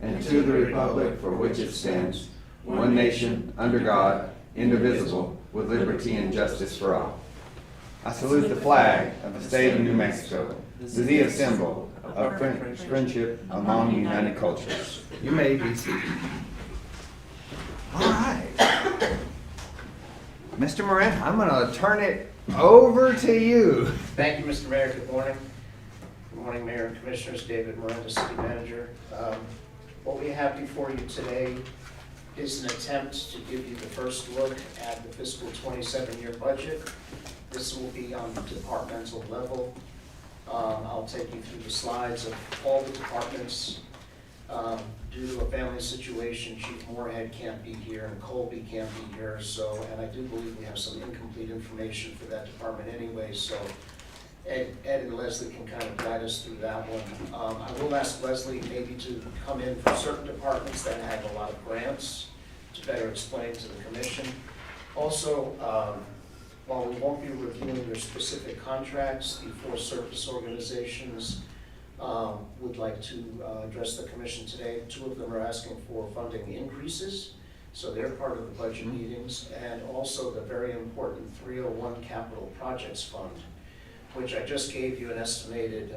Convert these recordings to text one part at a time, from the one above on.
and to the republic for which it stands, one nation, under God, indivisible, with liberty and justice for all. I salute the flag of the state of New Mexico, the symbol of friendship among united cultures. You may be seated. All right. Mr. Moran, I'm going to turn it over to you. Thank you, Mr. Mayor. Good morning. Good morning, Mayor and Commissioners. David Moran, City Manager. What we have before you today is an attempt to give you the first look at the fiscal 27-year budget. This will be on the departmental level. I'll take you through the slides of all the departments. Due to a family situation, Chief Moorhead can't be here and Colby can't be here, and I do believe we have some incomplete information for that department anyway, so Ed and Leslie can kind of guide us through that one. I will ask Leslie maybe to come in for certain departments that have a lot of grants to better explain to the commission. Also, while we won't be reviewing your specific contracts, the four service organizations would like to address the commission today. Two of them are asking for funding increases, so they're part of the budget meetings, and also the very important 301 Capital Projects Fund, which I just gave you an estimated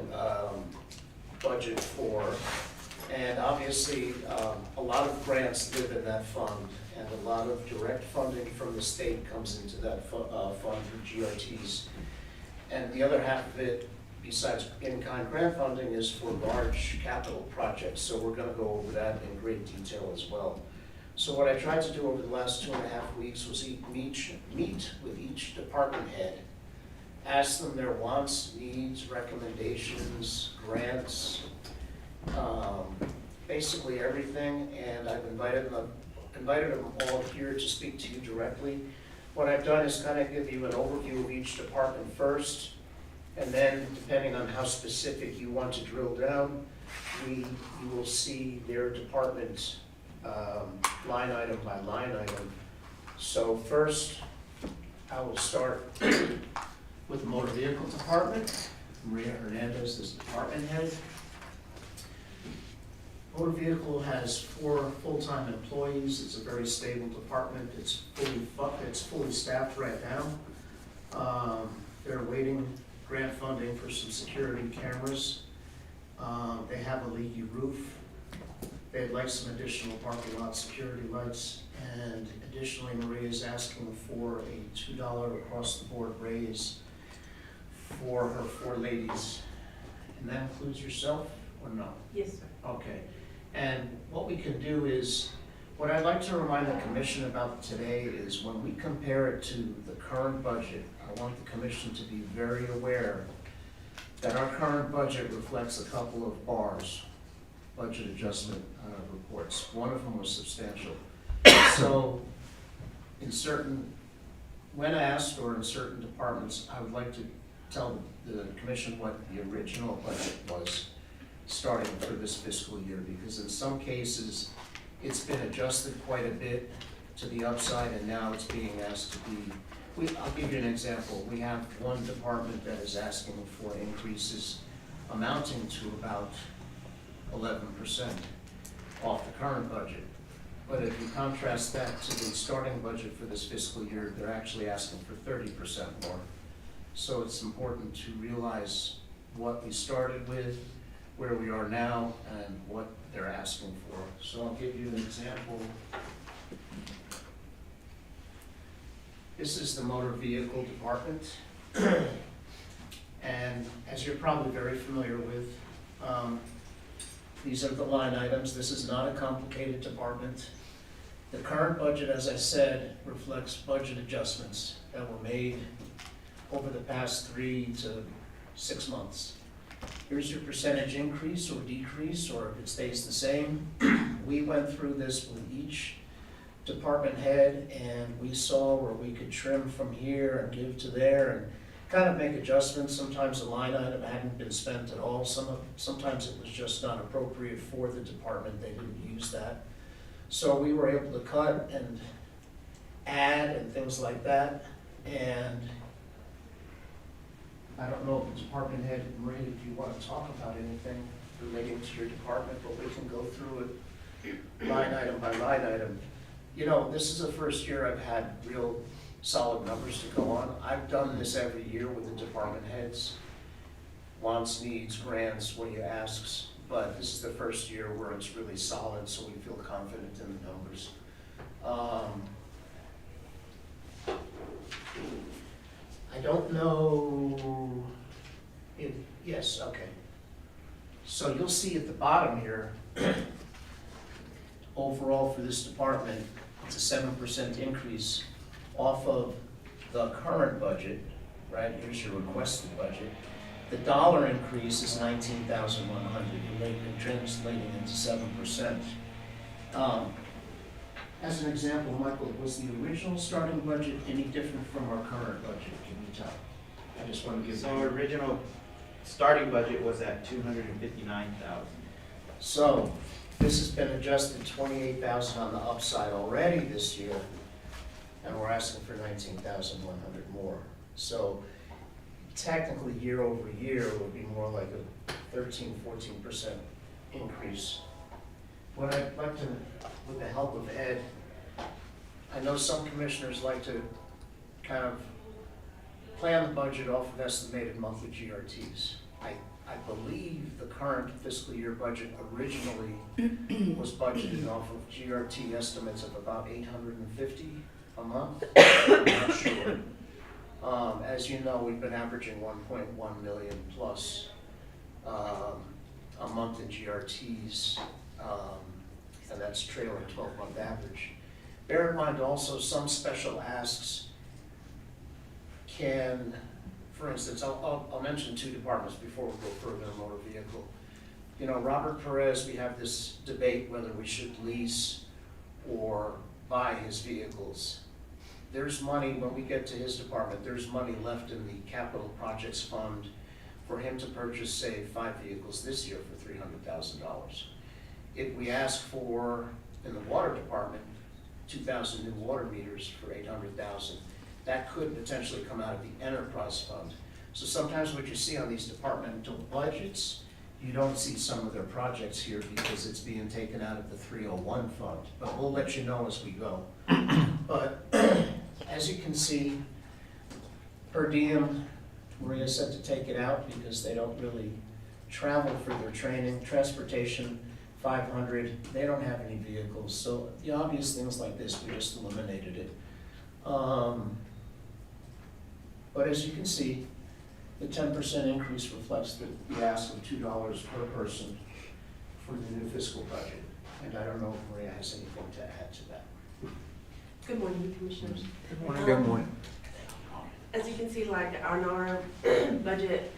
budget for. And obviously, a lot of grants live in that fund, and a lot of direct funding from the state comes into that fund through GRTs. And the other half of it, besides in-kind grant funding, is for large capital projects. So we're going to go over that in great detail as well. So what I tried to do over the last 2.5 weeks was meet with each department head, ask them their wants, needs, recommendations, grants, basically everything, and I've invited them all here to speak to you directly. What I've done is kind of give you an overview of each department first, and then depending on how specific you want to drill down, you will see their department line item by line item. So first, I will start with the motor vehicle department. Maria Hernandez is department head. Motor vehicle has 4 full-time employees. It's a very stable department. It's fully staffed right now. They're awaiting grant funding for some security cameras. They have a leaky roof. They'd like some additional parking lot security lights. And additionally, Maria is asking for a $2 across-the-board raise for her 4 ladies. And that includes yourself or no? Yes, sir. Okay. And what we can do is, what I'd like to remind the commission about today is when we compare it to the current budget, I want the commission to be very aware that our current budget reflects a couple of bars, budget adjustment reports. One of them was substantial. So when asked or in certain departments, I would like to tell the commission what the original budget was starting for this fiscal year, because in some cases, it's been adjusted quite a bit to the upside, and now it's being asked to be, I'll give you an example. We have one department that is asking for increases amounting to about 11% off the current budget. But if you contrast that to the starting budget for this fiscal year, they're actually asking for 30% more. So it's important to realize what we started with, where we are now, and what they're asking for. So I'll give you an example. This is the motor vehicle department. And as you're probably very familiar with, these are the line items. This is not a complicated department. The current budget, as I said, reflects budget adjustments that were made over the past 3 to 6 months. Here's your percentage increase or decrease, or if it stays the same. We went through this with each department head, and we saw where we could trim from here and give to there and kind of make adjustments. Sometimes a line item hadn't been spent at all. Sometimes it was just not appropriate for the department. They didn't use that. So we were able to cut and add and things like that. And I don't know if the department head, Maria, if you want to talk about anything relating to your department, but we can go through it line item by line item. You know, this is the first year I've had real solid numbers to go on. I've done this every year with the department heads. Wants, needs, grants, what you asks, but this is the first year where it's really solid, so we feel confident in the numbers. I don't know if, yes, okay. So you'll see at the bottom here, overall for this department, it's a 7% increase off of the current budget, right? Here's your requested budget. The dollar increase is $19,100, translating into 7%. As an example, Michael, was the original starting budget any different from our current budget? Can you tell? I just want to give. So our original starting budget was at 259,000. So this has been adjusted 28,000 on the upside already this year, and we're asking for 19,100 more. So technically, year over year, it would be more like a 13–14% increase. What I'd like to, with the help of Ed, I know some commissioners like to kind of plan the budget off of estimated monthly GRTs. I believe the current fiscal year budget originally was budgeted off of GRT estimates of about 850 a month. I'm not sure. As you know, we've been averaging 1.1 million plus a month in GRTs, and that's trailing 12-month average. Bear in mind also some special asks can, for instance, I'll mention two departments before we go further in motor vehicle. You know, Robert Perez, we have this debate whether we should lease or buy his vehicles. There's money, when we get to his department, there's money left in the capital projects fund for him to purchase, say, 5 vehicles this year for $300,000. If we ask for, in the water department, 2,000 new water meters for $800,000, that could potentially come out of the enterprise fund. So sometimes what you see on these departmental budgets, you don't see some of their projects here because it's being taken out of the 301 fund, but we'll let you know as we go. But as you can see, per diem, Maria said to take it out because they don't really travel for their training. Transportation, 500, they don't have any vehicles. So the obvious things like this, we just eliminated it. But as you can see, the 10% increase reflects the ask of $2 per person for the new fiscal budget. And I don't know if Maria has anything to add to that. Good morning, Commissioners. Good morning. As you can see, like on our budget,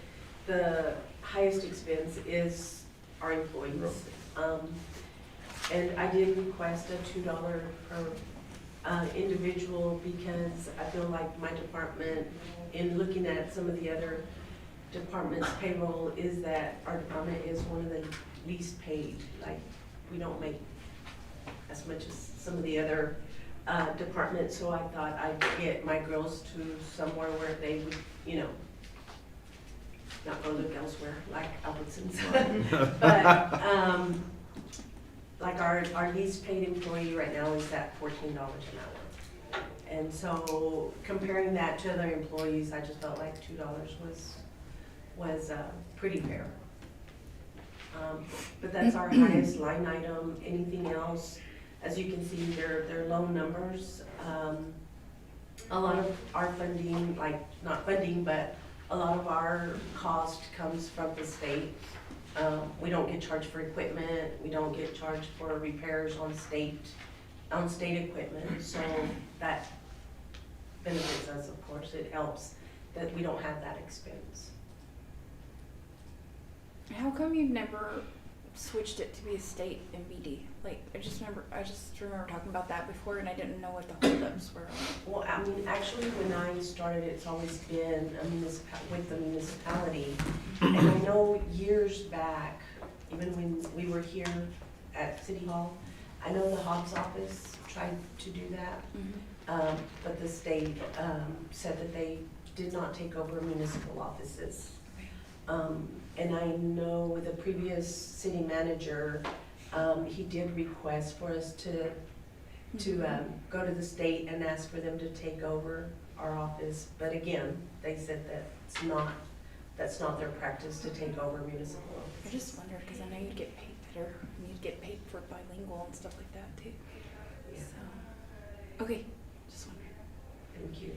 the highest expense is our employees. And I did request a $2 per individual because I feel like my department, in looking at some of the other departments' payroll, is that our department is one of the least paid. Like, we don't make as much as some of the other departments, so I thought I'd get my girls to somewhere where they would, you know, not go look elsewhere, like Albertsons. But, like our least paid employee right now is at $14 an hour. And so comparing that to other employees, I just felt like $2 was pretty fair. But that's our highest line item. Anything else, as you can see, they're low numbers. A lot of our funding, like not funding, but a lot of our cost comes from the state. We don't get charged for equipment. We don't get charged for repairs on state equipment. So that benefits us, of course. It helps that we don't have that expense. How come you've never switched it to be a state MBD? Like, I just remember talking about that before, and I didn't know what the holdups were. Well, I mean, actually, when I started, it's always been with the municipality. And I know years back, even when we were here at City Hall, I know the Hobbs office tried to do that. Mm-hmm. But the state said that they did not take over municipal offices. And I know the previous city manager, He did request for us to go to the state and ask for them to take over our office, but again, they said that's not their practice to take over municipal I offices. just wondered, because I know you'd get paid better, and you'd get paid for bilingual and stuff like that too. Yeah. So, okay, just wondering. Thank you.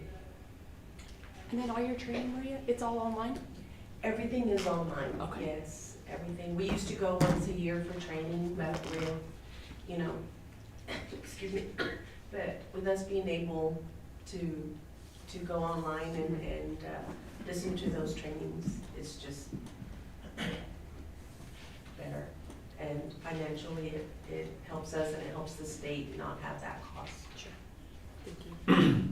And then all your training, Maria, it's all online? Everything is online, Okay. yes, everything. We used to go once a year for training, but real, you know, excuse me, but with us being able to go online and listen to those trainings, it's just better. And financially, it helps us and it helps the state not have that cost. Sure. Thank you.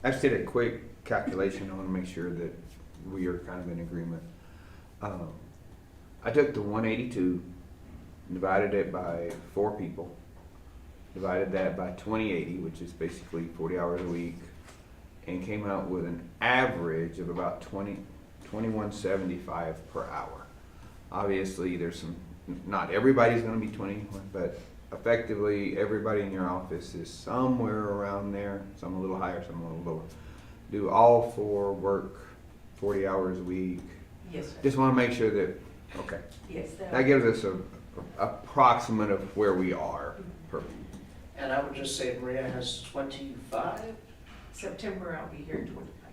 I just did a quick calculation. I want to make sure that we are kind of in agreement. I took the 182, divided it by 4 people, divided that by 2080, which is basically 40 hours a week, and came out with an average of about 21.75 per hour. Obviously, there's not everybody's going to be 21, but effectively everybody in your office is somewhere around there, some a little higher, some a little lower. Do all 4 work 40 hours a week? Yes, sir. Just want to make sure that, okay. Yes, That gives us a approximate of where we are. Perfect. And I would just say Maria has 25 September, I'll be here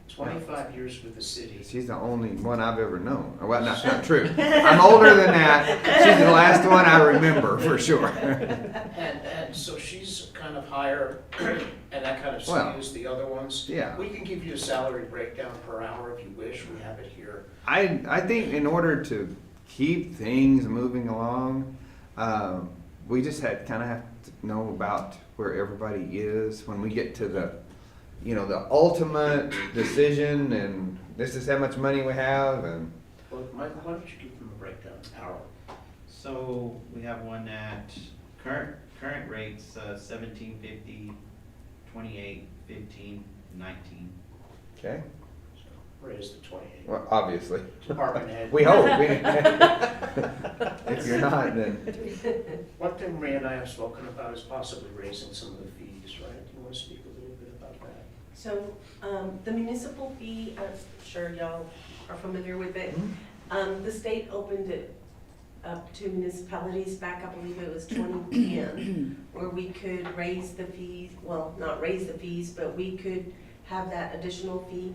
25 years with the city. She's the only one I've ever known. Well, that's not true. I'm older than that. She's the last one I remember for sure. And so she's kind of higher, and that kind of Well, skews the other ones. yeah. We can give you a salary breakdown per hour if you wish, we have it here. I think in order to keep things moving along, we just have to know about where everybody is when we get to the ultimate decision, and this is how much money we have, and Well, Michael, why don't you give them a breakdown, hour? So we have one at current rates, 17.50, 28, 15, 19. okay. Raise the 28. Well, obviously, Department head. we hope. If you're not, then One thing Maria and I have spoken about is possibly raising some of the fees, right? Do you want to speak a little bit about that? So, the municipal fee, I'm sure y'all are familiar with it. The state opened it up to municipalities back, I believe it was 2010, where we could raise the fees, well, not raise the fees, but we could have that additional fee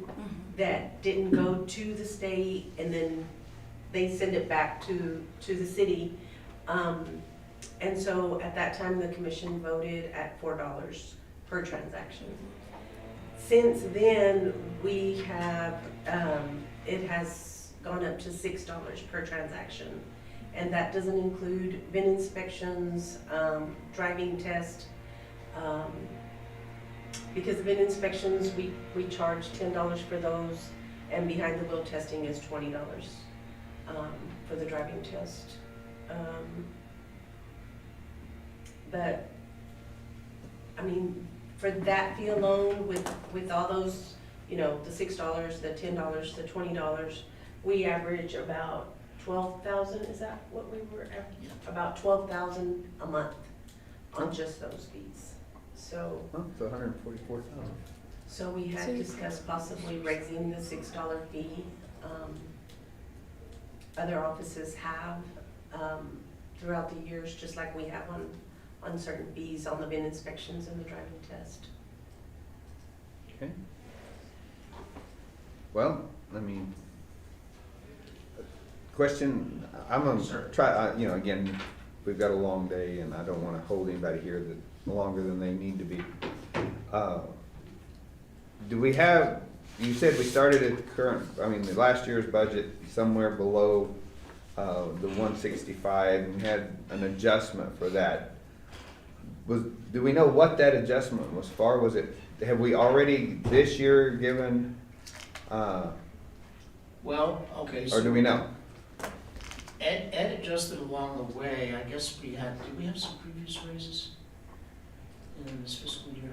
that didn't go to the state, and then they send it back to the city. And so at that time, the commission voted at $4 per transaction. Since then, we have, it has gone up to $6 per transaction. And that doesn't include VIN inspections, driving test. Because the VIN inspections, we charge $10 for those, and behind the wheel testing is $20 for the driving test. But, I mean, for that fee alone, with all those, the $6, the $10, the $20, we average about 12,000. Is that what we were at? About 12,000 a month on just those fees. So, it's 144,000. so we had discussed possibly raising the $6 fee. Other offices have throughout the years, just like we have on certain fees on the VIN inspections and the driving test. Okay. Well, question, I'm gonna try, again, we've got a long day and I don't wanna hold anybody here that longer than they need to be. Do we have, you said we started at the last year's budget somewhere below the 165 and had an adjustment for that. Do we know what that adjustment was for? Have we already this year given, Well, okay, or so do we know? Ed adjusted along the way. I guess did we have some previous raises in this fiscal year?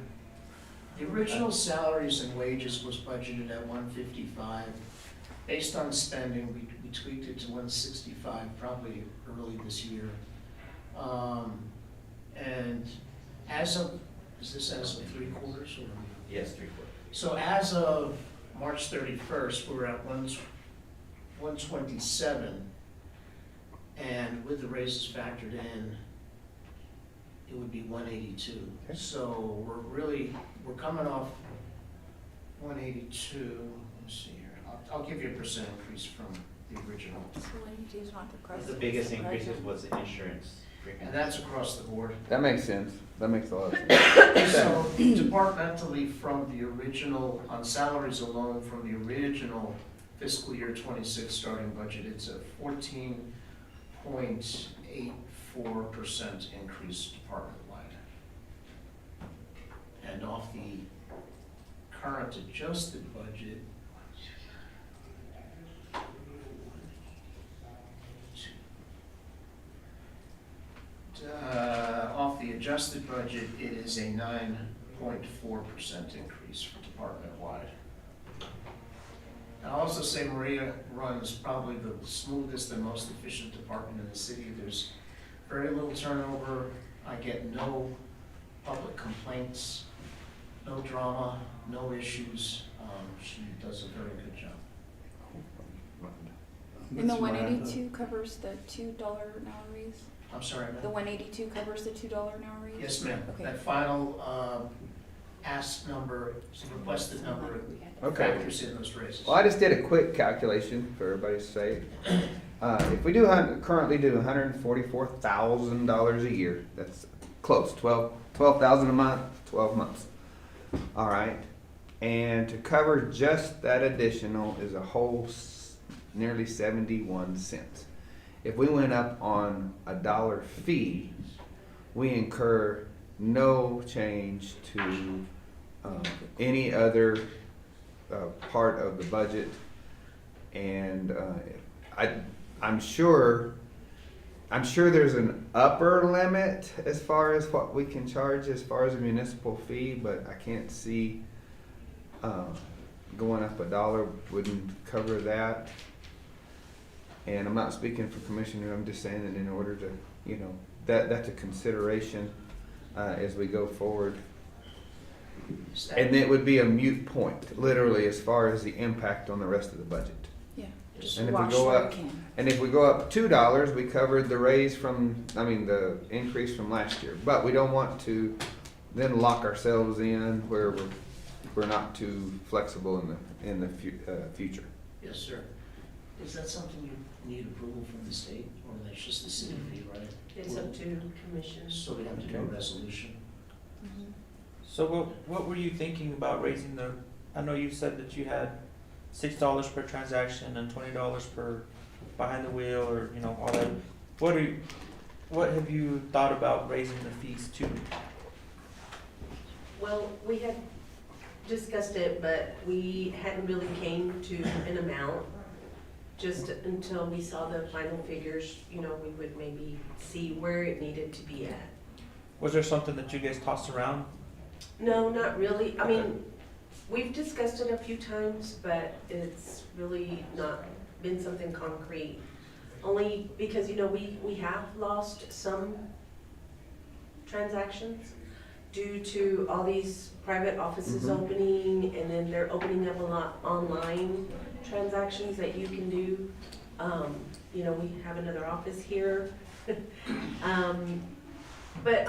The original salaries and wages was budgeted at 155. Based on spending, we tweaked it to 165 probably early this year. And as of, is this as of 3/4 or? Yes, 3/4. So as of March 31st, we're at 127, and with the raises factored in, it would be 182. Okay. So we're coming off 182, let me see here, I'll give you a percent increase from the original. So 182 is not the across The biggest budget. increases was the insurance premium. And that's across the board. That makes sense. That makes a lot of sense. So departmentally, from the original, on salaries alone, from the original fiscal year 26 starting budget, it's a 14.84% increase department-wide. And off the current adjusted budget, off the adjusted budget, it is a 9.4% increase for department-wide. I'll also say Maria runs probably the smoothest and most efficient department in the city. There's very little turnover. I get no public complaints, no drama, no issues. She does a very good job. And the 182 covers the $2 an hour raise? I'm sorry, ma'am? The 182 covers the $2 an hour raise? Yes, ma'am. Okay. That final ask number, requested number, Okay. factors in those raises. Well, I just did a quick calculation for everybody's sake. If we currently do $144,000 a year, that's close, 12,000 a month, 12 months. All right, and to cover just that additional is a whole nearly 71 cents. If we went up on $1 fee, we incur no change to any other part of the budget, and I'm sure there's an upper limit as far as what we can charge as far as a municipal fee, but I can't see going up $1 wouldn't cover that. And I'm not speaking for Commissioner, I'm just saying that in order to, that's a consideration as we go forward. And it would be a moot point, literally, as far as the impact on the rest of the budget. Yeah. Just And if we watch go where up, you can. and if we go up $2, we covered the raise the increase from last year. But we don't want to then lock ourselves in where we're not too flexible in the future. Yes, sir. Is that something you need approval from the state, or that's just the city fee, right? It's up to commission. So we have to do a resolution. Mhm. So what were you thinking about raising I know you said that you had $6 per transaction and $20 per behind the wheel, or all that. What have you thought about raising the fees to? Well, we had discussed it, but we hadn't really came to an amount. Just until we saw the final figures, we would maybe see where it needed to be at. Was there something that you guys tossed around? No, not really. I mean, we've discussed it a few times, but it's really not been something concrete. Only because, we have lost some transactions due to all these private offices Mhm. opening, and then they're opening up a lot online transactions that you can do. We have another office here. But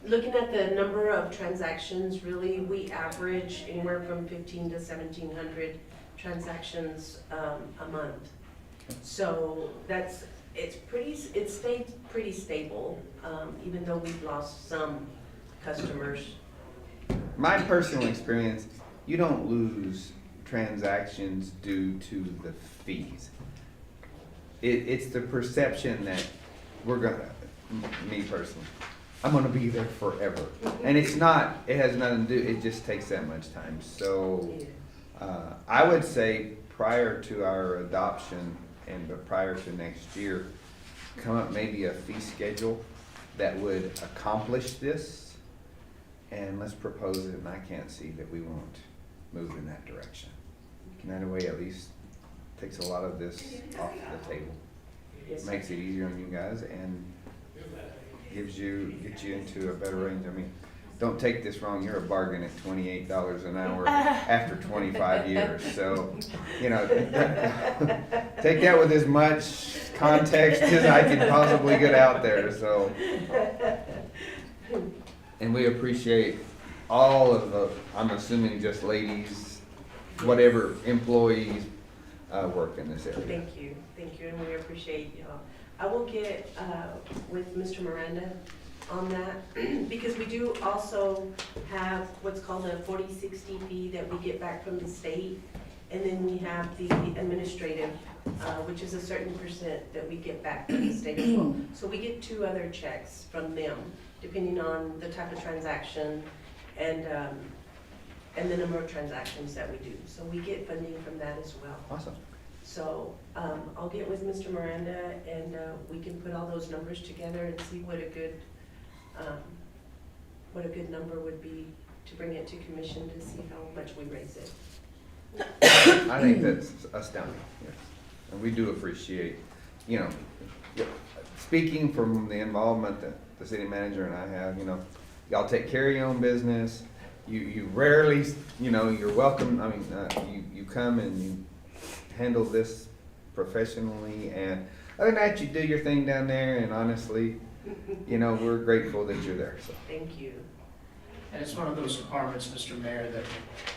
looking at the number of transactions, really, we average anywhere from 1,500 to 1,700 transactions a month. So it's stayed pretty stable, even though we've lost some customers. My personal experience, you don't lose transactions due to the fees. It's the perception that me personally, I'm gonna be there forever. And it has nothing to do, it just takes that much time. So I would say prior to our adoption but prior to next year, come up maybe a fee schedule that would accomplish this, and let's propose it, and I can't see that we won't move in that direction. And that way at least takes a lot of this off the table. Yes, sir. Makes it easier on you guys, and gets you into a better range. I mean, don't take this wrong, you're a bargain at $28 an hour after 25 years. So, you know, take that with as much context as I can possibly get out there, so. And we appreciate all of the, I'm assuming just ladies, whatever employees work in this area. Thank you, and we appreciate y'all. I will get with Mr. Miranda on that, because we do also have what's called a 40/60 fee that we get back from the state, and then we have the administrative, which is a certain percent that we get back from the state as well. So we get 2 other checks from them, depending on the type of transaction and the number of transactions that we do. So we get funding from that as well. Awesome. So I'll get with Mr. Miranda, and we can put all those numbers together and see what a good number would be to bring it to commission to see how much we raise it. I think that's astounding, yes. And we do appreciate, you know, speaking from the involvement that the city manager and I have, you know, y'all take care of your own business. You rarely, you know, you're welcome. I mean, you come and you handle this professionally, and other than that, you do your thing down there, and honestly, you know, we're grateful that you're there, so. Thank you. And it's one of those departments, Mr. Mayor, that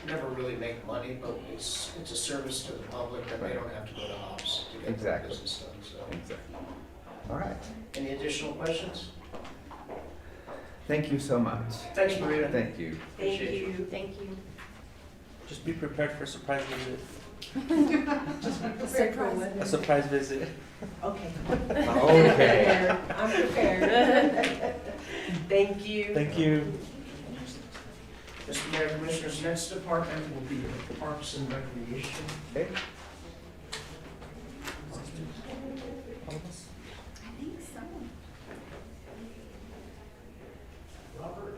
never really make money, but it's a service to the public that they don't have to go to hops to get their Exactly. business done, so. Exactly. All right. Any additional questions? Thank you so much. Thanks, Maria. Thank you. Thank Appreciate you. Thank you. Just be prepared for a surprise visit. Surprise. A surprise visit. Okay. Okay. I'm prepared. Thank you. Thank you. Mr. Mayor, Commissioners, next department will be the Parks and Recreation. Okay. All of us? I think so. Robert?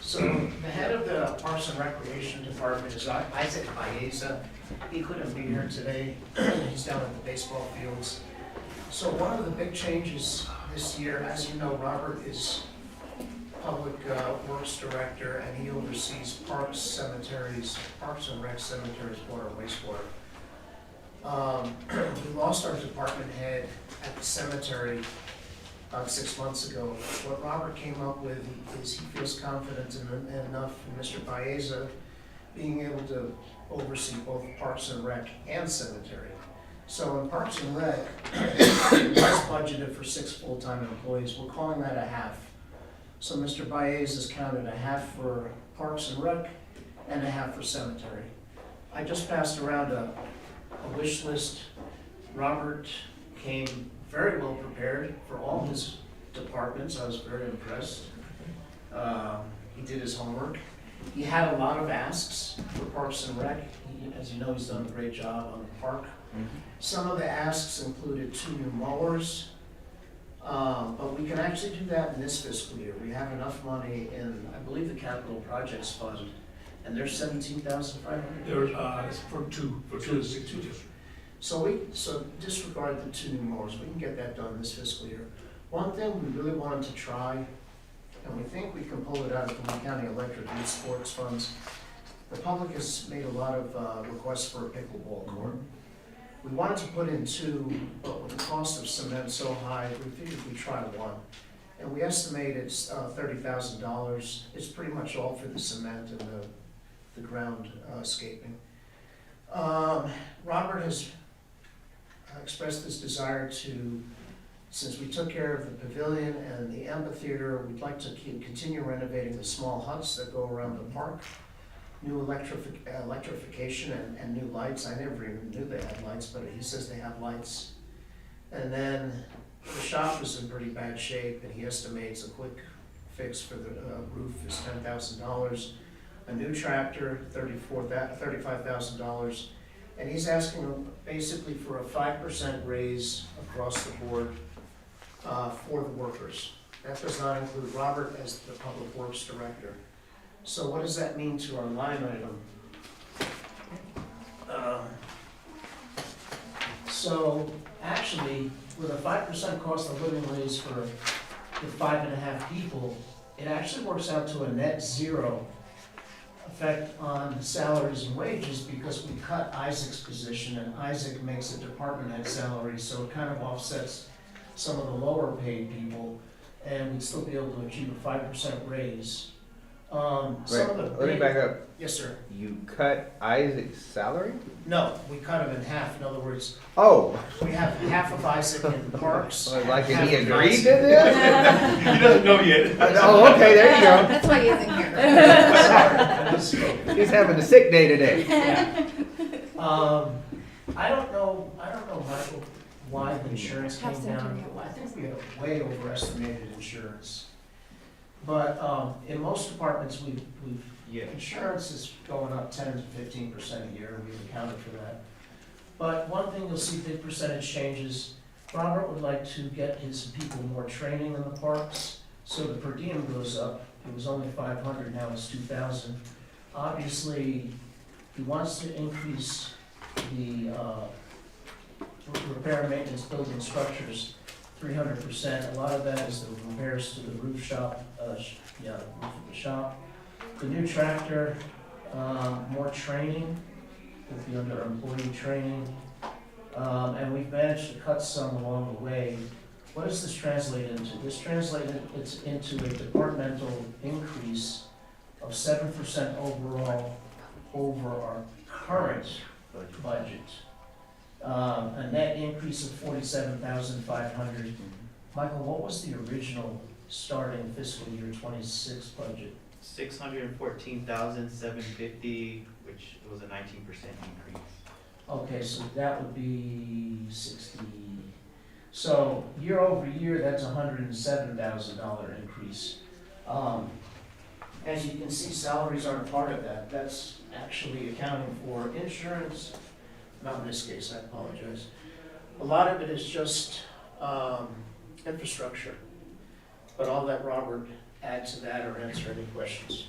So the head of the Parks and Recreation Department is Isaac Baeza. He couldn't be here today. He's down at the baseball fields. So one of the big changes this year, as you know, Robert is Public Works Director, and he oversees parks, cemeteries, parks and rec cemeteries, water, wastewater. We lost our department head at the cemetery about 6 months ago. What Robert came up with is he feels confident enough in Mr. Baeza being able to oversee both Parks and Rec and cemetery. So in Parks and Rec, it's budgeted for 6 full-time employees. We're calling that a half. So Mr. Baez has counted a half for Parks and Rec and a half for cemetery. I just passed around a wish list. Robert came very well prepared for all his departments. I was very impressed. He did his homework. He had a lot of asks for Parks and Rec. As you know, he's done a great job on the park. Some of the asks included 2 new mowers, but we can actually do that in this fiscal year. We have enough money in, I believe, the Capital Projects Fund, and there's $17,500. It's for two districts. So disregard the 2 new mowers. We can get that done this fiscal year. One thing we really wanted to try, and we think we can pull it out of the Lee County Electric Youth Sports Funds. The public has made a lot of requests for a pickleball court. We wanted to put in 2, but with the cost of cement so high, we figured we'd try 1. And we estimate it's $30,000. It's pretty much all for the cement and the groundscaping. Robert has expressed this desire to, since we took care of the pavilion and the amphitheater, we'd like to continue renovating the small huts that go around the park. New electrification and new lights. I never even knew they had lights, but he says they have lights. And then the shop is in pretty bad shape, and he estimates a quick fix for the roof is $10,000. A new tractor, $35,000. And he's asking basically for a 5% raise across the board for the workers. That does not include Robert as the Public Works Director. So what does that mean to our line item? So actually, with a 5% cost of living raise for the 5.5 people, it actually works out to a net zero effect on salaries and wages because we cut Isaac's position and Isaac makes a department head salary, so it kind of offsets some of the lower paid people and we'd still be able to achieve a 5% raise. Some of the Let me big- back up. Yes, sir. You cut Isaac's salary? No, we cut him in half. In other words, Oh, we have half of Isaac in parks. like half he of agreed to Isaac- this? He doesn't know yet. Oh, okay, there you go. That's why he isn't here. Sorry. He's having a sick day today. Yeah. I don't know, Michael, why the insurance came Have down. something. I think we have way overestimated insurance. But, in most departments, we've, Yeah. insurance is going up 10 to 15% a year, and we've accounted for that. But one thing you'll see big percentage changes, Robert would like to get his people more training in the parks, so the per diem goes up. It was only 500, now it's 2,000. Obviously, he wants to increase the repair and maintenance building structures 300%. A lot of that is the repairs to the roof shop, the roof of the shop. The new tractor, more training, will be under employee training. And we've managed to cut some along the way. What does this translate into? This translates into a departmental increase of 7% overall over our current budget. A net increase of 47,500. Michael, what was the original starting fiscal year 26 budget? 614,750, which was a 19% increase. Okay, so that would be 60. So year over year, that's $107,000 increase. As you can see, salaries aren't a part of that. That's actually accounting for insurance, not in this case, I apologize. A lot of it is just infrastructure. But I'll let Robert add to that or answer any questions.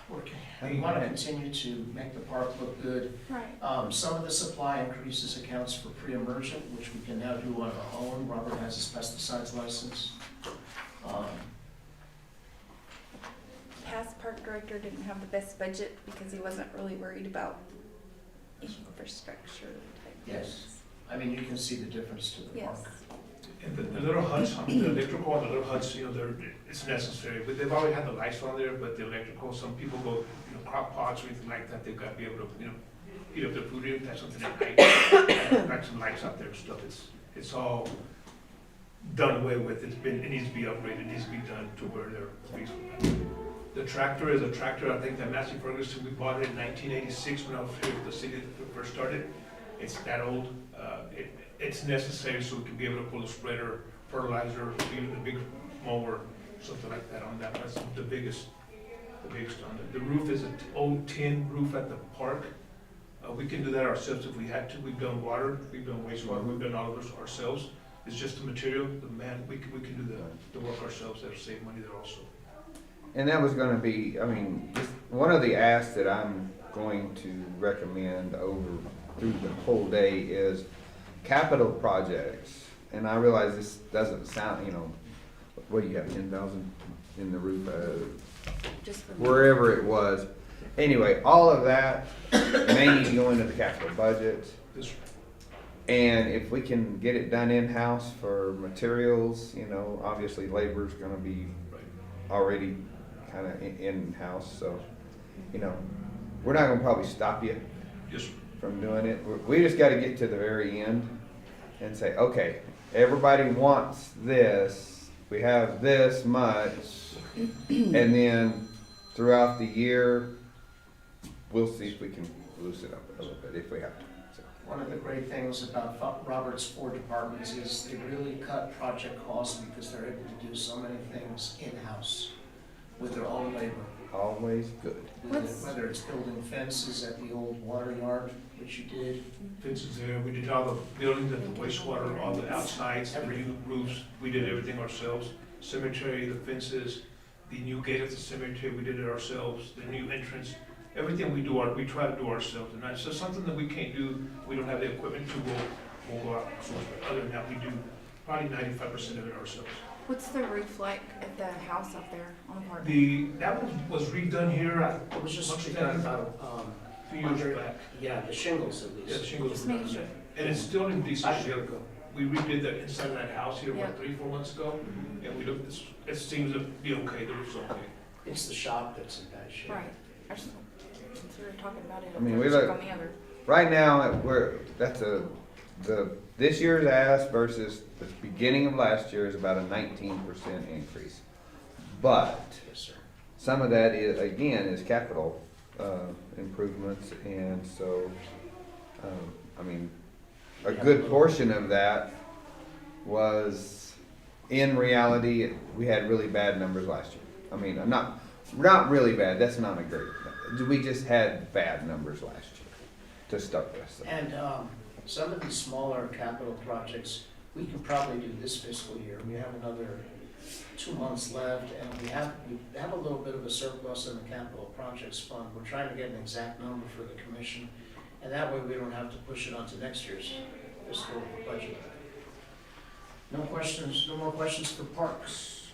Working. We want to continue to make the park look good. Right. Some of the supply increases accounts for pre-emergent, which we can now do on our own. Robert has his pesticides license. Past park director didn't have the best budget because he wasn't really worried about infrastructure type Yes. things. I mean, you can see the difference to the Yes. park. And the little huts, the electrical and the little huts, it's necessary, but they've already had the lights on there, but the electrical, some people go, crock pots or anything like that, they've got to be able to, heat up their food, if that's something at night. Got some lights out there and stuff, it's all done away with, it needs to be upgraded, it needs to be done to where they're reasonable. The tractor is a tractor, I think that Massey Ferguson, we bought it in 1986 when I was here with the city that first started. It's that old, it's necessary so we can be able to pull a spreader, fertilizer, even the big mower, something like that on that. That's the biggest on it. The roof is an old tin roof at the park. We can do that ourselves if we had to. We've done water, we've done wastewater, we've done all of this ourselves. It's just the material, the man, we can do the work ourselves. That'll save money there also. And that was gonna be, just one of the asks that I'm going to recommend over through the whole day is capital projects. And I realize this doesn't sound, what do you have, 10,000 in the roof, Just for wherever it was. Anyway, all of that may need to go into the capital budget. This, And if we can get it done in-house for materials, obviously labor's gonna be already kind of in-house, so, we're not gonna probably stop you yes, from doing it. We just gotta get to the very end and say, okay, everybody wants this, we have this much, and then throughout the year, we'll see if we can loosen it up a little bit if we have to. So. One of the great things about Robert's 4 departments is they really cut project costs because they're able to do so many things in-house with their own labor. Always good. Whether it's building fences at the old water yard, which you did. fences there, we did all the buildings, the wastewater, all the outsides, the new roofs, we did everything ourselves. Cemetery, the fences, the new gate at the cemetery, we did it ourselves, the new entrance, everything we try to do ourselves, and that's just something that we can't do, we don't have the equipment to, we'll go out and source, but other than that, we do probably 95% of it ourselves. What's the roof like at the house out there on the park? That one was redone here, It was just What's done that? about, a few years back. yeah, the shingles at Yeah, the least. shingles Just were done making sure. there. And it's still in decent I should shape. go. We redid the inside of that house here, Yeah. what, 3-4 months ago? And we looked, it seems to be okay, the roof's okay. It's the shop that's in bad shape. Right, I just, since we were talking about it, I mean, I'll we check look- on the other. Right now, this year's ask versus the beginning of last year is about a 19% increase. But Yes, sir. some of that is, again, is capital, improvements, and so, I mean, a good portion of that was, in reality, we had really bad numbers last year. I mean, not really bad, that's not a great, we just had bad numbers last year to start with. So. And some of these smaller capital projects, we can probably do this fiscal year. We have another 2 months left, and we have a little bit of a surplus in the capital projects fund. We're trying to get an exact number for the commission, and that way we don't have to push it onto next year's fiscal budget. No questions, no more questions for parks.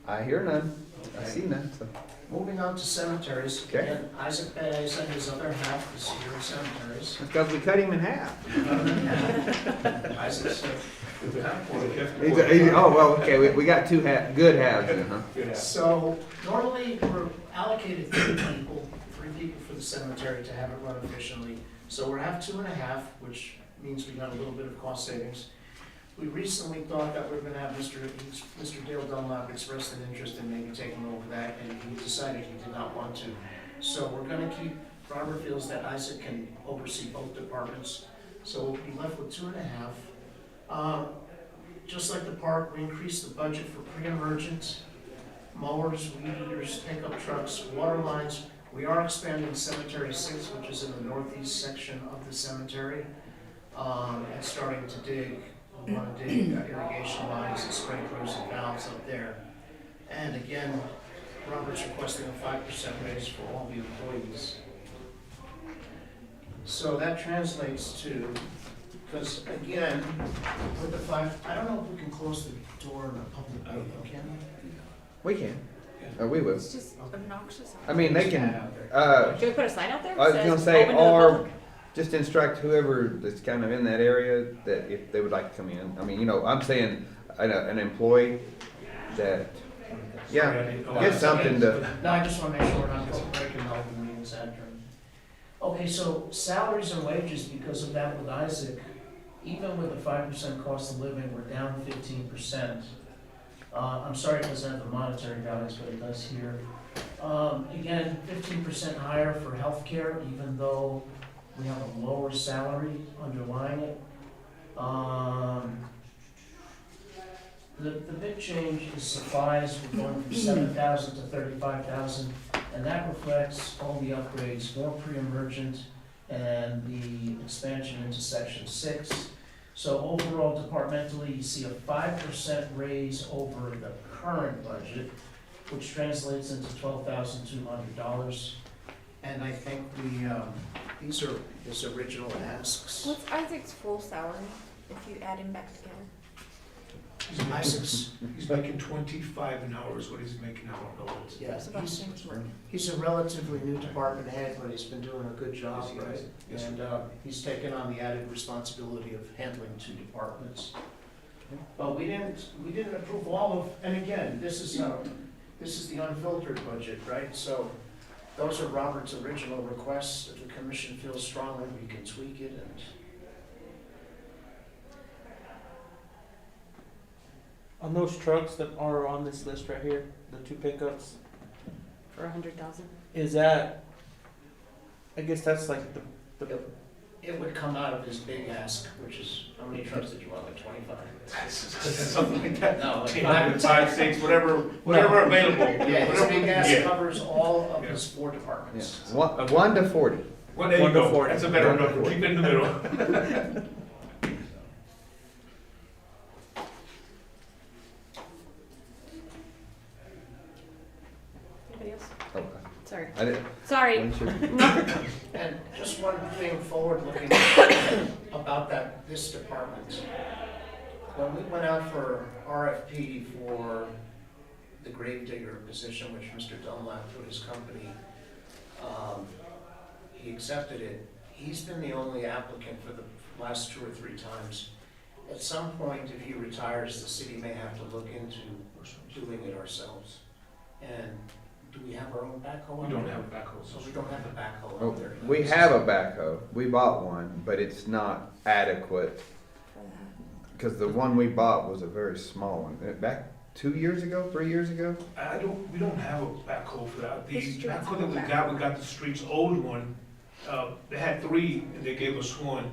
I hear none, I see none, so. Moving on to cemeteries. Okay. Again, Isaac Baez and his other half is here in cemeteries. That's because we cut him in half. Isaac's, Oh, well, okay, we got two good halves then, huh? so normally we're allocated 3 people for the cemetery to have it run efficiently. So we're at 2.5, which means we got a little bit of cost savings. We recently thought that we were gonna have Mr. Dale Dunlap expressed an interest in maybe taking over that, and he decided he did not want to. So we're gonna keep, Robert feels that Isaac can oversee both departments, so we'll be left with 2.5. Just like the park, we increased the budget for pre-emergent, mowers, weed eaters, pickup trucks, water lines. We are expanding Cemetery 6, which is in the northeast section of the cemetery, and starting to dig. We want to dig irrigation lines and sprinklers and valves up there. And again, Robert's requesting a 5% raise for all the employees. So that translates to, because again, with the 5, I don't know if we can close the door in a public meeting, can we? We can, we will. It's just obnoxious. I mean, they can, Should we put a sign out there? I was that gonna says say, open to the or public? just instruct whoever that's kind of in that area that if they would like to come in. I mean, I'm saying an employee that, yeah, get something to, No, I just want to make sure we're not breaking the open meetings act. Okay, so salaries and wages, because of that with Isaac, even with the 5% cost of living, we're down 15%. I'm sorry it doesn't have the monetary values, but it does here. Again, 15% higher for healthcare, even though we have a lower salary underlying it. The big change is supplies, we're going from 7,000 to 35,000, and that reflects all the upgrades, more pre-emergent, and the expansion into section 6. So overall departmentally, you see a 5% raise over the current budget, which translates into $12,200. And I think these are his original asks. What's Isaac's full salary if you add him back together? Isaac's, He's making 25 an hour is what he's making now on the roads. yeah, It's about the same as work. he's a relatively new department head, but he's been doing a good job, Yes, he right? is. Yes, sir. And he's taken on the added responsibility of handling 2 departments. But we didn't approve all of, and again, this is the unfiltered budget, right? So those are Robert's original requests. If the commission feels strongly, we can tweak it and. On those trucks that are on this list right here, the 2 pickups, For 100,000. is that, I guess that's like the It would come out of his big ask, which is, how many trucks did you want, like 25? Something like that. No, like 10, 5, 6, whatever available. Yeah, his Whatever- big ask yeah. covers all of Yeah. his 4 yeah, departments. 1 to 40. Well, there you 1 to go. 40. That's a better 1 to number. 40. Keep it in the middle. Anybody else? Okay. Sorry. I didn't, Sorry. And just one thing forward-looking about this department. When we went out for RFP for the grave digger position, which Mr. Dunlap through his company, he accepted it. He's been the only applicant for the last 2 or 3 times. At some point, if he retires, the city may have to look into doing it ourselves. And do we have our own backhoe? We don't have a backhoe. So we don't have a backhoe Oh, out there. we have a backhoe. We bought one, but it's not adequate For that. because the one we bought was a very small one. Back 2 years ago, 3 years ago. We don't have a backhoe for that. The The streets backhoe have that a we got the streets old one. They had 3 and they gave us 1.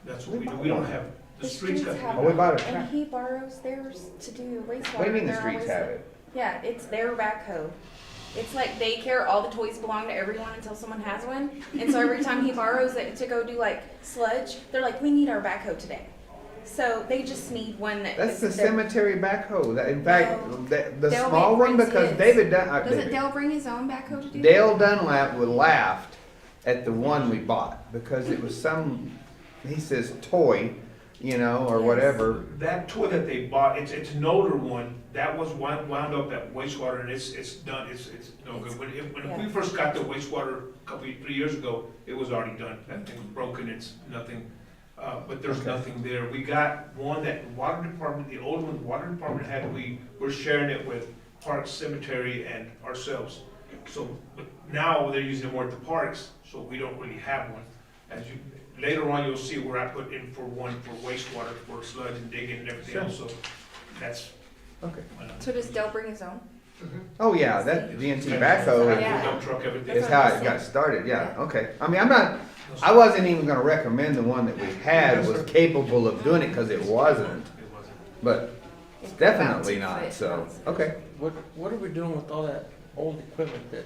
That's what we do. We don't have, the streets got. have Oh, we bought it. And he borrows theirs to do wastewater. What do you mean the They're streets always- have it? Yeah, it's their backhoe. It's like daycare, all the toys belong to everyone until someone has one. And so every time he borrows it to go do like sludge, they're like, we need our backhoe today. So they just need one that. That's the is their- cemetery backhoe. In fact, No. the Dale small one brings because his. David Doesn't Dale bring his own backhoe to do? Dale Dunlap would laughed at the one we bought because it was some, he says toy, you know, or Yes. whatever. That toy that they bought, it's an older one, that was wound up at wastewater and it's done, it's no good. When yeah. we first got the wastewater a couple, 3 years ago, it was already done. That thing was broken, it's nothing, but there's Okay. nothing there. We got one that water department, the old one, the water department had, we're sharing it with Parks, Cemetery and ourselves. So, but now they're using it more at the parks, so we don't really have one. As you, later on, you'll see where I put in for one for wastewater, for sludge and digging and everything Sure. else, so that's. Okay. So does Dale bring his own? Oh yeah, that GNT backhoe Yeah. Dump truck, everything. is That's how what I it got said. started. Yeah. Yeah. Okay. I mean, I wasn't even going to recommend the one that we had was capable of doing it because it wasn't. It wasn't. But it's definitely not. So okay. What are we doing with all that old equipment that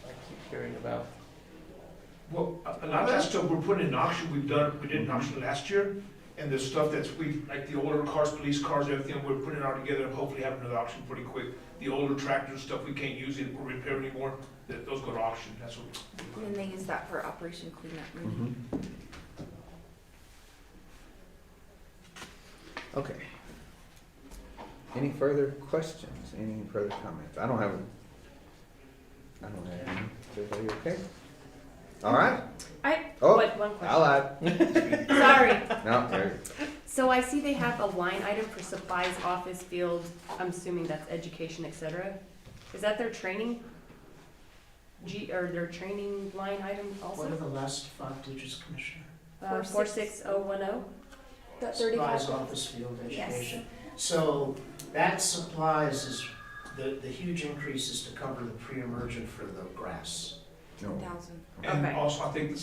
I keep hearing about? Well, a lot of that stuff we're putting in auction, we did an auction last year, and the stuff like the older cars, police cars, everything, we're putting it all together, and hopefully have another auction pretty quick. The older tractors, stuff we can't use it or repair anymore, those go to auction, that's what. And then they use that for Operation Cleanup. Mhm. Okay. Any further questions? Any further comments? I don't have any. Is everybody okay? All right. Oh, One question. I'll add. Sorry. No, there. So I see they have a line item for supplies, office, field, I'm assuming that's education, etc. Is that their training? Or their training line item What are also? the last 5 digits, Commissioner? 46010? That Supplies, 35. office, field, Yes. education. So that supplies is, the huge increase is to cover the pre-emergent for the grass. No. 1,000. And Okay. also, I think the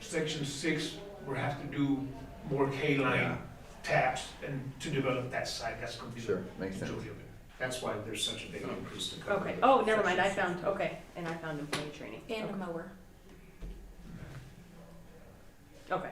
section 6, we have to do more K-line Yeah. taps and to develop that side, that's gonna be the Sure, makes sense. majority of it. That's why there's such a big increase to cover. Okay, the oh, never mind, section. and I found employee training. And a mower. Okay.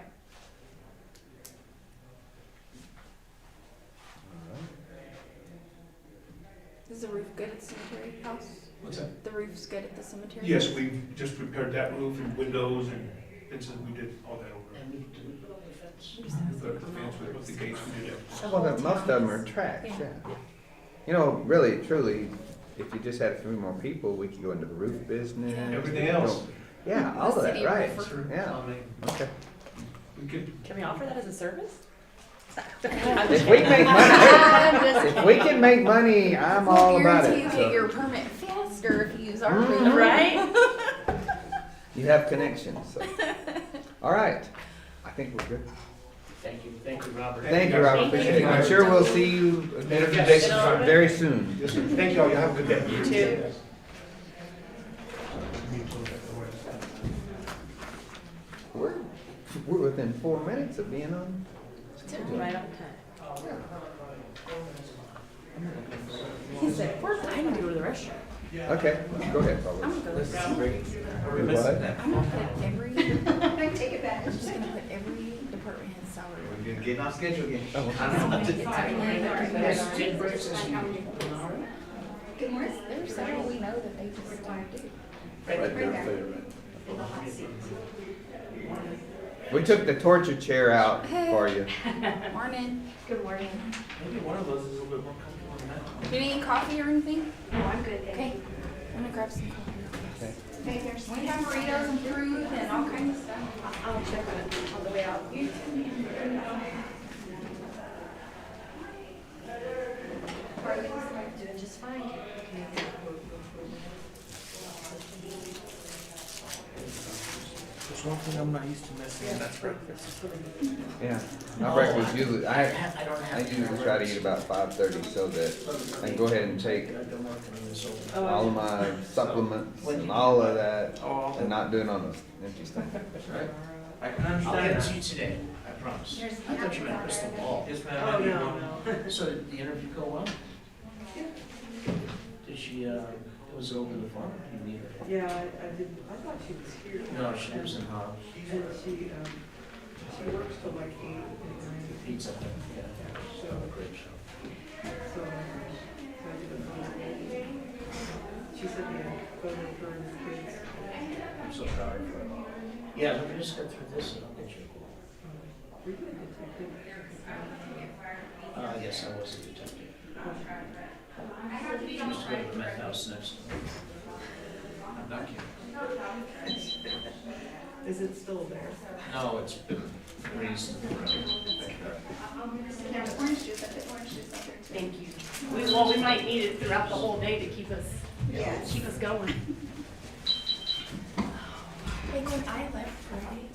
Is the roof good at the cemetery house? What's that? The roof's good at the cemetery? Yes, we just repaired that roof and windows and fences, we did all that over. And we put up the fence. We put up the fence, we put the gates, we did that. Well, most of them are tracks. Yeah. You know, really, truly, if you just had a few more people, we could go into the roof business. Yeah. Everything else. Yeah, all The of that, city right? roofer. Yeah. Okay. We could, Can we offer that as a service? If we make money, if we can make money, I'm all about Guarantee it. you so. get your permit faster if you use our Mhm. roof. Right? You have connections, so. All right. I think we're good. Thank you, Robert. Thank you, Robert. Thank you. Appreciate it. I'm sure we'll see you very soon. yes, sir. Thank you all, you have a good day. You too. We're within 4 minutes of being on. Right on time. He said, I need to go to the restroom. Okay, go ahead, I'm Robert. gonna go. Do what? I'm gonna put every. Take it back. I'm just gonna put every department head's salary. We're getting off schedule again. Oh, I'm gonna get to Yes, Jim Briggs is- There's several we know that they just don't do. Right Right there. We took the torture chair out for you. Morning. Good morning. Maybe one of us is a little bit more comfortable than that. Do you need coffee or anything? No, I'm good, Okay. thank you. I'm gonna grab some coffee. Okay. Okay, there's, we have burritos and fruit and all kinds of stuff. I'll check on the way out. Doing just fine. There's one thing I'm not used to missing, and that's breakfast. Yeah, my breakfast usually, I don't have. usually try to eat about 5:30 so that I can go ahead and take all of my supplements and all of that and not do it on an empty stomach. I can I'll understand get it to that. you today, I promise. I thought you meant crystal ball. Yes, ma'am, Oh, I need no, one. no. So did the interview go well? Did she, was it over the phone? You need it? Yeah, I did, I thought she was here. No, she lives in Hobbs. And she works till like 8 and 9. Pizza. Yeah. So, Great show. so I did a phone. She said, yeah, go to her and the kids. I'm so proud of her. Yeah, let me just get through this and I'll get you. We're gonna get to the Yes, I was a detective. She used to go to the meth house next door. I'm not kidding. Is it still there? No, it's been raised. There's orange juice, I put orange juice out there too. Thank you. We might need it throughout the whole day to keep us going. Hey, when I left Friday,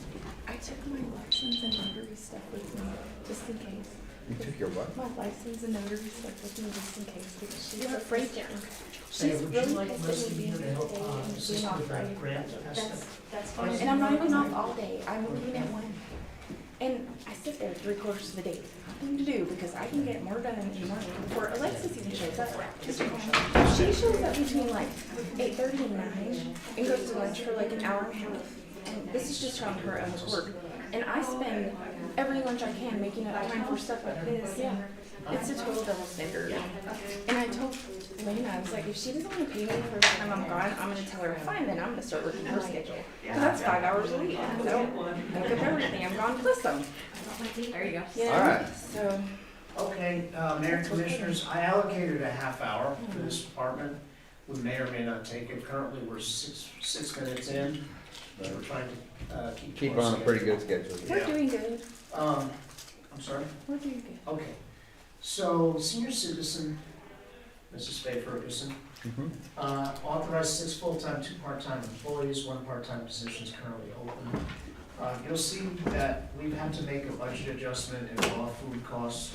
I took my license and notary stuff with me, just in case. You took your what? My license and notary stuff with me, just in case, because she's afraid to. Say, She's would you really like pissed Leslie at me being here to here help today and being assist off with that Friday. grant? That's fine. And I'm not even off all day, I'm leaving at 1. And I sit there 3/4 of the day, nothing to do, because I can get more done in the morning before Alexis even shows up. She shows up between like 8:30 and 9 and goes to lunch for like an hour and a half. And this is just on her own accord. And I spend every lunch I can making up time for stuff like this. Yeah, it's a total double standard. And I told Lena, I was like, if she doesn't want to pay me for the time I'm gone, I'm going to tell her, fine, then I'm going to start working her schedule. Because that's 5 hours a week. So make up everything I'm gone plus some. There you go. You know? All right. So, Okay, Mayor and Commissioners, I allocated a half hour for this department. We may or may not take it. Currently, we're six minutes in. We're trying to keep. Keep on a pretty good schedule. we're doing good. I'm sorry? We're doing good. Okay. So, senior citizen, Mrs. Faye Ferguson, Mhm. authorized 6 full-time, 2 part-time employees, 1 part-time position is currently open. You'll see that we've had to make a budget adjustment in raw food costs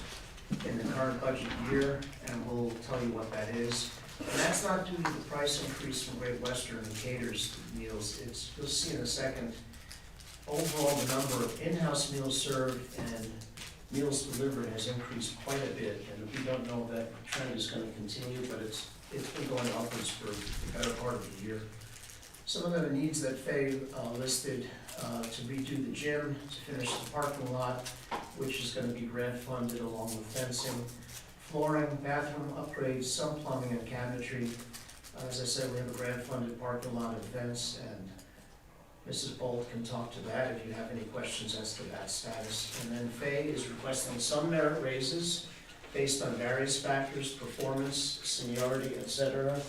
in the current budget year, and we'll tell you what that is. And that's not due to the price increase from Great Western and caters meals. It's, you'll see in a second, overall, the number of in-house meals served and meals delivered has increased quite a bit. And we don't know if that trend is gonna continue, but it's been going upwards for the better part of the year. Some of the needs that Faye listed, to redo the gym, to finish the parking lot, which is gonna be grant funded along with fencing, flooring, bathroom upgrades, some plumbing and cabinetry. As I said, we have a grant funded parking lot and fence, and Mrs. Bolt can talk to that if you have any questions as to that status. And then Faye is requesting some merit raises based on various factors, performance, seniority, etc.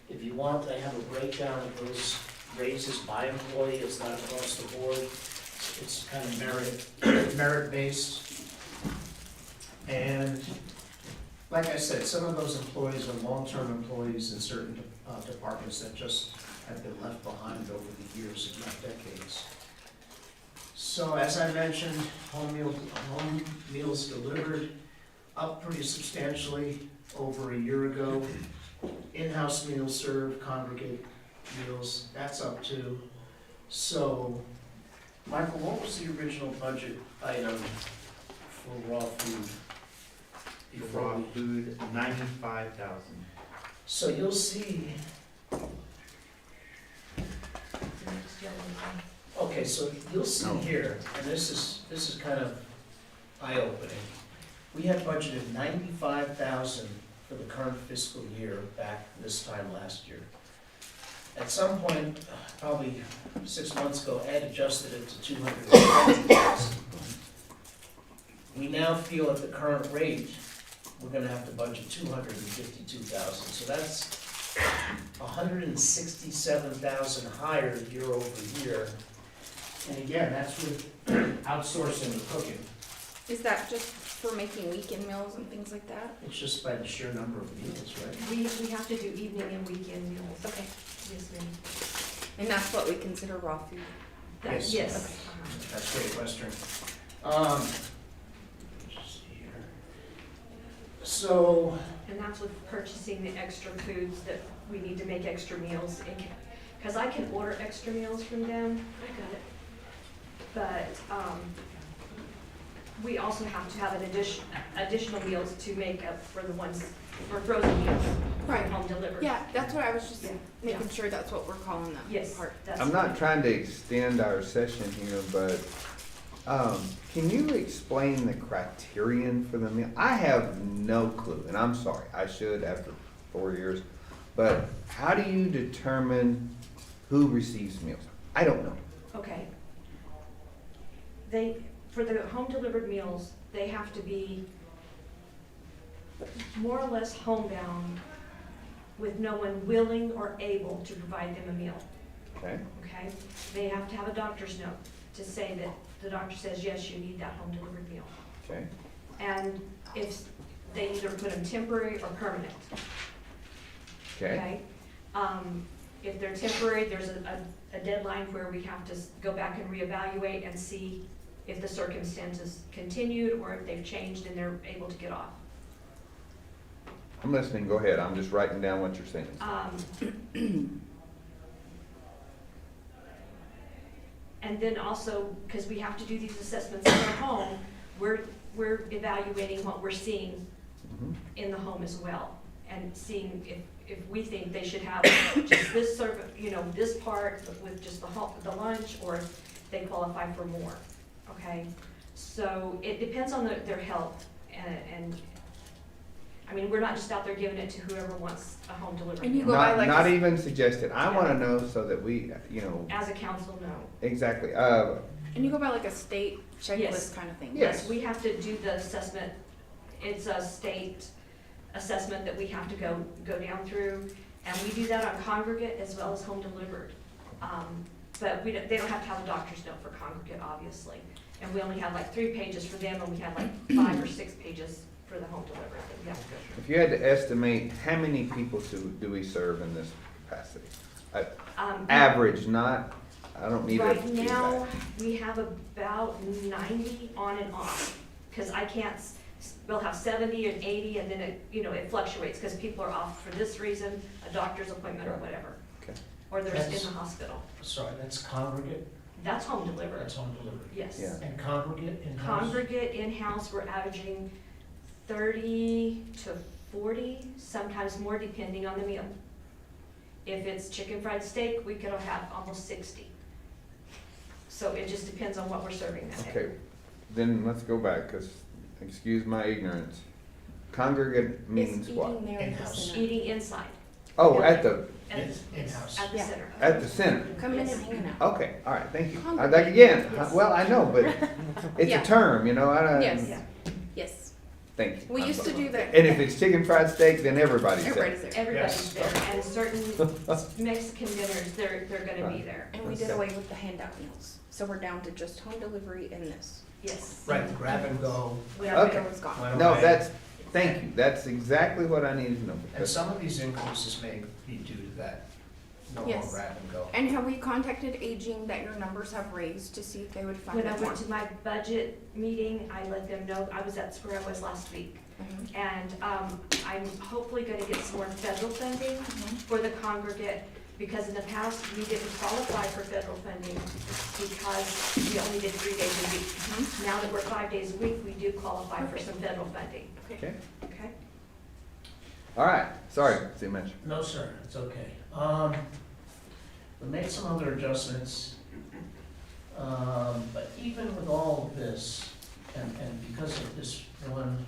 If you want, I have a breakdown of those raises by employee. It's not across the board. It's kind of merit-based. And like I said, some of those employees are long-term employees in certain departments that just have been left behind over the years, if not decades. So as I mentioned, home meals delivered up pretty substantially over a year ago. In-house meals served, congregate meals, that's up too. So, Michael, what was the original budget item for raw food? Raw food, 95,000. So you'll see. Okay, so you'll see here, and this is kind of eye-opening. We had budgeted 95,000 for the current fiscal year back this time last year. At some point, probably 6 months ago, Ed adjusted it to 220,000. We now feel at the current rate, we're gonna have to budget 252,000, so that's 167,000 higher year over year. And again, that's with outsourcing the cooking. Is that just for making weekend meals and things like that? It's just by the sheer number of meals, right? We have to do evening and weekend meals. Okay. Yes, ma'am. And that's what we consider raw food? Yes. Yes. That's Great Western. Just see here. So, And that's with purchasing the extra foods that we need to make extra meals. Because I can order extra meals from them. I got it. But we also have to have an additional meals to make up for the ones, for frozen meals. Right. Home delivered. Yeah, that's what I was just Yeah. making sure that's what we're calling that Yes, part. that's. I'm not trying to extend our session here, but can you explain the criterion for the meal? I have no clue, and I'm sorry, I should after 4 years. But how do you determine who receives meals? I don't know. Okay. For the home delivered meals, they have to be more or less homebound with no one willing or able to provide them a meal, Okay. okay? They have to have a doctor's note to say that the doctor says, yes, you need that home delivered meal. Okay. And if they either put them temporary or permanent, Okay. okay? If they're temporary, there's a deadline where we have to go back and reevaluate and see if the circumstances continued or if they've changed and they're able to get off. I'm listening. Go ahead. I'm just writing down what you're saying. And then also, because we have to do these assessments in our home, we're evaluating what we're seeing Mhm. in the home as well, and seeing if we think they should have just this this part with just the lunch, or if they qualify for more, okay? So it depends on their health, and I mean, we're not just out there giving it to whoever wants a home delivery. And you meal. go by Not, like not a- even suggested. I want to know so that we, As a council, no. exactly. And you go by like a state checklist Yes. kind of thing? Yes. We have to do the assessment. It's a state assessment that we have to go down through, and we do that on congregate as well as home delivered. But they don't have to have a doctor's note for congregate, obviously. And we only have like 3 pages for them, and we have like 5 or 6 pages for the home delivered that we have to go through. If you had to estimate, how many people do we serve in this capacity? Average, not, I don't need a Right feedback. now, we have about 90 on and off, because I can't, we'll have 70 and 80, and then it fluctuates, because people are off for this reason, a doctor's appointment or Right. whatever. Okay. Or they're That's- in the hospital. sorry, that's congregate, That's home delivered, that's home delivery. yes. Yeah. And congregate in-house? Congregate in-house, we're averaging 30 to 40, sometimes more depending on the meal. If it's chicken fried steak, we could have almost 60. So it just depends on what we're serving that day. Okay, then let's go back, because, excuse my ignorance. Congregate means It's what? eating there at the In-house. center. Eating inside, Oh, at the In-house. at the Yeah. center. At the center. Come in and Yes. hang out. Okay, all right, thank you. Congregate. Like again, Yes. well, I know, but it's Yeah. a term, I don't. Yes. Yeah. Yes. Thank you. We I'm used to sorry. do that. And if it's chicken fried steak, then everybody's there. Everybody's there. Everybody's Yes. there, and certain Mexican dinners, they're gonna be Right. there, And we did Okay. away with the handout meals. So we're down to just home delivery and this. yes. Right, grab and go. We Our have- Okay. window was gone. Went No, away. thank you. That's exactly what I needed to know. And because- some of these increases may be due to that, no more Yes. grab and go. And have we contacted aging that your numbers have raised to see if they would fund When I it more? went to my budget meeting, I let them know, that's where I was last week. Mhm. And I'm hopefully gonna get some more federal funding Mhm. for the congregate, because in the past, we didn't qualify for federal funding because we only did 3 days a week. Mhm. Now that we're 5 days a week, we do qualify for some federal funding, Okay, okay? all right, sorry, City Manager. No, sir, it's okay. We made some other adjustments, but even with all of this, and because of this one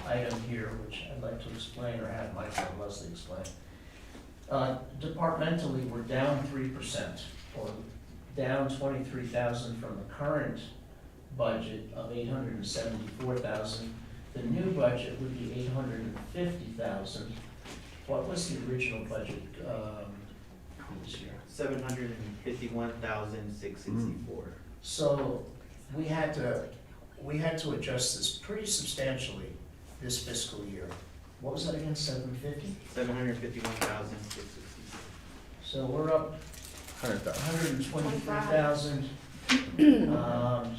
item here, which I'd like to explain, or have Michael and Leslie explain, Departmentally, we're down 3%, or down 23,000 from the current budget of 874,000. The new budget would be 850,000. What was the original budget this year? 751,664. So we had to adjust this pretty substantially this fiscal year. What was that again, 750? 751,664. So we're up 100,000. 123,000.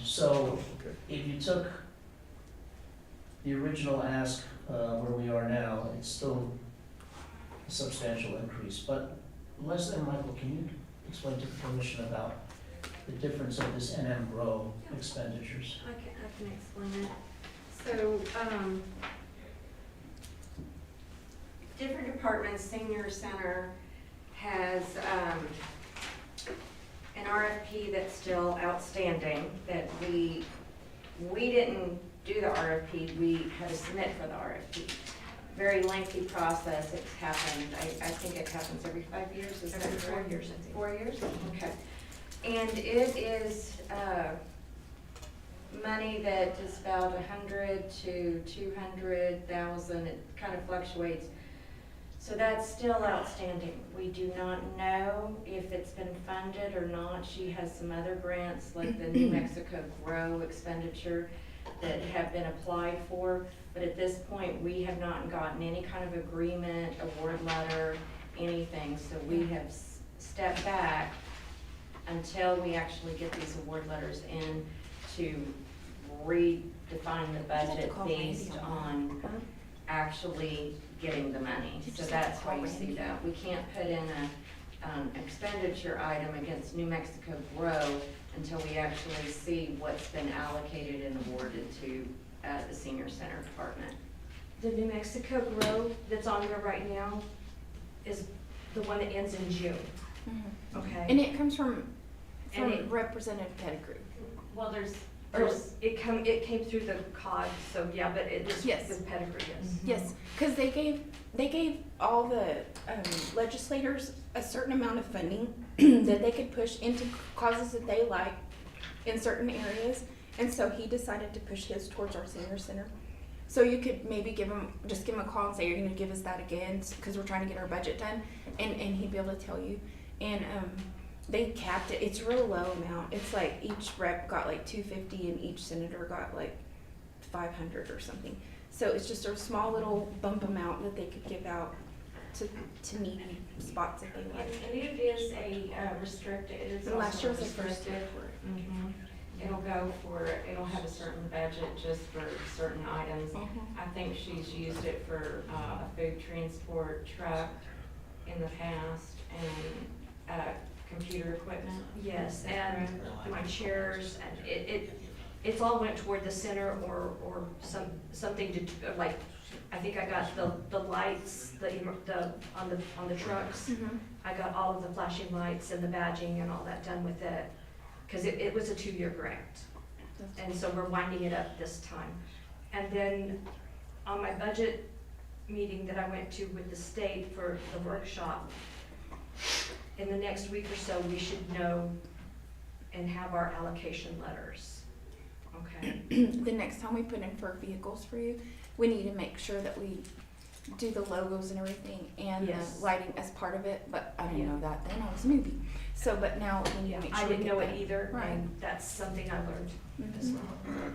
So if you took the original ask where we are now, it's still a substantial increase. But Leslie and Michael, can you explain to the commission about the difference of this NM Grow expenditures? I can explain it. So, different departments, senior center has, an RFP that's still outstanding, that we didn't do the RFP, we had to submit for the RFP. Very lengthy process, it's happened, I think it happens every 5 years, is that Every 4 correct? years, I think. 4 years, okay. And it is, money that is about 100 to 200,000, it kind of fluctuates. So that's still outstanding. We do not know if it's been funded or not. She has some other grants, like the New Mexico Grow expenditure, that have been applied for. But at this point, we have not gotten any kind of agreement, award letter, anything. So we have stepped back until we actually get these award letters in to redefine the budget based on actually getting the money. So that's why you see that. We can't put in an expenditure item against New Mexico Grow until we actually see what's been allocated and awarded to the senior center department. The New Mexico Grow that's on there right now is the one that ends in June, okay? And it comes from And it- Representative Pettigrew. Well, it came through the COG, so yeah, but it is Yes. with pedigree, yes. Yes, because they gave all the legislators a certain amount of funding that they could push into causes that they like in certain areas. And so he decided to push his towards our senior center. So you could maybe give him a call and say, you're gonna give us that again, because we're trying to get our budget done, and he'd be able to tell you. And they capped it, it's a real low amount. It's like each rep got like 250 and each senator got like 500 or something. So it's just a small little bump amount that they could give out to needy spots if they like. And it is a restricted, it is And last also year was the first restricted. year for it. Mhm. It'll have a certain budget just for certain items. I think she's used it for a food transport truck in the past and computer equipment. Yes, and my chairs, and it's all went toward the center or something to, like, I think I got the lights, on the trucks. I got all of the flashing lights and the badging and all that done with it, because it was a 2-year grant. And so we're winding it up this time. And then on my budget meeting that I went to with the state for the workshop, in the next week or so, we should know and have our allocation letters, okay? The next time we put in for vehicles for you, we need to make sure that we do the logos and everything and Yes. the lighting as part of it, but I didn't know that then, I was a newbie. So, but now we need to make sure I we didn't get know that. it either, Right. and that's something I learned as Mhm. well.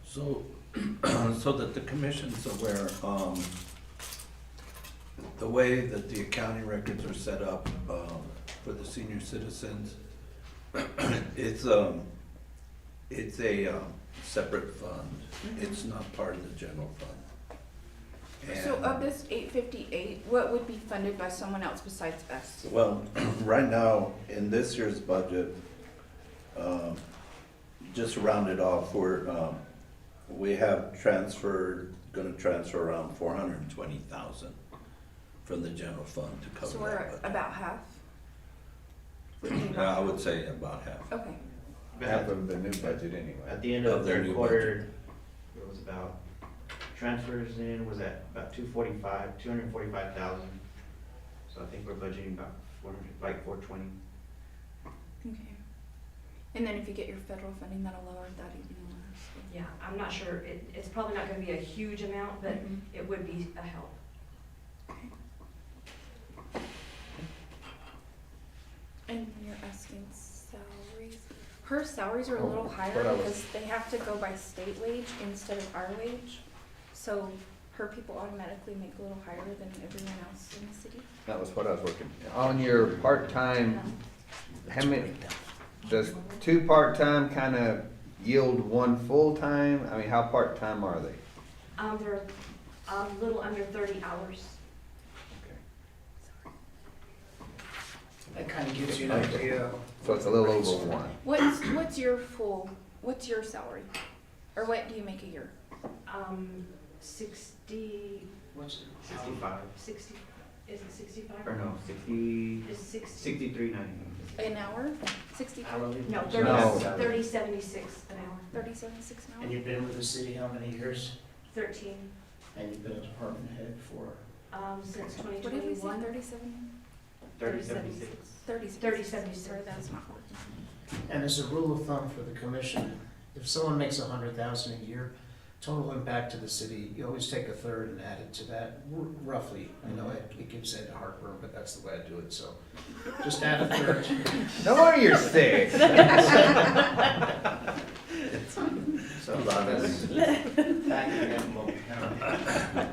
So, so that the commission's aware, the way that the accounting records are set up, for the senior citizens, it's a separate fund. It's not part of the general fund. So And- of this 858, what would be funded by someone else besides us? Well, right now, in this year's budget, just to round it off, we have gonna transfer around 420,000 from the general fund to cover So that we're budget. about half? I would say about half. Okay. Half of the new budget anyway. At the end Of of their third new quarter, it was about transfers in was at about 245,000. So I think we're budgeting about 400, like 420. Okay. And then if you get your federal funding, that'll lower that even more. So. Yeah, I'm not sure, it's probably not gonna be a huge amount, but Mhm. it would be a help. And you're asking salaries. Her salaries are a Oh, little what higher I was- because they have to go by state wage instead of our wage. So her people automatically make a little higher than everyone else in the city. That was what I was working. On your part-time, how many, does 2 part-time kind of yield 1 full-time? I mean, how part-time are they? They're a little under 30 hours. That kind of gives you an idea. So it's a little over 1. What's your salary? Or what do you make a year? 60, What's it? 65. 60, is it 65? Or no, 60, Is 60? 63.90. An hour? 60, Hourly? No, No. 30.76 an hour, 30.76 an And hour? you've been with the city how many years? 13, And you've been a department head for? since What did we say, 2021. 37? 30.76. 30.76. Sorry, that's not working. And as a rule of thumb for the commission, if someone makes 100,000 a year, total impact to the city, you always take a third and add it to that, roughly. I know it gives Ed heartburn, but that's the way I do it, so just add a third. No wonder you're sick. So that's, Packing envelope count.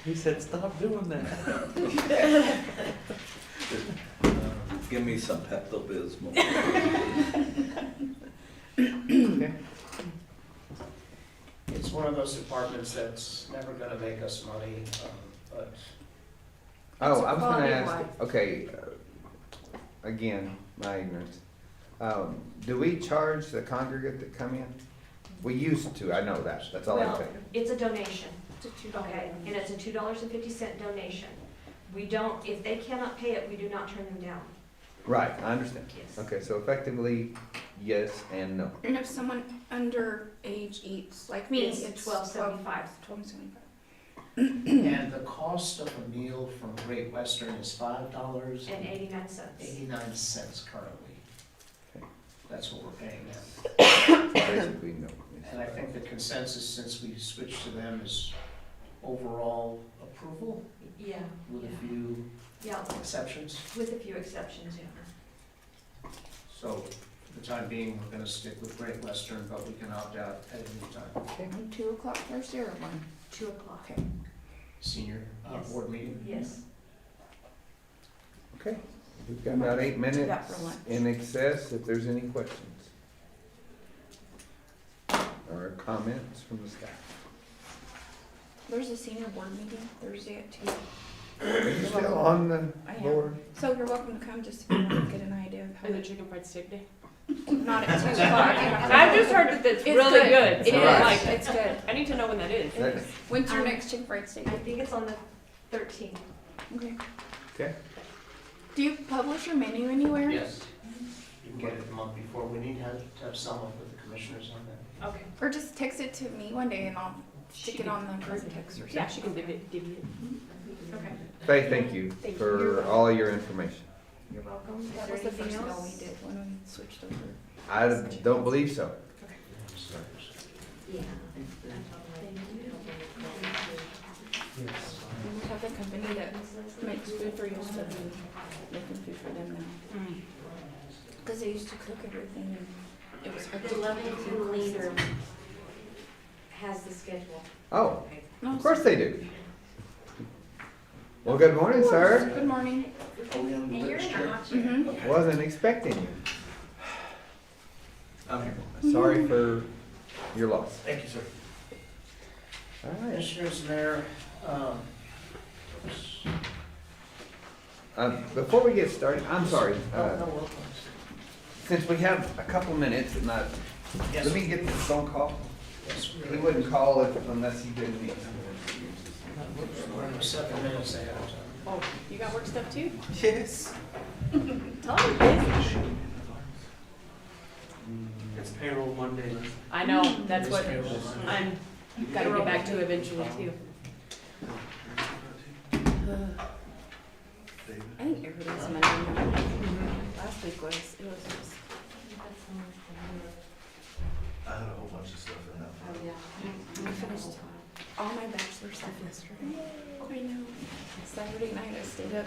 He said, stop doing that. give me some Pepto-Bismol. Okay. It's one of those departments that's never gonna make us money, but Oh, I was gonna quality of ask, life. okay, again, my ignorance. Do we charge the congregate that come in? We used to, I know that, that's all I Well, tell you. it's a donation, It's a $2. okay, and it's a $2.50 donation. We don't, if they cannot pay it, we do not turn them down. Right, I understand. Yes. Okay, so effectively, yes and no. And if someone under age eats, like me, It's it's $12.75. $12.75. and the cost of a meal from Great Western is $5 And 89 cents. 89 cents currently. Okay. That's what we're paying now. Basically, no. And I think the consensus since we switched to them is overall approval Yeah, with a few yeah, exceptions. with a few exceptions, yeah. So for the time being, we're gonna stick with Great Western, but we can opt out at any time. On 2 o'clock Thursday or 1? 2 o'clock. Okay. Senior Yes. board meeting. Yes. Okay, we've got about 8 minutes that for lunch. in excess, if there's any questions. Or comments from the staff. There's a senior board meeting Thursday at 2. Are you still on the I am. board? So you're welcome to come just if you want to get an idea of how Is it it, chicken fried steak day? not at 2 o'clock. I've just heard that it's really good. It so, is, like, it's good. I need to know when that is. That- When's your next chicken fried steak? I think it's on the 13th. Okay. Okay, Do you publish your menu anywhere? Yes. You can get it the month before. We need to have someone with the commissioners on that. Okay. Or just text it to me one day and I'll stick it on the group text or something. Yeah, she can give it. Okay. Faye, thank you for all your information. You're welcome. Is That there was the anything first bill else? we did when we switched over. I don't believe so. Yeah. We have a company that makes food for you, so we're making food for them now. Because they used to cook everything and it was hard The to Lovington leader has the schedule. Oh, No, of course they do. Well, good morning, sir. Good morning. And you're not. Mm-hmm. Wasn't expecting you. I'm here. Sorry for your loss. Thank you, sir. All right. Commissioners, Mayor, Before we get started, I'm sorry. no, welcome. Since we have a couple minutes, and let me get this phone call. Yes, He wouldn't call it unless he didn't need to. we're 7 minutes ahead of time. Oh, you got work stuff too? Yes. Tell her busy. It's payroll Monday. I know, that's what, It's payroll. I'm Gotta get back to eventually too. I think everybody's Monday morning. Last week was, it was just. I had a whole bunch of stuff in that. Oh, yeah. I finished all my bachelor stuff yesterday. I know. Saturday night I stayed up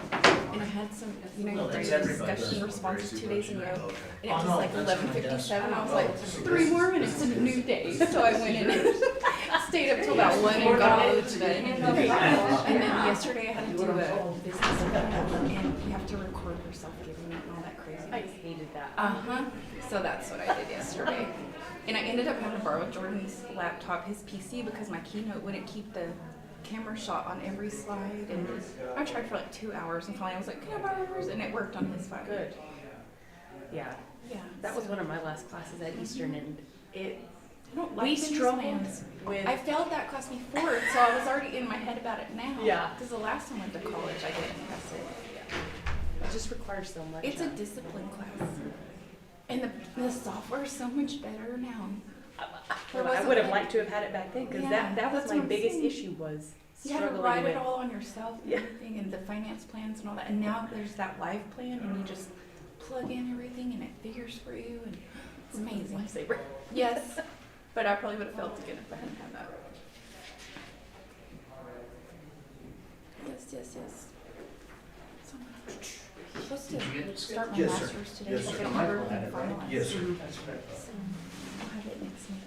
and I had some, you know, discussion responses 2 days in a row. And it was like 11:57. I was like, 3 more minutes and a new day. So I went in and stayed up till about 1 and got all to bed. And then yesterday I had to do a business event and you have to record yourself giving it and all that crazy. I hated that. Uh-huh. So that's what I did yesterday. And I ended up having to borrow Jordan's laptop, his PC, because my keynote wouldn't keep the camera shot on every slide. And I tried for like 2 hours and finally I was like, can I borrow yours? And it worked on his phone. Good. Yeah, Yeah. that was one of my last classes at Eastern, and I don't like we business struggled plans. with. I failed that class before, so I was already in my head about it now. Yeah. Because the last time I went to college, I didn't pass it. It just requires so much. It's a discipline class. And the software is so much better now. Well, I would have liked to have had it back then, because Yeah, that was that's my what I'm biggest saying. issue was You had to struggling write with. it all on yourself and Yeah. everything, and the finance plans and all that. And now there's that live plan, and you just plug in everything, and it figures for you, and it's amazing. Lifesaver. Yes, but I probably would have failed again if I hadn't had that. Yes. So I'm supposed Did you get to start my Yes, sir. master's today, Yes, but sir. I've never been finalized. Yes, sir. That's correct. So I'll have it next month.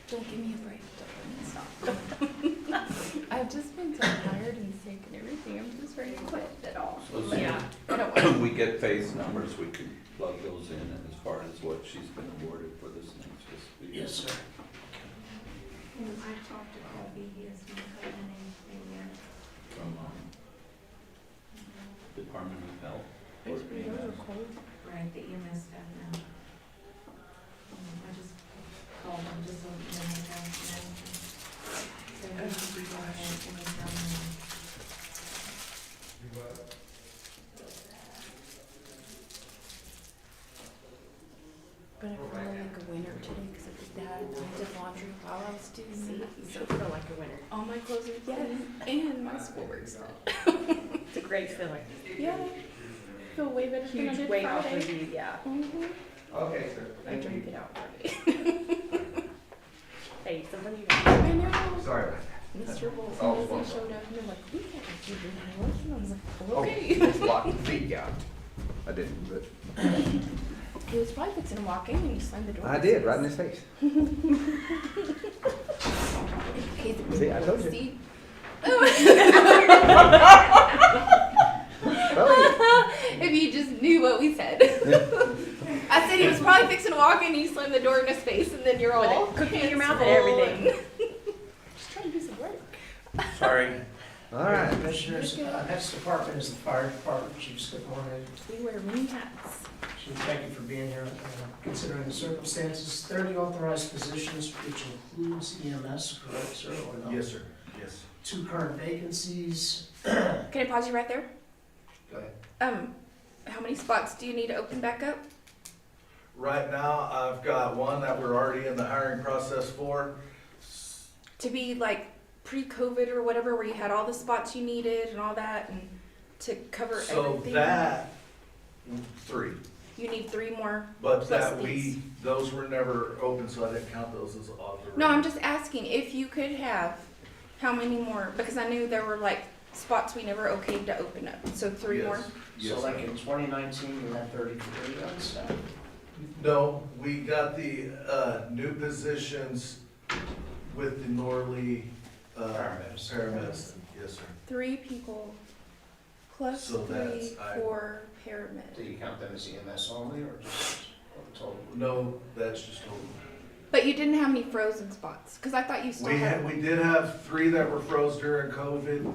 Don't give me a break. Don't let me stop. I've just been so tired and sick and everything. I'm just ready to quit it all. So Yeah. I don't want we get phase numbers, we can plug those in, and as far as what she's been awarded for this next fiscal year. Yes, sir. I talked to Colby, he hasn't heard anything yet. From, Department of Health. or Those are cold. Right, the EMS staff now. I just called him just so you know, so he should be going ahead and tell me. But I feel like a winner today because I did that. I did laundry while I was doing See, that. you should feel like a winner. All my clothes are clean and my schoolwork's done. It's a great feeling. Yeah. Feel way better than I Huge did weight off Friday. of you, yeah. Mhm. Okay, sir. I Thank drank you. it out Friday. Hey, somebody. I know. Sorry about that. Mr. Wolf Oh, and well. Lizzie showed up and they're like, we can't let you drink my lotion. I was like, Oh, okay. it's locked the feet out. I didn't, but He was probably fixing to walk in and you slammed the door. I did, right in his face. See, I told you. See? Well, If you just knew what we said. I said he was probably fixing to walk in and you slammed the door in his face and then you're all With a cookie in your mouth and hands everything. full. Just trying to do some work. Sorry. all right. Commissioners, next department is the fire department. Chiefs, good morning. We wear many hats. Chief, thank you for being here. Considering the circumstances, 30 authorized positions, which includes EMS, correct, sir, or no? Yes, sir, yes. 2 current vacancies. Can I pause you right there? Go ahead. How many spots do you need to open back up? Right now, I've got one that we're already in the hiring process for. To be like pre-COVID or whatever, where you had all the spots you needed and all that, and to cover So everything? that, 3, You need 3 more. but Plus that these. those were never open, so I didn't count those as authorized. No, I'm just asking if you could have, how many more? Because I knew there were like spots we never okayed to open up, so 3 Yes. more? Yes, So like ma'am. in 2019, we had 33 on staff. No, we got the, new positions with the Norley, Paramedics. paramedicine, yes, sir. 3 people plus So 3 that's- for Do paramedic. you count them as EMS only, or just total? No, that's just total. But you didn't have any frozen spots, because I thought you still had. We did have 3 that were froze during COVID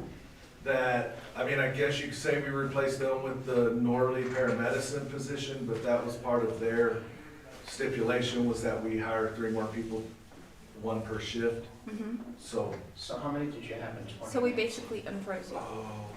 that, I mean, I guess you could say we replaced them with the Norley paramedicine position, but that was part of their stipulation was that we hire 3 more people one per shift, Mhm. so. So how many did you have in 20? So we basically unfroze it.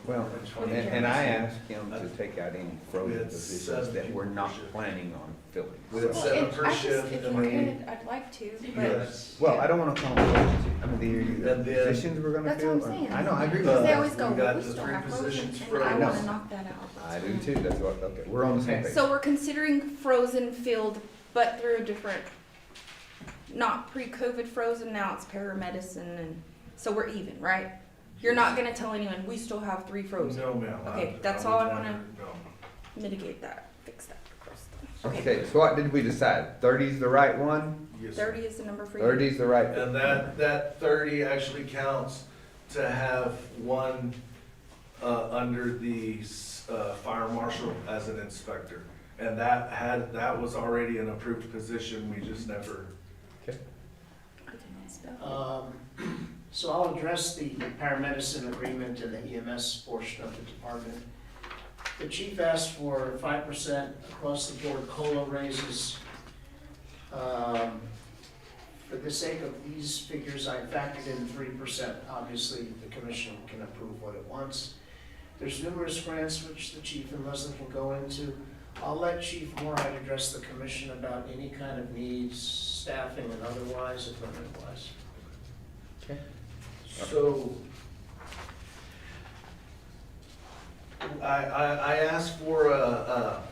Well, and I asked him to take out any We frozen had positions 7 that we're people not per shift. planning on filling. We had So- 7 And per I just- shift, if and we then could, I'd like to, but yes. Well, I don't wanna call them vacancies. I mean, the And then- positions we're gonna that's fill. what I'm saying. I know, I agree with Because they that. always go, We got well, we the still 3 have frozen, positions and for- I No. wanna knock that out. I do too, that's what, okay, we're on the same Okay. page. So we're considering frozen filled, but through a different, not pre-COVID frozen, now it's paramedicine, and, so we're even, right? You're not gonna tell anyone, we still have 3 frozen. No, ma'am. Okay, that's would all I never- wanna- no. Mitigate that, fix that across the. Okay, so what did we decide? 30's the right one? Yes, sir. 30 is the number for you. 30's the right? And that 30 actually counts to have one, under the, fire marshal as an inspector. And that was already an approved position, we just never, Okay. I didn't spell. So I'll address the paramedicine agreement and the EMS portion of the department. The chief asked for 5% across the board COLA raises. For the sake of these figures, I factored in 3%. Obviously, the commission can approve what it wants. There's numerous grants which the chief and Leslie can go into. I'll let Chief Moorhead address the commission about any kind of needs, staffing and otherwise, equipment-wise. so. I asked for a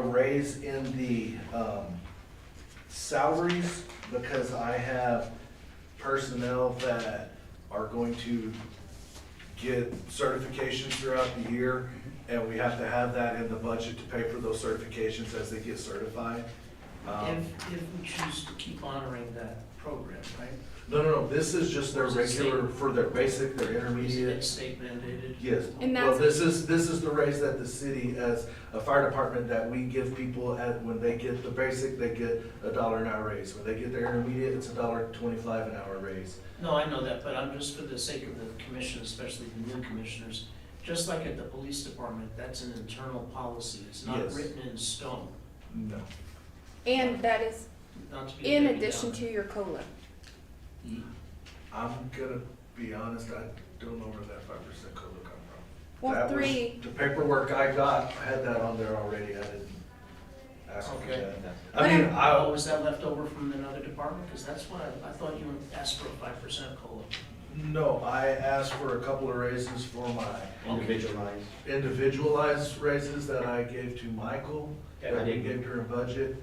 raise in the, salaries because I have personnel that are going to get certifications throughout the year, and we have to have that in the budget to pay for those certifications as they get certified. If we choose to keep honoring that program, right? No, this is just their Or is it state- regular, for their basic, their Is intermediate. it state mandated? Yes, And well, that's- this is the raise that the city, as a fire department, that we give people when they get the basic, they get $1 an hour raise. When they get their intermediate, it's $1.25 an hour raise. No, I know that, but I'm just for the sake of the commission, especially the new commissioners, just like at the police department, that's an internal policy. It's not Yes. written in stone. No. And that is Not to be a in Debbie addition Downer. to your COLA. I'm gonna be honest, I don't know where that 5% COLA come from. Well, That was- 3, The paperwork I got had that on there already, I didn't ask for Okay. that. I mean, Oh, was that left over from another department? Because that's what I thought you asked for a 5% COLA. no, I asked for a couple of raises for my Individualized. individualized raises that I gave to Michael, Okay. that we gave her a budget,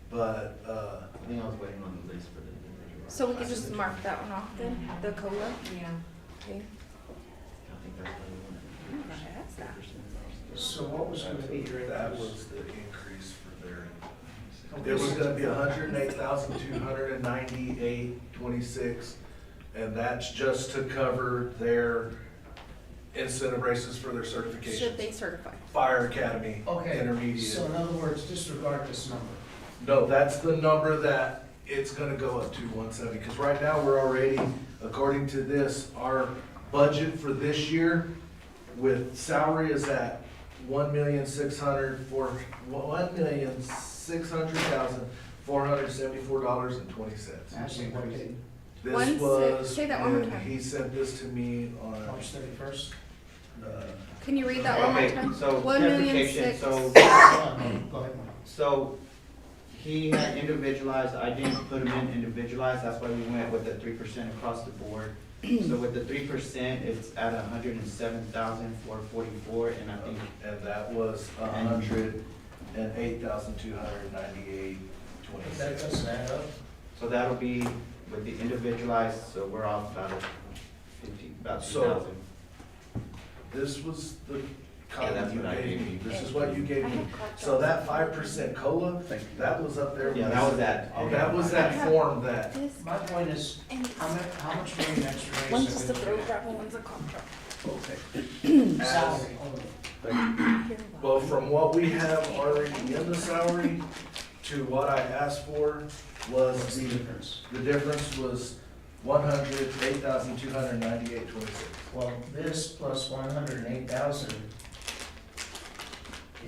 but, I think I was waiting on the list for the individual. so we could just mark that one off then, the COLA? Yeah. Okay. I think that's what we wanted. Okay, that's that. So what was going to be your that increase? was the increase for their, it was gonna be 108,298.26, and that's just to cover their incentive raises for their certifications. Should they certify? Fire Academy, Okay, intermediate. so in other words, disregard this number. No, that's the number that it's gonna go up to 170, because right now, we're already, according to this, our budget for this year with salary is at $1,600,474.20. Actually, what did, This 1 was, say that one more and time. he sent this to me on, March 31st? Can you read that one more Okay, time? so 1,000,006. clarification, so, Go ahead, Mark. so he had individualized, I didn't put him in individualized, that's why we went with the 3% across the board. So with the 3%, it's at 107,444, and I think, and that was 108,298.26. That doesn't add up. so that'll be with the individualized, so we're off about 50, about So- 2,000. This was the Yeah, copy that's you what I gave gave me. you. This is what you gave I me. have card So that drops. 5% COLA, that was up there. Yeah, that was that. That was that form that, This, My point is, and how much money in extra raise? one's have just we a throw looked grab, one's a contract. as, Salary only. well, from what we have already in the salary to what I asked for What's was the difference? the difference was 108,298.26. Well, this plus 108,000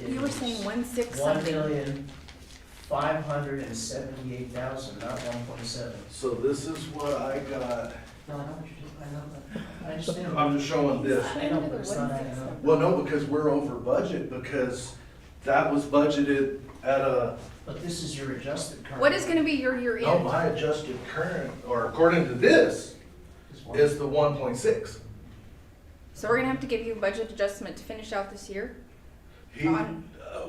You were saying 1,600 1 something. million, 578,000, not 1.7. So this is what I got. No, I know what you're doing, I know that, I understand. I'm just showing this. I know, but it's not adding up. Well, no, because we're over budget, because that was budgeted at a, But this is your adjusted current. What is gonna be your year no, end? my adjusted current, or according to this, is the 1.6. So we're gonna have to give you a budget adjustment to finish out this year? He,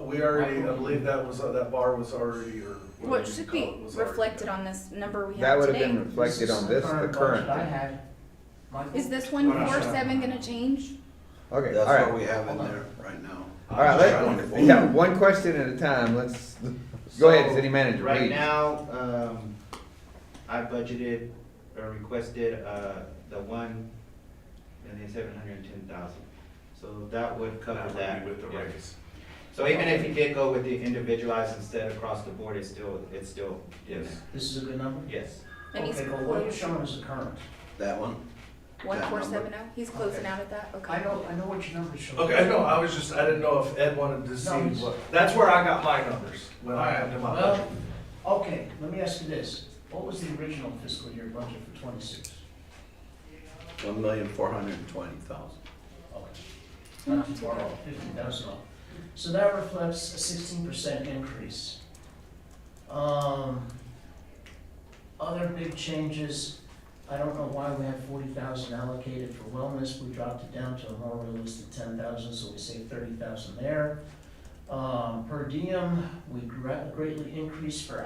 we already, I believe that was, that bar was already, or What whatever you should call be it, was already reflected there. on this number we That have would have today? been reflected on this, the current. budget I had. Michael? Is this 147 gonna change? Okay, That's all right. what we have in there right now. All right, yeah, one question at a time, let's, go ahead, So, city manager, Right please. now, I budgeted or requested, the 1,710,000. So that would cover That would that. be with the yeah. raise. So even if you did go with the individualized instead across the board, it's still in Yes. there. This is a good number? Yes. And he's Okay, but what you're close, showing is the current. That one? 1470, he's closing out at that, okay. I know what your numbers show. Okay, no, I was just, I didn't know if Ed wanted to see No, he's- what, that's where I got my numbers, when I had to my budget. Well, okay, let me ask you this. What was the original fiscal year budget for 26? 1,420,000. Okay. Not too far off, 50,000 off. So that reflects a 16% increase. Other big changes, I don't know why we have 40,000 allocated for wellness. We dropped it down to a more realistic 10,000, so we saved 30,000 there. Per diem, we greatly increased for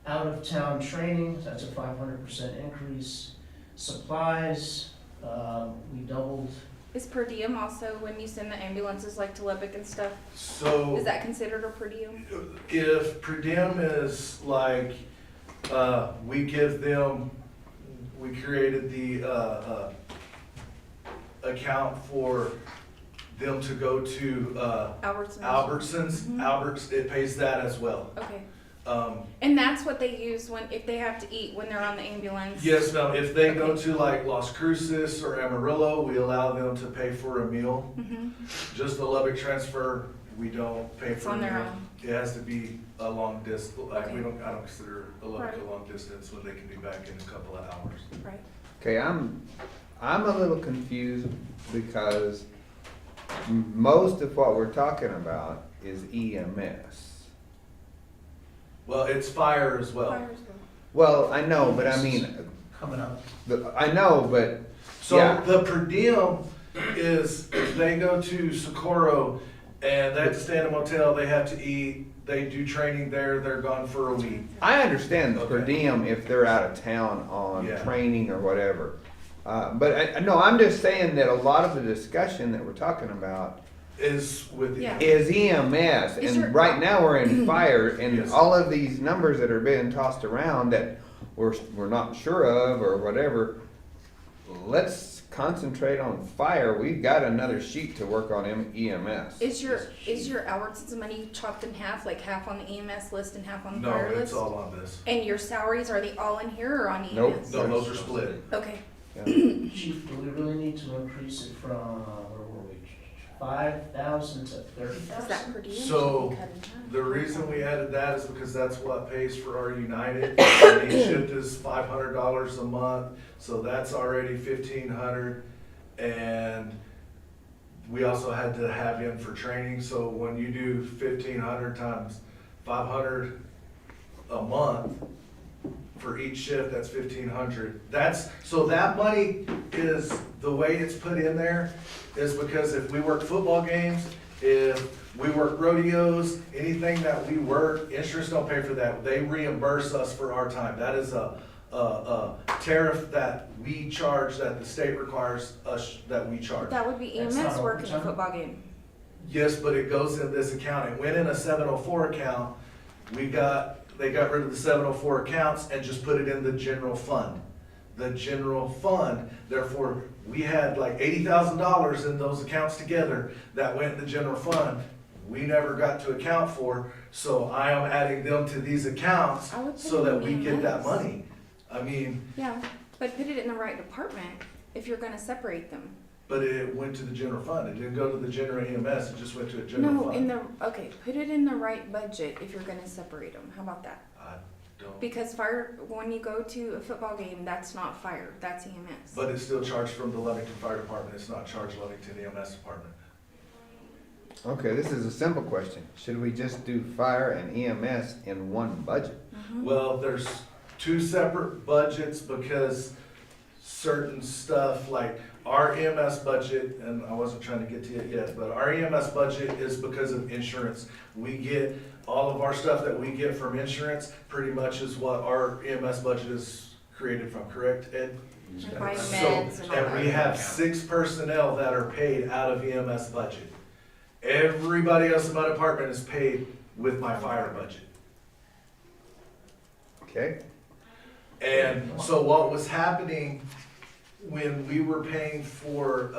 out-of-town training. That's a 500% increase. Supplies, we doubled. Is per diem also when you send the ambulances like to Lubbock and stuff? So. Is that considered a per diem? If per diem is like, we give them, we created the, account for them to go to, Albertsons, Mhm. it pays that as well. Okay. Um, And that's what they use if they have to eat when they're on the ambulance? yes, no, if they go to like Las Cruces or Amarillo, we allow them to pay for a meal. Mm-hmm. Just the Lubbock transfer, we don't pay It's for a on meal. their own. It has to be a long distance, like, Okay. I don't consider a Lubbock Right. a long distance when they can be back in a couple of hours. Right. Okay, I'm a little confused because most of what we're talking about is EMS. Well, it's fire as well. Fires go. Well, I know, but I mean, Coming up. I know, but, So yeah. the per diem is, if they go to Socorro and they have to stay in a motel, they have to eat, they do training there, they're gone for a week. I understand the per Okay. diem if they're out of town on Yeah. training or whatever. But no, I'm just saying that a lot of the discussion that we're talking about Is with the. Yeah. is EMS, Is and your- right now we're in fire, and Yes. all of these numbers that are being tossed around that we're not sure of or whatever, let's concentrate on fire. We've got another sheet to work on EMS. Is your Albertsons money chopped in half, like half on the EMS list and half on the No, fire it's list? all on this. And your salaries, are they all in here or on EMS? Nope. No, those are split. Okay. Chief, do we really need to increase it from, where were we? 5,000 to Is 30,000? that per diem? So, Should be cut in half. The reason we added that is because that's what pays for our United. And each shift is $500 a month, so that's already $1,500. And we also had to have in for training, so when you do 1,500 times 500 a month for each shift, that's 1,500. So that money is, the way it's put in there is because if we work football games, if we work rodeos, anything that we work, insurance don't pay for that. They reimburse us for our time. That is a tariff that we charge, that the state requires us, that we charge. That would be That's EMS not working a overtime? football game. Yes, but it goes in this account. It went in a 704 account. They got rid of the 704 accounts and just put it in the general fund. The general fund, therefore, we had like $80,000 in those accounts together that went in the general fund. We never got to account for, so I am adding them to these accounts I would put so it that in we get that EMS. money. I mean, Yeah, but put it in the right department if you're gonna separate them. But it went to the general fund. It didn't go to the general EMS, it just went to a general No, fund. in the, okay, put it in the right budget if you're gonna separate them. How about that? I don't, Because fire, when you go to a football game, that's not fire, that's EMS. but it's still charged from the Lovington Fire Department. It's not charged Lovington EMS Department. Okay, this is a simple question. Should we just do fire and EMS in one budget? Mhm. Well, there's two separate budgets because certain stuff, like our EMS budget, and I wasn't trying to get to it yet, but our EMS budget is because of insurance. We get, all of our stuff that we get from insurance pretty much is what our EMS budget is created from, correct, Ed? And buy So, meds and all and we that. have 6 personnel that are paid out of EMS budget. Everybody else in my department is paid with my fire budget. Okay? And so what was happening when we were paying for,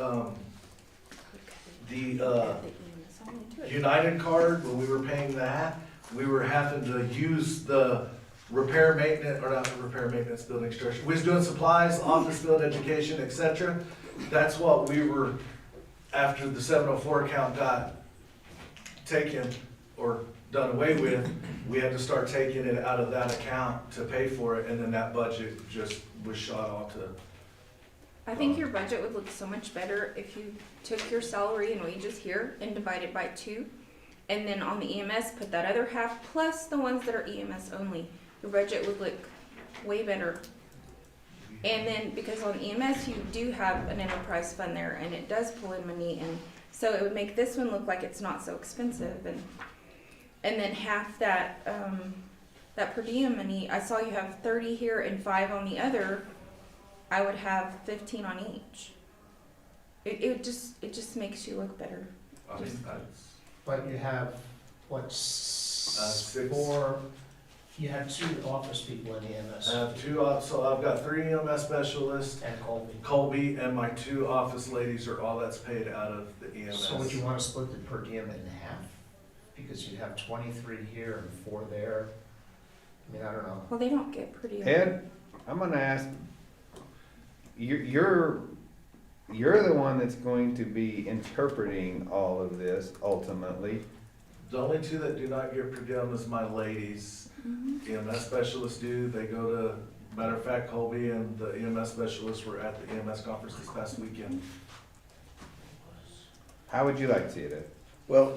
the, United card, when we were paying that, we were having to use the repair maintenance, or not the repair maintenance, building structure. We was doing supplies, office build, education, et cetera. That's what we were, after the 704 account got taken or done away with, we had to start taking it out of that account to pay for it, and then that budget just was shot off to. I think your budget would look so much better if you took your salary and wages here and divided by 2. And then on the EMS, put that other half plus the ones that are EMS only. Your budget would look way better. And then, because on EMS, you do have an enterprise fund there and it does pull in money, and so it would make this one look like it's not so expensive, and then half that, that per diem money, I saw you have 30 here and 5 on the other. I would have 15 on each. It just makes you look better. I mean, that's, But you have, what, 6. 4, you have 2 office people in EMS. I have 2, so I've got 3 EMS specialists, And Colby. Colby, and my 2 office ladies are all that's paid out of the EMS. So would you want to split the per diem in half? Because you have 23 here and 4 there. I mean, I don't know. Well, they don't get per diem. Ed, I'm gonna ask, you're the one that's going to be interpreting all of this ultimately. The only 2 that do not get per diem is my ladies. Mhm. EMS specialists do, they go to, matter of fact, Colby and the EMS specialists were at the EMS conference this past weekend. How would you like to see it, Ed? Well,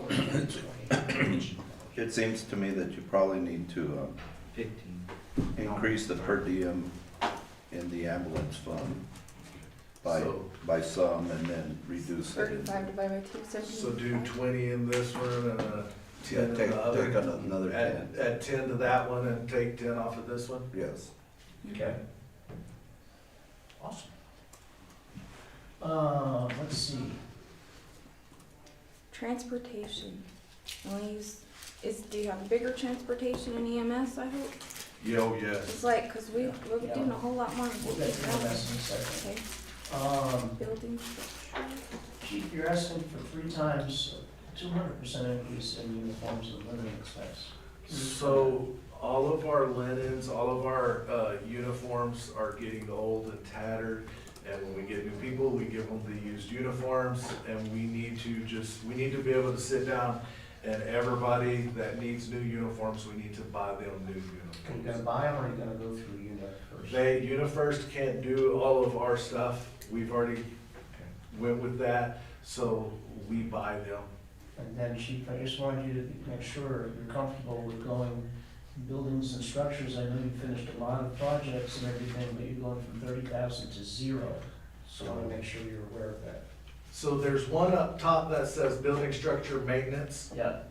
it seems to me that you probably need to 15. increase the per diem in the ambulance fund So- by some, and then reduce it. 35 divided by 2, So do 75. 20 in this one and a 10 Yeah, in take the other. another 10, Add 10 to that one and take 10 off of this one? yes. Okay. Awesome. Let's see. Transportation. Only use, do you have bigger transportation in EMS, I hope? Yeah, oh, yes. It's like, cause we're doing a whole lot more. We'll get to EMS in a second. Okay, building structure. Chief, you're asking for 3 times 200% increase in uniforms and linen expense. So all of our linens, all of our uniforms are getting old and tattered. And when we get new people, we give them the used uniforms, and we need to be able to sit down, and everybody that needs new uniforms, we need to buy them new Are you gonna uniforms. buy them or are you gonna go through UNIT first? UniFirst can't do all of our stuff. We've already went with that, so we buy them. And then Chief, I just wanted you to make sure you're comfortable with going buildings and structures. I know you finished a lot of projects and everything, but you're going from 30,000 to 0. So I wanna make sure you're aware of that. So there's one up top that says building structure maintenance. Yeah.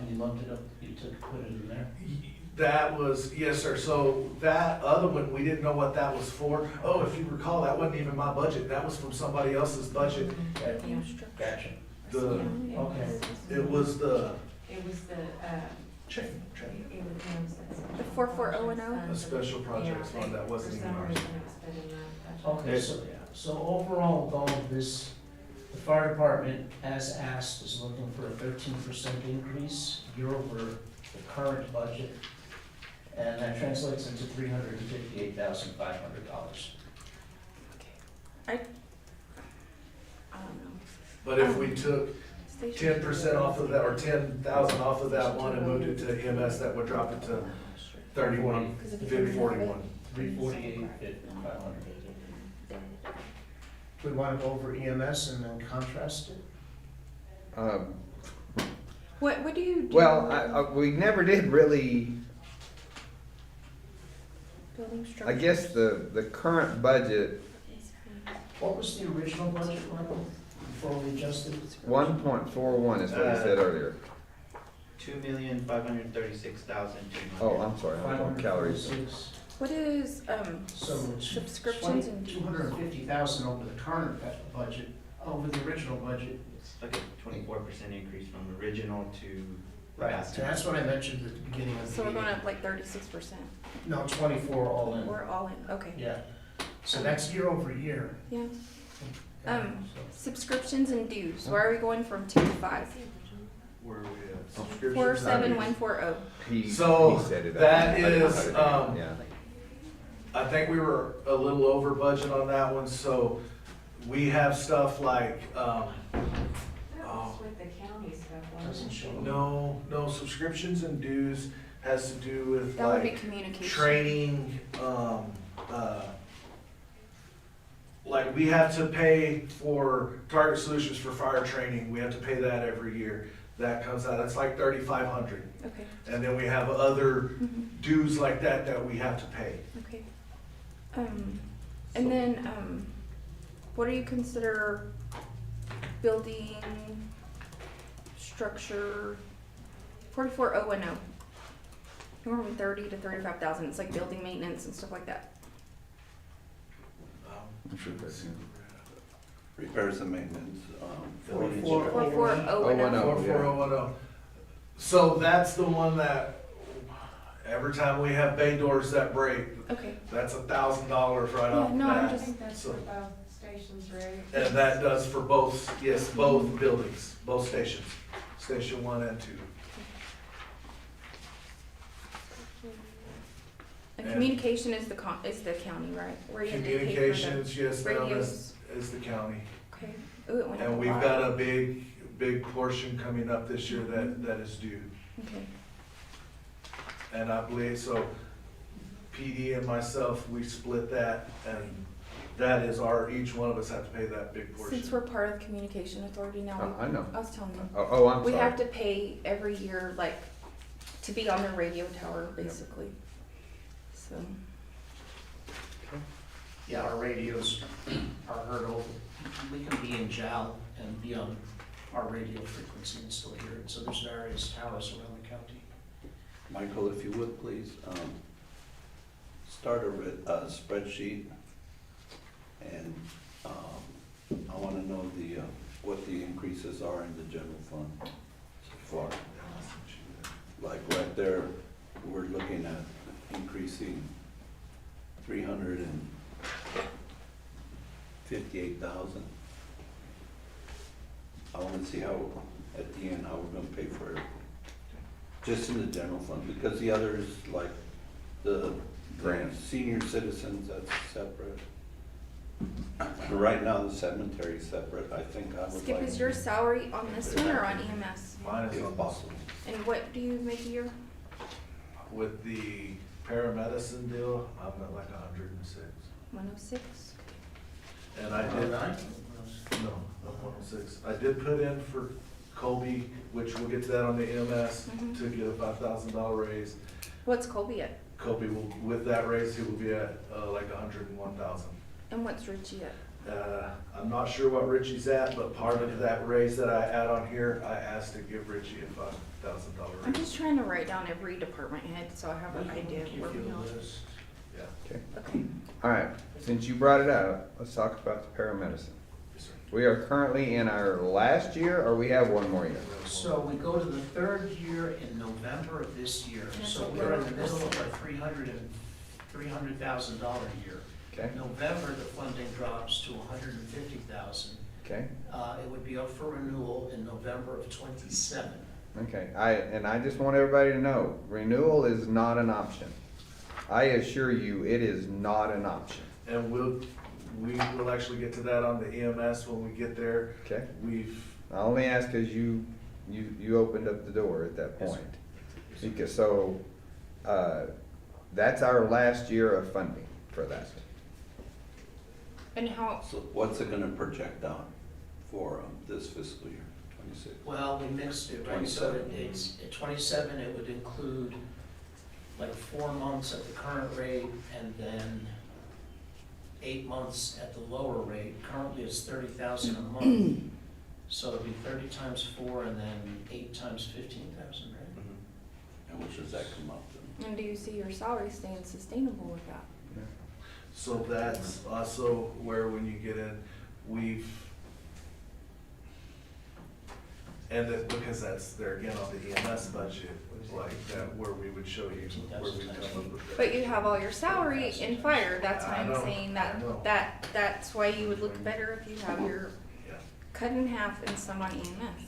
You lumped it up, you put it in there. That was, yes, sir, so that other one, we didn't know what that was for. Oh, if you recall, that wasn't even my budget, that was from somebody else's budget. Okay, Building structure. gotcha. Okay. It It was the, was the, chain, it was, The 44010? a special projects fund that wasn't even ours. Okay, so overall, though, the fire department, as asked, is looking for a 13% increase year over the current budget. And that translates into $358,500. But if we took Station 10% off of that, or 10,000 off of that one and moved it to EMS, that would drop it to 31, 41. 348 We want to go over EMS and then contrast it? What do you do? Well, we never did really, Building I structure. guess the current budget, What was the original budget, Michael, before we adjusted? 1.41 is what he said earlier. 2,536,200. Oh, I'm sorry, I'm on calories. 546. What is, So it's subscriptions and dues? 250,000 over the current budget, over the original budget. It's like a 24% increase from original to. So that's what I mentioned at the beginning of the So we're meeting. going up like 36%. No, 24 all in. We're all in, okay. Yeah. So that's year over year. Yeah. So- Subscriptions and dues, why are we going from 2 to 5? Where are we at? Subscriptions? 47140. So, He said it. that I didn't is, write it down. Yeah. I think we were a little over budget on that one, so we have stuff like, That was with the county stuff, Doesn't wasn't it? show. no, subscriptions and dues has to do with That would be like communication. training, like we have to pay for Target Solutions for fire training, we have to pay that every year. That comes out, that's like 3,500. Okay, And then we have other dues like that that we have to pay. okay. And then, what do you consider building structure 44010? Anywhere from 30 to 35,000, it's like building maintenance and stuff like that. I'm sure that's him. Repairs and maintenance, 44010. 44010. So that's the one that, every time we have bay doors that break, Okay, that's $1,000 right Yeah, off the no, I'm bat. I think that's So- for both stations, right? And that does for both, yes, both buildings, both stations, Station 1 and 2. and And- communication is the county, right? Where you have to pay for the Communications, yes, ma'am, radios. is the county. Okay, ooh, it went up a And we've lot. got a big portion coming up this year that is due. Okay, And I believe, so PD and myself, we split that, and that is each one of us have to pay that big portion. since we're part of the communication authority now, I know. I was telling you. Oh, I'm We have sorry. to pay every year, like, to be on the radio tower, basically. So, Yeah, our radios are heard over. We can be in JAL and be on our radio frequency and still hear it. So there's various towers around the county. Michael, if you would, please, start a spreadsheet. And, I wanna know what the increases are in the general fund so far. Like right there, we're looking at increasing 358,000. I wanna see how, at the end, how we're gonna pay for it. Just in the general fund, because the others, like the Grants. senior citizens, that's separate. Right now, the cemetery is separate, I think I would like. Skip, is your salary on this one or on EMS? Mine is If on possible. And what do you make a year? With the paramedicine deal, I'm at like 106. 106? And I did, no, not 106. I did put in for Colby, which we'll get to that on the EMS, Mhm. to get a $5,000 raise. What's Colby at? Colby will, with that raise, he will be at like 101,000. And what's Richie at? I'm not sure what Richie's at, but part of that raise that I add on here, I asked to give Richie a $5,000 I'm raise. just trying to write down every department head, so I have an idea of where Give we you are. a list. Yeah. Okay. Okay. All right, since you brought it up, let's talk about the paramedicine. Yes, sir. We are currently in our last year, or we have one more year? So we go to the third year in November of this year. So we're in the middle of our $300,000 year. Okay, November, the funding drops to 150,000. okay, It would be up for renewal in November of '27. okay. I just want everybody to know, renewal is not an option. I assure you, it is not an option. And we will actually get to that on the EMS when we get there. Okay. We've, I only ask because you opened up the door at that Yes, sir. point. Because, so, that's our last year of funding for that. And how, So what's it gonna project out for, this fiscal year, 26? Well, we mixed it, right, so 27. it's, at 27, it would include like 4 months at the current rate and then 8 months at the lower rate. Currently, it's 30,000 a month, so it'd be 30 times 4 and then 8 times 15,000, right? And which does that come up to? and do you see your salary staying sustainable with that? so that's also where when you get in, we've, and that, because that's there again on the EMS budget, like that, where we would show you where we come up with that. But you have all your salary in fire, that's why I I'm know, saying I know. that's why you would look better if you have your Yeah. cut in half and some on EMS.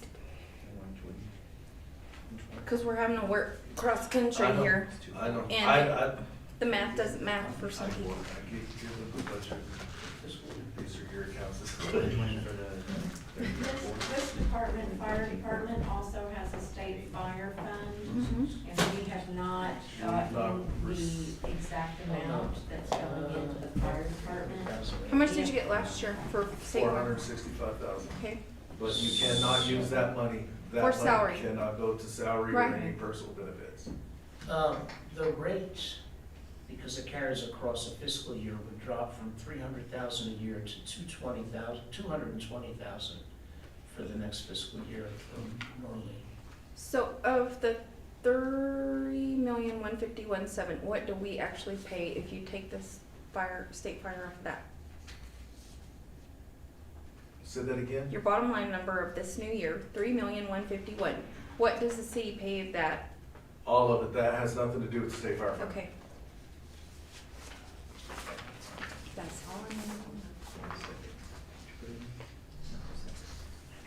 Cause we're having to work cross-country I know. here, I know, And- I the math doesn't math for some people. I give them the budget, these are your accounts. This department, fire department, also has a state fire fund, Mhm. and we have not gotten the exact amount that's going into the fire department. How much did you get last year for state work? 465,000, Okay, but you cannot use that money. That For money salary. Cannot go to salary or Right. any personal benefits. The rate, because it carries across a fiscal year, would drop from 300,000 a year to 220,000 for the next fiscal year normally. so of the 30,151,700, what do we actually pay if you take this state fire off of that? Say that again? Your bottom line number of this new year, 3,151,000. What does the city pay of that? All of it, that has nothing to do with the state fire fund. Okay. That's all I know.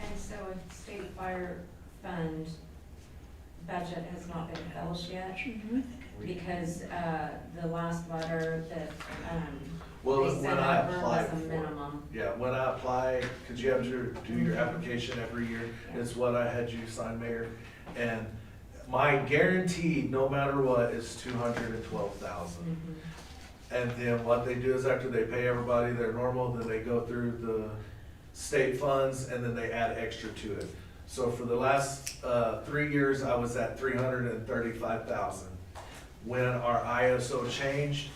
And so a state fire fund budget has not been published yet, Mhm. because, the last letter that, Well, they when sent I over applied was a for it. minimum. Yeah, when I apply, because you have to do your application every year, is what I had you sign, Mayor. And my guaranteed, no matter what, is 212,000. Mhm. And then what they do is after they pay everybody their normal, then they go through the state funds and then they add extra to it. So for the last 3 years, I was at 335,000. When our ISO changed,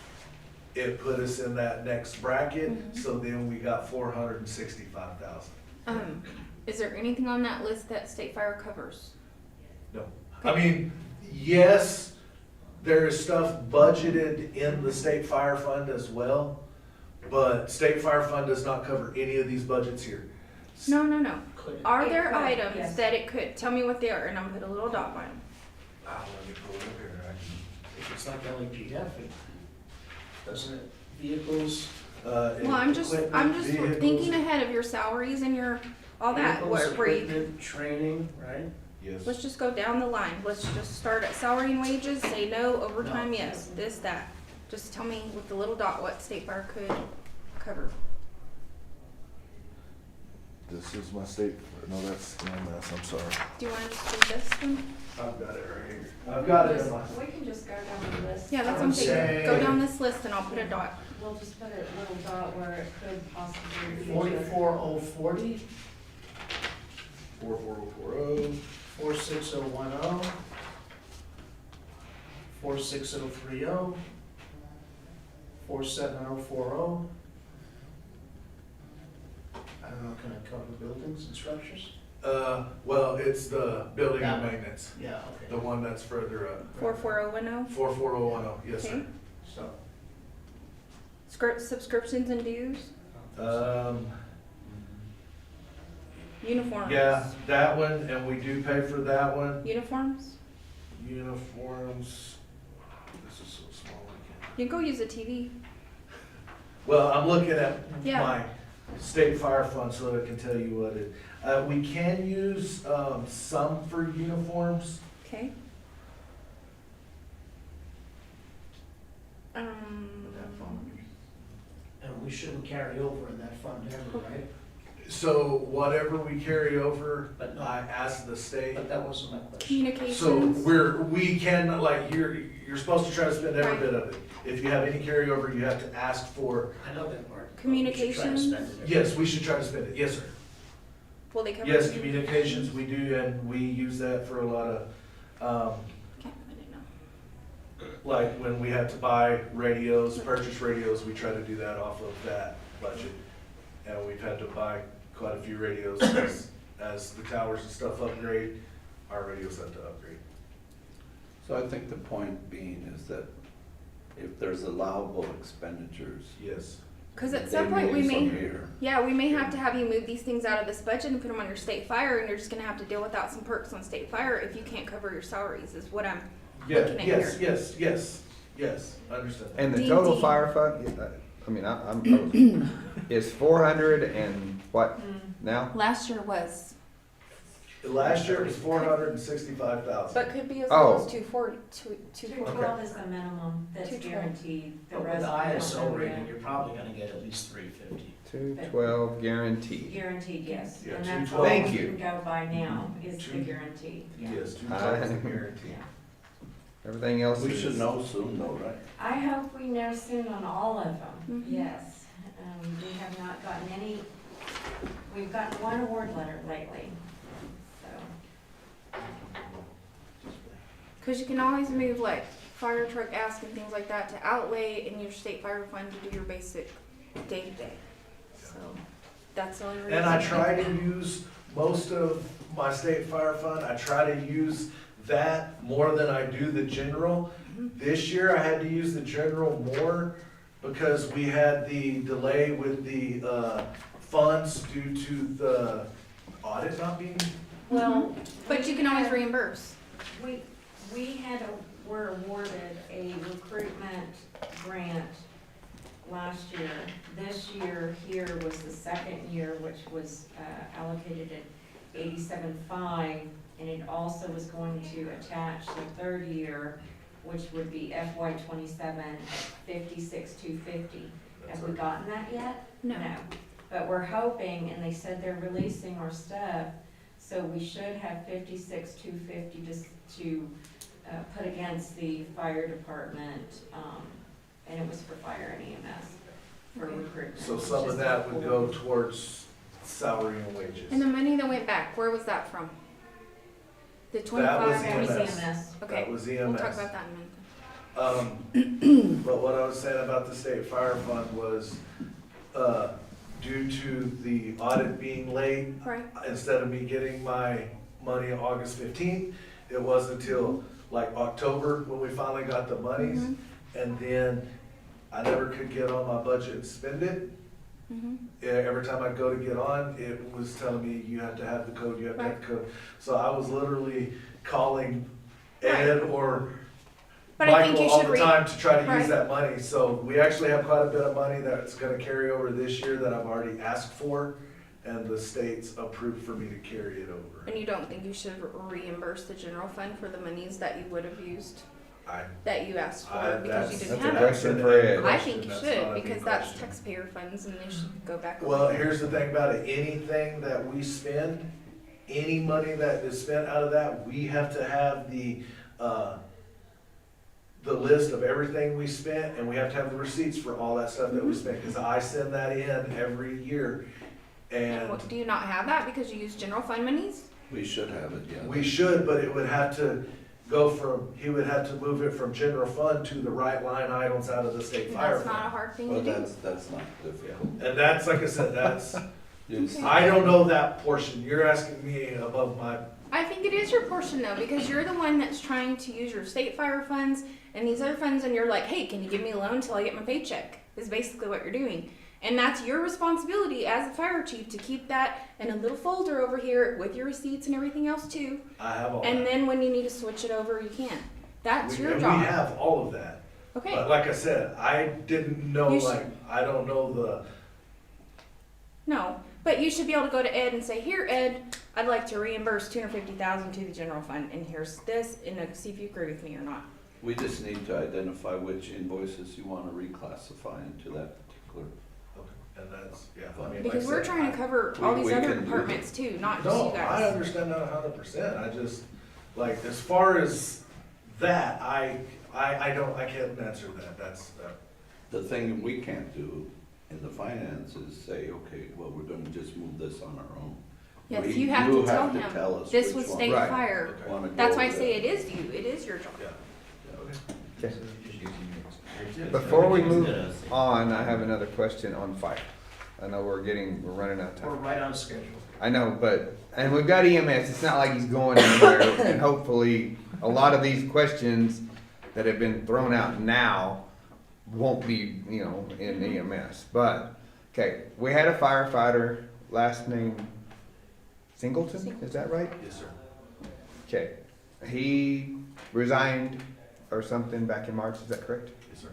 it put us in that next bracket, Mhm. so then we got 465,000. Is there anything on that list that state fire covers? No, I mean, yes, there is stuff budgeted in the state fire fund as well, but state fire fund does not cover any of these budgets here. No, no, no. Could it? Are It there could, items yes. that it could, tell me what they are, and I'm gonna put a little dot by them. Let me pull it up here, If it's like LAPF, doesn't it, vehicles, Well, I'm just thinking ahead of your salaries and your, all that, vehicles, where you, equipment, training, right? Yes. let's just go down the line. Let's just start at salary and wages, say no, overtime, No. yes, this, that. Just tell me with the little dot what state fire could cover. This is my state, no, that's EMS, I'm sorry. Do you wanna just do this one? I've got it right here. I've got it in my. We can just go down the list. Yeah, that's what I I'm would saying. Go say- down this list and I'll put a dot. We'll just put a little dot where it could possibly be. 44040, 44040, 46010, 46030, 47040. I don't know, can I cover buildings and structures? well, it's the building and Yeah. maintenance, Yeah, the okay. one that's further up. 44010. 44010, yes, sir. Okay. So, Subscriptions and dues, uniforms. Yeah, that one, and we do pay for that one. Uniforms? Uniforms, this is so small, I can't. You can go use a TV. Well, I'm looking at Yeah. my state fire fund so that I can tell you what it, we can use, some for uniforms. Okay. and we shouldn't carry over in that fund ever, right? So whatever we carry over, But no. I ask the state. But that wasn't my question. Communications. So we can, like, you're supposed to try to spend every Right. bit of it. If you have any carryover, you have to ask for, I know that part. Communications? yes, we should try to spend it, yes, sir. Will they cover? Yes, communications, we do, and we use that for a lot of, Can't find it now. like, when we have to buy radios, purchase radios, we try to do that off of that budget. And we've had to buy quite a few radios as the towers and stuff upgrade, our radios have to upgrade. So I think the point being is that if there's allowable expenditures. Yes. Cause at they some point we move may, from here. yeah, we may have to have you move these things out of this budget and put them on your state fire, and you're just gonna have to deal without some perks on state fire if you can't cover your salaries, is what I'm Yeah, looking at yes, here. yes, I understand. And the D&D. total fire fund, is 400 and what now? Last year was, Last year it was 465,000. but could be as Oh. low as 240, 212 is the minimum that's 212. guaranteed. The But with rest the we don't ISO know rating, yet. you're probably gonna get at least 350. 212 guaranteed. Guaranteed, yes. Yeah, And that's 212. all Thank we you. can go by now is the Two- guaranteed. Yeah. Yes, 212 is a guarantee. Yeah. Everything else We is. should know soon though, right? I hope we know soon on all of them, Mhm. yes. We have not gotten any, we've gotten one award letter lately, so. cause you can always move like fire truck ask and things like that to outlay in your state fire fund to do your basic day-to-day. So, that's the only reason. And I try to use most of my state fire fund, I try to use that more than I do the general. This year I had to use the general more because we had the delay with the, funds due to the audit not being. Well. But you can always reimburse. Were awarded a recruitment grant last year. This year here was the second year, which was allocated at 87.5, and it also was going to attach the third year, which would be FY '27 at 56,250. Have we gotten that yet? No. But we're hoping, and they said they're releasing our stuff, so we should have 56,250 to put against the fire department, and it was for fire and EMS, for recruitment. So some of that would go towards salary and wages. And the money that went back, where was that from? The That was 25? That was EMS. EMS. Okay, That was we'll talk EMS. about that in a minute. But what I was saying about the state fire fund was, due to the audit being late, Right. instead of me getting my money August 15th, it wasn't until like October when we finally got the monies. Mhm. And then I never could get on my budget and spend it. Mhm. Every time I go to get on, it was telling me, you have to have the code, you have to have the code. So I was literally calling Ed or But I think Michael you all should the read, time to try to Right. use that money. So we actually have quite a bit of money that's gonna carry over this year that I've already asked for, and the state's approved for me to carry it over. and you don't think you should reimburse the general fund for the monies that you would have used, I, that you asked for, I, because that's. you That's didn't a have it? question for Ed. I think you That's should, not a because big that's question. taxpayer funds and they should go back. Well, here's the thing about it, anything that we spend, any money that is spent out of that, we have to have the list of everything we spent, and we have to have the receipts for all that stuff that we spent, because I send that in every year. And What, do you not have that because you use general fund monies? We should have it, yeah. we should, but it would have to go from, he would have to move it from general fund to the right line items out of the state fire That's not a fund. hard thing Well, to do. that's not difficult. And that's, like I said, that's, It's- Okay. I don't know that portion, you're asking me above my. I think it is your portion though, because you're the one that's trying to use your state fire funds and these other funds, and you're like, hey, can you give me a loan until I get my paycheck? Is basically what you're doing. And that's your responsibility as a fire chief to keep that in a little folder over here with your receipts and everything else too. I have all And that. then when you need to switch it over, you can. That's your And job. we have all of that. Okay. But like I said, I didn't know, You should- like, I don't know the, No, but you should be able to go to Ed and say, here, Ed, I'd like to reimburse $250,000 to the general fund, and here's this, and see if you agree with me or not. We just need to identify which invoices you wanna reclassify into that particular. And that's, yeah. I mean, like Because I we're said, trying to cover all these we other can do departments too, not just No, you I guys. understand that 100%. I just, like, as far as that, I can't answer that. That's, The thing we can't do in the finance is say, okay, well, we're gonna just move this on our own. Yes, We- you have to tell him, tell us this which was one state Right. fire. okay. wanna go That's why I with. say it is you, it is your job. Yeah, okay. Okay. Before we move on, I have another question on fire. I know we're running out of We're time. right on schedule. I know, and we've got EMS, it's not like he's going anywhere, and hopefully, a lot of these questions that have been thrown out now won't be, in EMS, but, okay, we had a firefighter, last name Singleton, is that right? Yes, sir. Okay, he resigned or something back in March, is that correct? Yes, sir.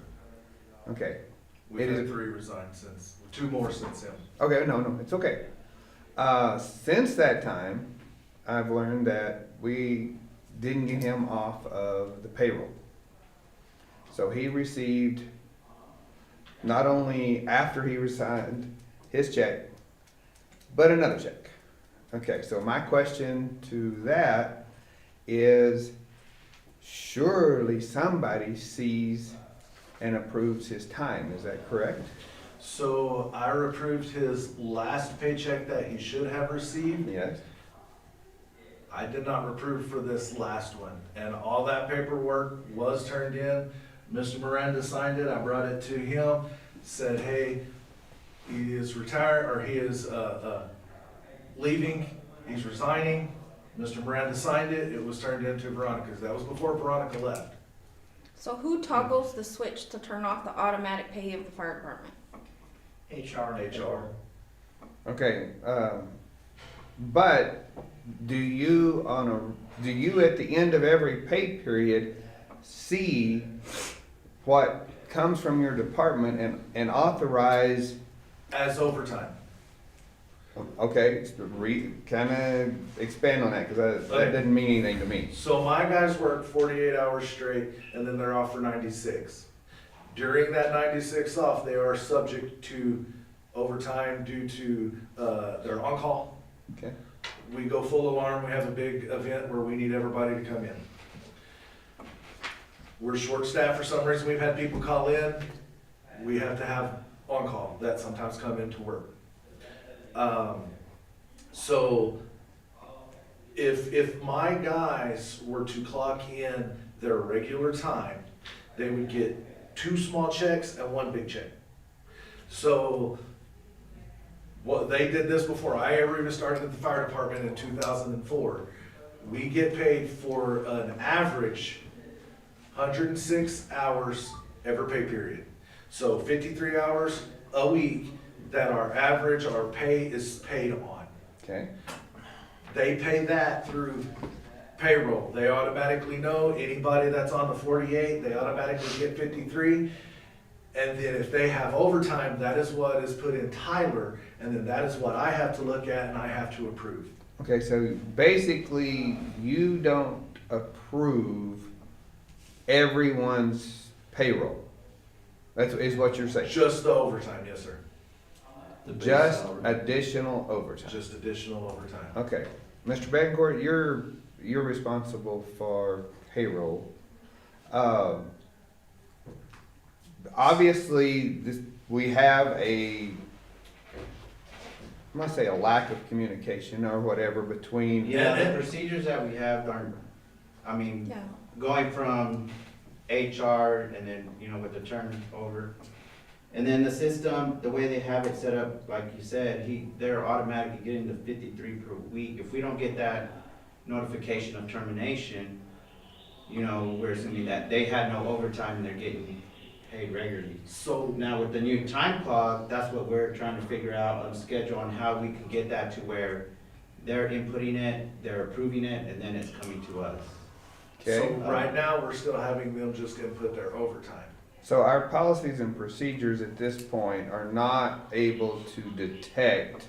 Okay, We've It had is- 3 resign since, 2 more since him. okay, no, it's okay. Since that time, I've learned that we didn't get him off of the payroll. So he received, not only after he resigned, his check, but another check. Okay, so my question to that is, surely somebody sees and approves his time, is that correct? So I approved his last paycheck that he should have received. Yes? I did not approve for this last one. And all that paperwork was turned in. Mr. Miranda signed it. I brought it to him, said, hey, he is retired, or he is leaving, he's resigning. Mr. Miranda signed it. It was turned into Veronica's. That was before Veronica left. So who toggles the switch to turn off the automatic pay of the fire department? HR. Okay, but do you at the end of every pay period see what comes from your department and authorize, As overtime. okay, kinda expand on that, cause that didn't mean anything to me. So my guys work 48 hours straight, and then they're off for 96. During that 96 off, they are subject to overtime due to their on-call. Okay, We go full alarm, we have a big event where we need everybody to come in. We're short-staffed for some reason, we've had people call in, we have to have on-call that sometimes come into work. So if my guys were to clock in their regular time, they would get 2 small checks and 1 big check. So they did this before I ever even started at the fire department in 2004. We get paid for an average 106 hours every pay period. So 53 hours a week that our pay is paid on. okay, They pay that through payroll. They automatically know anybody that's on the 48, they automatically get 53. And then if they have overtime, that is what is put in Tyler, and then that is what I have to look at and I have to approve. okay, so basically, you don't approve everyone's payroll. Is what you're saying? Just the overtime, yes, sir. The base Just salary. additional overtime? Just additional overtime. Okay, Mr. Betancourt, you're responsible for payroll. Obviously, we have I must say a lack of communication or whatever between. Yeah, the procedures that we have aren't, Yeah. going from HR and then, with the turnover. And then the system, the way they have it set up, like you said, they're automatically getting the 53 per week. If we don't get that notification of termination, we're assuming that they had no overtime and they're getting paid regularly. So Now with the new time clock, that's what we're trying to figure out on schedule on how we can get that to where they're inputting it, they're approving it, and then it's coming to us. So Okay, right now, we're still having them just input their overtime. so our policies and procedures at this point are not able to detect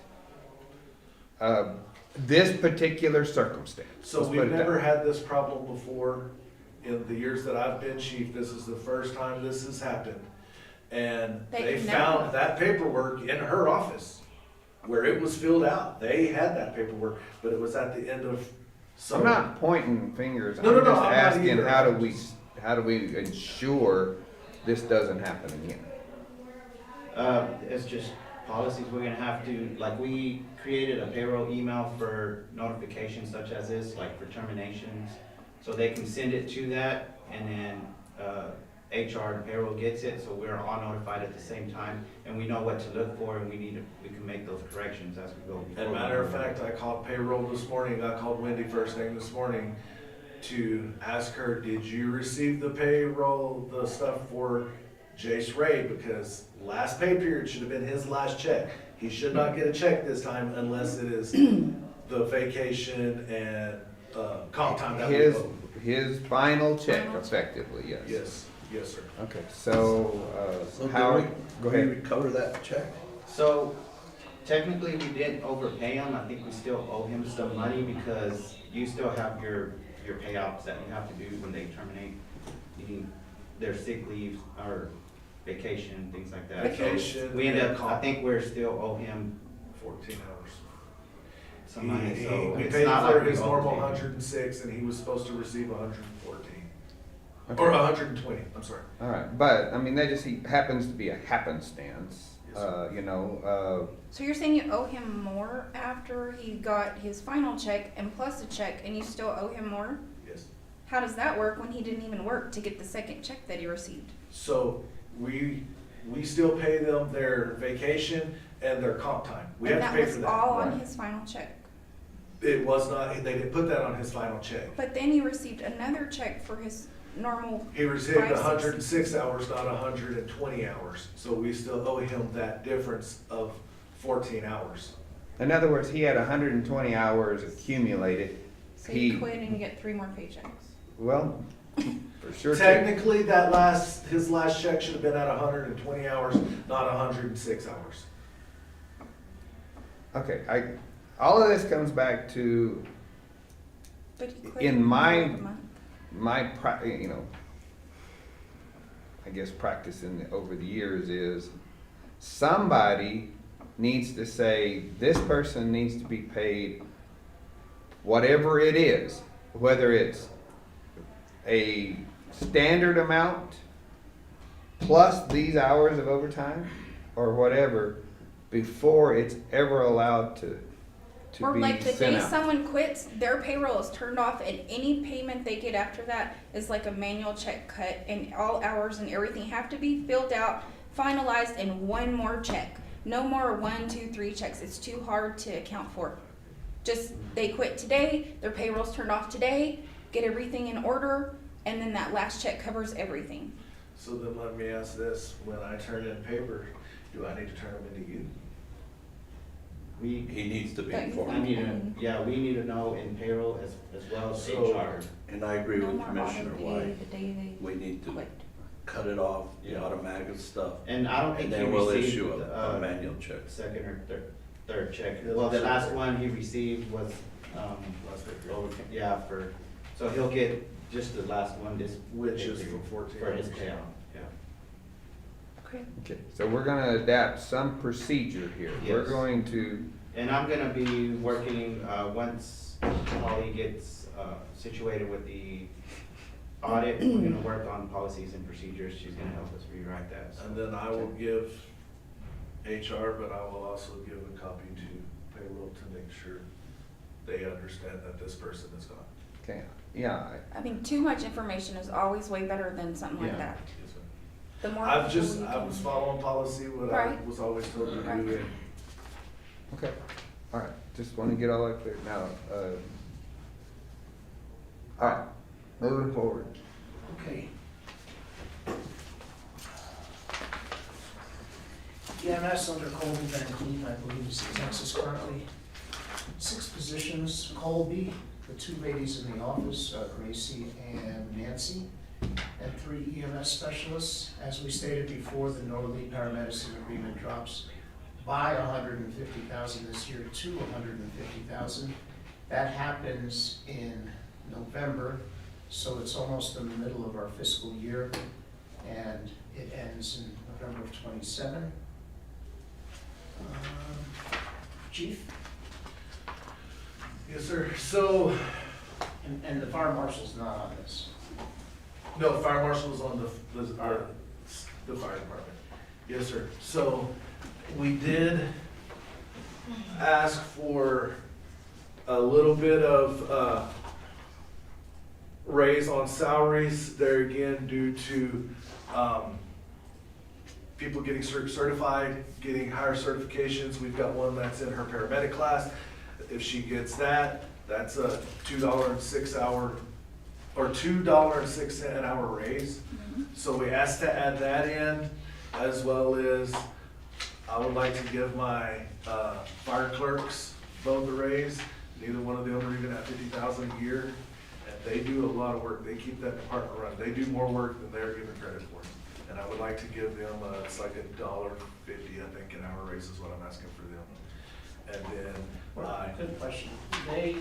this particular circumstance. So Let's put we've it that never way. had this problem before. In the years that I've been chief, this is the first time this has happened. And They they can found never- that paperwork in her office where it was filled out. They had that paperwork, but it was at the end of I'm summer. not pointing fingers, No, no, I'm no, just I'm not asking, either. how do we ensure this doesn't happen again? It's just policies, we're gonna have to, like, we created a payroll email for notifications such as this, like for terminations. So they can send it to that, and then, HR and payroll gets it, so we're all notified at the same time, and we know what to look for, and we can make those corrections as we go. As a matter of fact, I called payroll this morning, I called Wendy first thing this morning to ask her, did you receive the payroll, the stuff for Jace Ray? Because last pay period should have been his last check. He should not get a check this time unless it is the vacation and, comp time that we His, owe. his final check effectively, yes. Yes, yes, sir. Okay, so, So how, did go we ahead. recover that check? So technically, we didn't overpay him. I think we still owe him some money because you still have your payouts that you have to do when they terminate their sick leaves or vacation, things like that. So Vacation. we end up, I think we're still owe him 14 hours. some money, He- so We it's paid not for like we his normal overpaid him. 106 and he was supposed to receive 114. Okay. Or 120, I'm sorry. All right, but, I mean, that just, he happens to be a happenstance, Yes, sir. you know, So you're saying you owe him more after he got his final check and plus a check, and you still owe him more? Yes. How does that work when he didn't even work to get the second check that he received? So we still pay them their vacation and their comp time. We And have to that pay was for that. all on right. his final check. It was not, they didn't put that on his final check. But then he received another check for his normal, He received 5, 6. 106 hours, not 120 hours. So we still owe him that difference of 14 hours. in other words, he had 120 hours accumulated. so you quit and you get 3 more paychecks. Well, for sure. Technically, his last check should have been at 120 hours, not 106 hours. Okay, all of this comes back to But he quit In my- the month. you know, I guess practicing over the years is somebody needs to say, this person needs to be paid whatever it is, whether it's a standard amount plus these hours of overtime or whatever, before it's ever allowed to Or be like the sent day out. someone quits, their payroll is turned off and any payment they get after that is like a manual check cut and all hours and everything have to be filled out, finalized in one more check. No more 1, 2, 3 checks. It's too hard to account for. Just, they quit today, their payroll's turned off today, get everything in order, and then that last check covers everything. So then let me ask this, when I turn in paper, do I need to turn them into you? He needs to be Don't you informed. We need to know in payroll as well as So- HR. And I agree No with more Commissioner auto pay White. the day they We need to quit. cut it off, the Yeah. automatic stuff. And I don't And think he then we'll received, issue a manual check. second or third check. Yes, Well, the sir. last one he received was, Last pay period. over, yeah, so he'll get just the last one, this. Which pay is period, for 14 For his hours. payout, yeah. Okay. Okay, so we're gonna adapt some procedure here. We're Yes. going to, And I'm gonna be working, once Holly gets, situated with the audit, we're gonna work on policies and procedures. She's gonna help us rewrite that. so. And then I will give HR, but I will also give a copy to payroll to make sure they understand that this person is gone. okay, yeah, I mean, too much information is always way better than something like Yeah. that. Yes, ma'am. The more. I people you was can- following policy, what I Right. was always told to Right. do. and okay, all right, just wanna get all that clear now, all right, moving forward. Okay. EMS under Colby Van Cleef, I believe is in Texas currently. 6 positions, Colby, the 2 ladies in the office, Gracie and Nancy, and 3 EMS specialists. As we stated before, the Norley paramedicine agreement drops by $150,000 this year to $150,000. That happens in November, so it's almost in the middle of our fiscal year, and it ends in November 27. Chief, Yes, sir. So, and the fire marshal's not on this. no, fire marshal's on the fire department. Yes, sir. So, we did ask for a little bit of, raise on salaries there again due to, people getting certified, getting higher certifications. We've got one that's in her paramedic class. If she gets that, that's a $2.06 an hour raise. So we asked to add that in, as well as I would like to give my fire clerks both a raise. Neither one of them are even at $50,000 a year, and they do a lot of work. They keep that department running. They do more work than they're given credit for. And I would like to give them, it's like $1.50, I think, an hour raise is what I'm asking for them. And then Good question. I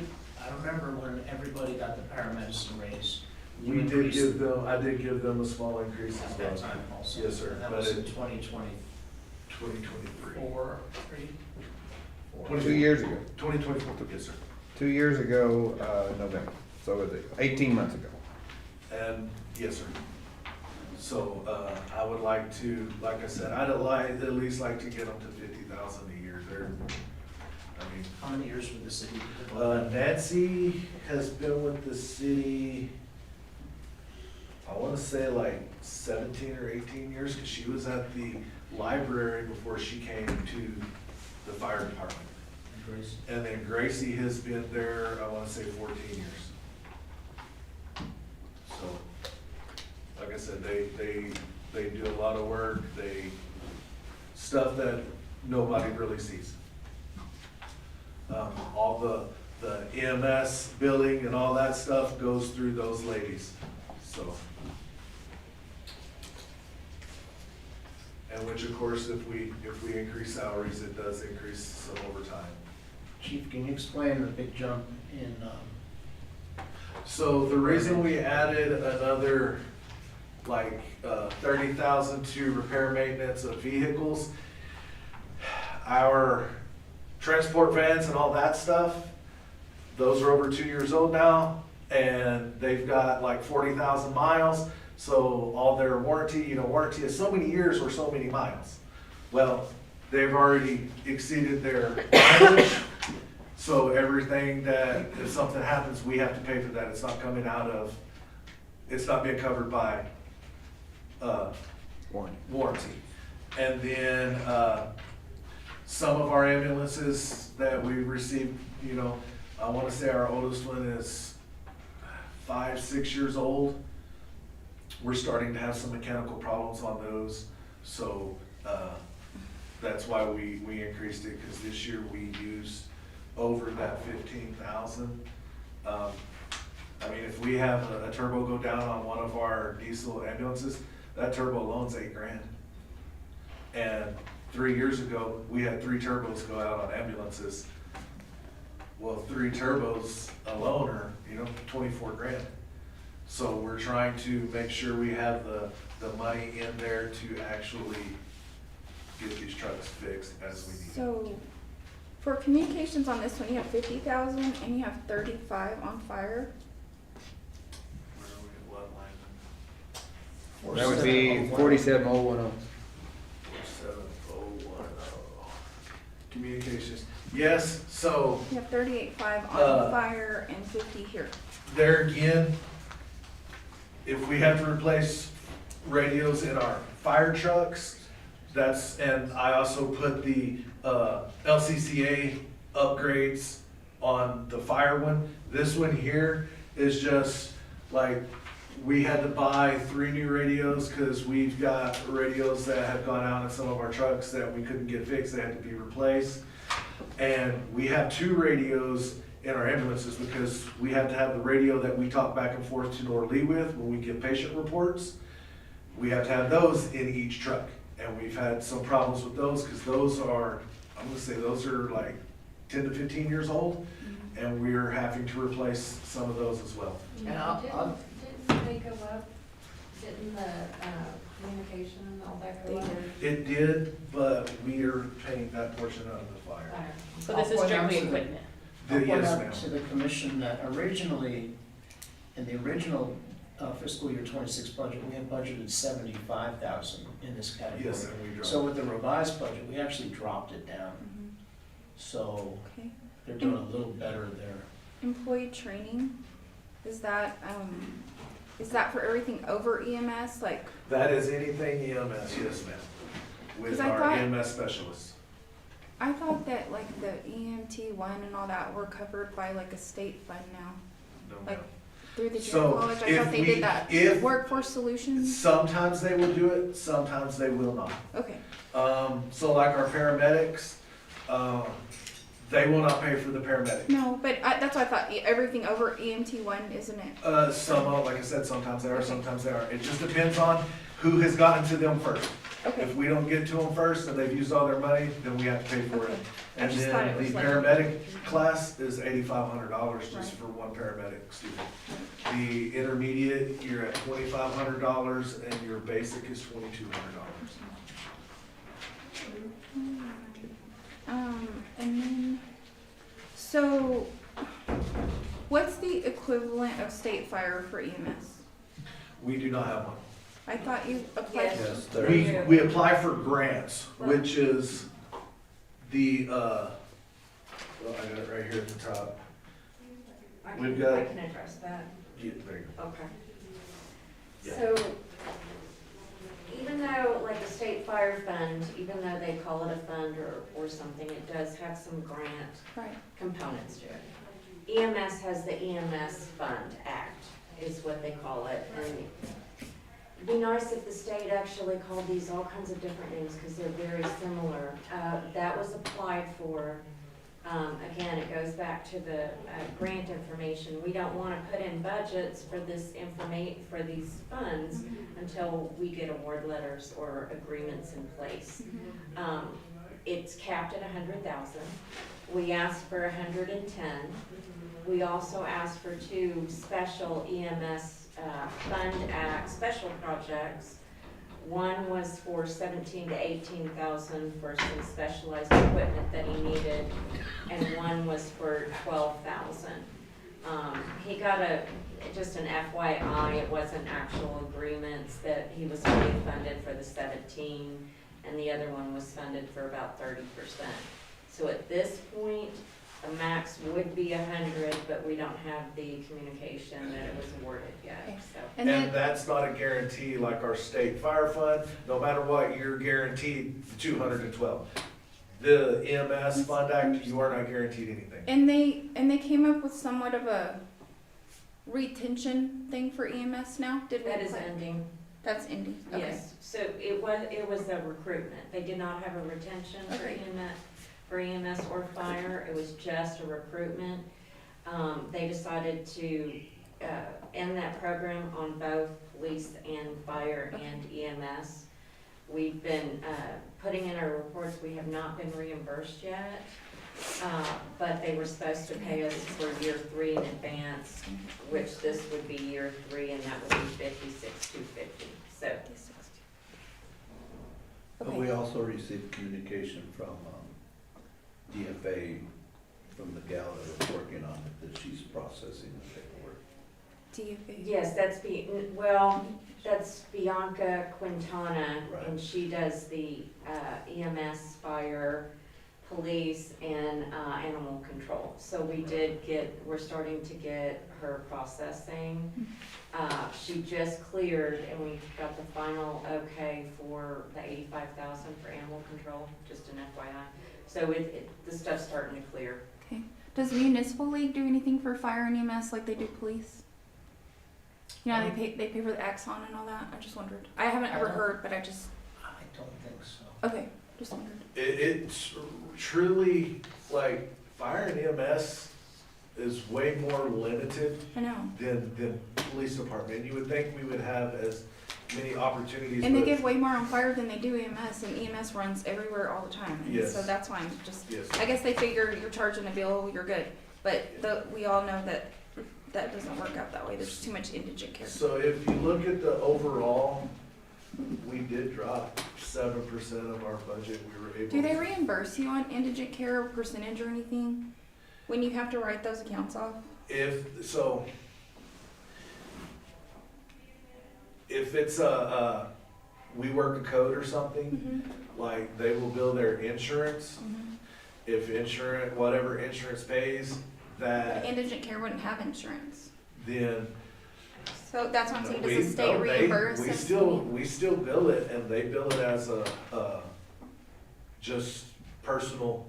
remember when everybody got the paramedicine raise. you we did increased give them, I did give them a small increase as At well. that time also. Yes, sir. And that But was in it- 2024, 2023. 2 years ago. 2024, yes, sir. 2 years ago, November. So was it 18 months ago? And, yes, sir. So, I would like to, like I said, at least like to get them to 50,000 a year. How many years with the city? Nancy has been with the city, I wanna say like 17 or 18 years, cause she was at the library before she came to the fire department. Grace? And then Gracie has been there, I wanna say 14 years. So, like I said, they do a lot of work, stuff that nobody really sees. All the EMS billing and all that stuff goes through those ladies, so. And which, of course, if we increase salaries, it does increase some overtime. Chief, can you explain the big jump in, So the reason we added another, like, 30,000 to repair maintenance of vehicles, our transport vans and all that stuff, those are over 2 years old now, and they've got like 40,000 miles, so all their warranty is so many years or so many miles. Well, they've already exceeded their mileage, so everything that, if something happens, we have to pay for that. It's not coming out of, it's not being covered by, warranty. And then, some of our ambulances that we received, I wanna say our oldest one is 5, 6 years old. We're starting to have some mechanical problems on those, so, that's why we increased it, cause this year we used over that 15,000. If we have a turbo go down on one of our diesel ambulances, that turbo alone's $8,000. And 3 years ago, we had 3 turbos go out on ambulances. Well, 3 turbos alone are, $24,000. So we're trying to make sure we have the money in there to actually get these trucks fixed as we need. So, for communications on this one, you have 50,000 and you have 35 on fire. Where are we at, what line? That would be 47010. 47010. Communications. Yes, so You have 38.5 on fire and 50 here. there again, if we have to replace radios in our fire trucks, and I also put the LCCA upgrades on the fire one. This one here is just like, we had to buy 3 new radios because we've got radios that have gone out in some of our trucks that we couldn't get fixed, they had to be replaced. And we have 2 radios in our ambulances because we have to have the radio that we talk back and forth to Norley with when we get patient reports. We have to have those in each truck. And we've had some problems with those because those are like 10 to 15 years old. And we're having to replace some of those as well. And I'll- Didn't they go up? Didn't the, communication and all that They go up? did. It did, but we are paying that portion out of the fire. Fire. So this is strictly equipment. I'll point Yes, out ma'am. to the commission that originally, in the original fiscal year 26 budget, we had budgeted 75,000 in this category. Yes, and we dropped. So with the revised budget, we actually dropped it down. Mhm. So Okay. they're doing a little better there. Employee training, is that for everything over EMS, like, That is anything EMS, yes, ma'am, with 'Cause I our thought- EMS specialists. I thought that like the EMT one and all that were covered by like a state fund now, No, like ma'am. through the So, junior college, I if thought they we- did that. if- Workforce Solutions, Sometimes they will do it, sometimes they will not. okay, So like our paramedics, they will not pay for the paramedic. no, but that's what I thought, everything over EMT one, isn't it? Like I said, sometimes they are, sometimes they aren't. It just depends on who has gotten to them first. Okay, If we don't get to them first and they've used all their money, then we have to pay for okay, it. I And just then thought it the was like. paramedic class is $8,500 just Right. for one paramedic student. The intermediate, you're at $2,500 and your basic is $2,200. And then, so, what's the equivalent of state fire for EMS? We do not have one. I thought you applied. Yes. Yes, there We, is. we apply for grants, which is the, well, I got it right here at the top. We've got- I can address that. Yeah, there you go. Okay. Yeah. So, even though, like the state fire fund, even though they call it a fund or something, it does have some grant Right, components to it. EMS has the EMS Fund Act, is what they call it, and it'd be nice if the state actually called these all kinds of different names, because they're very similar. That was applied for, again, it goes back to the grant information. We don't wanna put in budgets for this for these funds until we get award letters or agreements in place. It's capped at 100,000. We asked for 110. We also asked for 2 special EMS Fund Act special projects. One was for 17 to 18,000 for some specialized equipment that he needed, and one was for 12,000. He got just an FYI, it wasn't actual agreements, that he was only funded for the 17, and the other one was funded for about 30%. So at this point, the max would be 100, but we don't have the communication that it was awarded yet, Okay. so. and And then, that's not a guarantee like our state fire fund, no matter what, you're guaranteed 212. The EMS Fund Act, you are not guaranteed anything. and they came up with somewhat of a retention thing for EMS now, did we? That is ending, That's ending, okay. yes. So it was a recruitment. They did not have a retention Okay. for EMS or fire. It was just a recruitment. They decided to end that program on both police and fire and EMS. We've been putting in our reports. We have not been reimbursed yet. But they were supposed to pay us for year 3 in advance, which this would be year 3, and that would be 56,250. So But we also received communication from DFA, from the gal that was working on it, that she's processing the paperwork. DFA. yes, that's Bianca Quintana, and Right. she does the EMS, fire, police, and animal control. So we're starting to get her processing. She just cleared, and we got the final okay for the 85,000 for animal control, just an FYI. So the stuff's starting to clear. Okay. Does Municipal League do anything for fire and EMS like they do police? You know, they pay for the Axon and all that. I just wondered. I haven't ever heard, but I just I don't think so. okay. Just wondered. It's truly, like, fire and EMS is way more limited I know. than police department. You would think we would have as many opportunities. And they but- give way more on fire than they do EMS, and EMS runs everywhere all the time. And Yes. so that's why I'm just. Yes. I guess they figure you're charging a bill, you're good. But we all know that that doesn't work out that way. There's too much indigent care. So if you look at the overall, we did drop 7% of our budget. We were able. Do they reimburse you on indigent care or percentage or anything when you have to write those accounts off? If it's we work a code or something, like they will bill their insurance. If whatever insurance pays, that Indigent care wouldn't have insurance. then. So that's what I'm saying, does we- the state no, they- reimburse We us? still bill it, and they bill it as a just personal,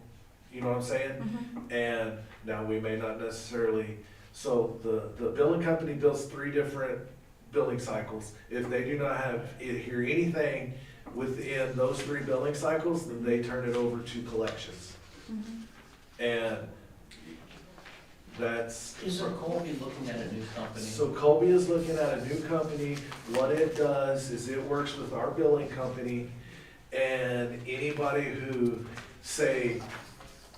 you know what I'm saying? And now we may not necessarily, so the billing company bills 3 different billing cycles. If they do not hear anything within those 3 billing cycles, then they turn it over to collections. And that's. Is there Colby looking at a new company? So Colby is looking at a new company. What it does is it works with our billing company, and anybody who, say,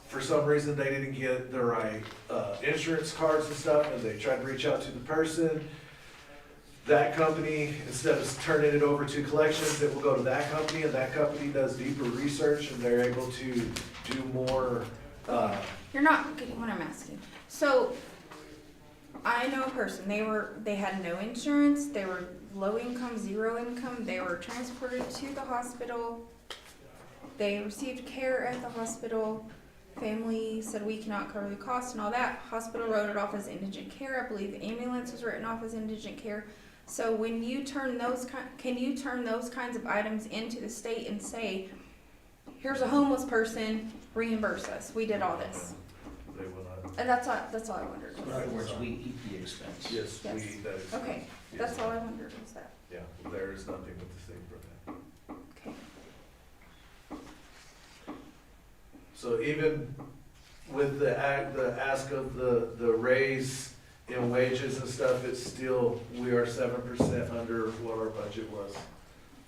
for some reason they didn't get the right insurance cards and stuff, and they tried to reach out to the person, that company, instead of turning it over to collections, it will go to that company, and that company does deeper research, and they're able to do more. You're not getting what I'm asking. So, I know a person, they had no insurance, they were low income, 0 income, they were transported to the hospital, they received care at the hospital, family said we cannot cover the cost and all that, hospital wrote it off as indigent care, I believe the ambulance was written off as indigent care. So when you turn can you turn those kinds of items into the state and say, here's a homeless person, reimburse us, we did all this? They will not. And that's all I wondered. In other words, we eat the expense. Yes, Yes. that is. Okay, that's all I wondered was that. Yeah, there is nothing with the state for that. Okay. So even with the ask of the raise in wages and stuff, it's still, we are 7% under what our budget was.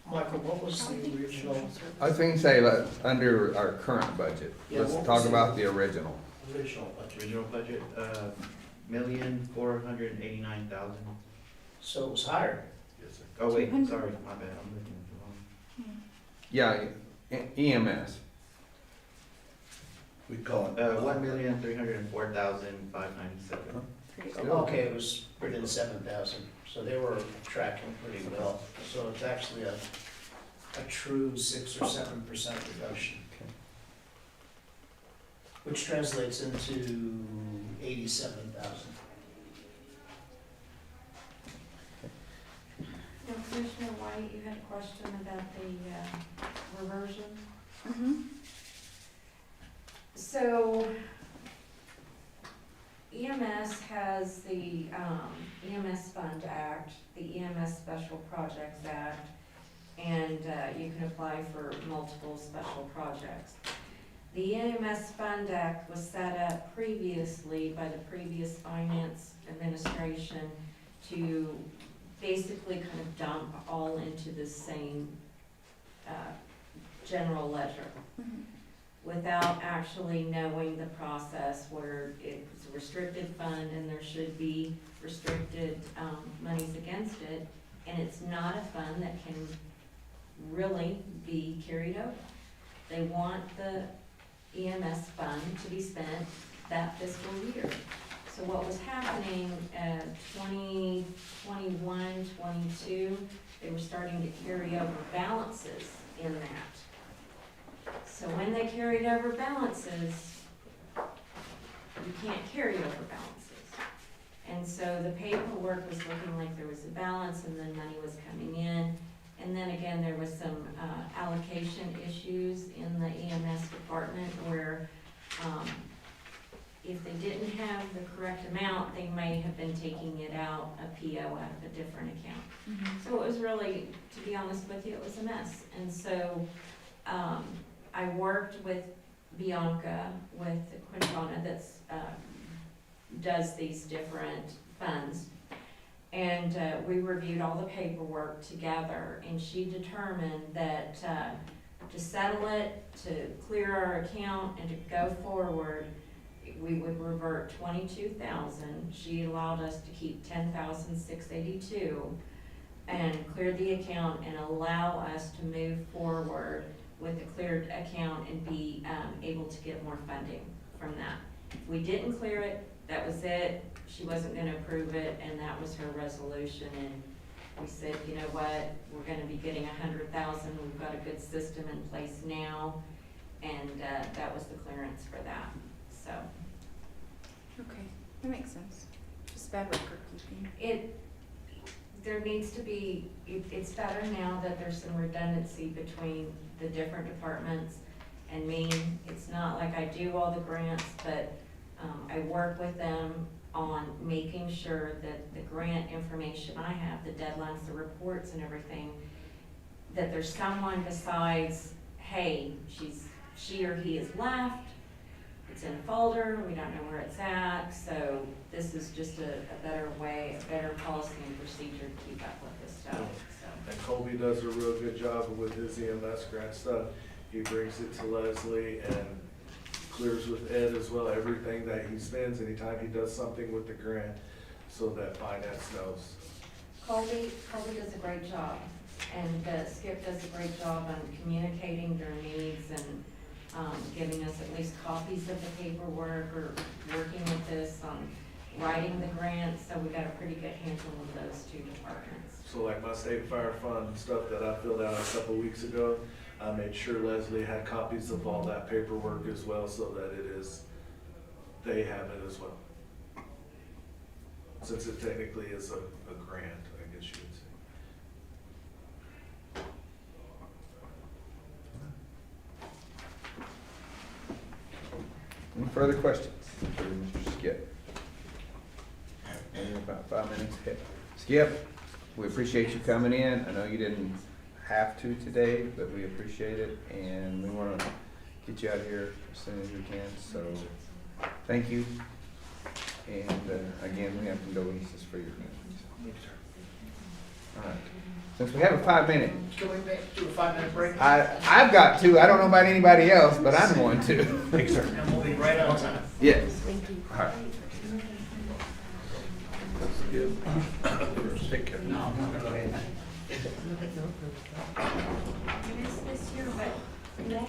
Michael, what was the original? I was thinking say that under our current budget. Yeah, Let's what talk was it? about the original. Original budget. Original budget, $1,489,000. So it was higher. Yes, sir. Oh, wait, 200. sorry, my bad, I'm looking at the wrong. Yeah, EMS. We call it. $1,304,597. Okay, it was within 7,000, so they were tracking pretty well. So it's actually a true 6 or 7% reduction. Which translates into 87,000. Now, Commissioner White, you had a question about the reversion. So EMS has the EMS Fund Act, the EMS Special Projects Act, and you can apply for multiple special projects. The EMS Fund Act was set up previously by the previous finance administration to basically kind of dump all into the same general ledger without actually knowing the process where it's a restricted fund and there should be restricted monies against it. And it's not a fund that can really be carried over. They want the EMS fund to be spent that fiscal year. So what was happening 2021, 22, they were starting to carry over balances in that. So when they carried over balances, you can't carry over balances. And so the paperwork was looking like there was a balance and then money was coming in. And then again, there was some allocation issues in the EMS department where if they didn't have the correct amount, they may have been taking it out, a PO out of a different account. So it was really, to be honest with you, it was a mess. And so I worked with Bianca, with Quintana, that's does these different funds. And we reviewed all the paperwork together, and she determined that to settle it, to clear our account, and to go forward, we would revert 22,000. She allowed us to keep 10,682 and clear the account and allow us to move forward with a cleared account and be able to get more funding from that. If we didn't clear it, that was it. She wasn't gonna approve it, and that was her resolution. And we said, you know what, we're gonna be getting 100,000. We've got a good system in place now, and that was the clearance for that. So Okay, that makes sense. Just bad record keeping. there needs to be, it's better now that there's some redundancy between the different departments and me. It's not like I do all the grants, but I work with them on making sure that the grant information I have, the deadlines, the reports and everything, that there's someone besides, hey, she or he has left, it's in a folder, we don't know where it's at, so this is just a better way, a better policy and procedure to keep up with this stuff, so. And Colby does a real good job with his EMS grant stuff. He brings it to Leslie and clears with Ed as well, everything that he spends anytime he does something with the grant, so that finance knows. Colby does a great job, and Skip does a great job on communicating their needs and giving us at least copies of the paperwork, or working with us on writing the grant, so we got a pretty good handle of those two departments. So like my state fire fund stuff that I filled out a couple weeks ago, I made sure Leslie had copies of all that paperwork as well, so that they have it as well. Since it technically is a grant, I guess you would say. Any further questions for Mr. Skip? Only about 5 minutes ahead. Skip, we appreciate you coming in. I know you didn't have to today, but we appreciate it, and we want to get you out of here as soon as we can. So, thank you. And again, we have condolences for your family. All right. Since we have a 5-minute, Can we do a 5-minute break? I've got to. I don't know about anybody else, but I'm going to. Thanks, sir. And we'll be right on time. Yes. Thank you. All right. Take care. You missed this year, but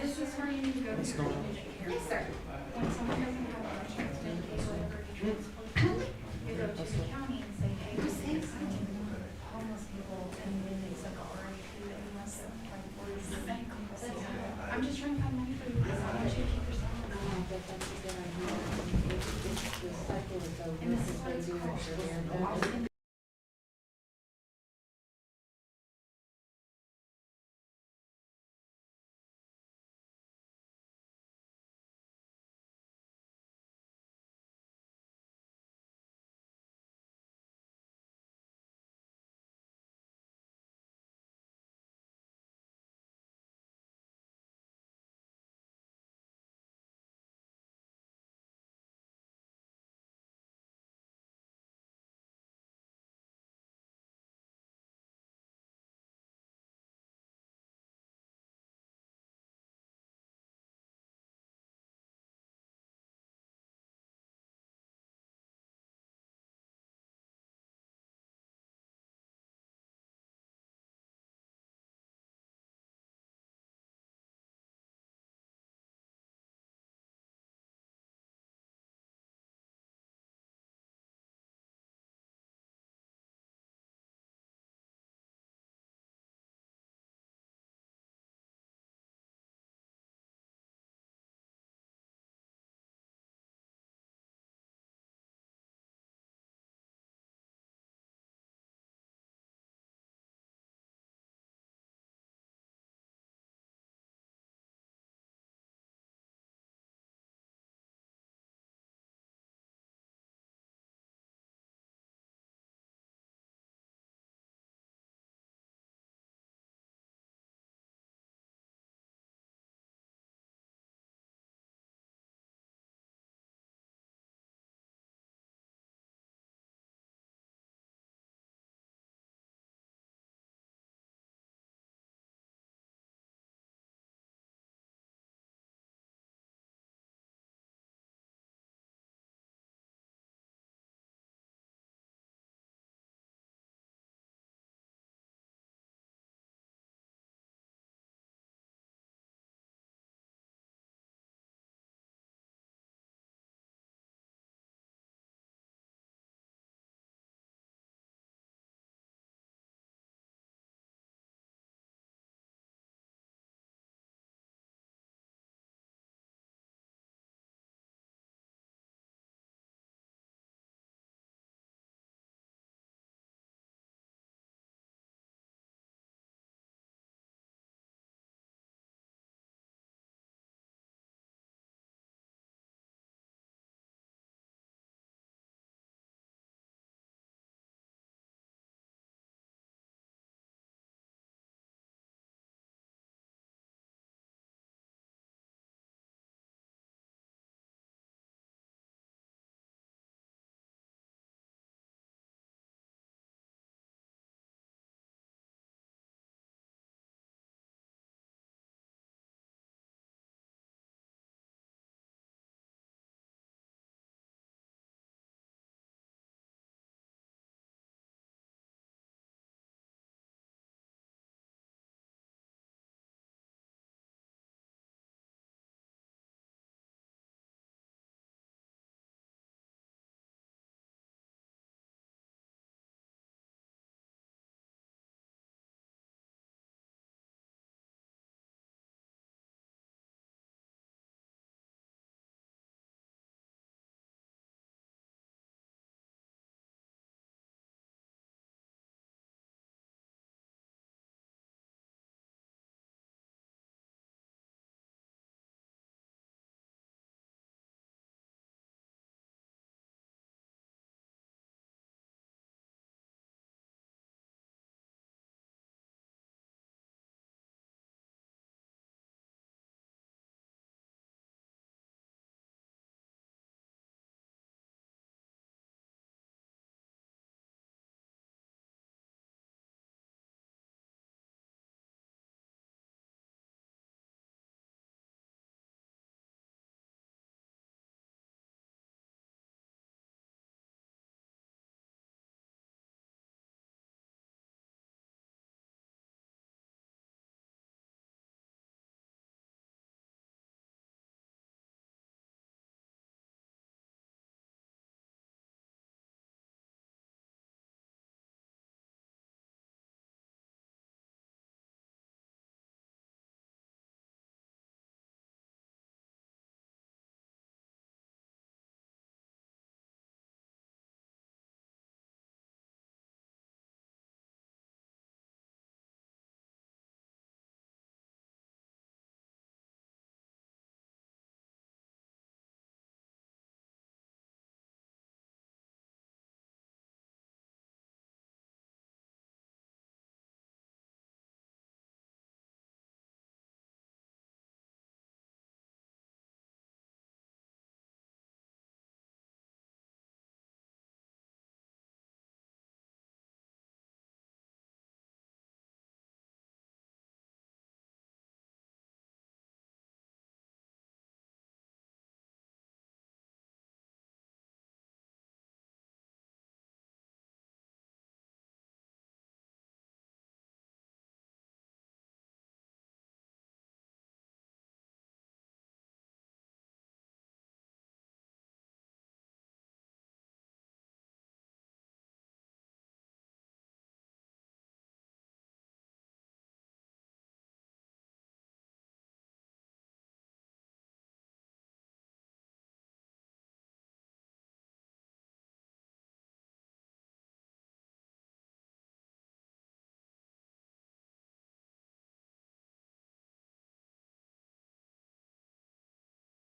this is where you need to go. Yes, sir. When someone doesn't have insurance, Medicaid, whatever, you go to the county and say, hey, we're safe. Homeless people, and then it's like already, that we must have I'm just trying to find money for you, because I want you to keep yourself. And this is what it's called.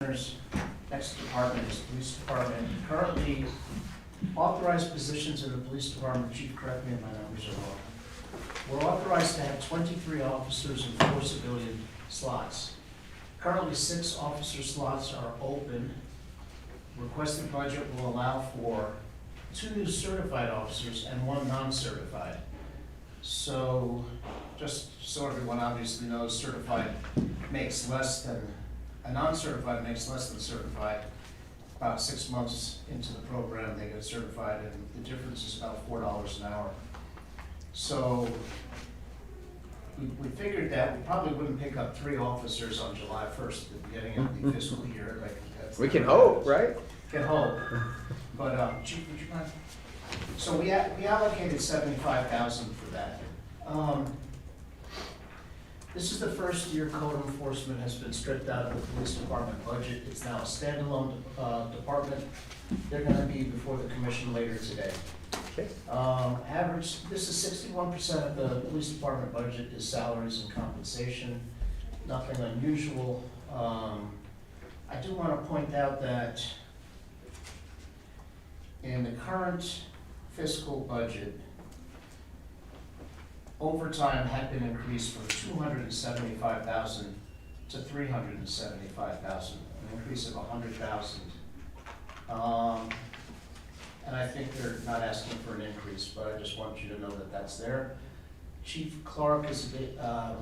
Next department is police department. Currently, authorized positions in the police department, chief, correct me if my numbers are wrong. We're authorized to have 23 officers and 4 civilian slots. Currently, 6 officer slots are open. Requested budget will allow for 2 new certified officers and 1 non-certified. So, just so everyone obviously knows, certified makes less than, a non-certified makes less than certified. About 6 months into the program, they get certified, and the difference is about $4 an hour. So, we figured that we probably wouldn't pick up 3 officers on July 1st at the beginning of the fiscal year. Like, that's We can never hope, happens. right? Can hope. But, Chief, would you mind? So we allocated $75,000 for that. This is the first year code enforcement has been stripped out of the police department budget. It's now a standalone department. They're gonna be before the commission later today. Okay. Average, this is 61% of the police department budget is salaries and compensation. Nothing unusual. I do want to point out that in the current fiscal budget, overtime had been increased from $275,000 to $375,000, an increase of $100,000. And I think they're not asking for an increase, but I just want you to know that that's there. Chief Clark is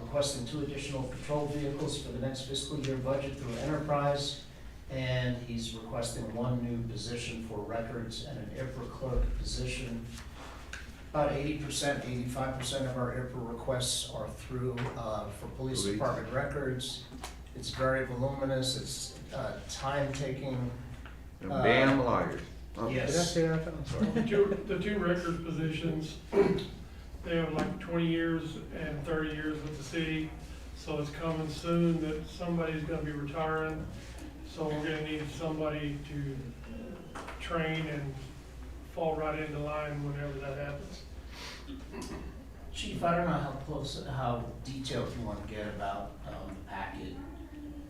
requesting 2 additional patrol vehicles for the next fiscal year budget through Enterprise, and he's requesting 1 new position for records and an IPRA clerk position. About 80%, 85% of our IPRA requests are through for police department records. It's very voluminous, it's time-taking. Damn lawyers. Oh, Yes. Did I say that? I'm sorry. The two record positions, they have like 20 years and 30 years with the city, so it's coming soon that somebody's gonna be retiring. So we're gonna need somebody to train and fall right into line whenever that happens. Chief, I don't know how detailed you want to get about Packet.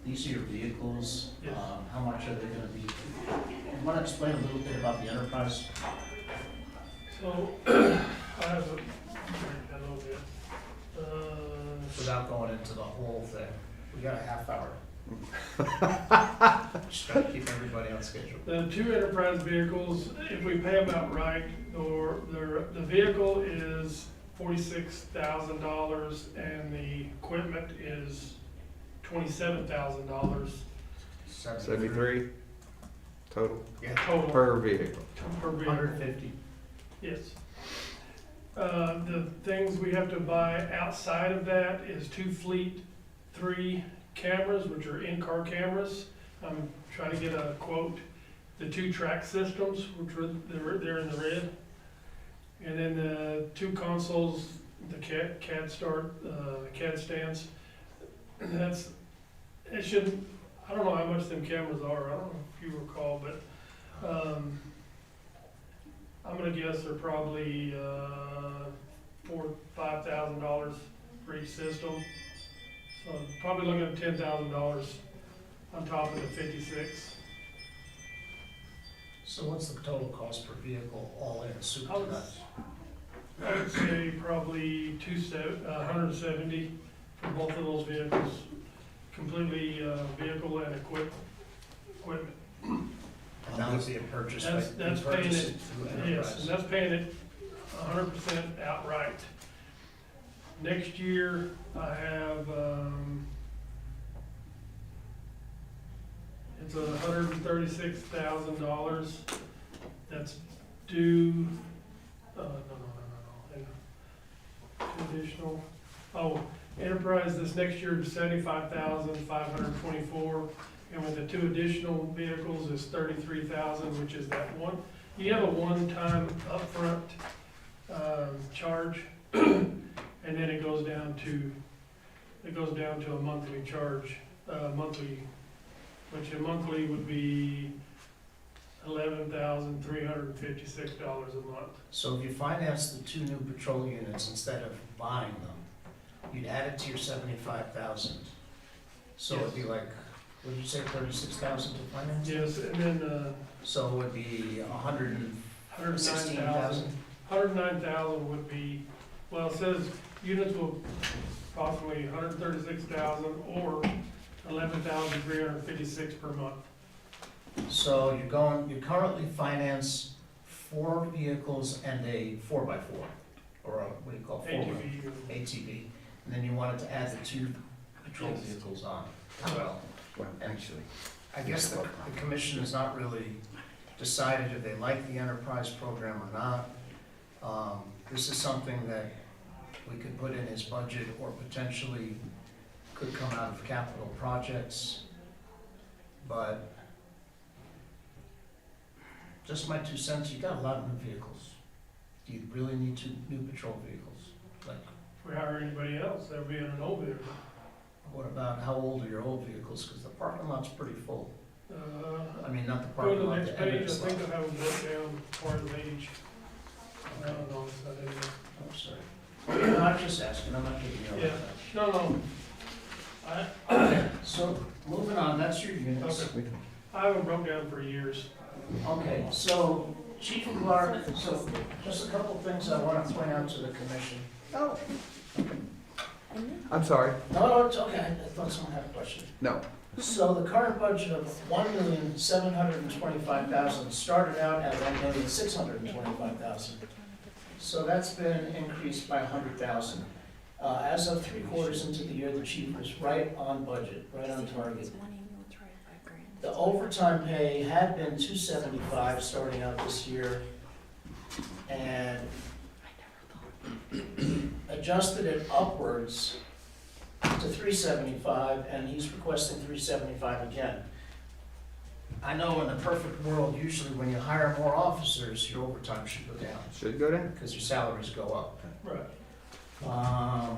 These are your vehicles. Yes. How much are they gonna be? You want to explain a little bit about the Enterprise? So, I have a little bit. Without going into the whole thing. We got a half hour. Just trying to keep everybody on schedule. The 2 enterprise vehicles, if we pay them outright, or the vehicle is $46,000 and the equipment is $27,000 $73 total Yeah, total per vehicle. per vehicle. 150. Yes. The things we have to buy outside of that is 2 Fleet 3 cameras, which are in-car cameras. I'm trying to get a quote. The 2 track systems, which were, they're in the red. And then the 2 consoles, the CAD stands. That's, it shouldn't, I don't know how much them cameras are, I don't know if you recall, but, I'm gonna guess they're probably, $5,000 for each system. So probably looking at $10,000 on top of the 56. So what's the total cost per vehicle, all in, soup I to would- nuts? I would say probably 170 for both of those vehicles, completely vehicle and equipment. And that was the purchase. That's we paying purchased it, through yes, Enterprise. and that's paying it 100% outright. Next year, I have, it's $136,000 that's due, no, hang on. Two additional, Enterprise this next year is $75,524, and with the 2 additional vehicles is $33,000, which is that one. You have a one-time upfront charge, and then it goes down to a monthly charge, which a monthly would be $11,356 a month. So if you finance the 2 new patrol units instead of buying them, you'd add it to your 75,000. So it'd be like would you say 36,000 to finance? Yes, and then, So it would be 116,000. 109,000 would be, well, it says units will approximately 136,000 or 11,356 per month. So you currently finance 4 vehicles and a 4x4, or what do you call 4 ATV. ATV, and then you wanted to add the 2 patrol Yes. vehicles on as well. Well, actually, I guess the commission has not really decided if they like the enterprise program or not. This is something that we could put in his budget or potentially could come out of capital projects. But just my 2 cents, you got a lot of new vehicles. Do you really need 2 new patrol vehicles? Like, If we hire anybody else, they'll be in an old vehicle. what about, how old are your old vehicles? Because the parking lot's pretty full. I mean, not the Go to parking the lot, next the page, I evidence lot. think I have them broke down as far as age. I don't know, so I didn't. I'm sorry. No, I'm just asking, I'm not giving you a Yeah. hard No, no. time. So, moving on, that's your units. Okay. I haven't broke down for years. Okay, so Chief Clark, so just a couple things I want to point out to the commission. oh. I'm sorry, No, it's okay, I thought someone had a question. no. So the current budget of $1,725,000 started out at $1,625,000. So that's been increased by $100,000. As of 3/4 into the year, the chief was right on budget, right on target. The overtime pay had been $275 starting out this year, and adjusted it upwards to $375, and he's requesting $375 again. I know in the perfect world, usually when you hire more officers, your overtime should go down, Should go down. because your salaries go up. Right.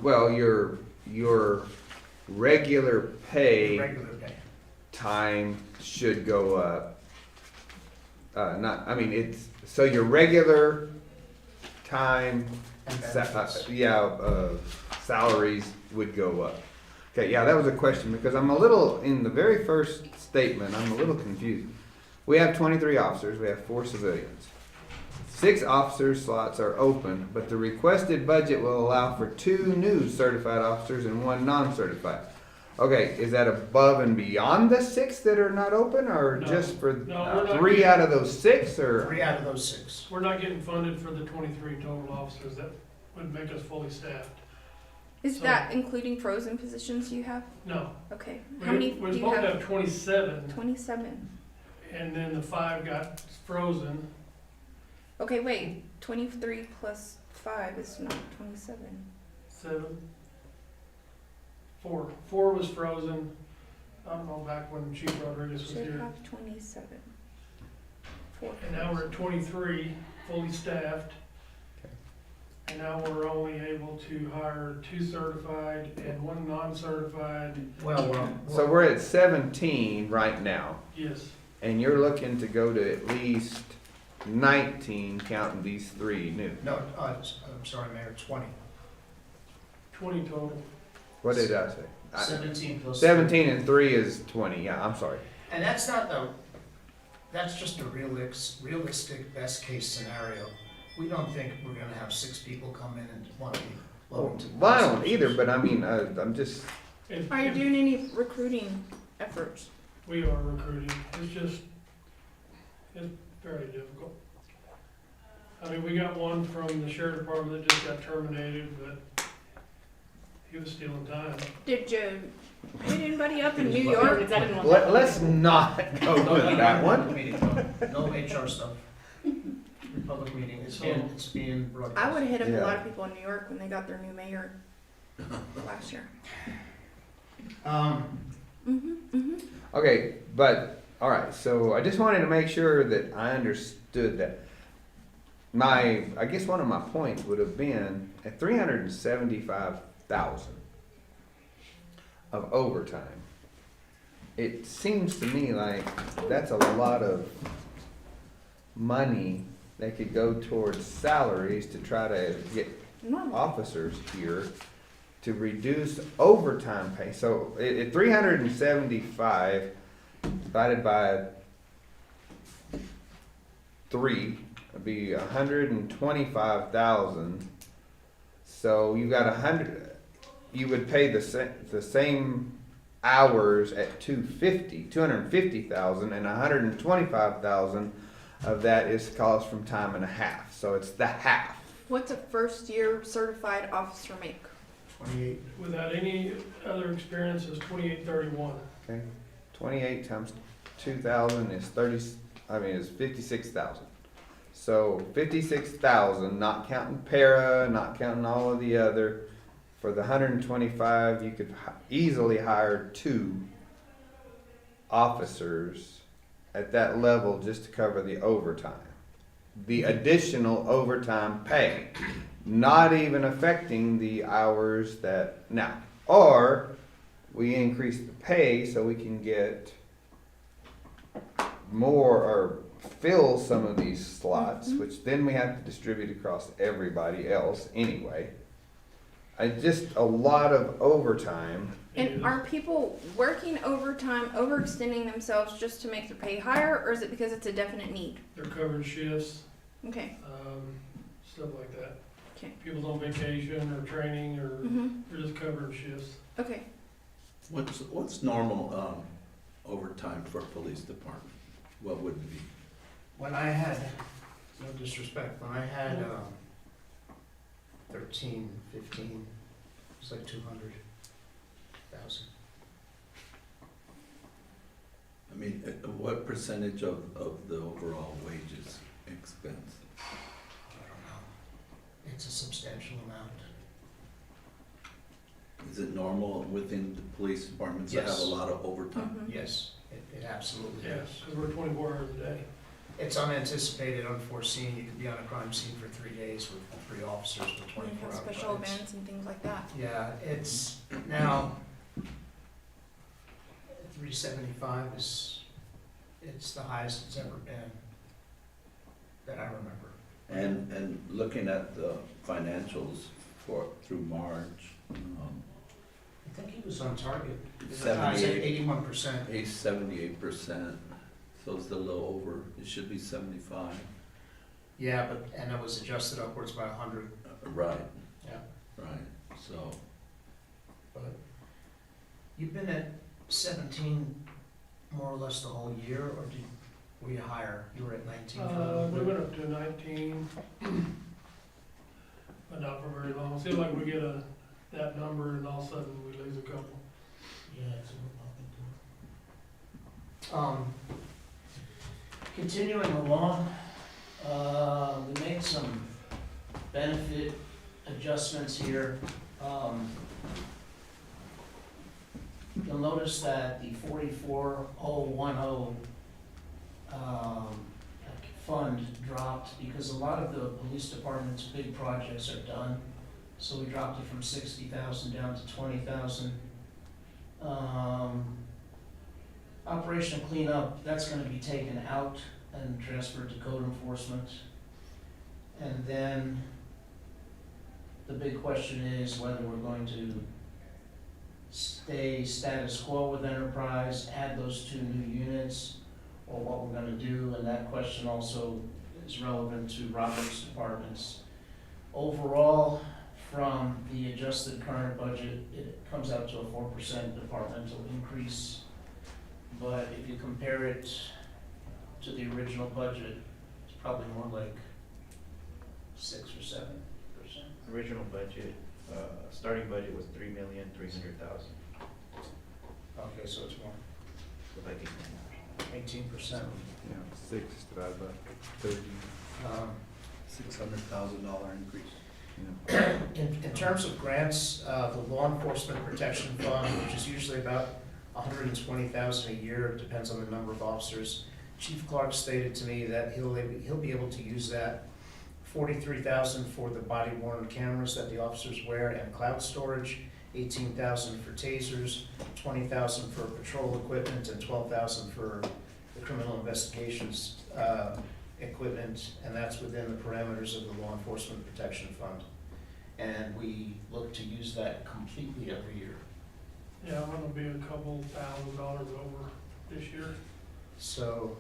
Well, your regular pay Regular pay. time should go up. So your regular time, And benefits. salaries would go up. Okay, yeah, that was a question, because I'm a little, in the very first statement, I'm a little confused. We have 23 officers, we have 4 civilians. 6 officer slots are open, but the requested budget will allow for 2 new certified officers and 1 non-certified. Okay, is that above and beyond the 6 that are not open, or No. just for No, we're not 3 getting- out of those 6, or? 3 out of those 6. We're not getting funded for the 23 total officers. That would make us fully staffed. Is So- that including frozen positions you have? No. Okay. How many We're do you supposed to have? have 27, 27. and then the 5 got frozen. Okay, wait. 23 plus 5 is not 27. 7. 4 was frozen. I don't know, back when Chief Rodriguez was Should here. have 27. 4. And now we're at 23, fully staffed. And now we're only able to hire 2 certified and 1 non-certified. Well, So we're at 17 right now, Yes, and you're looking to go to at least 19, counting these 3 new. no, I'm sorry, Mayor, 20. 20 total. What did I say? 17 plus. 17 and 3 is 20, yeah, I'm sorry. And that's not that's just a realistic best case scenario. We don't think we're gonna have 6 people come in and want to be Lovington. Well, I don't either, but I mean, I'm just, If- Are you if doing any recruiting efforts? We are recruiting. It's very difficult. I mean, we got one from the sheriff department that just got terminated, but he was stealing time. Did you hit anybody up in New Or York? is that in one? let's not go with that one. No HR stuff. Public meeting, it's being broadcast. I would have hit up Yeah. a lot of people in New York when they got their new mayor last year. Okay, but, all right, so I just wanted to make sure that I understood that. I guess one of my points would have been at 375,000 of overtime. It seems to me like that's a lot of money that could go towards salaries to try to get Normal. officers here. to reduce overtime pay. So it 375 divided by 3 would be 125,000. So you got 100. You would pay the same hours at 250,000, and 125,000 of that is cost from time and a half. So it's the half. What's a first year certified officer make? 28. Without any other experience, is 2831. Okay, 28 times 2,000 is 30. Is 56,000. So 56,000, not counting para, not counting all of the other. For the 125, you could easily hire 2 officers at that level just to cover the overtime. The additional overtime pay, not even affecting the hours that now. Or we increase the pay so we can get more or fill some of these slots, which then we have to distribute across everybody else anyway. Just a lot of overtime. And are people working overtime, overextending themselves just to make their pay higher, or is it because it's a definite need? They're covering shifts, Okay. stuff like that. Okay. People's on vacation or training, or they're just covering shifts. Okay. What's normal, overtime for police department? What would it be? When I had, no disrespect, when I had 13, 15, it's like 200,000. I mean, what percentage of the overall wages expense? I don't know. It's a substantial amount. Is it normal within the police departments to have Yes. a lot of overtime? Yes, it absolutely Yes, is. because we're 24 hours a day. It's unanticipated, unforeseen. You could be on a crime scene for 3 days with 3 officers with And 24 have hour special crimes. events and things like that. Yeah, it's, now, 375 it's the highest it's ever been that I remember. And looking at the financials through March, I think he was on target. 78. 81%. he's 78%, so it's a little over, it should be 75. Yeah, and it was adjusted upwards by 100. Right. Yeah. Right, so, But you've been at 17 more or less the whole year, or were you higher? You were at 19 for a We little went up to 19, but not for very long. Seems like we get that number and all of a sudden we lose a couple. Yeah, it's a little continuing along, we made some benefit adjustments here. You'll notice that the 44010 fund dropped because a lot of the police department's big projects are done. So we dropped it from 60,000 down to 20,000. Operational cleanup, that's gonna be taken out and transferred to code enforcement. And then the big question is whether we're going to stay status quo with enterprise, add those 2 new units, or what we're gonna do, and that question also is relevant to Robert's departments. Overall, from the adjusted current budget, it comes out to a 4% departmental increase. But if you compare it to the original budget, it's probably more like 6 or 7%. Original budget, starting budget was 3,300,000. Okay, so it's more, So like 18%. Yeah, 6 divided by 30. $600,000 increase. In terms of grants, the Law Enforcement Protection Fund, which is usually about $120,000 a year, it depends on the number of officers. Chief Clark stated to me that he'll be able to use that. $43,000 for the body-worn cameras that the officers wear and cloud storage, $18,000 for tasers, $20,000 for patrol equipment, and $12,000 for the criminal investigations equipment, and that's within the parameters of the Law Enforcement Protection Fund. and we look to use that completely every year. Yeah, I'm gonna be a couple $1,000 over this year. So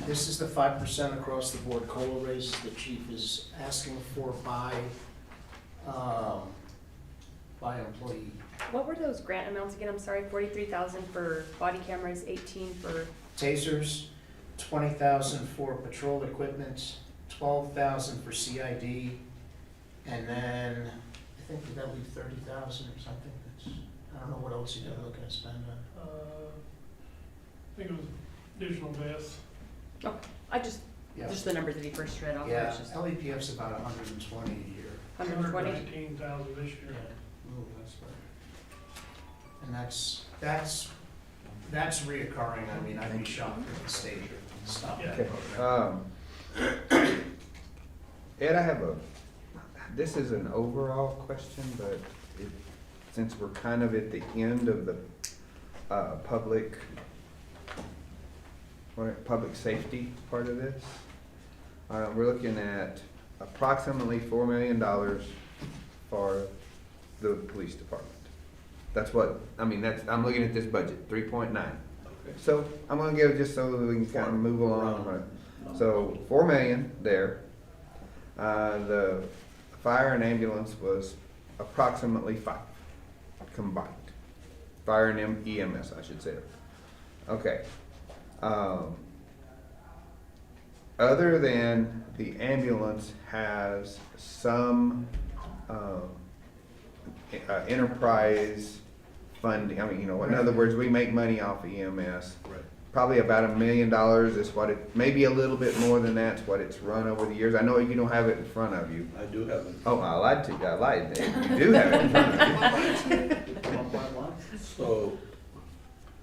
this is the 5% across the board COLA raises the chief is asking for by employee. What were those grant amounts again? I'm sorry, 43,000 for body cameras, 18 for, Tasers, 20,000 for patrol equipment, 12,000 for CID, and then I think did that leave 30,000 or something? I don't know what else you're looking to spend on. I think it was additional vests. Yeah, just the numbers that he first read off. yeah. It's just LEPF's about 120 a year. 120. 19,000 this year. Ooh, that's right. And that's reoccurring. I mean, I'd be shocked if the state stopped that Okay. program. Ed, I have this is an overall question, but since we're kind of at the end of the public safety part of this, we're looking at approximately $4 million for the police department. That's what, I mean, I'm looking at this budget, 3.9. Okay. So I'm gonna give just so that we can kind of move along. So 4 million there. The fire and ambulance was approximately 5 combined. Fire and EMS, I should say. Okay. Other than the ambulance has some enterprise funding, I mean, in other words, we make money off EMS. Right. Probably about $1 million is what it, maybe a little bit more than that's what it's run over the years. I know you don't have it in front of you. I do have it. Oh, I lied to you, I lied. You do have it in front of you.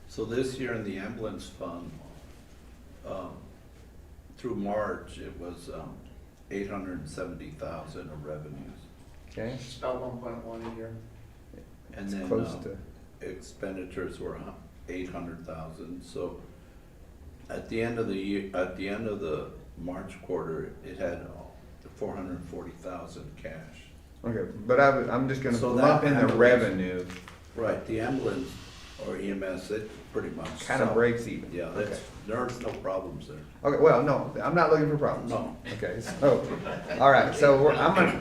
So this year in the ambulance fund, through March, it was 870,000 of revenues. Okay, It's about 1.1 a year. And it's then close to, expenditures were 800,000. So at the end of the year, at the end of the March quarter, it had 440,000 cash. okay, but I'm just gonna So that lump in the ambulance- revenue, Right, the ambulance or EMS, it pretty much. kind of self- breaks even. Yeah, Okay. there's no problems there. Okay, well, no, I'm not looking for problems. No. Okay, so, all right, so I'm gonna,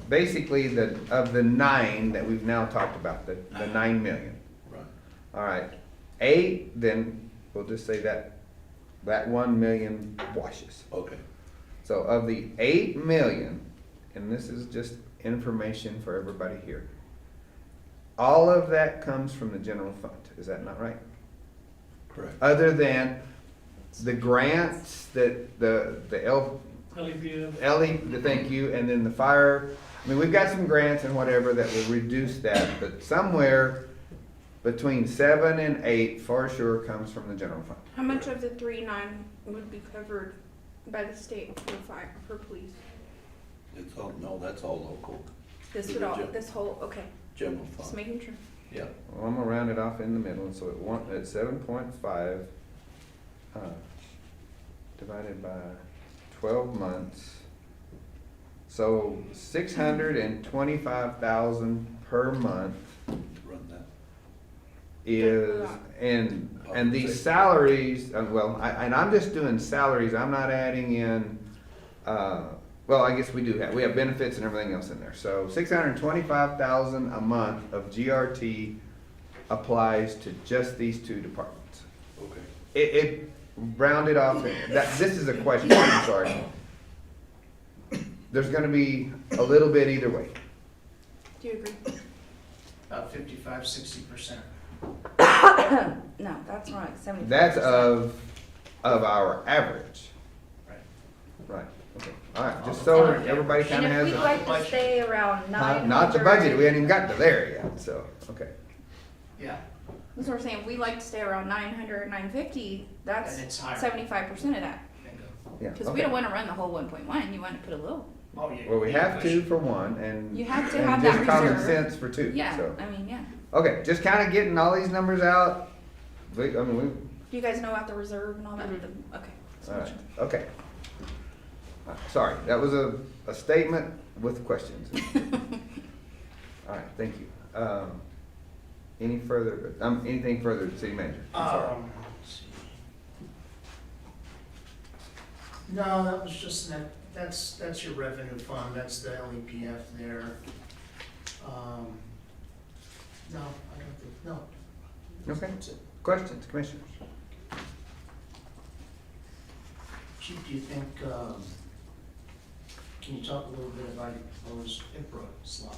basically of the 9 that we've now talked about, the 9 million. Right. All right, 8, then we'll just say that 1 million washes. Okay. So of the 8 million, and this is just information for everybody here, all of that comes from the general fund, is that not right? Correct. Other than the grants that the LEPF. thank you, and then the fire, I mean, we've got some grants and whatever that will reduce that, but somewhere between 7 and 8 for sure comes from the general fund. How much of the 3.9 would be covered by the state for fire, for police? It's all, no, that's all local, This For would the all, gen- this whole, okay, general just fund. making sure. Yeah. Well, I'm gonna round it off in the middle, so at 7.5, divided by 12 months. So 625,000 per month Run that. is, and these salaries, I'm just doing salaries, I'm not adding in, well, I guess we have benefits and everything else in there. So 625,000 a month of GRT applies to just these 2 departments. Okay. It rounded off, this is a question, I'm sorry. There's gonna be a little bit either way. Do you agree? About 55-60%. No, that's wrong, 75%. That's of our average. Right. Right, okay, all right, just so everybody And kinda if has we'd a, like to stay around 900. not the budget, we haven't even gotten to there yet, so, okay. Yeah, That's what we're saying, if we like to stay around 900, 950, that's and it's higher. 75% of that. Bingo. Yeah, Because we okay. don't wanna run the whole 1.1, you wanna put a little. Oh, yeah. Well, we have to for one, and. You have to and have just that common reserve. sense for 2, Yeah, so. I mean, yeah. Okay, just kinda getting all these numbers out, we, Do you guys know about the reserve and all that? Mhm. Okay. all right, okay. Sorry, that was a statement with questions. All right, thank you. Anything further, city manager? I'm sorry. Let's see. No, that was just, that's your revenue fund, that's the LEPF there. No, I don't think, no. Okay. That's it. Questions, commissioners? Chief, do you think, can you talk a little bit about your proposed IPRA slot?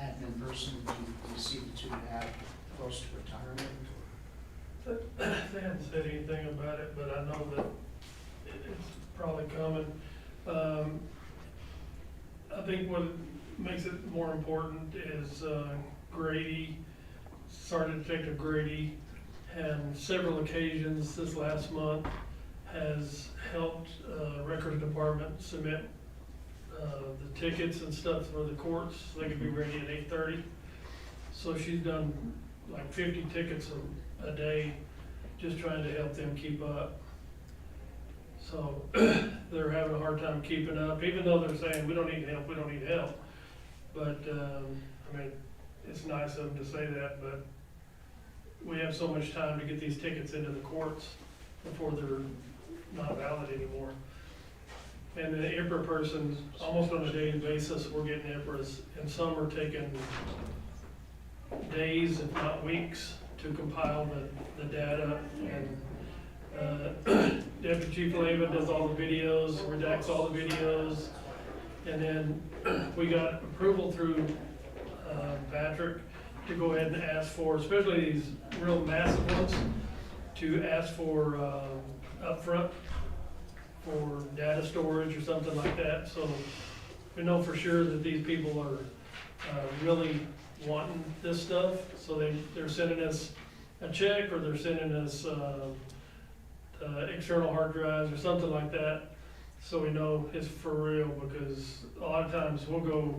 Admin person, do you see the two have close to retirement? They haven't said anything about it, but I know that it's probably coming. I think what makes it more important is Grady, Sergeant Detective Grady, on several occasions this last month has helped Records Department submit the tickets and stuff for the courts, so they could be ready at 8:30. So she's done like 50 tickets a day, just trying to help them keep up. So they're having a hard time keeping up, even though they're saying, we don't need help, we don't need help. But, I mean, it's nice of them to say that, but we have so much time to get these tickets into the courts before they're not valid anymore. And the IPRA persons, almost on a daily basis, we're getting IPRAs, and some are taking days, if not weeks, to compile the data. And Deputy Chief Leva does all the videos, redacts all the videos. And then we got approval through Patrick to go ahead and ask for, especially these real massive ones, to ask for upfront for data storage or something like that. So we know for sure that these people are really wanting this stuff. So they're sending us a check, or they're sending us external hard drives or something like that. So we know it's for real, because a lot of times we'll go,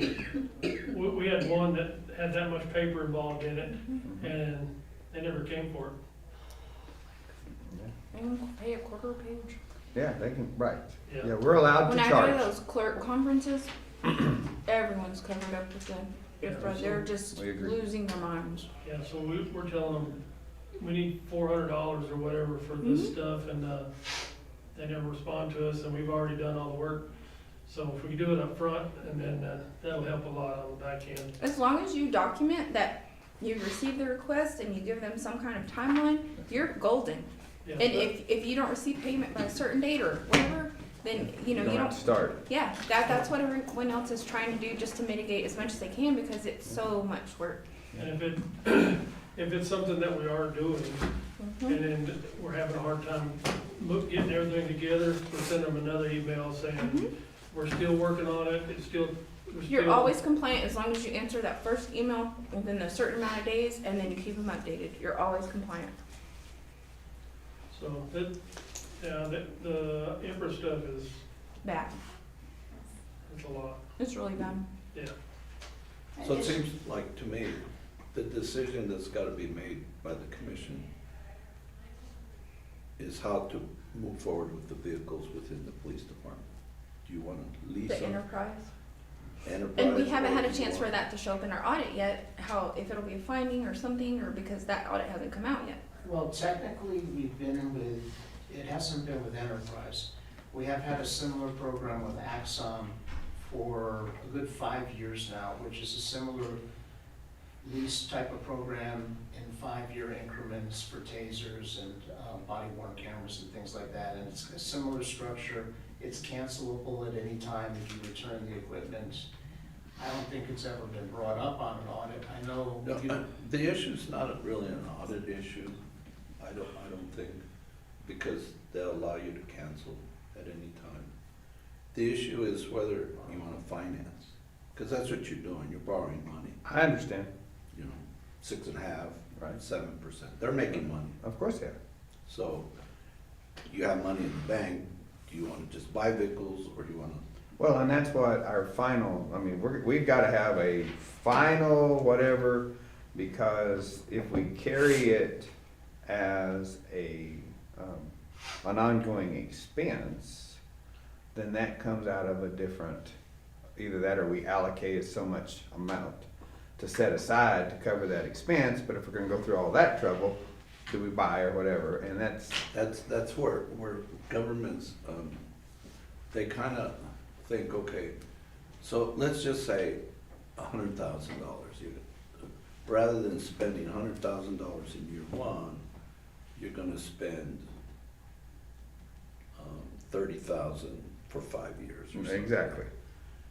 we had one that had that much paper involved in it, and they never came for it. And pay a quarter a page. Yeah, they can, right. Yeah. Yeah, we're allowed When to I go to charge. those clerk conferences, everyone's covered up with them. They're just We agree. losing their minds. Yeah, so we're telling them, we need $400 or whatever for this stuff, and they never respond to us, and we've already done all the work. So if we can do it up front, and then that'll help a lot on the back end. As long as you document that you received the request and you give them some kind of timeline, you're golden. Yeah, And if you don't receive payment by a certain date or whatever, then, you know, you have don't, to start. yeah, that's what everyone else is trying to do, just to mitigate as much as they can, because it's so much work. and if it's something that we are doing, and then we're having a hard time getting everything together, we'll send them another email saying, we're still working on it, You're always compliant as long as you answer that first email within a certain amount of days, and then you keep them updated. You're always compliant. So the IPRA stuff is, Bad. it's a lot, It's really bad. yeah. So it seems like to me, the decision that's gotta be made by the commission is how to move forward with the vehicles within the police department. Do you wanna lease The them? enterprise. Enterprise, And we haven't or had a do you chance for want- that to show up in our audit yet, if it'll be a finding or something, or because that audit hasn't come out yet. Well, technically, we've been with, it hasn't been with Enterprise. We have had a similar program with Axon for a good 5 years now, which is a similar lease type of program in 5-year increments for tasers and body worn cameras and things like that. And it's a similar structure. It's cancelable at any time if you return the equipment. I don't think it's ever been brought up on an audit. I know. No, the issue's not really an audit issue, I don't think, because they'll allow you to cancel at any time. The issue is whether you wanna finance, cause that's what you're doing, you're borrowing money, I understand. you know, 6.5%, Right. 7%, they're making money. Of course, yeah. So, you have money in the bank, do you wanna just buy vehicles, or do you wanna? Well, and that's what our final, I mean, we've gotta have a final whatever, because if we carry it as an ongoing expense, then that comes out of a different, either that or we allocated so much amount to set aside to cover that expense, but if we're gonna go through all that trouble, do we buy or whatever, and That's where governments, they kinda think, okay, so let's just say $100,000. Rather than spending $100,000 in year one, you're gonna spend 30,000 for 5 years or something. exactly.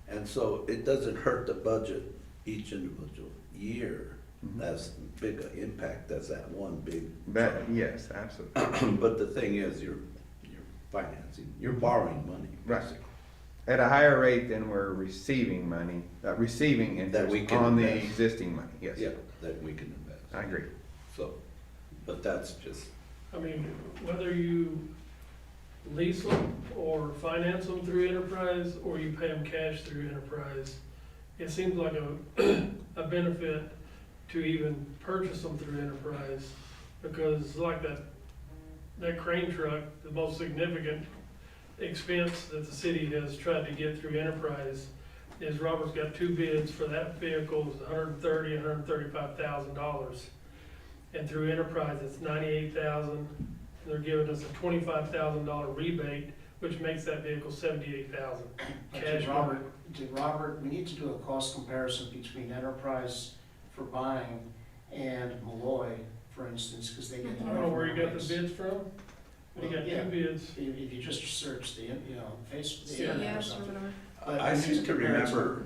And so it doesn't hurt the budget each individual year. Mhm. That's big a impact, that's that one big. That, yes, absolutely. But the thing is, you're financing, you're borrowing money, Right. basically. At a higher rate than we're receiving money, receiving That we interest can on the invest. existing money, yes. Yeah, that we can invest. I agree. So, but that's just, I mean, whether you lease them or finance them through enterprise, or you pay them cash through enterprise, it seems like a benefit to even purchase them through enterprise, because like that crane truck, the most significant expense that the city has tried to get through enterprise is Robert's got 2 bids for that vehicle, it's $130,000 and $135,000. And through enterprise, it's $98,000. They're giving us a $25,000 rebate, which makes that vehicle $78,000. Cash. Robert, we need to do a cost comparison between enterprise for buying and Malloy, for instance, because they get the. I don't know where you got the bids from. We got Yeah. 2 bids. If you just search the, Facebook, the Yeah. internet or Yes, or something. whatever. But I we need seem to compare it remember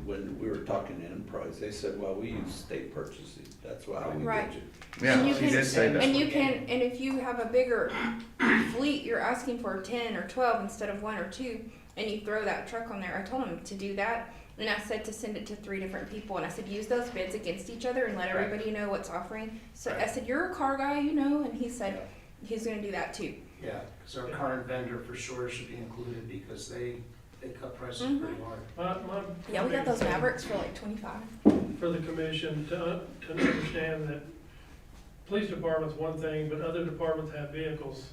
when we were talking enterprise, they said, well, we use state purchasing, that's how we Right. get you. Yeah, And you she can- did say that. And you can, and if you have a bigger fleet, you're asking for 10 or 12 instead of 1 or 2, and you throw that truck on there. I told him to do that, and I said to send it to 3 different people, and I said, use those bids against each other and let Right. everybody know what's offering. So I Right. said, you're a car guy, and he said he's gonna do that too. Yeah, because our current vendor for sure should be included, because they cut prices Mhm. pretty hard. My Yeah, we got those Mavericks for like 25. for the commission to understand that police department's one thing, but other departments have vehicles.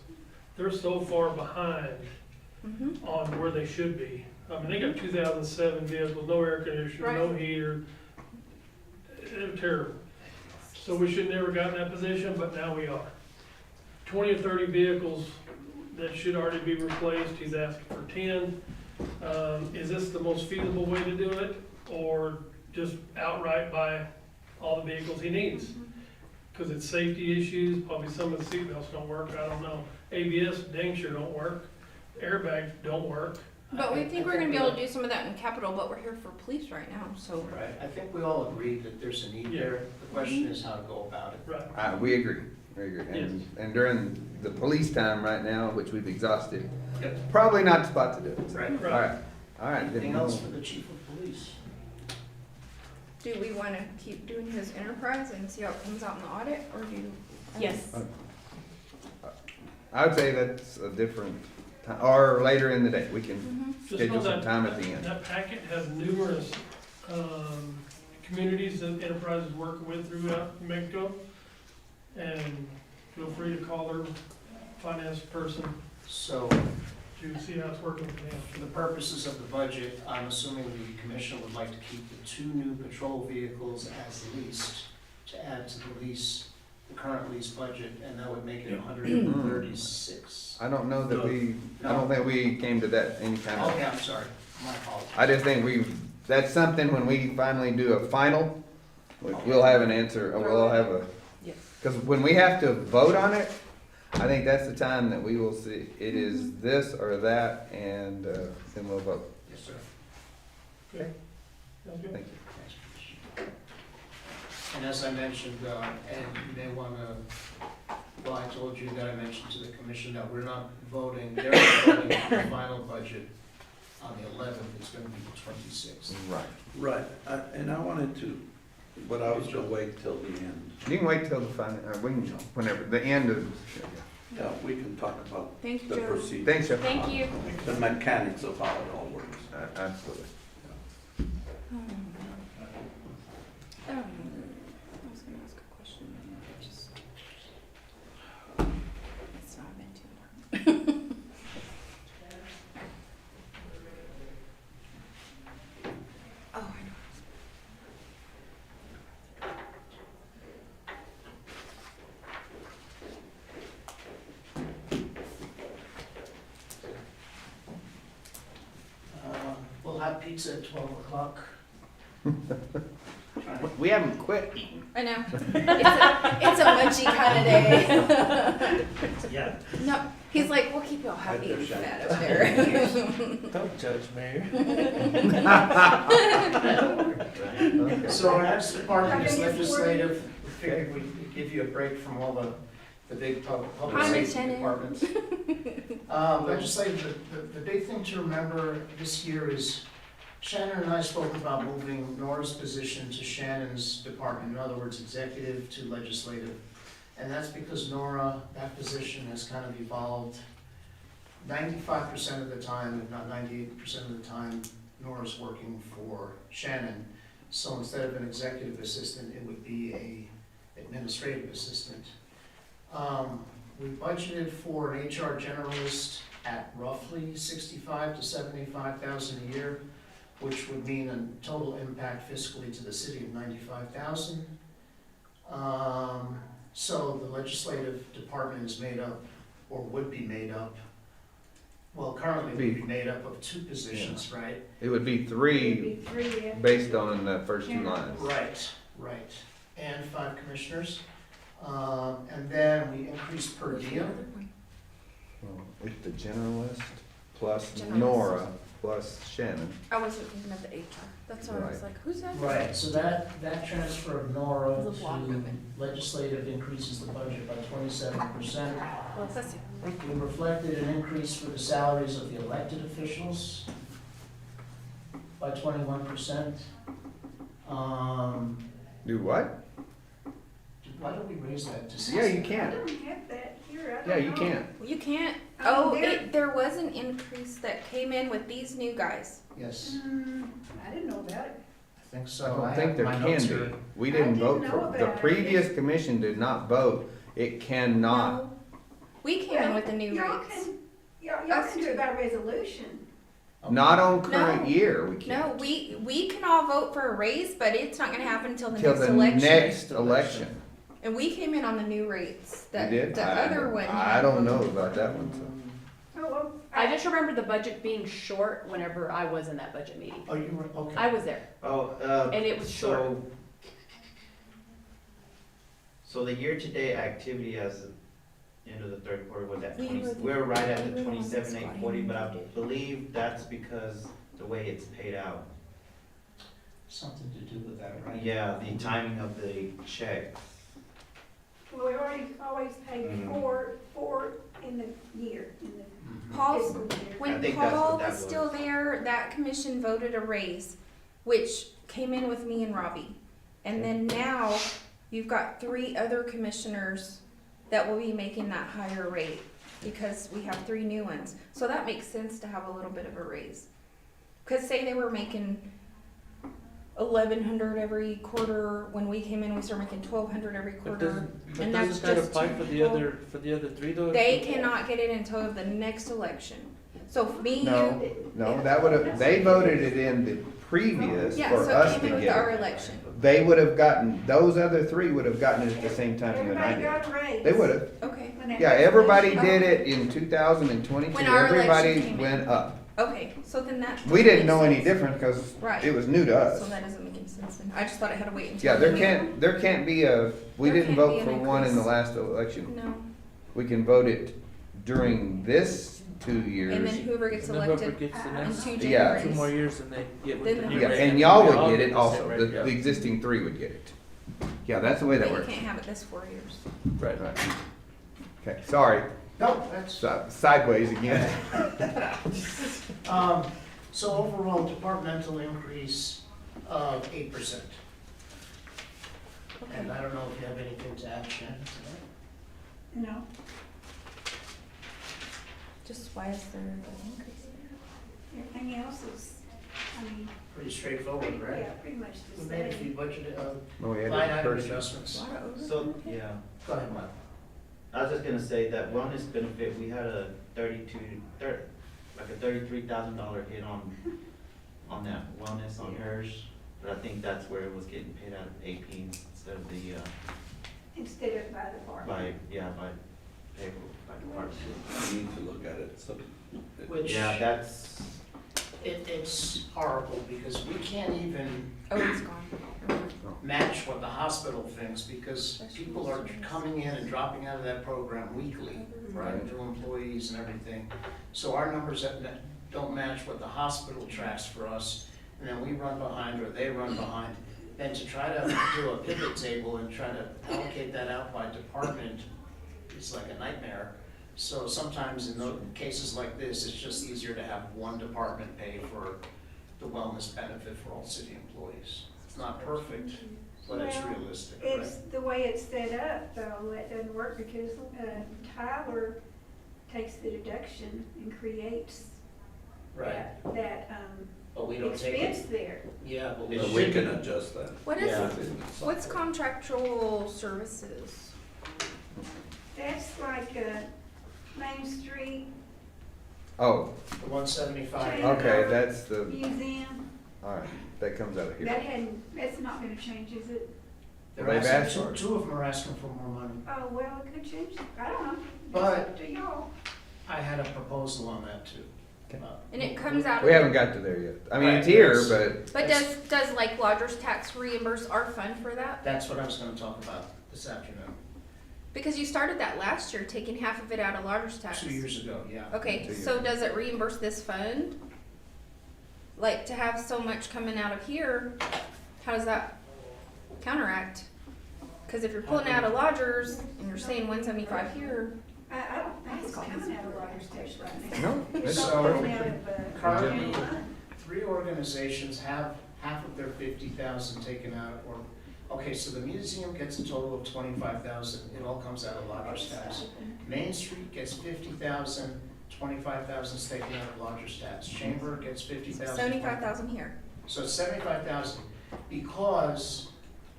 They're so far behind Mm-hmm. on where they should be. I mean, they got 2007 vehicles, no air conditioner, no Right. heater. They're terrible. So we should never got in that position, but now we are. 20 or 30 vehicles that should already be replaced, he's asking for 10. Is this the most feasible way to do it, or just outright buy all the vehicles he needs? Because it's safety issues, probably some of the seatbelts don't work, I don't know. ABS dang sure don't work, airbags don't work. But we I think we're gonna be able to do some of that in capital, but we're here for police right now, so. Right, I think we all agree that there's a need Yeah. there. The question is how to go about it. Right. We agree, and during the police time right now, which we've exhausted, Yep. probably not the spot to do it. Right. All right, then Anything we'll- else for the chief of police? Do we wanna keep doing his enterprise and see how it comes out in the audit, or do? Yes. I would say that's a different time, or later in the day, we can Mhm. Just schedule know some that time at the end. That packet has numerous, communities that enterprises working with throughout New Mexico. And feel free to call their finance person So, to see how it's working for them. for the purposes of the budget, I'm assuming the commission would like to keep the 2 new patrol vehicles as leased, to add to the lease, the current lease budget, and that would make it 136. I don't know that I don't think we came to that any kind of. Okay, I'm sorry, my apologies. I just think that's something when we finally do a final, we'll have an answer, or we'll have a, Yes. because when we have to vote on it, I think that's the time that we will see, it is this or that, and then we'll vote. Yes, sir. Okay. Sounds good. Thank you. And as I mentioned, and you may want to, well, I told you that I mentioned to the commission that we're not voting, they're not voting the final budget on the 11th, it's going to be the 26th. Right. Right, and I wanted to, but I was gonna wait till the end. You can wait till the final, we can, whenever, the end of, Yeah, we can talk about Thank you, the Joe. procedure. thanks, Jeff. Thank you. The mechanics of how it all works. Absolutely. I was gonna ask a question, and I just. It's not meant to. have pizza at 12 o'clock. We haven't quit eating. I know. It's a munchy kind of day. Yeah. No, he's like, we'll keep y'all happy Right and there, fat up there. Don't judge, Mayor. Okay. So our next department is legislative. We figured we'd give you a break from all the big public Hi, safety Lieutenant. departments. Legislative, the big thing to remember this year is Shannon and I spoke about moving Nora's position to Shannon's department, in other words, executive to legislative. And that's because Nora, that position has kind of evolved 95% of the time, if not 98% of the time, Nora's working for Shannon. So instead of an executive assistant, it would be a administrative assistant. We budgeted for an HR generalist at roughly 65 to 75,000 a year, which would mean a total impact fiscally to the city of 95,000. So the legislative department is made up, or would be made up, well, currently it would be made up of 2 positions, right? It would be It'd three be 3, yeah. based on the first 2 lines. Right, and 5 commissioners. And then we increased per diem. It's the generalist plus Generalist. Nora plus Shannon. I wasn't thinking of the HR. That's why I was Right. like, who's that? Right, so that transfer of Nora The block to movement. legislative increases the budget by 27%. Well, let's see. We reflected an increase for the salaries of the elected officials by 21%. Do what? Why don't we raise that to 60? Yeah, you can. don't have that here, Yeah, you can. You can't. Oh, Oh, there- there was an increase that came in with these new guys. Yes, I didn't know about it. I think I so. don't have think there my can notes be. here. We I didn't didn't vote know for, the about it. previous commission did not vote. It cannot. No. We came in with the new Y'all rates. can, y'all can do it by resolution. Not on current No. year, we No, can't. we can all vote for a raise, but it's not gonna happen until the Till next the election. next election. And we came in on the new rates. You That did? the I- other one. I don't know about that one, so. Oh, well. I just remember the budget being short whenever I was in that budget meeting. Oh, you were, okay. I was there, Oh, and it was short. So the year-to-date activity as of end of the 3rd quarter was at We 20, were the- we're right at we the were the ones that 27,840, but I squatted. believe that's because the way it's paid out. Something to do with that, right? Yeah, the timing of the check. Well, we always paid Mhm. four in the year, in the Mhm. Paul's, fiscal year. I when think that's Paul what that was still was. there, that commission voted a raise, which came in with me and Robbie. And then now, you've got 3 other commissioners that will be making that higher rate, because we have 3 new ones. So that makes sense to have a little bit of a raise. Cause say they were making 1,100 every quarter, when we came in, we started making 1,200 every But quarter. doesn't, but And that's doesn't that just apply two for the people. other 3 though? They cannot get it until the next election. So me, No, you, no, that would have, they voted it in the previous yeah, for so us it to came in with get our it. election. They would have gotten, those other 3 would have gotten it at the same time you and I Everybody did. got a raise. They would have. Okay, When that Yeah, everybody resolution- did it in 2022. When our election Everybody came in. went up. okay, so then that. We didn't know any makes sense. different because Right. it was new to So us. that doesn't make any sense then. I just thought it had to wait until. Yeah, there can't be a, we There didn't can't vote be for an one in the increase. last election. No, We can vote it during this 2 years. and then whoever gets And then whoever elected gets the in next 2 Yeah. 2 more Januarys. years and they get with Then the they'll new Yeah, rate. and y'all We all would get get it the also. same rate, The yeah. the existing 3 would get it. Yeah, that's the way that But you works. can't have it this 4 years. Right. Right. Okay, sorry. No, that's, Sideways again. so overall departmental increase of 8%. And I don't know if you have anything to add, Shannon, to that? No, Just why is there an increase there? everything else is, I mean, Pretty straightforward, yeah, right? pretty much the We made a few same. budget, Oh, we had line a item person. adjustments. A lot of So, overtime. yeah. Go ahead, Mike. I was just gonna say that wellness benefit, we had a like a $33,000 hit on that wellness on hers. But I think that's where it was getting paid out of AP instead of the, Instead of by department. by payroll, by department. We need to look at it, so. Which, Yeah, that's, It's horrible because we can't even Oh, it's gone. match what the hospital thinks because people are coming in and dropping out of that program weekly, right? New employees and everything. So our numbers don't match what the hospital tracks for us, and then we run behind or they run behind. Then to try to do a pivot table and try to allocate that out by department is like a nightmare. So sometimes in those cases like this, it's just easier to have one department pay for the wellness benefit for all city employees. It's not perfect, but it's Well, realistic, right? It's the way it's set up, though, that doesn't work because Tyler takes the deduction and creates Right, that but we don't take expense it. there. Yeah, but we But we can adjust that. What is, Yeah. what's contractual services? That's like Main Street Oh, the 175. okay, that's the, Museum. all right, that comes out of That here. hadn't, that's not gonna change, is it? They're They've asking, asked two of them are asking for more money. Oh, well, it could change. I don't know. But- It's up to y'all. I had a proposal on that too. Okay. And it comes out We of, haven't got to there yet. I mean, Right, it's here, yes. but but does like lodger's tax reimburse our fund for that? That's what I was gonna talk about this afternoon, Because you started that last year, taking half of it out of lodger's tax. 2 years ago, yeah. Okay, 2 years. so does it reimburse this fund? Like to have so much coming out of here, how does that counteract? Cause if you're pulling out of lodgers and you're saying 175 here, I don't think it's coming out of Rogers Tax right now. no, It's it's So- all perfect. coming out of, Currently, general 3 organizations have half of their 50,000 taken out, or, okay, so the museum gets a total of 25,000, it all comes out of lodger's tax. Main Street gets 50,000, 25,000 is taken out of lodger's tax. Chamber gets 50,000. 75,000 here. So it's 75,000, because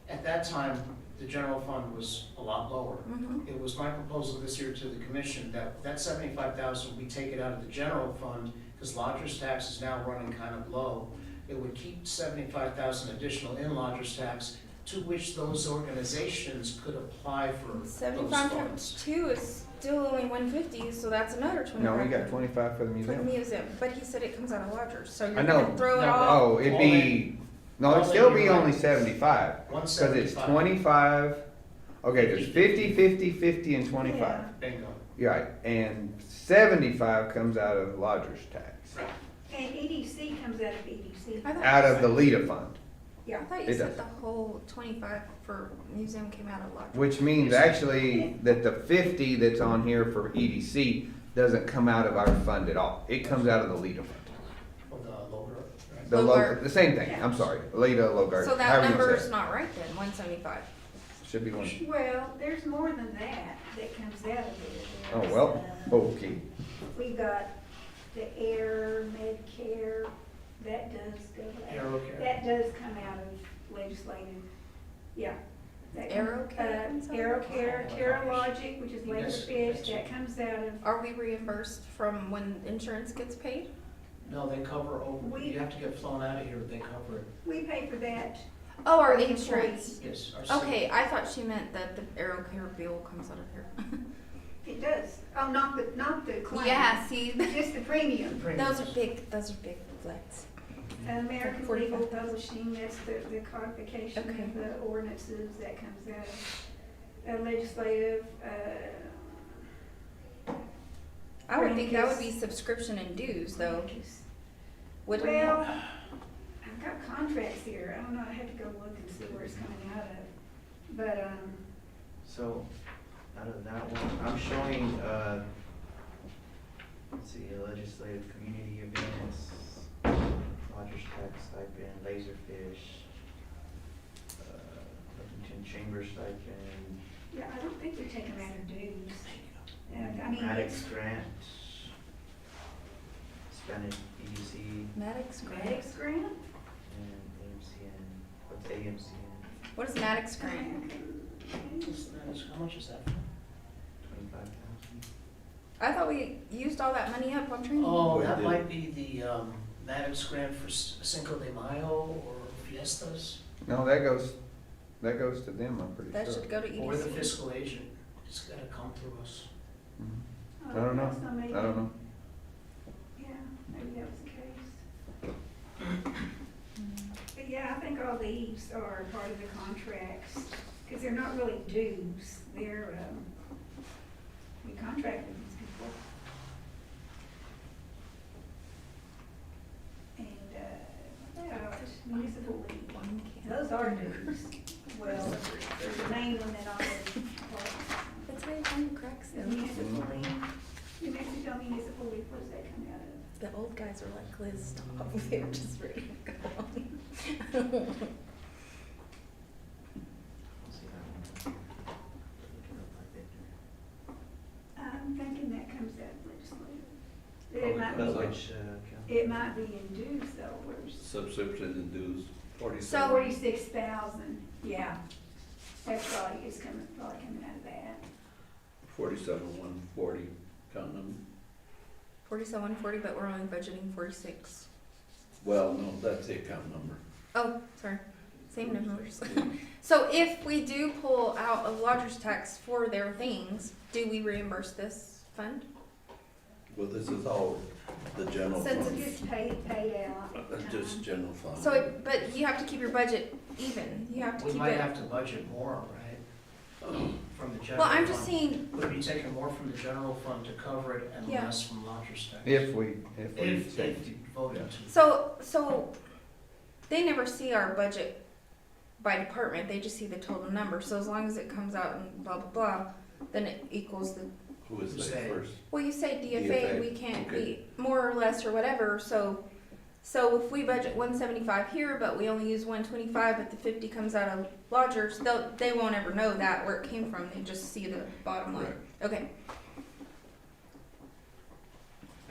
at that time, the general fund was a lot lower. Mhm. It was my proposal this year to the commission that that 75,000, we take it out of the general fund, because lodger's tax is now running kind of low. It would keep 75,000 additional in lodger's tax, to which those organizations could apply for those 75 funds. times 2 is still only 150, so that's another 25. No, we got 25 for the For the museum. museum, but he said it comes out of lodgers, so you're I know. gonna throw it No, all. Oh, it'd be, no, it'd still be only 75, cause it's 175. 25, okay, there's 50, 50, 50, and 25. Bingo. You're right, and 75 comes out of lodger's tax, Right. And EDC comes out of EDC. I thought out you of the said- LEDA fund, I thought you It said does. the whole 25 for museum came out of lodgers. which means actually that the 50 that's on here for EDC doesn't come out of our fund at all. It comes out of the LEDA fund. Or the lower, right? The Logart. the same thing, I'm sorry, LEDA, Logart, So that however you number wanna is say not right then, 175. it. Should be one. Well, there's more than that that comes out of it. Oh, There's, well, okay. We got the air, Medicare, that does go, AeroCare. that does come out of legislative, yeah. That comes- AeroCare comes out of- AeroCare, Terralogic, which is Yes, Laserfish, that's that right. comes out of, Are we reimbursed from when insurance gets paid? No, they cover over, We- you have to get flown out of here, they cover it. we pay for that. Oh, our For the insurance. Yes. our city. Okay, I thought she meant that the AeroCare bill comes out of here. It does. Oh, not the claim. Yeah, see, Just the premium. those are big flex. American 45,000. Legal Publishing, that's the codification Okay. of the ordinances that comes out of legislative, I would think that would be Grandkids. subscription and dues though. Wouldn't Well, it? I've got contracts here. I don't know, I have to go look and see where it's coming out of. But, So, out of that one, I'm showing, let's see, legislative community events, lodger's tax stipend, Laserfish, Lovington Chamber stipend, yeah, I don't think we take them out of dues. I mean, Maddox it's grant, Spanish EDC, Maddox grant. Maddox grant. and AMCN. What's AMCN? What is Maddox grant? How much is that? 25,000. I thought we used all that money up on training. Oh, We that did. might be the Maddox grant for Cinco de Mayo or Fiestas, No, that goes to them, I'm pretty That sure. should go to or the EDC. fiscal agent. It's gotta come through us. Mhm. Oh, I don't know, so maybe- I don't know. Yeah, maybe that was the case. dues are part of the contracts, because they're not really dues, they're, we contract with these people. And, what else? Municipal league, those are dues. Well, there's a main one that always, That's how you find the cracks the though. municipal league, New Mexico Municipal League, what does that come out of? The old guys are like, Liz, stop. They're just ready to go on. I'm thinking that comes out of legislative. That's It might be in dues though, where's subscription and dues, So- 47. 46,000, yeah. That's probably coming out of that. 47,140, counting them. 4740, but we're only budgeting 46. Well, no, that's the account number. Oh, sorry. Same numbers. So if we do pull out a lodger's tax for their things, do we reimburse this fund? Well, this is all the general Since fund. Just paid out. Just general fund. So, but you have to keep your budget even. You have to We keep might it. have to budget more, right? From the general Well, fund. I'm just saying, Would be taking more from the general fund to cover it and Yeah. less from lodger's tax? If we If say, you voted to. so they never see our budget by department. They just see the total number. So as long as it comes out and blah, blah, blah, then it equals the, Who is Who's that that? first? well, you say DFA, DFA, we can't okay. be more or less or whatever. So if we budget 175 here, but we only use 125, but the 50 comes out of lodgers, they won't ever know that where it came from. They just see the bottom line. Right. Okay.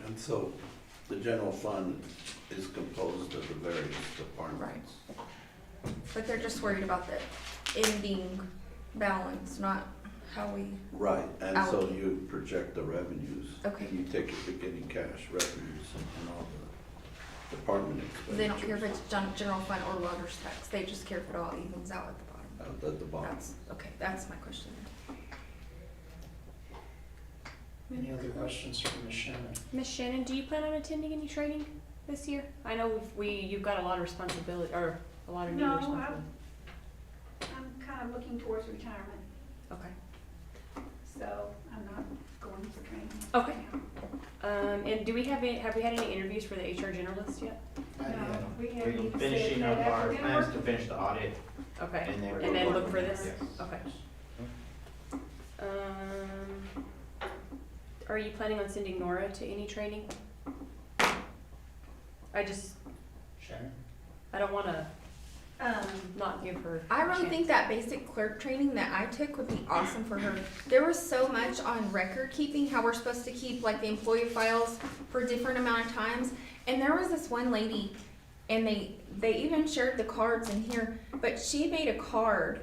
And so the general fund is composed of the various departments. But they're just worried about the ending balance, not how we, Right, and so Allocate. you project the revenues. Okay. And you take your beginning cash revenues and all the department expenditures. they don't care if it's general fund or lodger's tax. They just care if it all evens out at the bottom. Out at the bottom. That's my question. Any other questions for Ms. Shannon? Miss Shannon, do you plan on attending any training this year? I know you've got a lot of responsibility, or a lot of new No, responsibility. I'm kind of looking towards retirement, Okay. so I'm not going for training. Okay. And have we had any interviews for the HR generalist yet? Not yet. No, we haven't We're even finishing set up that up. our We're gonna plans work- to finish the audit. Okay. And then we're And then look for working- this? yes. Okay. Are you planning on sending Nora to any training? Shannon? I don't wanna not give her. I a really chance. think that basic clerk training that I took would be awesome for her. There was so much on record keeping, how we're supposed to keep like the employee files for a different amount of times. And there was this one lady, and they even shared the cards in here, but she made a card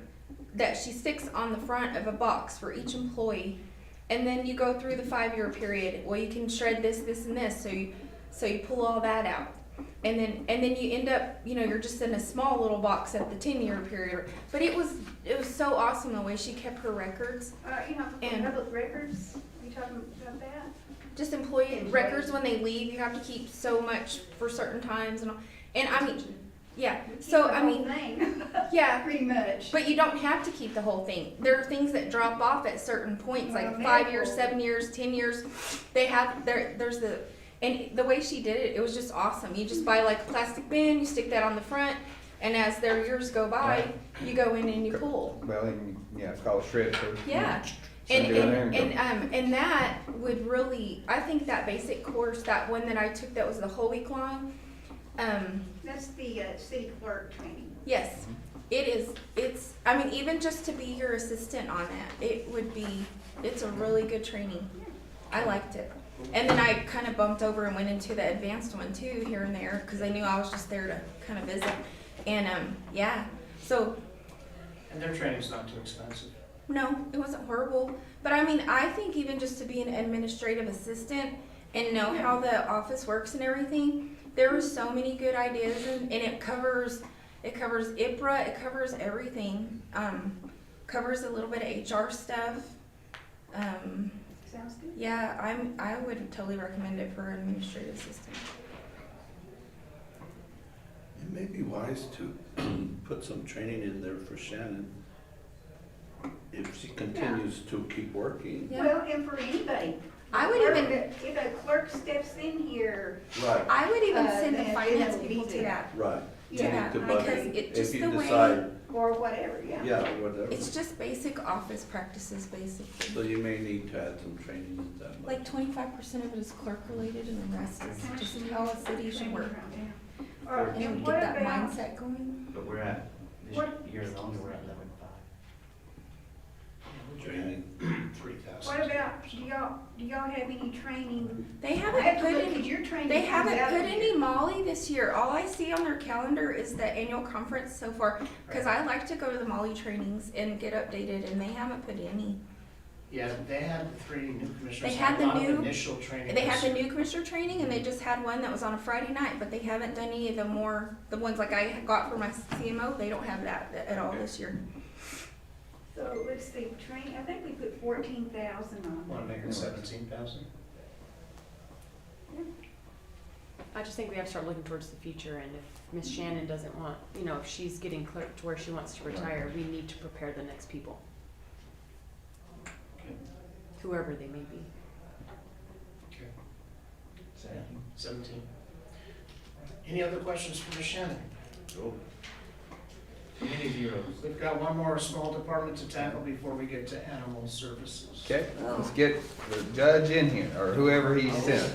that she sticks on the front of a box for each employee. And then you go through the 5-year period. Well, you can shred this, this, and this. So you pull all that out. And then you end up, you're just in a small little box at the 10-year period. But it was so awesome the way she kept her records. And- Public records, are you talking about that? Just employee records when they leave, you have to keep so much for certain times and all. And I mean, yeah. So I mean, yeah. Pretty much. But you don't have to keep the whole thing. There are things that drop off at certain points, like Well, 5 years, medical. 7 years, 10 years. They have there's the, and the way she did it, it was just awesome. You just buy like a plastic bin, you stick that on the front, and as their years go by, you go in and you pull. well, and, yeah, call it shred. So, Yeah. Send And, it in there and go. and that would really, I think that basic course, that one that I took that was the whole week long, That's the city clerk training. yes, it is, I mean, even just to be your assistant on that, it's a really good training. I liked it. And then I kind of bumped over and went into the advanced one too, here and there, because I knew I was just there to kind of visit. And, yeah, so, And their training's not too expensive. no, it wasn't horrible. But I mean, I think even just to be an administrative assistant and know how the office works and everything, there were so many good ideas, and it covers IPRA, it covers everything. Covers a little bit of HR stuff. Sounds good. Yeah, I would totally recommend it for an administrative assistant. And maybe wise to put some training in there for Shannon. If she continues to keep working. Yeah. Well, and for anybody. I would even- If a clerk steps in here, Right. I would even send the then finance it'll be people to there. that. Right. To that, To because budget. it just If the you way, decide, or whatever, yeah. yeah, whatever. it's just basic office practices, basically. So you may need to add some training in that. Like 25% of it is clerk related and the rest is just how a city should work. Or, And and get what that about, mindset going. But we're at, this What- year alone, we're at level 5. Training. 3,000. what about, do y'all have any training? They I haven't have to put look any, at your training. they comes haven't out put of any here. Molly this year. All I see on their calendar is the annual conference so far. Cause I like to go to the Molly trainings and get updated and they haven't put any. Yeah, they had the 3 new commissioners. They had a the lot of new- initial training. They had the new commissioner training and they just had one that was on a Friday night, but they haven't done any of the ones like I got for my CMO, they don't have that at all this year. So let's see, training, I think we put 14,000 on Want to make it 17,000? I just think we have to start looking towards the future, and if Miss Shannon doesn't want, you know, if she's getting clerk to where she wants to retire, we need to prepare the next people. Okay. Whoever they may be. Okay. 17. Any other questions for Ms. Shannon? Many zeros. We've got one more small department to tackle before we get to animal services. Okay, let's get the judge in here, or whoever he sent.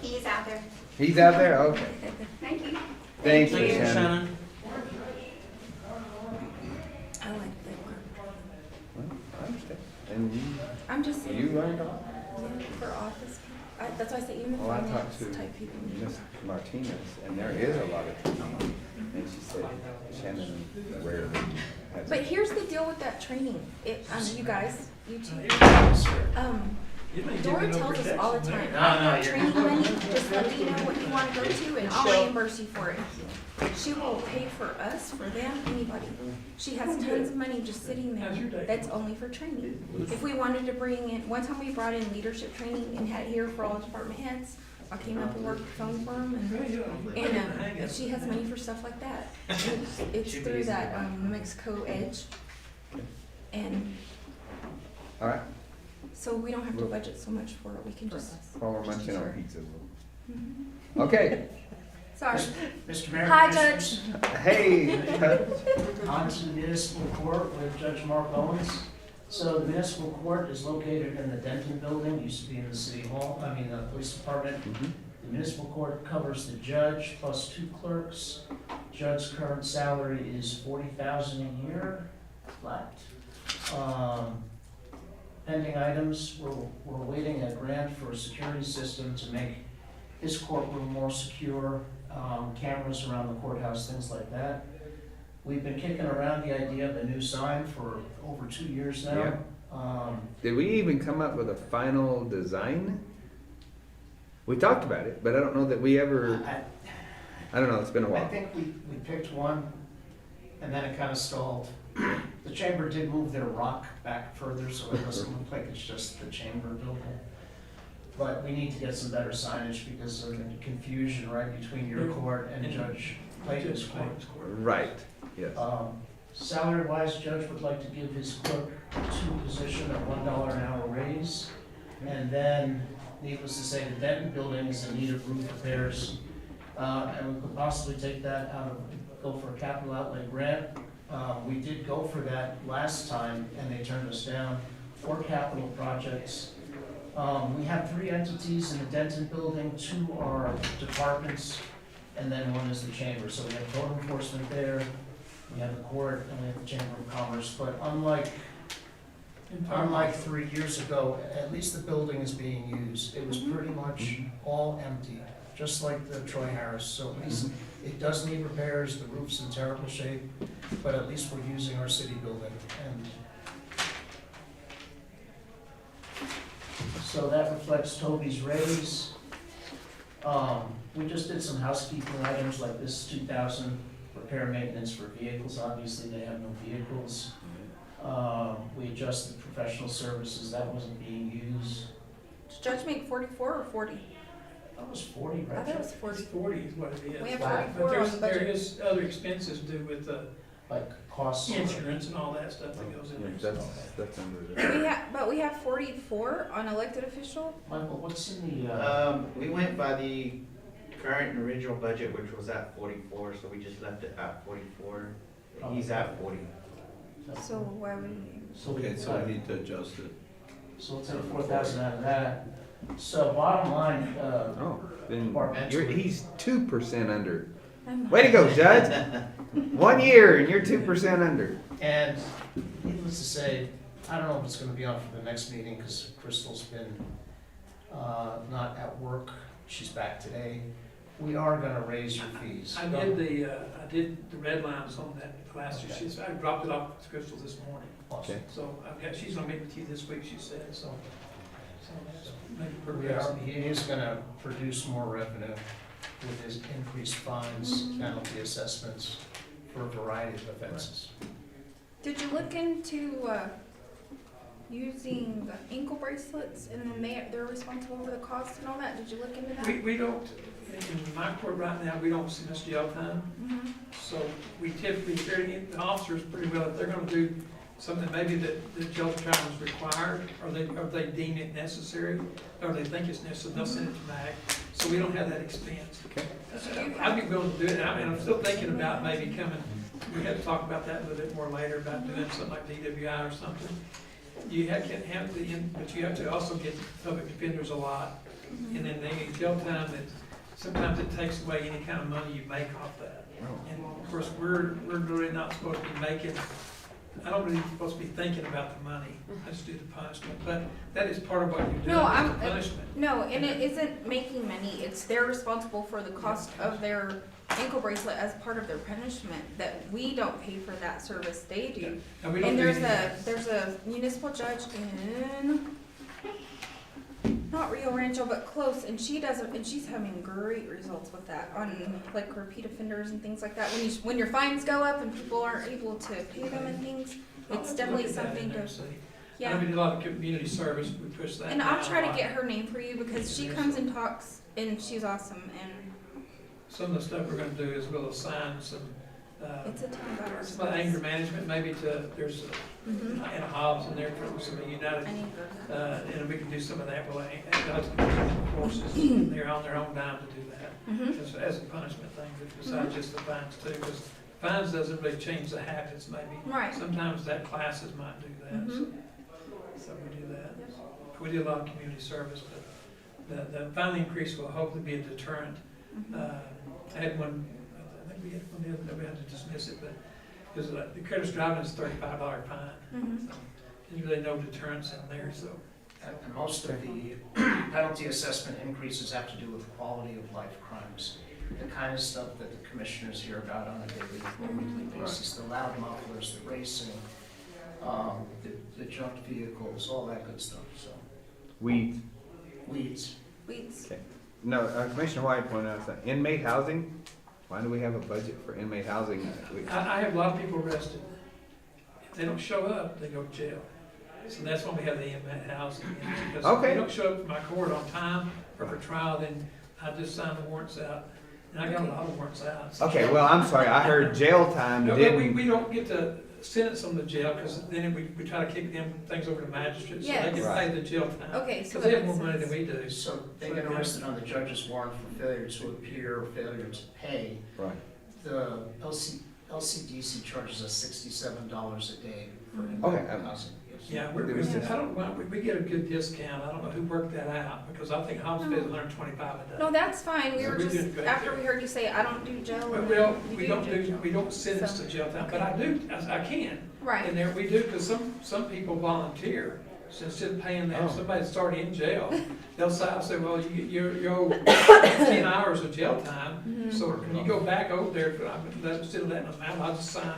He's out there. He's out there? Okay. Thank you. Thanks, Thank you, Shannon. Shannon. I like that work. Well, I understand. And I'm just saying. you learned a lot? Yeah, for office, that's why I say even the Well, I talked finance to type people. Ms. Martinez, and there is a lot of training. And she said Shannon rarely has. But here's the deal with that training, you guys, you two, Dora tells us all the time, I have training money, just let me know what you wanna go to and I'll reimburse you for it. She will pay for us, for them, anybody. She has tons of money just sitting there, that's only for training. If we wanted to bring in, one time we brought in leadership training and had here for all department heads. I came up and worked the phone for them and she has money for stuff like that. It's through that, Mexico Edge. And All right, so we don't have to budget so much for it, we can just. while we're munching on Sure. pizza. Mhm. Okay, Sorry. Mr. Mayor, Hi, Commissioners, hey, on to the municipal court with Judge Mark Owens. So the municipal court is located in the Denton building, used to be in the city hall, the police department. Mhm. The municipal court covers the judge plus 2 clerks. Judge's current salary is $40,000 a year, flat. Pending items, we're waiting a grant for a security system to make his courtroom more secure, cameras around the courthouse, things like that. We've been kicking around the idea of a new sign for over 2 years now. did we even come up with a final design? We talked about it, but I don't know that we ever, I don't know, it's been a I while. think we picked one, and then it kind of stalled. The chamber did move their rock back further, so it doesn't look like it's just the chamber building. But we need to get some better signage because of the confusion right between your court and Judge Clayton's court. Right, yes. Salary-wise, Judge would like to give his clerk 2 position at $1 an hour raise. And then, needless to say, the Denton building is in need of roof repairs. And we could possibly take that go for a capital outlay grant. We did go for that last time and they turned us down for capital projects. We have 3 entities in the Denton building, 2 are departments, and then 1 is the chamber. So we have code enforcement there, we have the court, and we have the Chamber of Commerce. But unlike 3 years ago, at least the building is being used. It was pretty much all empty, just like the Troy Harris. So at least it does need repairs, the roof's in terrible shape, but at least we're using our city building. And so that reflects Toby's raise. We just did some housekeeping items like this 2,000 repair maintenance for vehicles. Obviously, they have no vehicles. We adjusted professional services, that wasn't being used. Does Judge make 44 or 40? Almost 40, I right? thought it was 40. 40 is what it is. We have Wow. 44 on the There budget. is other expenses due with the Like costs. insurance and all that stuff that goes in there. That's under the. But we have 44 on elected official? Michael, what's in the, We went by the current and original budget, which was at 44, so we just left it at 44. He's at 40. So why would we? so we, Okay, so we need to adjust it. so let's take 4,000 out of that. So bottom line, Oh, then Departmentally. he's 2% under. I'm- Way to go, Judge. 1 year and you're 2% under. and needless to say, I don't know if it's gonna be on for the next meeting, because Crystal's been, not at work. She's back today. We are gonna raise your fees. I did the red lines on that last year. I dropped it off to Crystal this morning. Awesome. So she's gonna meet with you this week, she said, so that's maybe We progress. are, he is gonna produce more revenue with his increased fines, penalty assessments for a variety of offenses. Did you look into using the ankle bracelets and then they're responsible for the cost and all that? Did you look into that? We don't, in my court right now, we don't miss jail time. Mhm. So we typically, the officers pretty well, if they're gonna do something maybe that the jail time is required, or they deem it necessary, or they think it's necessary, they'll send it to MAC. So we don't have that expense. I'd be willing to do it, and I'm still thinking about maybe coming, we have to talk about that a little bit more later, about doing something like DWI or something. You can't have but you have to also get public defenders a lot. And then the jail time, that sometimes it takes away any kind of money you make off that. And of course, we're really not supposed to be making, I don't really supposed to be thinking about the money. I just do the punishment, but that is part of what you're doing, No, is the punishment. No, and it isn't making money, it's they're responsible for the cost of their ankle bracelet as part of their punishment, that we don't pay for that service, they do. And we don't And do there's a municipal judge in, not Rio Rancho, but close, and she's having great results with that on like repeat offenders and things like that. When your fines go up and people aren't able to pay them and things, it's definitely something to, I know yeah. we do a lot of community service, we push that. And I'll now try a to lot. get her name for you because she comes and talks and she's awesome and Some of the stuff we're gonna do is we'll assign some, it's a ton of hours. some anger management, maybe there's Mhm. and a Hobbs in there for some of United, I need her. and we can do some of that, well, and forces, they're on their own dime to do that, Mhm. as a punishment thing, besides just the fines too, because fines doesn't really change the habits, maybe. Right. Sometimes that classes might do that, Mhm. so we do that. We do a lot of community service, but the fine increase will hopefully be a deterrent. I had one, I think we had one the other day, we had to dismiss it, but it was like, the careless driving is $35 fine. Mhm. There's really no deterrence in there, so. And most of the penalty assessment increases have to do with quality of life crimes. The kind of stuff that the commissioners hear about on a daily or weekly basis, the loud mufflers, the racing, the junked vehicles, all that good stuff, so. Weeds. Weeds. Weeds. No, Commissioner White pointed out that inmate housing, why do we have a budget for inmate housing? I have a lot of people arrested. If they don't show up, they go to jail. So that's when we have the inmate housing. Because if Okay. they don't show up to my court on time or for trial, then I just sign the warrants out. And I got a lot of warrants out. So- Okay, well, I'm sorry, I heard jail time No, but didn't. we don't get to sentence them to jail, because then we try to kick them things over to magistrates, so they Yes. can pay the jail time. Okay, so Because they that have more makes money than sense. we do. So they get arrested on the judge's warrant for failure to appear or failure to pay. Right. The LCDC charges us $67 a day for Okay, inmate housing. Yes. Yeah, It was just- I don't, we get a good discount, I don't know who worked that out, because I think Hobbs pays $125 a day. No, that's fine. We So were we just, did great after there. we heard you say, I don't do jail. and Well, then we you don't jail. we don't sentence to jail time, but I do, I can. Right. And there we do, because some people volunteer, so instead of paying them, somebody that's already in jail, they'll say, I'll say, well, you're owed 10 hours of jail time, so when you go back over there, instead of letting them out, I'll just sign,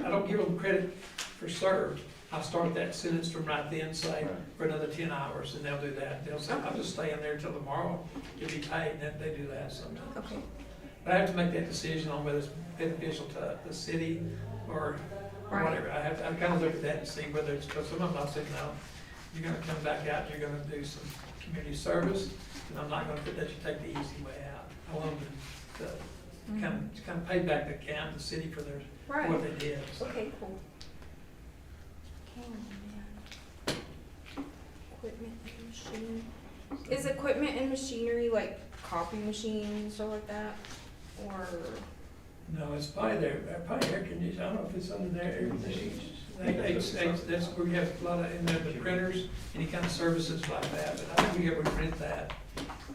I don't give them credit for served. I'll start that sentence from right then, say, for another 10 hours, and they'll do that. They'll say, I'll just stay in there till tomorrow, you'll be paid, and they do that sometimes. Okay. But I have to make that decision on whether it's beneficial to the city or Right. whatever. I kind of look at that and see whether it's, because some of them I said, no, you're gonna come back out, and you're gonna do some community service, and I'm not gonna let you take the easy way out. I want them to kind of pay back the county, the city for their, Right. what they did. So, Okay, cool. Oh, man. Equipment and machinery. Is equipment and machinery like copy machines or like that? Or, no, it's probably probably air conditioning, I don't know if it's under there, air conditioning. That's where we have a lot of, in there, the printers, any kind of services like that, but I think we ever print that.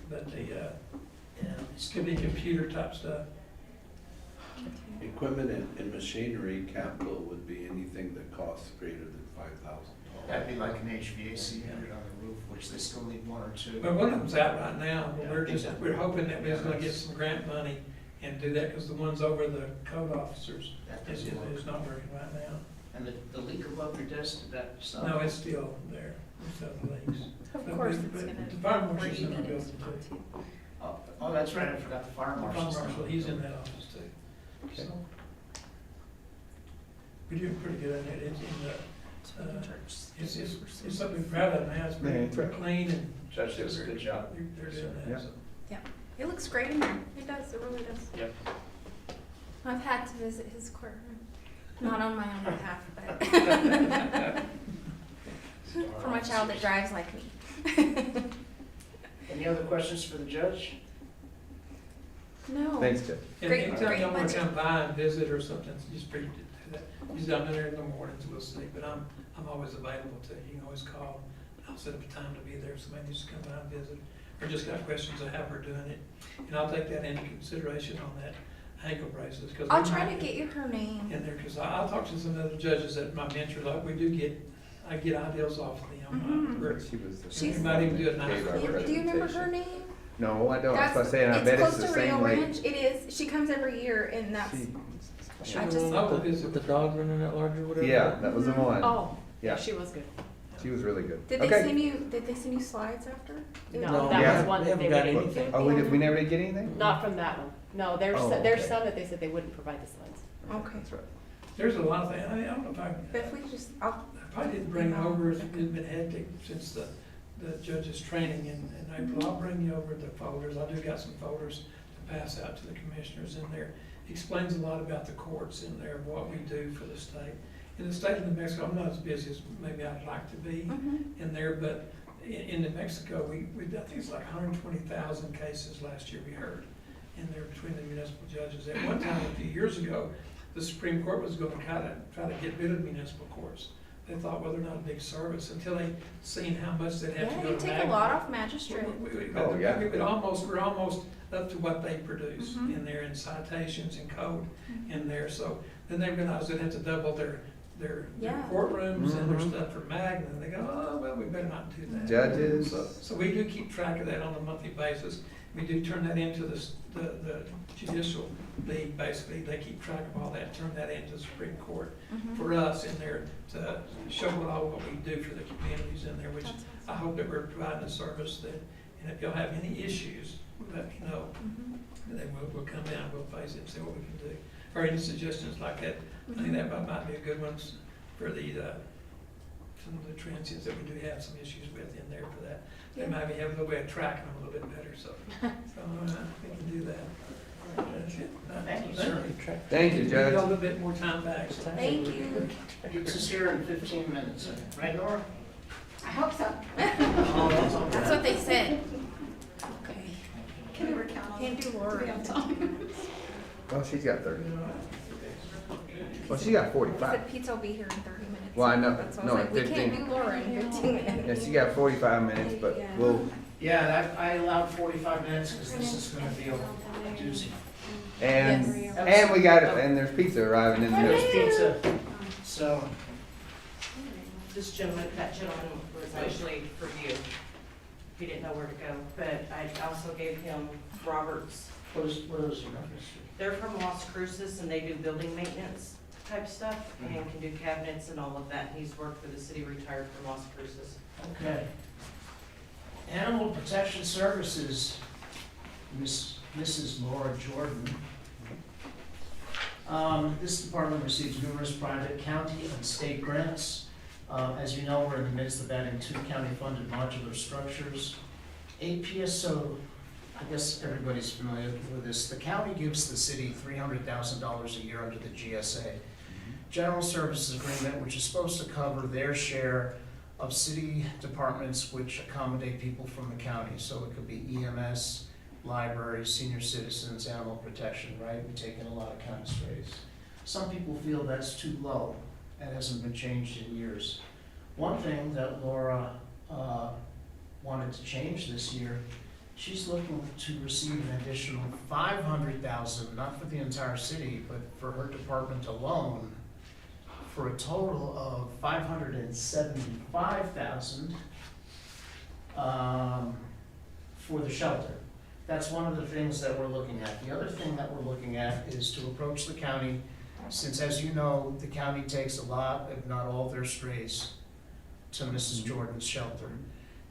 But the, it could be computer type stuff. Equipment and machinery capital would be anything that costs greater than $5,000. That'd be like an HVAC unit on the roof, which they still need one or two. But one of them's out right now, but we're hoping that we're gonna get some grant money and do that, because the ones over the code officers That is doesn't work. not working right now. And the leak above your desk, did that stop? No, it's still there, it's still leaks. of But course we- it's but gonna. The fire where marshal's you in our need it building to too. go to. Oh, that's right, I forgot the fire The fire marshal's. marshal, he's in that office too. Okay. So we do pretty good at it, it's in the, it's something we're proud of now, it's Yeah, it's pretty right. clean and. Judge does a good job. They're doing Yeah. that, so. It looks great in there. It does, it really does. Yep. I've had to visit his courtroom. Not on my own behalf, but for my child that drives like me. Any other questions for the judge? No. Thanks, Jeff. And Great- anytime great y'all wanna budget. come by and visit or something, just free to do that. Usually I'm in there in the mornings, we'll see, but I'm always available to you. You can always call. I'll set up a time to be there if somebody needs to come by and visit, or just got questions of how we're doing it. And I'll take that into consideration on that ankle braces, because. I'll try to get you her name. In there, because I'll talk to some other judges that my mentor, like, I get ideals off of them. Mhm. Where She was the. She's- we might even do it nice. Gave our Do you remember her presentation. name? No, I don't. I was That's- about to say, and I bet it's the close to Rio same lady. Ranch. It is. She comes every year, and that's. She- I just- With the dog running at large or whatever? Yeah, that was the one. Oh, Yeah, she was good. she was really good. Did they Okay. send you slides after? No, Yeah. that was one We that they haven't got didn't. anything. Oh, we never did get anything? Not from that one. No, there's, Oh, there's okay. some that they said they wouldn't provide the slides. Okay. That's right. There's a lot of things, I don't know if I But if we just, I'll, I probably didn't bring it over, it's been hectic since the judge's training in April. I'll bring you over the folders, I do got some folders to pass out to the commissioners in there. Explains a lot about the courts in there, what we do for the state. In the state of New Mexico, I'm not as busy as maybe I'd like to be in there, but in New Mexico, we I think it's like 120,000 cases last year we heard in there between the municipal judges. At one time, a few years ago, the Supreme Court was going to try to get rid of municipal courts. They thought, well, they're not a big service, until they seen how much they'd have to yeah, go you to take a Magna. lot off magistrate. Oh, yeah. We're almost up to what they produce in there in citations and code in there. So then they realized they'd have to double their Yeah. courtrooms and their Mhm. stuff for Magna. And they go, oh, well, we better not do that. Judges. So we do keep track of that on a monthly basis. We do turn that into the judicial league, basically. They keep track of all that, turn that into the Supreme Court for us in there to show what we do for the communities in there, which I hope that we're providing a service that, and if y'all have any issues, let me know. And then we'll come down, we'll face it and see what we can do. Or any suggestions like that. I think that might be a good one for some of the transients that we do have some issues with in there for that. They Yeah. might have a little way of tracking them a little bit better, so we can do that. That's it. Thank you, sir. Thank you, Give you a Judge. little bit more time back. So. Thank you. Gets us here in 15 minutes, right, Nora? I hope so. Oh, that's all That's right. what they said. Okay. Can never count on Can't do to Laura. be on time. Well, she's got 30. Well, she got 45. Said pizza will be here in 30 minutes. Well, I know. That's why I No, was like, we 15. can't do Laura in 15 minutes. Yeah, she got 45 minutes, but we'll, Yeah, I allowed 45 minutes because this is going to be a doozy. and, Yes. and we got, and there's pizza arriving in the There's middle. pizza, so, This gentleman, that gentleman was actually for you. He didn't know where to go, but I also gave him Robert's. what is your reference? They're from Las Cruces and they do building maintenance type stuff and can do cabinets and all of that. He's worked for the city, retired from Las Cruces. Okay. Animal Protection Services, Mrs. Laura Jordan. This department receives numerous private, county, and state grants As you know, we're in the midst of adding 2 county-funded modular structures. APSO, I guess everybody's familiar with this, the county gives the city $300,000 a year under the GSA. General Services Agreement, which is supposed to cover their share of city departments which accommodate people from the county. So it could be EMS, library, senior citizens, animal protection, right? We take in a lot of county strays. Some people feel that's too low and hasn't been changed in years. One thing that Laura wanted to change this year, she's looking to receive an additional $500,000, not for the entire city, but for her department alone, for a total of $575,000 for the shelter. That's one of the things that we're looking at. The other thing that we're looking at is to approach the county, since, as you know, the county takes a lot, if not all, their strays to Mrs. Jordan's shelter.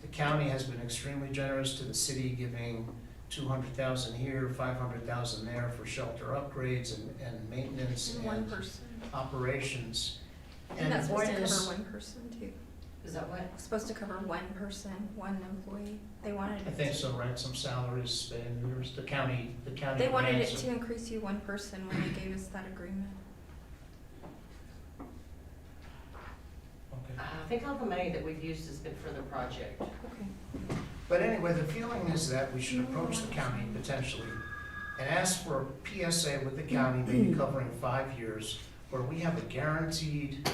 The county has been extremely generous to the city, giving $200,000 here, $500,000 there for shelter upgrades and maintenance One and person. operations. And that's the supposed point to is, cover one person too. Is that what? It's supposed to cover one person, one employee. They wanted I it. think so, right, some salaries, and there's the county. They wanted it grants to increase you one person when they gave us that agreement. Okay. I think all the money that we've used has been for the project. Okay. But anyway, the feeling is that we should approach the county potentially and ask for a PSA with the county, maybe covering 5 years, where we have a guaranteed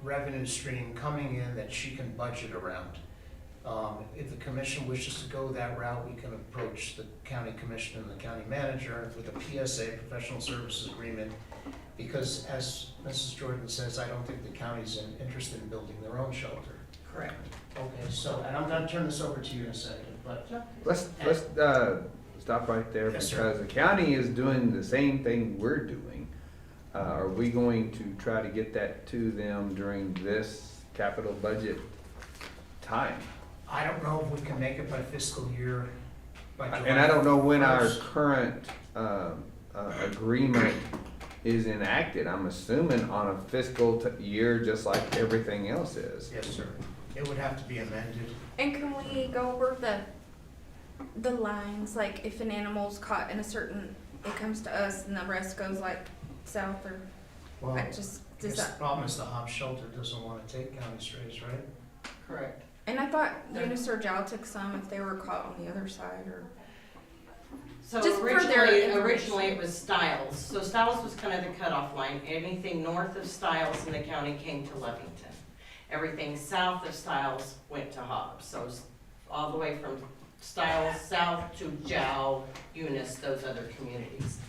revenue stream coming in that she can budget around. If the commission wishes to go that route, we can approach the county commission and the county manager with a PSA, professional services agreement, because as Mrs. Jordan says, I don't think the county's interested in building their own shelter. Correct. Okay, so, and I'm gonna turn this over to you in a second, but Let's stop right there, Yes, sir. because the county is doing the same thing we're doing. Are we going to try to get that to them during this capital budget time? I don't know if we can make it by fiscal year, by July. And I don't know when our 1st. current agreement is enacted. I'm assuming on a fiscal year, just like everything else is. Yes, sir. It would have to be amended. And can we go over the lines, like if an animal's caught in a certain, it comes to us and the rest goes like south or, Well, I just, I does guess the that? problem is the Hobbs shelter doesn't want to take county strays, right? Correct. And I thought Eunice or Jal took some if they were caught on the other side or. So Just for their information. originally it was Stiles. So Stiles was kind of the cutoff line. Anything north of Stiles in the county came to Lovington. Everything south of Stiles went to Hobbs. So all the way from Stiles south to Jow, Eunice, those other communities.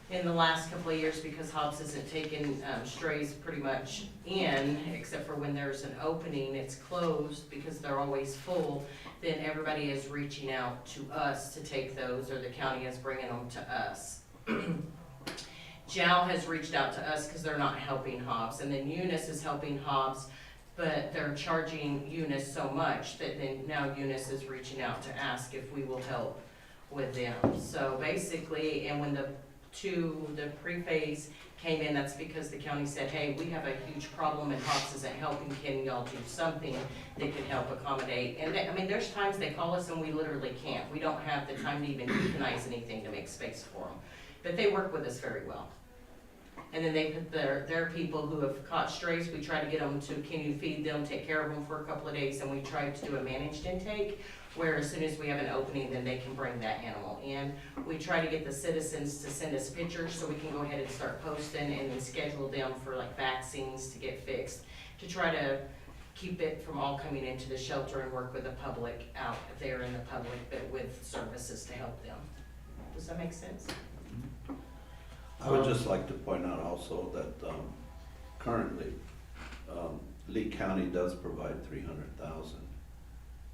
In the last couple of years, because Hobbs isn't taking strays pretty much in, except for when there's an opening, it's closed because they're always full, then everybody is reaching out to us to take those, or the county is bringing them to us. Jow has reached out to us because they're not helping Hobbs, and then Eunice is helping Hobbs, but they're charging Eunice so much that then now Eunice is reaching out to ask if we will help with them. So basically, and when the pre-phase came in, that's because the county said, hey, we have a huge problem and Hobbs isn't helping, can y'all do something that could help accommodate? And they, I mean, there's times they call us and we literally can't. We don't have the time to even euthanize anything to make space for them. But they work with us very well. And then they put their people who have caught strays, we try to get them to, can you feed them, take care of them for a couple of days, and we try to do a managed intake, where as soon as we have an opening, then they can bring that animal in. We try to get the citizens to send us pictures so we can go ahead and start posting and then schedule them for like vaccines to get fixed, to try to keep it from all coming into the shelter and work with the public out there in the public, but with services to help them. Does that make sense? I would just like to point out also that currently Lee County does provide $300,000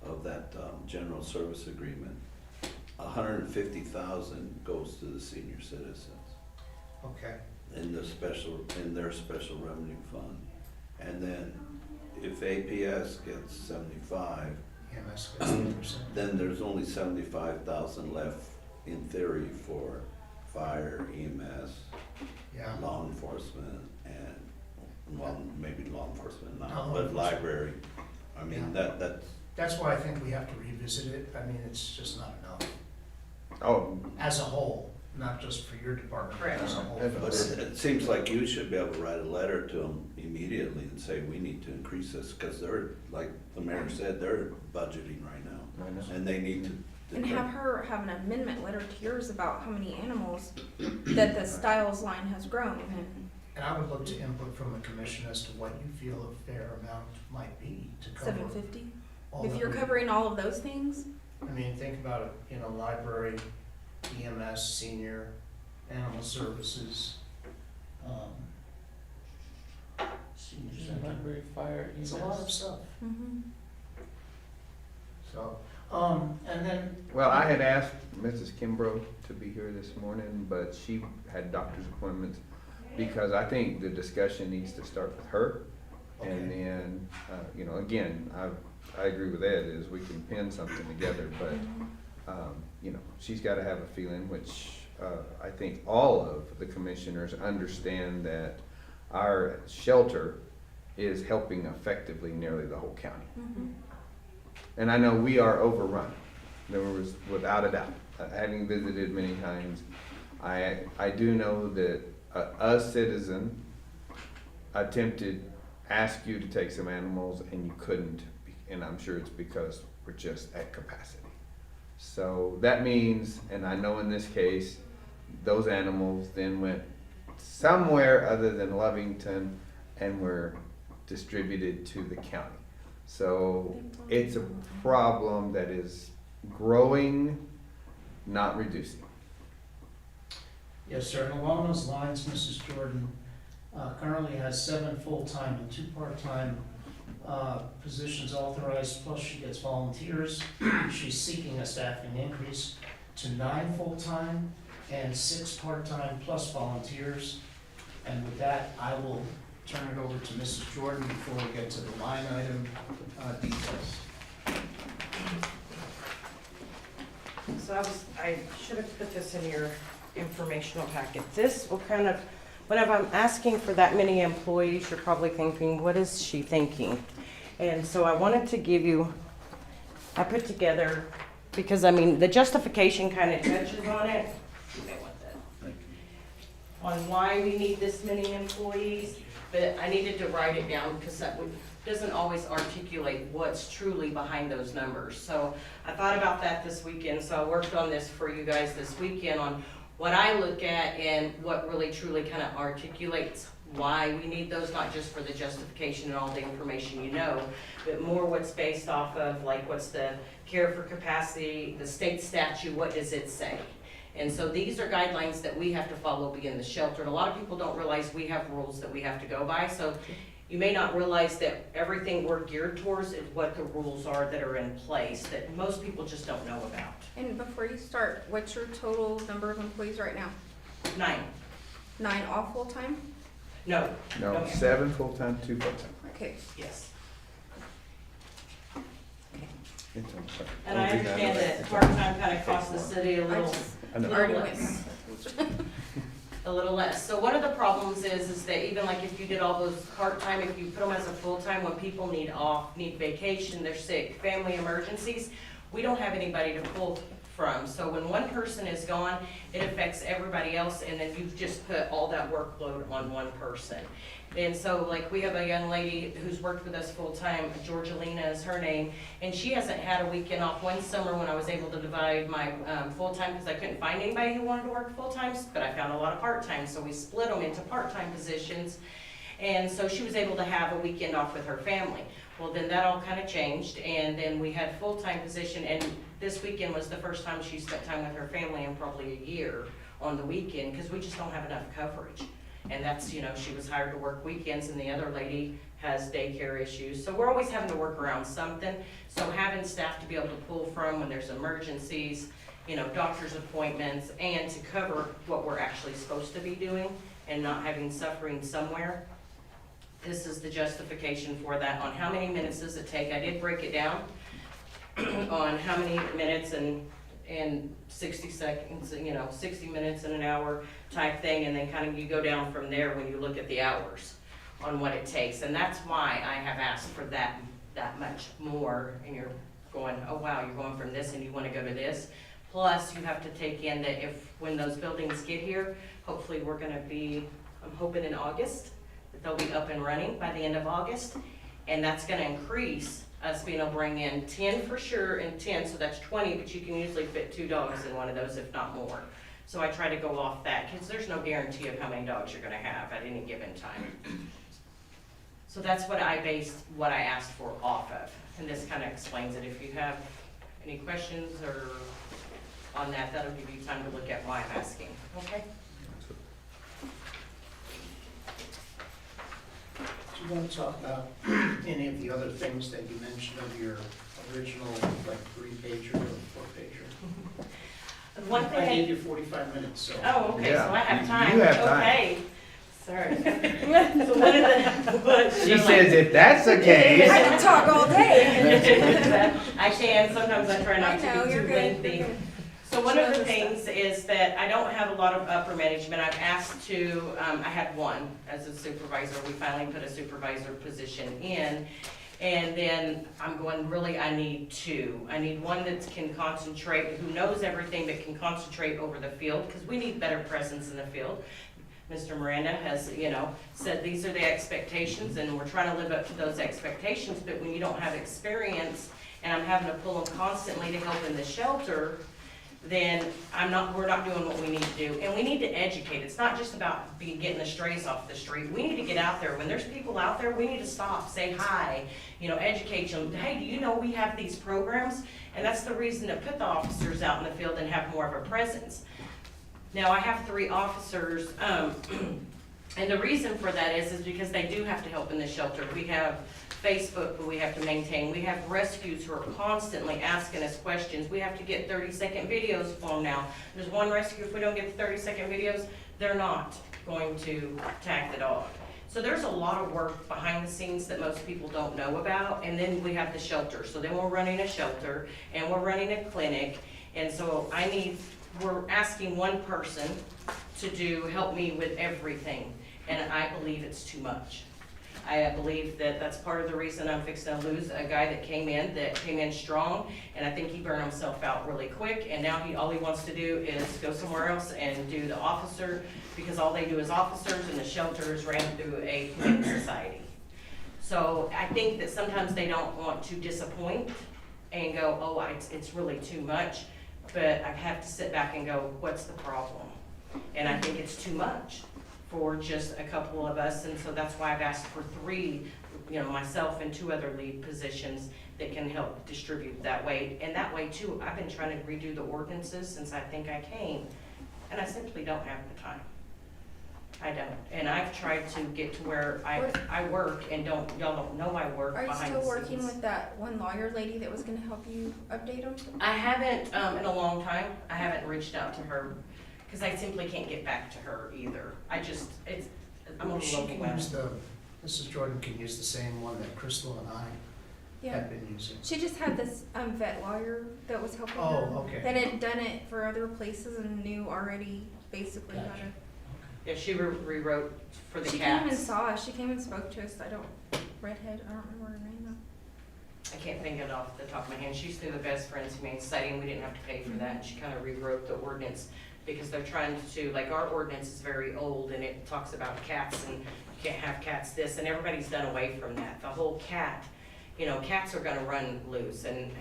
of that general service agreement. $150,000 goes to the senior citizens Okay. in their special revenue fund. And then if APS gets 75, EMS gets 80%. then there's only 75,000 left in theory for fire, EMS, Yeah. law enforcement, and and maybe law enforcement No, not, but library. I mean, that's, That's why I think we have to revisit it. I mean, it's just not enough Oh, as a whole, not just for your department, but as a whole. for the but city. it seems like you should be able to write a letter to them immediately and say, we need to increase this, because they're, like the mayor said, they're budgeting right now, I know. and they need to. And have her have an amendment letter to yours about how many animals that the Styles line has grown. And I would look to input from the commission as to what you feel a fair amount might be to cover. $750? all If that you're we- covering all of those things, I mean, think about it, you know, library, EMS, senior, animal services, senior center. Library, fire, It's a lot of stuff, mhm. so, and then. Well, I had asked Mrs. Kimbrough to be here this morning, but she had doctor's appointments, because I think the discussion needs to start with her. And Okay. then, you know, again, I agree with Ed, is we can pin something together, but, you know, she's gotta have a feeling, which, I think all of the commissioners understand that our shelter is helping effectively nearly the whole county. Mhm. And I know we are overrun. There was, without a doubt, having visited many times, I do know that a citizen attempted, asked you to take some animals and you couldn't, and I'm sure it's because we're just at capacity. So that means, and I know in this case, those animals then went somewhere other than Lovington and were distributed to the county. So it's a problem that is growing, not reducing. Yes, sir, and along those lines, Mrs. Jordan currently has 7 full-time and 2 part-time positions authorized, plus she gets volunteers. She's seeking a staffing increase to 9 full-time and 6 part-time plus volunteers. And with that, I will turn it over to Mrs. Jordan before we get to the line item details. So I should have put this in your informational packet. This will kind of, whenever I'm asking for that many employees, you're probably thinking, what is she thinking? And so I wanted to give you, I put together, because I mean, the justification kind of touches on it. On why we need this many employees, But I needed to write it down because doesn't always articulate what's truly behind those numbers. So I thought about that this weekend, so I worked on this for you guys this weekend on what I look at and what really truly kind of articulates why we need those, not just for the justification and all the information you know, but more what's based off of, like, what's the care for capacity, the state statute, what does it say? And so these are guidelines that we have to follow being the shelter. And a lot of people don't realize we have rules that we have to go by. So you may not realize that everything we're geared towards is what the rules are that are in place that most people just don't know about. And before you start, what's your total number of employees right now? 9. 9 all full-time? No. No, Okay. 7 full-time, 2 part-time. Okay. Yes. It's on site. And I understand that part-time kind of costs the city a little, I know. Already less. went. A little less. So one of the problems is that even like if you did all those part-time, if you put them as a full-time, when people need off, need vacation, they're sick, family emergencies, we don't have anybody to pull from. So when one person is gone, it affects everybody else, and then you've just put all that workload on one person. And so, like, we have a young lady who's worked with us full-time, Georgelina is her name, and she hasn't had a weekend off. One summer when I was able to divide my full-time, because I couldn't find anybody who wanted to work full-times, but I found a lot of part-time, so we split them into part-time positions. And so she was able to have a weekend off with her family. Well, then that all kind of changed, and then we had full-time position, and this weekend was the first time she spent time with her family in probably a year on the weekend, because we just don't have enough coverage. And that's, you know, she was hired to work weekends, and the other lady has daycare issues. So we're always having to work around something. So having staff to be able to pull from when there's emergencies, you know, doctor's appointments, and to cover what we're actually supposed to be doing and not having suffering somewhere. This is the justification for that. On how many minutes does it take? I did break it down on how many minutes and 60 seconds, you know, 60 minutes and an hour type thing, and then kind of you go down from there when you look at the hours. on what it takes. And that's why I have asked for that much more. And you're going, oh wow, you're going from this and you want to go to this. Plus, you have to take in that when those buildings get here, hopefully we're gonna be, I'm hoping in August, that they'll be up and running by the end of August. And that's gonna increase us being able to bring in 10 for sure and 10, so that's 20, but you can usually fit 2 dogs in one of those, if not more. So I try to go off that, because there's no guarantee of how many dogs you're gonna have at any given time. So that's what I based what I asked for off of, and this kind of explains it. If you have any questions or on that, that'll give you time to look at why I'm asking, okay? Do you want to talk about any of the other things that you mentioned of your original, like, 3-pager or 4-pager? One thing I gave you 45 minutes, so. Oh, okay, so I have time. You have time. Okay, sorry. So one of the. She says, if that's the case. I can talk all day. I can, sometimes I try not I know, to be you're too good, lengthy. you're good. So one of the things is that I don't have a lot of upper management. I've asked to, I had one as a supervisor. We finally put a supervisor position in. And then I'm going, really, I need 2. I need one that can concentrate, who knows everything, but can concentrate over the field, because we need better presence in the field. Mr. Miranda has, said these are the expectations, and we're trying to live up to those expectations, but when you don't have experience, and I'm having to pull them constantly to help in the shelter, then we're not doing what we need to do. And we need to educate. It's not just about getting the strays off the street. We need to get out there. When there's people out there, we need to stop, say hi, educate them. Hey, do you know we have these programs? And that's the reason to put the officers out in the field and have more of a presence. Now, I have 3 officers, and the reason for that is because they do have to help in the shelter. We have Facebook who we have to maintain. We have rescues who are constantly asking us questions. We have to get 30-second videos for them now. There's one rescue, if we don't get the 30-second videos, they're not going to tag the dog. So there's a lot of work behind the scenes that most people don't know about. And then we have the shelter. So then we're running a shelter and we're running a clinic. And so we're asking one person to help me with everything. And I believe it's too much. I believe that that's part of the reason I'm fixing to lose a guy that came in strong, and I think he burned himself out really quick, and now all he wants to do is go somewhere else and do the officer, because all they do is officers, and the shelter is ran through a humane society. So I think that sometimes they don't want to disappoint and go, oh, it's really too much, but I have to sit back and go, what's the problem? And I think it's too much for just a couple of us, and so that's why I've asked for 3, myself and 2 other lead positions that can help distribute that way. And that way too, I've been trying to redo the ordinances since I think I came, and I simply don't have the time. I don't, and I've tried to get to where I work, and y'all don't know I work Are you behind still the working scenes. with that one lawyer lady that was gonna help you update them? I haven't, in a long time, I haven't reached out to her, because I simply can't get back to her either. I'm a She little can overwhelmed. use Mrs. Jordan can use the same one that Crystal and I Yeah. have been using. She just had this vet lawyer that was helping her. Oh, okay. That had done it for other places and knew already basically how Gotcha. to. Yeah, she rewrote for the She came and cats. saw us. She came and spoke to us. Redhead, I don't remember her name though. I can't think of it off the top of my head. She's through the Best Friends Humane Society, and we didn't have to pay for that. And she kind of rewrote the ordinance, because they're trying to, like, our ordinance is very old, and it talks about cats, and you can't have cats this, and everybody's done away from that. The whole cat, cats are gonna run loose, and,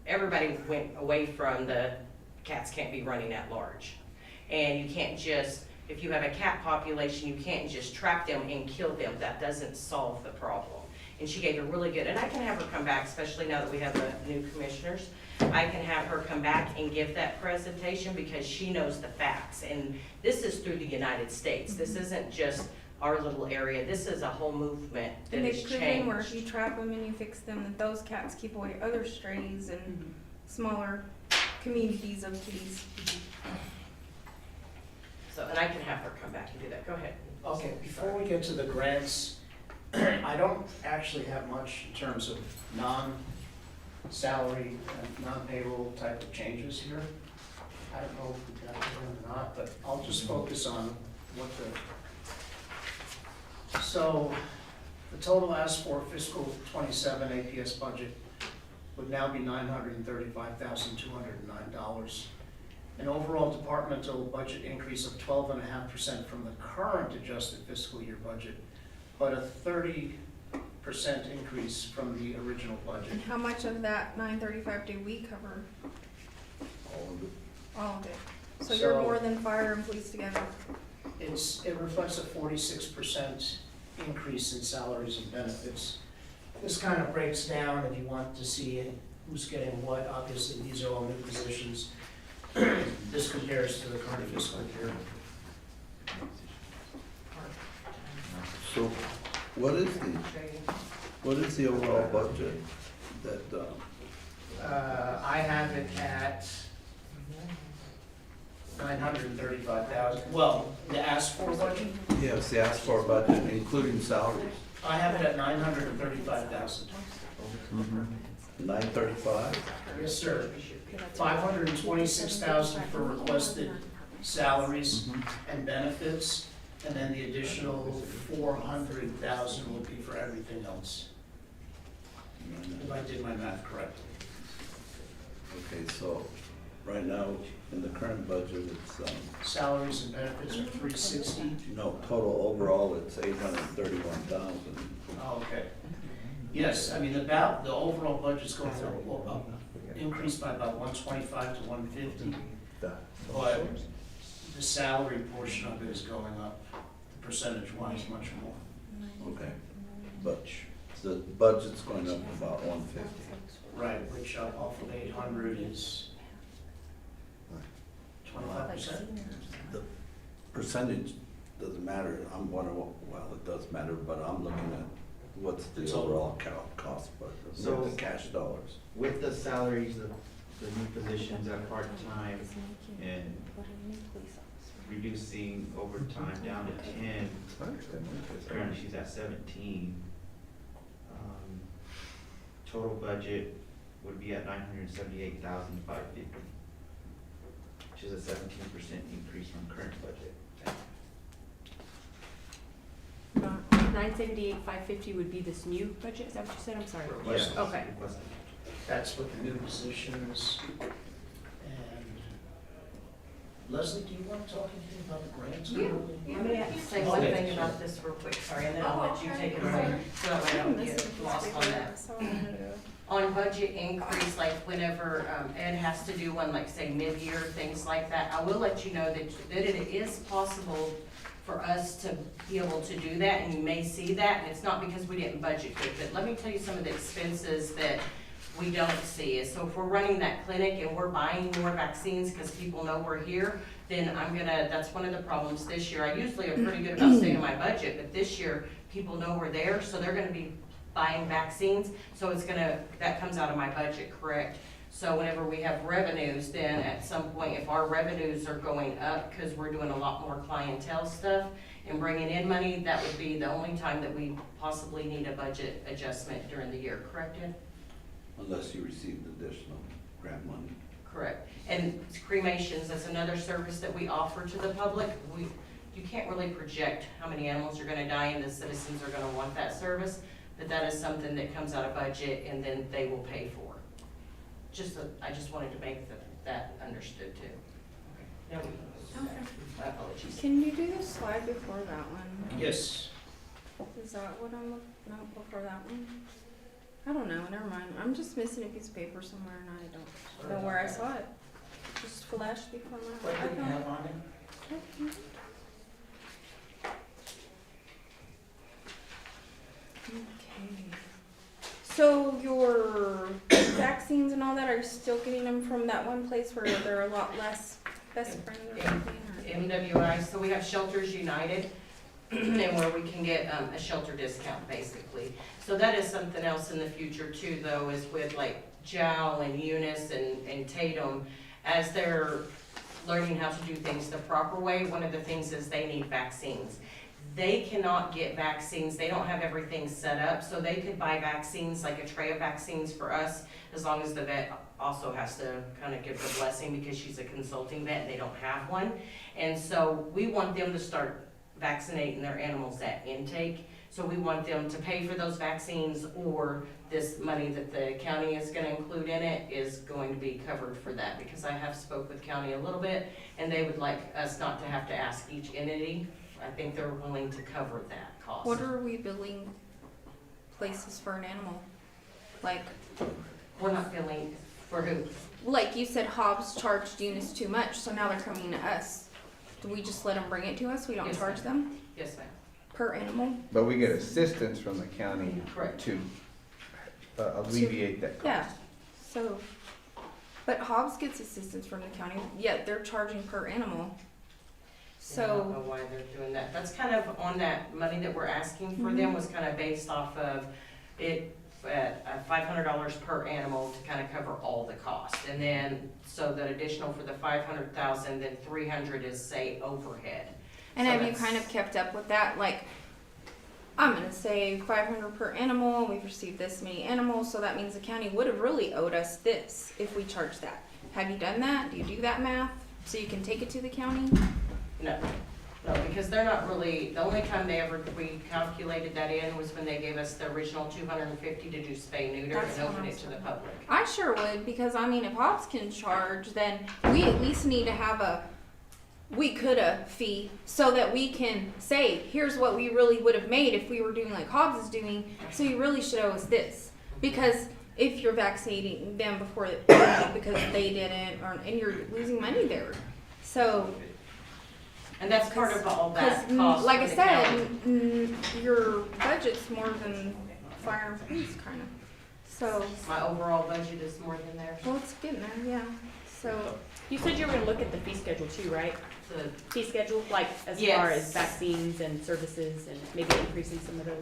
everybody went away from the cats can't be running at large. And you can't just, if you have a cat population, you can't just trap them and kill them. That doesn't solve the problem. And she gave a really good, and I can have her come back, especially now that we have the new commissioners. I can have her come back and give that presentation, because she knows the facts. And this is through the United States. This isn't just our little area. This is a whole movement that And has they've proven where if changed. you trap them and you fix them, that those cats keep away other strays and smaller communities of kitties. So, and I can have her come back and do that. Go ahead. Okay, before we get to the grants, I don't actually have much in terms of non-salary, non-payroll type of changes here. I don't know if we got it or not, but I'll just focus on what the So the total asked for fiscal '27 APS budget would now be $935,209. An overall departmental budget increase of 12.5% from the current adjusted fiscal year budget, but a 30% increase from the original budget. And how much of that 935 do we cover? All of it. All of it. So you're So- more than fire and police together. It reflects a 46% increase in salaries and benefits. This kind of breaks down, if you want to see who's getting what, obviously, these are all new positions. This compares to the current fiscal year. So what is the overall budget that, I have it at 935,000, well, the asked for budget, yes, the asked for budget, including salaries? I have it at 935,000. 935? Yes, sir. 526,000 for requested salaries and benefits, and then the additional 400,000 will be for everything else, if I did my math correctly. Okay, so right now, in the current budget, it's, Salaries and benefits are 360. no, total overall, it's 831,000. Oh, okay. Yes, I mean, the overall budget's going up, increased by about 125 to 150. But the salary portion of it is going up, percentage-wise, much more. Okay, but the budget's going up about 150. Right, which off of 800 is 25%. The percentage doesn't matter, I'm wondering, well, it does matter, but I'm looking at what's the overall cost, but So- the cash dollars. With the salaries, the new positions at part-time and reducing overtime down to 10, currently she's at 17. Total budget would be at 978,550, which is a 17% increase from current budget. 978,550 would be this new budget, is that what you said? I'm sorry. Yes. Okay. Requested. That's with the new positions. And Leslie, do you want to talk anything about the grants? Let me say one thing about this real quick, sorry, and then I'll let you take it away, so that way I don't get lost on that. On budget increase, like whenever Ed has to do one, like say mid-year, things like that, I will let you know that it is possible for us to be able to do that, and you may see that, and it's not because we didn't budget it, but let me tell you some of the expenses that we don't see. So if we're running that clinic and we're buying more vaccines because people know we're here, then that's one of the problems this year. I usually am pretty good about staying in my budget, but this year, people know we're there, so they're gonna be buying vaccines, so that comes out of my budget, correct? So whenever we have revenues, then at some point, if our revenues are going up, because we're doing a lot more clientele stuff and bringing in money, that would be the only time that we possibly need a budget adjustment during the year, correct, Ed? Unless you received additional grant money. Correct. And cremations, that's another service that we offer to the public. You can't really project how many animals are gonna die and the citizens are gonna want that service, but that is something that comes out of budget and then they will pay for. I just wanted to make that understood too. Okay. Now my apologies. Can you do the slide before that one? Yes. Is that what I'm looking, no, before that one? I don't know, never mind. I'm just missing a piece of paper somewhere and I don't know where I saw it. Just flashed before my What did you eyes. have on it? Okay. So your vaccines and all that, are you still getting them from that one place where they're a lot less best friends or something? MWI, so we have Shelters United, and where we can get a shelter discount, basically. So that is something else in the future too, though, is with like Jowl and Eunice and Tatum, as they're learning how to do things the proper way, one of the things is they need vaccines. They cannot get vaccines, they don't have everything set up, so they could buy vaccines, like a tray of vaccines for us, as long as the vet also has to kind of give the blessing because she's a consulting vet and they don't have one. And so we want them to start vaccinating their animals at intake. So we want them to pay for those vaccines, or this money that the county is gonna include in it is going to be covered for that, because I have spoke with county a little bit, and they would like us not to have to ask each entity. I think they're willing to cover that cost. What are we billing places for an animal? Like, We're not billing for who? like you said, Hobbs charged Eunice too much, so now they're coming to us. Do we just let them bring it to us? We don't Yes, charge ma'am. them Yes, ma'am. per animal? But we get assistance from the county Correct. to alleviate that cost. Yeah, so, but Hobbs gets assistance from the county, yet they're charging per animal. I don't know So, why they're doing that. That's kind of on that money that we're asking for them was kind of based off of it at $500 per animal to kind of cover all the cost. And then, so that additional for the 500,000, then 300 is say overhead. and So have you that's- kind of kept up with that? Like, I'm gonna say 500 per animal, we've received this many animals, so that means the county would have really owed us this if we charged that. Have you done that? Do you do that math so you can take it to the county? No, no, because they're not really, the only time we calculated that in was when they gave us the original 250 to do spay neuter That's and what open I it was to the talking public. I sure would, because I mean, if Hobbs can charge, then we at least need to have a we coulda fee so that we can say, here's what we really would have made if we were doing like Hobbs is doing, so you really should owe us this. Because if you're vaccinating them before, because they didn't, and you're losing money there. So, And that's part of all that because, cost. like for I the said, county. your budget's more than fire and police, kinda. So, My overall budget is more than theirs. well, it's getting there, yeah. So, You said you were gonna look at the fee schedule too, right? The Fee schedule, like as far Yes. as vaccines and services and maybe increasing some of those.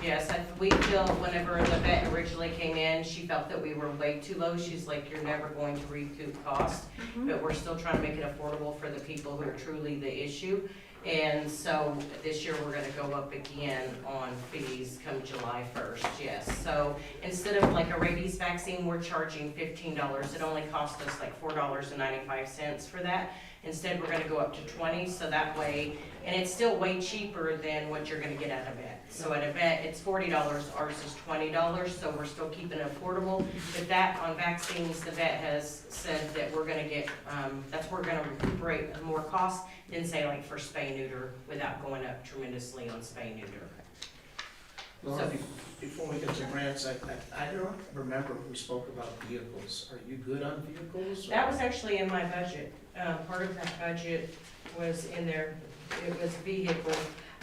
Yes, we feel whenever the vet originally came in, she felt that we were way too low. She's like, you're never going to recoup cost, but we're still trying to make it affordable for the people who are truly the issue. And so this year, we're gonna go up again on fees come July 1st, yes. So instead of like a rabies vaccine, we're charging $15. It only cost us like $4.95 for that. Instead, we're gonna go up to 20, so that way, and it's still way cheaper than what you're gonna get at a vet. So at a vet, it's $40, ours is $20, so we're still keeping it affordable. But that, on vaccines, the vet has said that we're gonna get, that's where we're gonna recuperate more costs than say like for spay neuter, without going up tremendously on spay neuter. Laura, So- before we get to grants, I don't remember if we spoke about vehicles. Are you good on vehicles? or- That was actually in my budget. Part of that budget was in there. It was vehicle.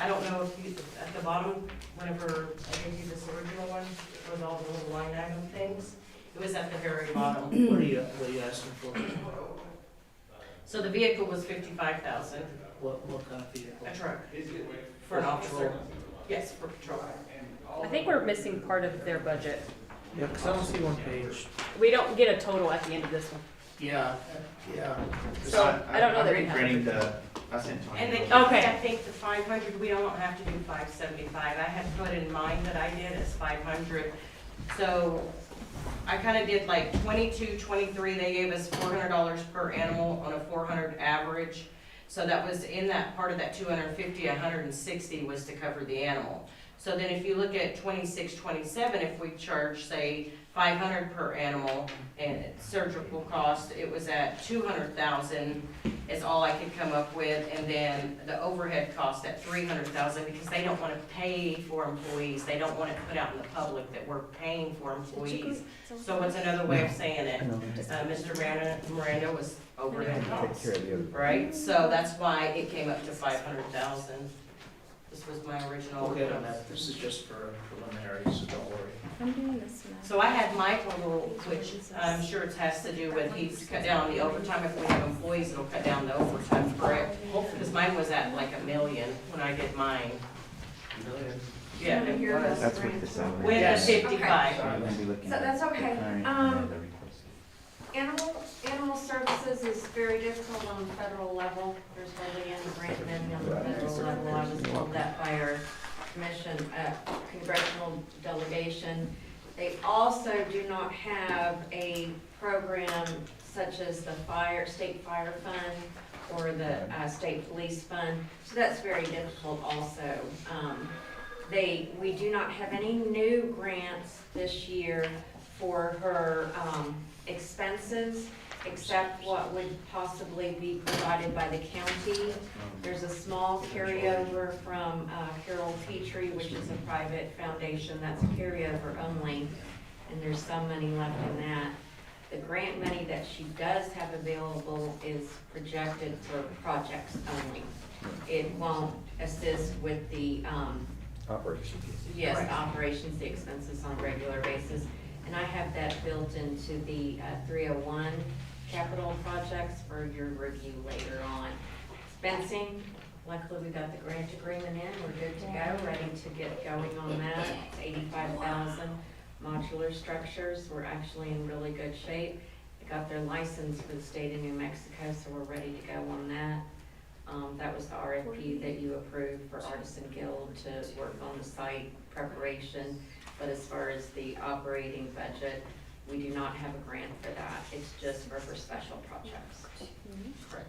I don't know if you, at the bottom, whenever I gave you this original one, with all the little line item things, it was at the very bottom. What are you asking for? So the vehicle was 55,000, What kind of vehicle? a truck, for an officer. Yes, for patrol. I think we're missing part of their budget. Yeah, because I don't see one page. We don't get a total at the end of this one. Yeah, yeah. So, I don't know I'm that we have. reprinting I sent Tony. And the those. county, Okay. I think the 500, we don't have to do 575. I had put in mind that I did as 500. So I kind of did like 22, 23, they gave us $400 per animal on a 400 average. So that was in that part of that 250, 160 was to cover the animal. So then if you look at 26, 27, if we charge, say, 500 per animal and surgical cost, it was at 200,000 is all I could come up with. And then the overhead cost at 300,000 because they don't want to pay for employees. They don't want it put out in the public that we're paying for employees. So what's another way of saying it? Mr. Miranda was overhead Take costs, care of the other. right? So that's why it came up to 500,000. This was my original. We'll get on that. This is just for preliminary, so don't worry. I'm doing this now. So I had my total, which I'm sure it has to do with, he's cut down the overtime. If we have employees, it'll cut down the overtime, correct? Because mine was at like $1 million when I did mine. Yeah, it was. That's with the salary. With the Yes. 55. So you're gonna be looking So at that's okay. hiring Um, the request. Animal services is very difficult on the federal level. There's hardly any grant money on the federal level. I was told that by our commission, congressional delegation. They also do not have a program such as the state fire fund or the state police fund. So that's very difficult also. We do not have any new grants this year for her expenses, except what would possibly be provided by the county. There's a small carryover from Carol Petrie, which is a private foundation. That's a carryover only, and there's some money left in that. The grant money that she does have available is projected for projects only. It won't assist with the, Operation. yes, operations, the expenses on a regular basis. And I have that built into the 301 capital projects for your review later on. Fencing, luckily we got the grant agreement in, we're good to go, ready to get going on that. It's 85,000. Modular structures, we're actually in really good shape. They got their license for the state of New Mexico, so we're ready to go on that. That was the RFP that you approved for Artisan Guild to work on the site preparation. But as far as the operating budget, we do not have a grant for that. It's just for special projects. Correct.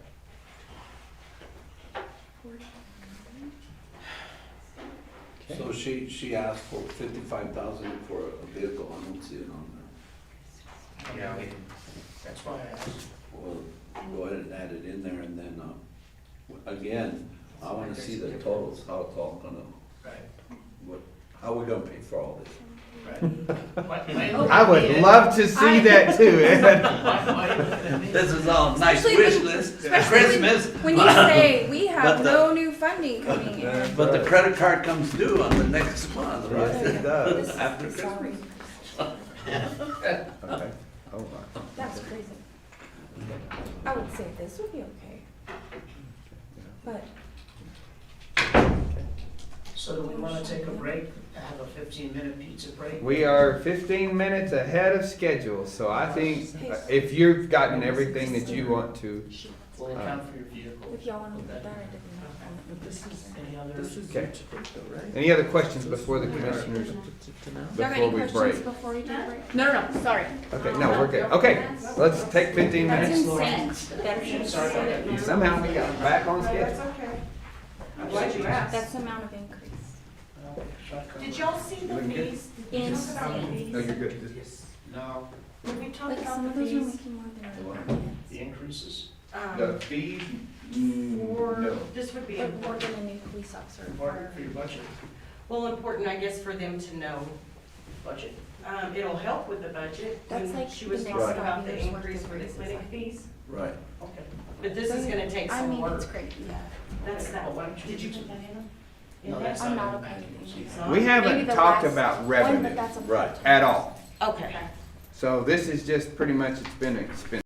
So she asked for 55,000 for a vehicle, I don't see it on there. Yeah, that's why I asked. Well, go ahead and add it in there, and then, again, I wanna see the totals, how it's all gonna, Right, how we gonna pay for all this? right. I would love to see that too, Ed. This is all nice Especially wish when- list, especially Christmas. When you say, we But have the- no new funding coming in. But the credit card comes due on the next month, right? Yes, it does. After Christmas. Okay, hold on. That's crazy. I would say this would be okay. But So do we want to take a break, have a 15-minute pizza break? We are 15 minutes ahead of schedule, so I think if you've gotten everything that you want to. We'll account for your vehicle. if y'all want to put that, I didn't Any other? Okay. Any other questions before the commissioners, Y'all got before any we questions break? before we take a break? No, sorry. Okay, no, we're good. Okay, let's take 15 That's minutes. insane. That's insane. And somehow we got back on schedule. I'm glad you asked. That's the amount of increase. Did y'all see the fees? Insane. No, you're good. No, Did we talk Like about some the of those are fees? making more than other departments. the increases, The fee? For, No. this would be Like more than a new police officer. important for your budget, well, important, I guess, for them to know. budget. It'll help with the budget. That's When like she was the talking next about 5 the years' worth increase of for the business, clinic I think. fees, Right. Okay. but this is gonna take I some mean, work. it's great, yeah. That's that. Well, why don't you Did you do put that in? No, that's I'm not not in the okay package. with It's it. not? We Maybe haven't the talked last about one, revenue but that's a Right. part-time. at all. Okay. So this is just pretty much, it's been an expense.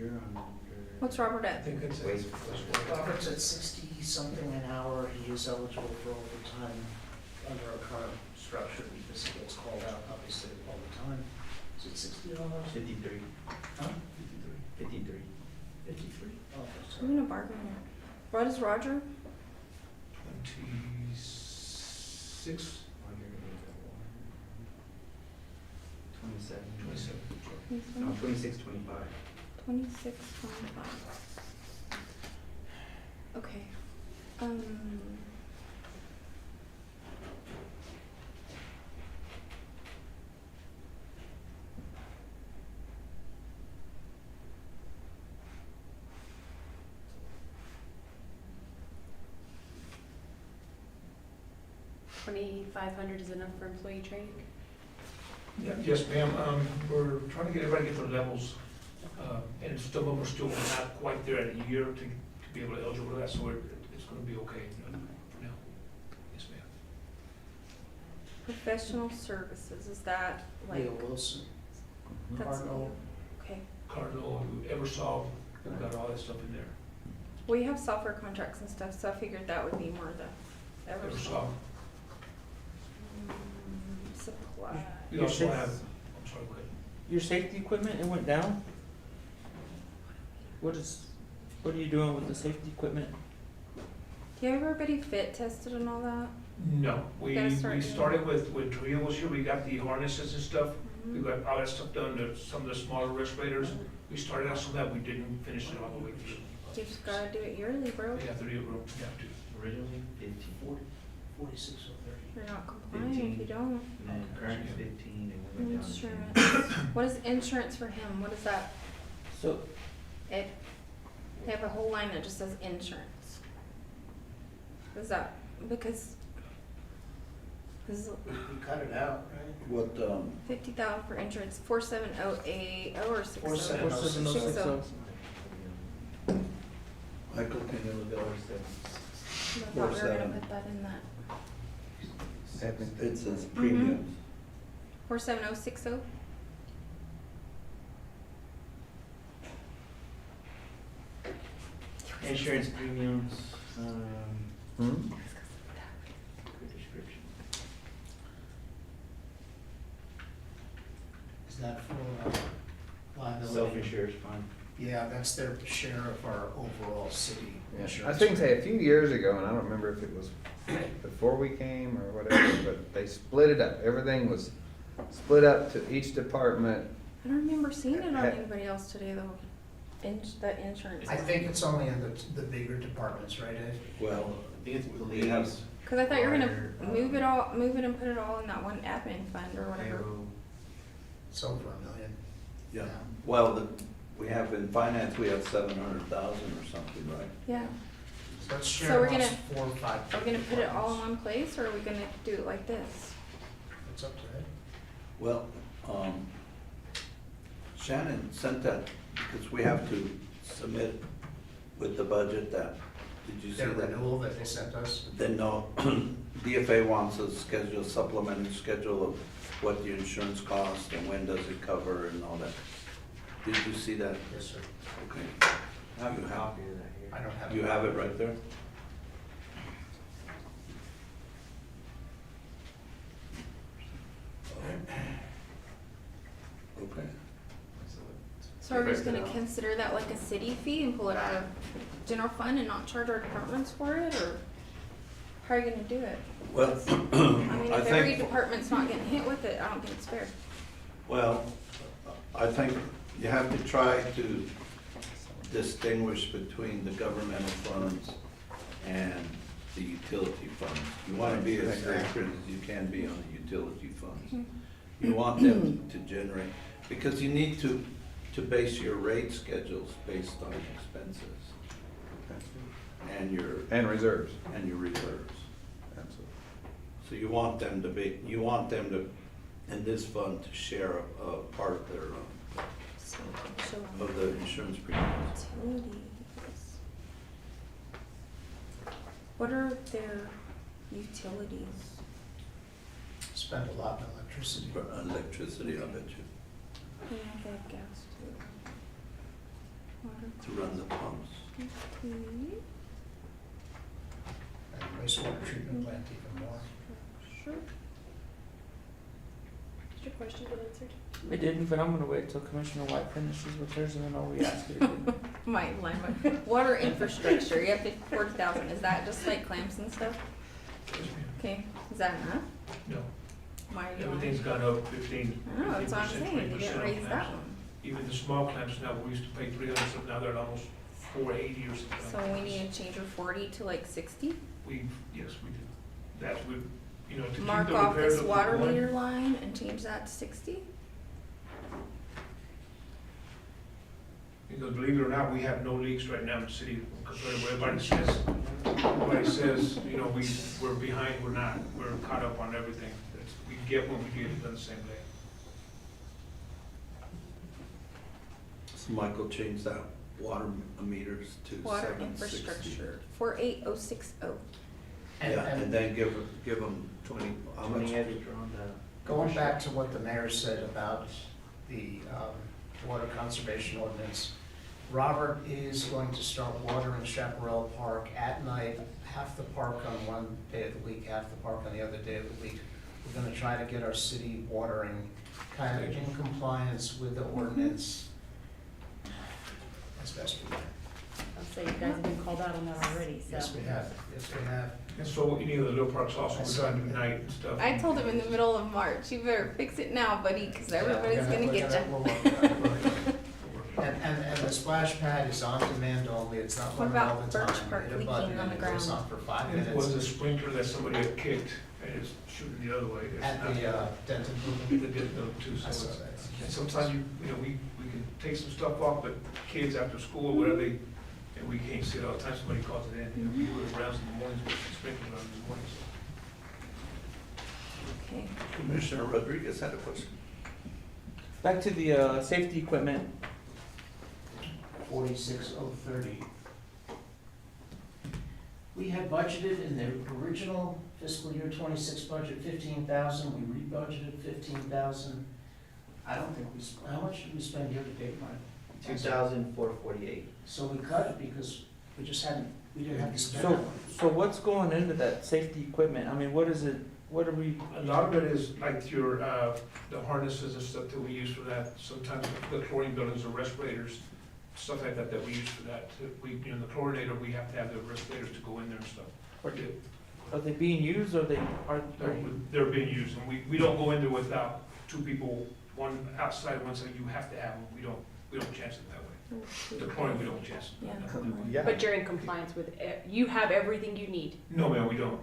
You're under. What's Robert I at? think it's, Wait. Robert's at 60-something an hour. He is eligible for overtime under our current structure because he gets called out obviously all the time. Is it $60? 53. Huh? 53. 53? Oh, I'm gonna bargain here. What is Roger? 26, 27. 27. No, 26, 25. 26, 25. Okay. $2,500 is enough for employee training? Yeah, yes, ma'am. We're trying to get everybody to get their levels, and some of them are still not quite there at a year to be able to eligible for that, so it's gonna be okay for now. Yes, ma'am. Professional services, is that like? Leo Wilson, That's Cardinal. Okay. Cardinal, Eversolve, we've got all that stuff in there. We have software contracts and stuff, so I figured that would be more the Eversolve. Supply. We also have, I'm sorry, go ahead. Your safety equipment, it went down? What are you doing with the safety equipment? Do you have everybody fit tested and all that? No, we Gotta start doing started with Toyo was here, we got the harnesses and stuff, we Mhm. got all that stuff done, some of the smaller respirators. We started out some of that, we didn't finish it all the way through. You just gotta do it yearly, bro. We have to do it, we have to. Originally 50. 46 or 30. You're not complying if you don't. And then current 15 and we went down to 10. Insurance. What is insurance for him? What is that? So, They have a whole line that just says insurance. Is that because this is We cut it out, right? What, 50,000 for insurance, 47080 or 60? 47060. Michael, can you look at I thought we were gonna put that in that. it says premiums. 47060? Insurance premiums, Hmm? good description. Is that for liability? Self-insurance fund. Yeah, that's their share of our overall city Yeah. I insurance. think say a few years ago, and I don't remember if it was before we came or whatever, but they split it up. Everything was split up to each department. I don't remember seeing it on anybody else today though. That insurance. I think it's only in the bigger departments, right, Ed? Well, I think it's we have, police, Cause I thought you were gonna fire, move it and put it all in that one admin fund or whatever. payroll. It's over $1 million. yeah, well, we have in finance, we have 700,000 or something, right? Yeah. So let's So share we're amongst gonna- 4 or 5. Are we gonna put it all in departments. one place or are we gonna do it like this? It's up to Ed. Well, Shannon sent that, because we have to submit with the budget that, did you see Their that? renewal that they sent us. Then no, DFA wants a schedule, supplemental schedule of what the insurance costs and when does it cover and all that. Did you see that? Yes, sir. Okay. I have a You have- copy of that here. I don't have. You have it right there? Okay. So are we just gonna consider that like a city fee and pull it out of general fund and not charge our departments for it, or how are you gonna do it? Well, I mean, I if every think, department's not getting hit with it, I don't think it's fair. well, I think you have to try to distinguish between the governmental funds and the utility funds. You want to be as accurate as you can be on the utility funds. You want them to generate, because you need to base your rate schedules based on expenses and your reserves. and your reserves. Absolutely. So you want them to, in this fund, to share a part of their, So, show of the insurance premiums. utilities. What are their utilities? Spend a lot on electricity. For electricity, I bet you. Yeah, they have gas too. to run the pumps. And wastewater treatment plant even more. Sure. Did your question get answered? It didn't, but I'm gonna wait till Commissioner White finishes with hers and then I'll re-ask it again. My line, water infrastructure, you have 40,000, is that just like clamps and stuff? Okay, is that enough? No, Why are you on? everything's gone up 15, I know, that's what I'm 15%, saying, you 20% didn't on raise clamps. that one. Even the small clamps now, we used to pay 300 something, now they're at almost 480 or something. So we need to change from 40 to like 60? Yes, we do. That's with, you know, to keep Mark the off repairs this up water going. meter line and change that to 60? Because believe it or not, we have no leaks right now in the city compared to what everybody says. Everybody says, you know, we're behind, we're not. We're caught up on everything. We get what we get done the same day. So Michael changed that water meters to Water 760. infrastructure, 48060. Yeah, and then give them 20, how much? 20 extra on the. Going back to what the mayor said about the water conservation ordinance, Robert is going to start watering Chaparral Park at night, half the park on one day of the week, half the park on the other day of the week. We're gonna try to get our city watering kind of in compliance with the ordinance as best we can. I'll say you guys have been called out on that already, so. Yes, we have, yes, we have. And so any of the little parks also, we're trying to do night and stuff. I told him in the middle of March, you better fix it now, buddy, because everybody's gonna get you. We're working on it, we're working on it. And the splash pad is on demand only, it's not What running all about the time. Birch Park Hit a leaking button on and the it goes ground? on for 5 It was a minutes. sprinkler that somebody had kicked and it's shooting the other way. It's At not- the Denton The building. did know too, so I saw it's, that. and sometimes you know, we can take some stuff off, but kids after school, whatever they, and we can't see it all the time, somebody calls it in, you know, we do it around in the mornings, but sprinklers around in the mornings. Okay. Commissioner Rodriguez had a question. Back to the safety equipment. 46030. We had budgeted in the original fiscal year 26 budget 15,000, we rebudgeted 15,000. I don't think we, how much did we spend year to date, Mike? 2,448. So we cut it because we just hadn't, we didn't have to spend that So, money. so what's going into that safety equipment? I mean, what is it, what are we, A lot of it is like your, the harnesses and stuff that we use for that, sometimes the chlorine buildings or respirators, stuff like that that we use for that. We, you know, the chlorinator, we have to have the respirators to go in there and stuff. are they being used or They're being used, and we don't go in there without two people, one outside, one side, you have to have them, we don't chance it that way. The chlorine, we don't chance it. Yeah. But you're in compliance with, you have everything you need. No, man, we don't.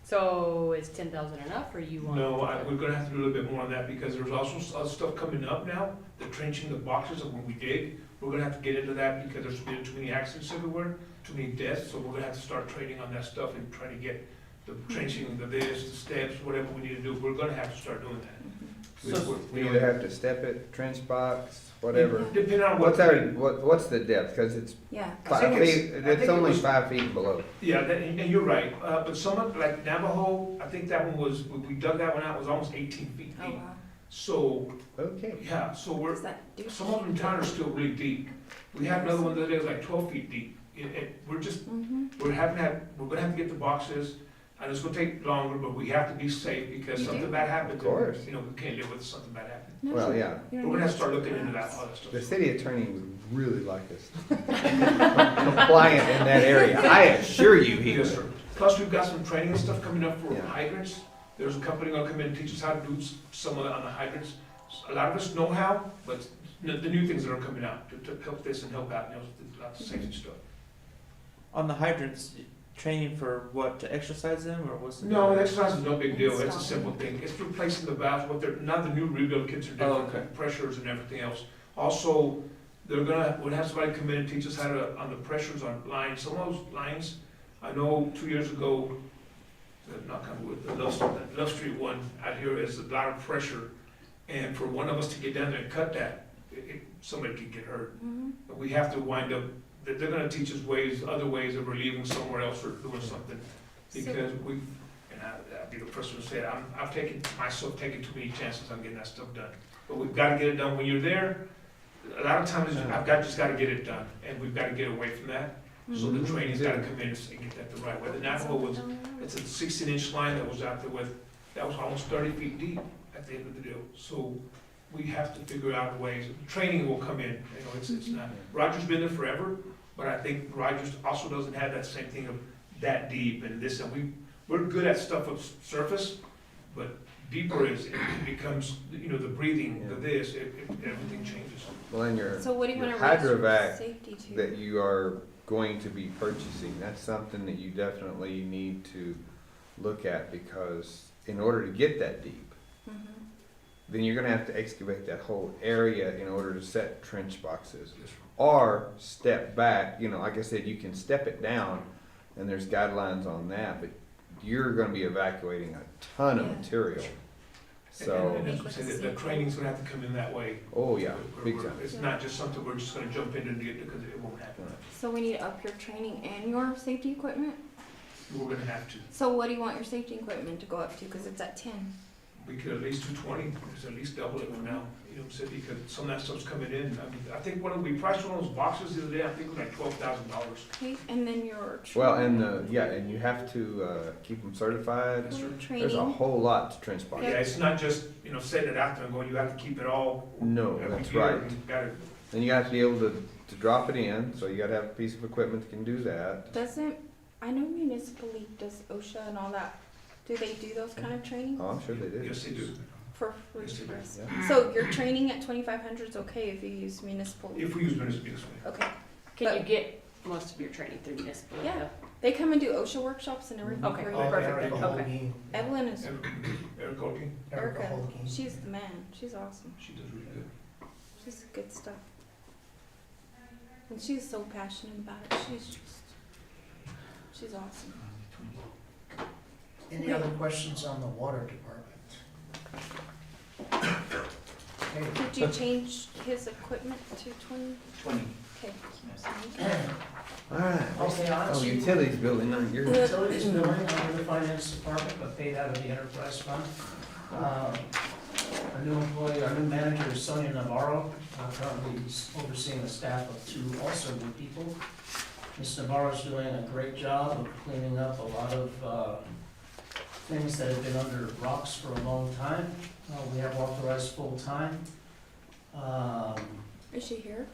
So is 10,000 enough, or you want? No, we're gonna have to do a little bit more on that, because there's also other stuff coming up now, the trenching the boxes of when we dig. We're gonna have to get into that, because there's been too many accidents everywhere, too many deaths, so we're gonna have to start training on that stuff and try to get the trenching, the this, the steps, whatever we need to do, we're gonna have to start doing that. We either have to step it, trench box, whatever. Depending on what. What's the depth? Cause it's Yeah. 5 think feet, I think it's it only was- 5 feet below. Yeah, and you're right, but some of, like Navajo, I think that one was, we dug that one out, was almost 18 feet Oh, deep. wow. So, Okay. yeah, so Does that do? some of them in town are still really deep. We had another one the other day, it was like 12 feet deep. We're just, Mm-hmm. we're gonna have to get the boxes, and it's gonna take longer, but we have to be safe, because You do? something bad happens. Of course. You know, we can't live with something bad happening. Well, yeah. We're gonna have to start looking into that, all that stuff. The city attorney would really like us compliant in that area. I assure you he Yes, would. sir. Plus, we've got some training and stuff coming up for Yeah. hydrants. There's a company gonna come in and teach us how to do some of it on the hydrants. A lot of us know how, but the new things that are coming out to help this and help out, you know, lots of safety stuff. on the hydrants, training for what, to exercise them or what's the? No, the exercise is no big deal, it's a simple thing, it's replacing the valves, what they're, now the new rebuild kits are Oh, different, okay. pressures and everything else. Also, we'll have somebody come in and teach us how to, on the pressures on lines, some of those lines, I know 2 years ago, knock on wood, the Love Street one out here is a lot of pressure, and for one of us to get down there and cut that, somebody could get hurt. Mm-hmm. But we have to wind up, they're gonna teach us other ways of relieving somewhere else or doing something. Because I'll be the person to say it, I've taken too many chances on getting that stuff done. But we've gotta get it done when you're there. a lot of times, just gotta get it done, and we've gotta get away from that. So the training's gotta come in and get that the right way. The Navajo was, it's a 16-inch line that was out there that was almost 30 feet deep at the end of the deal. So we have to figure out ways, training will come in, it's not, Roger's been there forever, but I think Rogers also doesn't have that same thing of that deep and this, and we're good at stuff of surface, but deeper it becomes, the breathing, the this, everything changes. Well, and your So what do you your wanna raise your hydrovac safety to? that you are going to be purchasing, that's something that you definitely need to look at, because in order to get that deep, then you're gonna have to excavate that whole area in order to set trench boxes. Or step back, like I said, you can step it down, and there's guidelines on that, but you're gonna be evacuating a ton of material. So, And as we say, the training's gonna have to come in that way. oh yeah, big time. It's not just something we're just gonna jump in and get, because it won't happen. So we need to up your training and your safety equipment? We're gonna have to. So what do you want your safety equipment to go up to, cause it's at 10? We could at least do 20, it's at least double it for now, because some of that stuff's coming in. I think we priced one of those boxes the other day, I think it was like $12,000. Okay, and then your Well, training. and you have to keep them certified. Yes, sir. There's a whole lot to trench box. Yeah, it's not just, setting it out there and going, you have to keep it all. No, every that's year, right. and you've gotta- Then you have to be able to drop it in, so you gotta have a piece of equipment that can do that. I know Municipal League does OSHA and all that. Do they do those kind of training Oh, I'm sure they do. Yes, they do. for free? Yes, they do. Yeah. So your training at 2,500 is okay if you use Municipal League? If we use municipal, yes, ma'am. Okay, Can you But- get most of your training through municipal? Yeah. they come and do OSHA workshops and everything Okay. for Oh, you. Perfect, Erica okay. Holguin. Evelyn is, Eric Colton, Erica Erica, Holguin. she's the man, she's awesome, she does really good. she's good stuff. And she's so passionate about it, she's awesome. Any other questions on the water department? Okay. Did you change his equipment to 20? 20. Okay. Alright. Okay, Oh, honestly, utilities building, you're. utilities billing under the finance department, but paid out of the enterprise fund. Our new employee, our new manager is Sonia Navarro, currently overseeing a staff of 2 also new people. Ms. Navarro's doing a great job of cleaning up a lot of things that have been under rocks for a long time. We have authorized full-time. Is she here?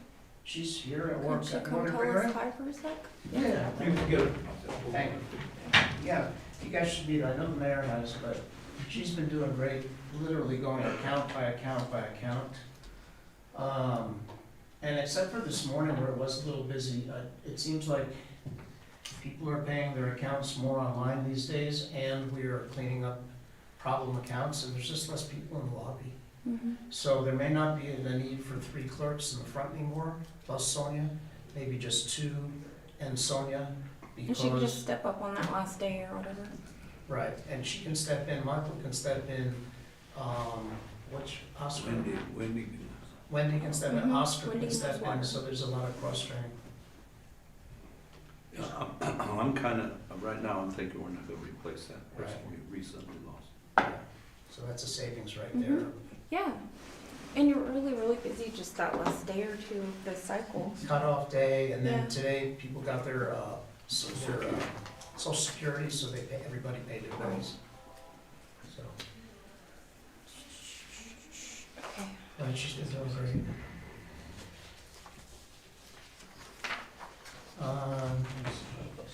She's here at Can work. she You come want to tell bring her us in? hi for a sec? Yeah. You can get it. Thank you. Yeah, you guys should meet her. I know the mayor has, but she's been doing great, literally going account by account by account. And except for this morning where it was a little busy, it seems like people are paying their accounts more online these days, and we are cleaning up problem accounts, and there's just less people in the lobby. Mm-hmm. So there may not be the need for 3 clerks in the front anymore, plus Sonia, maybe just 2 and Sonia, And she can just because, step up on that last day or whatever. right, and she can step in, Michael can step in, which, Oscar? Wendy can step in, Mhm. Oscar Wendy can knows step in, water. so there's a lot of cross-training. I'm right now, I'm thinking we're not gonna replace that person we recently lost. So that's a savings right Mhm. there. Yeah. And you're really, really busy just that last day or 2 of the cycle. Cut-off day, and then Yeah. today, people got their social security, so everybody paid their bills. So, Okay. and she's been doing great.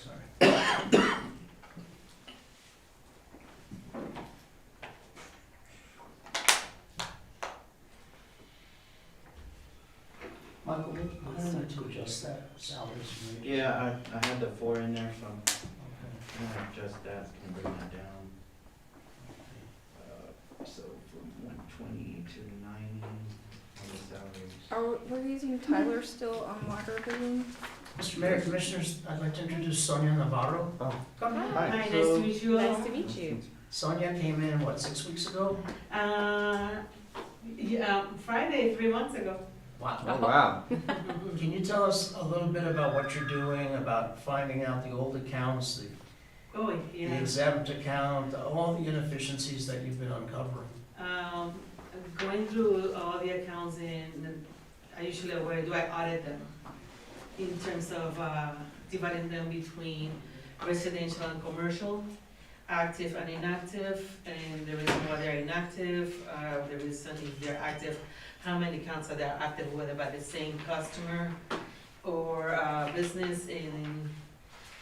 Sorry. Michael, we need to adjust that salaries and wages. Yeah, I had the 4 in there, so Okay. I'm gonna adjust that, can bring that down. So from 120 to 90 on the salaries. We're using Tyler still on water balloon? Mr. Mayor, Commissioners, I'd like to introduce Sonia Navarro. Oh. Come on. Hi. Nice to meet you. Nice to meet you. Sonia came in, what, 6 weeks ago? Friday, 3 months ago. Wow. Oh, wow. Can you tell us a little bit about what you're doing, about finding out the old accounts, Oh, the exempt account, all the inefficiencies that you've been uncovering? Going through all the accounts, and I usually, what I do, I audit them in terms of dividing them between residential and commercial, active and inactive, and the reason why they're inactive, the reason if they're active, how many accounts are they active, whether by the same customer or business. And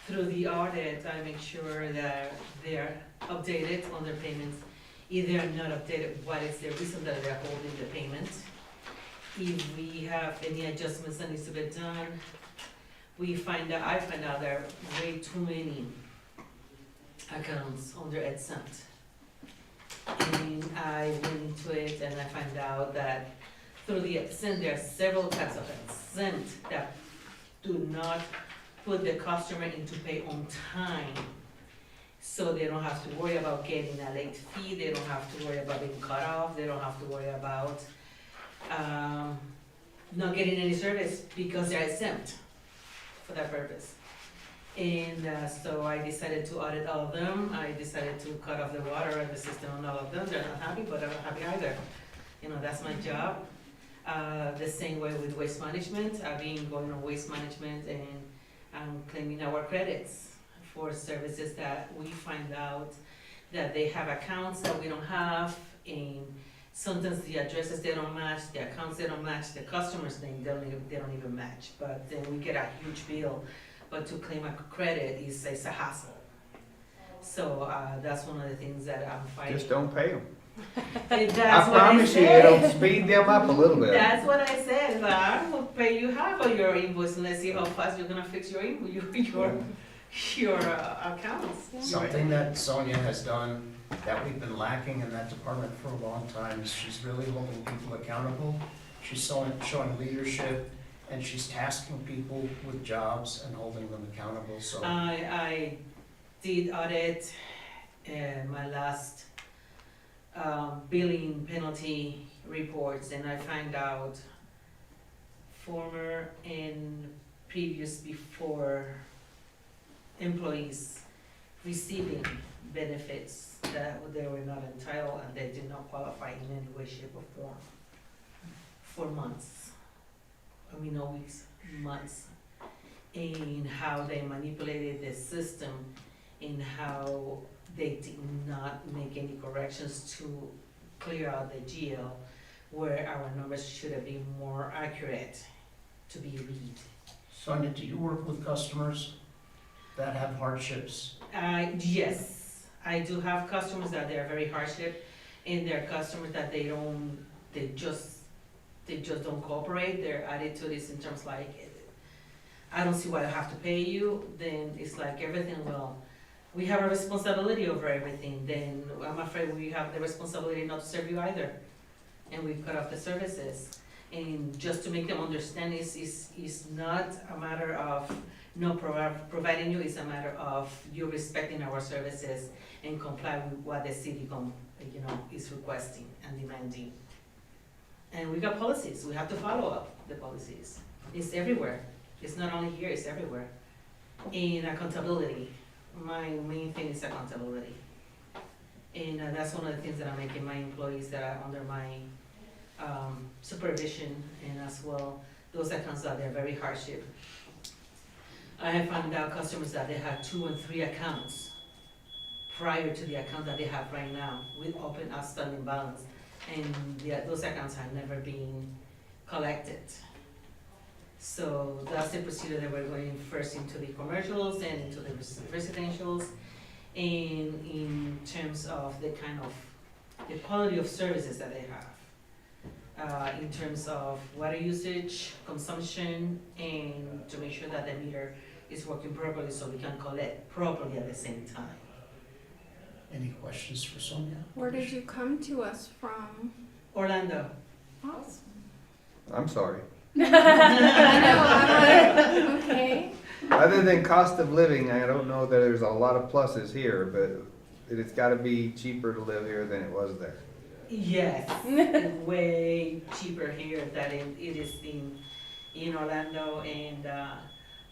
through the audit, I make sure that they're updated on their payments. If they're not updated, what is the reason that they're holding the payment? If we have any adjustments that needs to be done, I find out there are way too many accounts under exempt. And I went into it and I find out that through the exempt, there are several types of exempt that do not put the customer into pay on time. So they don't have to worry about getting a late fee, they don't have to worry about being cut off, they don't have to worry about not getting any service because they're exempt for that purpose. And so I decided to audit all of them. I decided to cut off the water and the system on all of them. They're not happy, but I'm not happy either. You know, that's my job. The same way with waste management. I've been going on waste management and I'm claiming our credits for services that we find out that they have accounts that we don't have, and sometimes the addresses they don't match, the accounts they don't match, the customer's name they don't even match. But then we get a huge bill. But to claim a credit is a hassle. So that's one of the things that I'm fighting. Just don't pay them. And I that's what promise you, said. it'll speed them up a little bit. That's what I said. I will pay you half of your invoice and let's see how fast you're gonna fix your your accounts. Something that Sonia has done that we've been lacking in that department for a long time is she's really holding people accountable. She's showing leadership, and she's tasking people with jobs and holding them accountable, so. I did audit my last billing penalty reports, and I find out former and previous before employees receiving benefits that they were not entitled and they did not qualify in any way, shape, or form for months. I mean, no weeks, months. And how they manipulated the system and how they did not make any corrections to clear out the GL where our numbers should have been more accurate to be read. Sonia, do you work with customers that have hardships? Yes, I do have customers that they're very hardship, and there are customers that they just don't cooperate. Their attitude is in terms like, I don't see why I have to pay you. Then it's like everything, well, we have a responsibility over everything. Then I'm afraid we have the responsibility not to serve you either. And we cut off the services. And just to make them understand, is not a matter of not providing you, it's a matter of you respecting our services and comply with what the city is requesting and demanding. And we got policies, we have to follow up the policies. It's everywhere. It's not only here, it's everywhere. And accountability. My main thing is accountability. And that's one of the things that I'm making my employees that are under my supervision, and as well, those accounts that they're very hardship. I have found out customers that they had 2 and 3 accounts prior to the account that they have right now with open outstanding balance. And those accounts have never been collected. So that's the procedure that we're going first into the commercials and into the residentials. And in terms of the the quality of services that they have. In terms of water usage, consumption, and to make sure that the meter is working properly so we can collect properly at the same time. Any questions for Sonia? Where did you come to us from? Orlando. Awesome. I'm sorry. I know, I'm like, okay. Other than cost of living, I don't know that there's a lot of pluses here, but it's gotta be cheaper to live here than it was there. Yes, way cheaper here than it is in Orlando, and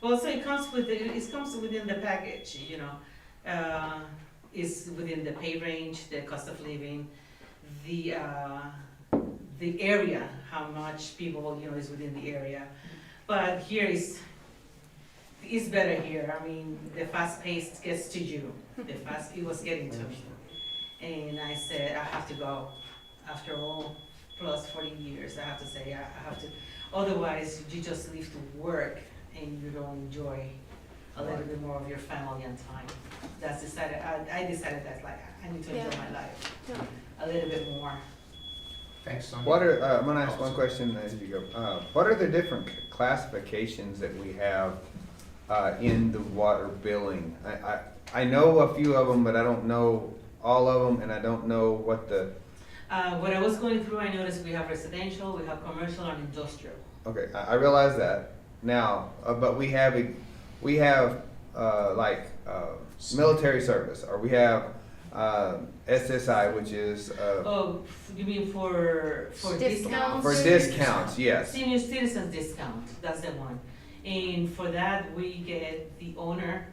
also it comes within the package, it's within the pay range, the cost of living, the the area, how much people, you know, is within the area. But here is, it's better here. I mean, the fast pace gets to you. It was getting to me. And I said, I have to go. After all, plus 40 years, I have to say, I have to. Otherwise, you just leave to work and you don't enjoy a little bit more of your family and time. That's decided, I decided that's like, I need to enjoy my life a little bit more. Thanks, Sonia. What are, I'm gonna ask one question as you go. What are the different classifications that we have in the water billing? I know a few of them, but I don't know all of them, and I don't know what the, When I was going through, I noticed we have residential, we have commercial and industrial. okay, I realize that now, but we have military service, or we have SSI, which is Oh, you mean for discounts? for discounts, yes. Senior citizens discount, that's the one. And for that, we get the owner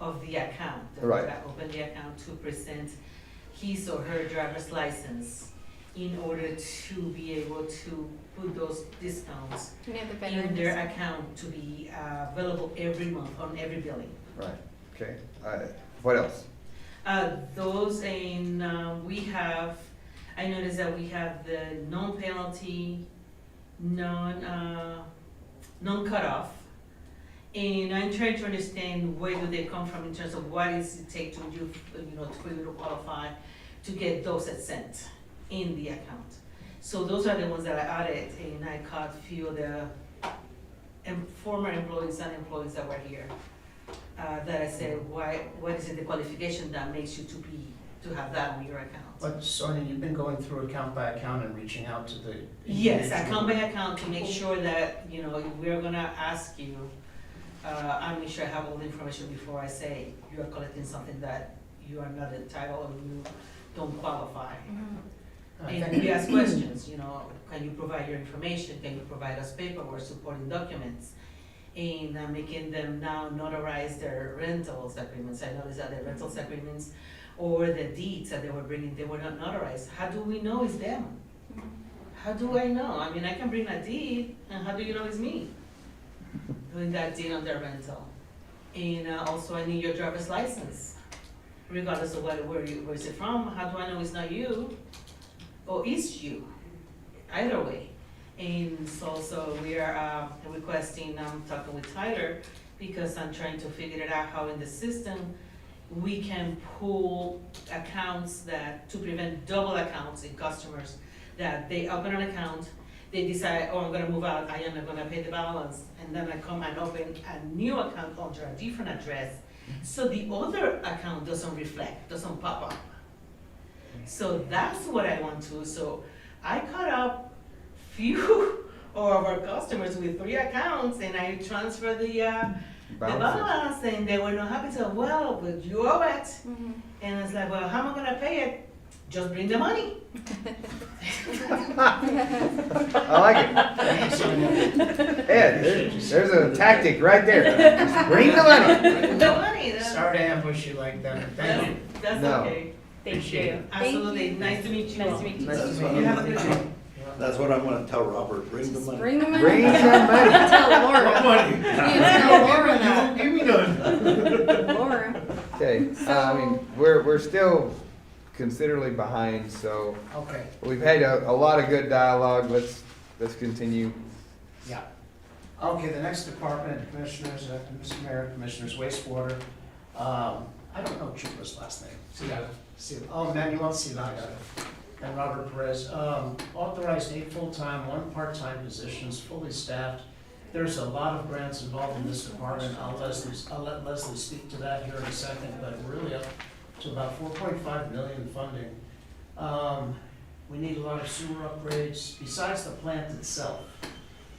of the account, the Right. one that opened the account, to present his or her driver's license in order to be able to put those discounts You know, the in veterans. their account to be available every month on every billing. Right, okay. What else? Those in, we have, I noticed that we have the non-penalty, non-cutoff. And I'm trying to understand where do they come from in terms of what does it take to you, you know, for you to qualify to get those cents in the account. So those are the ones that I added, and I caught few of the former employees and employees that were here. That I said, what is it, the qualification that makes you to have that on your account? But Sonia, you've been going through account by account and reaching out to the. Yes, individual- account by account to make sure that, you know, if we're gonna ask you, I make sure I have all the information before I say you are collecting something that you are not entitled or you don't qualify. I And think- we ask questions, you know, can you provide your information, can you provide us paperwork, supporting documents? And making them now notarize their rentals agreements. I noticed that the rentals agreements or the deeds that they were bringing, they were not notarized. How do we know it's them? How do I know? I mean, I can bring a deed, and how do you know it's me doing that deed on their rental? And also, I need your driver's license, regardless of where is it from. How do I know it's not you, or is you? Either way. And so we are requesting, I'm talking with Tyler, because I'm trying to figure it out how in the system we can pull accounts to prevent double accounts in customers, that they open an account, they decide, oh, I'm gonna move out, I am not gonna pay the balance, and then I come and open a new account under a different address, so the other account doesn't pop up. So that's what I want to, so I caught up few of our customers with 3 accounts, and I transfer the balance, and they were not happy. So, well, but you owe it. And I was like, well, how am I gonna pay it? Just bring the money. I like it. Ed, there's a tactic right there. Just bring the money. Bring the money. Sorry to ambush you like that, thank you. That's No. okay. Thank Appreciate you. it. Absolutely. Nice to meet you. Nice to meet you. That's too. what You have a I'm good gonna, day. that's what I'm gonna tell Robert, bring the money. Bring the money. Bring the money. Tell Laura. What money? You need to tell Laura that. Give me none. Laura. Okay, I mean, we're still considerably behind, so Okay, we've had a lot of good dialogue. Let's continue. yeah. Okay, the next department, Commissioners, Mr. Mayor, Commissioners, wastewater. I don't know Chupa's last name. Manuel Silaga and Robert Perez. Authorized 8 full-time, 1 part-time positions, fully staffed. There's a lot of grants involved in this department. I'll let Leslie speak to that here in a second, but we're really up to about 4.5 million funding. We need a lot of sewer upgrades, besides the plant itself.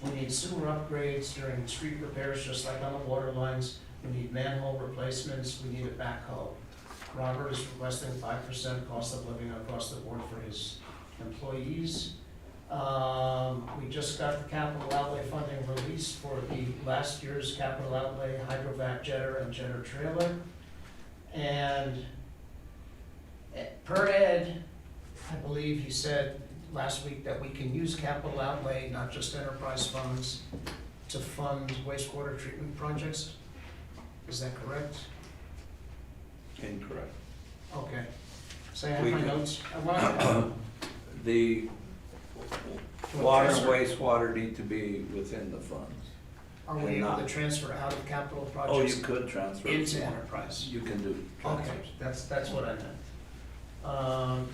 We need sewer upgrades during street repairs, just like on the water lines. We need manhole replacements, we need a backhoe. Robert is requesting 5% cost of living across the board for his employees. We just got the capital outlay funding released for the last year's capital outlay, hydrovac jetter and jetter trailer. And per Ed, I believe he said last week that we can use capital outlay, not just enterprise funds, to fund wastewater treatment projects. Is that correct? Incorrect. Okay. So I have We my can- notes. I want The water and wastewater need to be within the funds. Are we able to transfer out of capital Oh, projects you could transfer. into enterprise? You can do Okay, transfers. that's what I meant.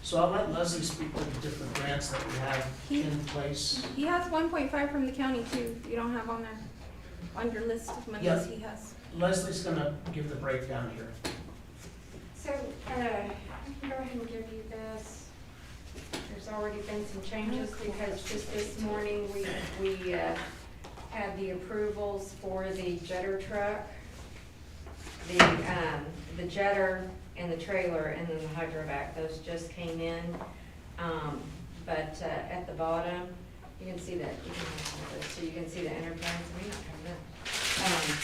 So I'll let Leslie speak to the different grants that we have in place. He has 1.5 from the county too, you don't have on there, on your list of monies Yeah. he has. Leslie's gonna give the breakdown here. So, I can go ahead and give you this. There's already been some changes because just this morning, we had the approvals for the jetter truck, the jetter and the trailer, and then the hydrovac. Those just came in. But at the bottom, you can see that, so you can see the enterprise, we don't have that.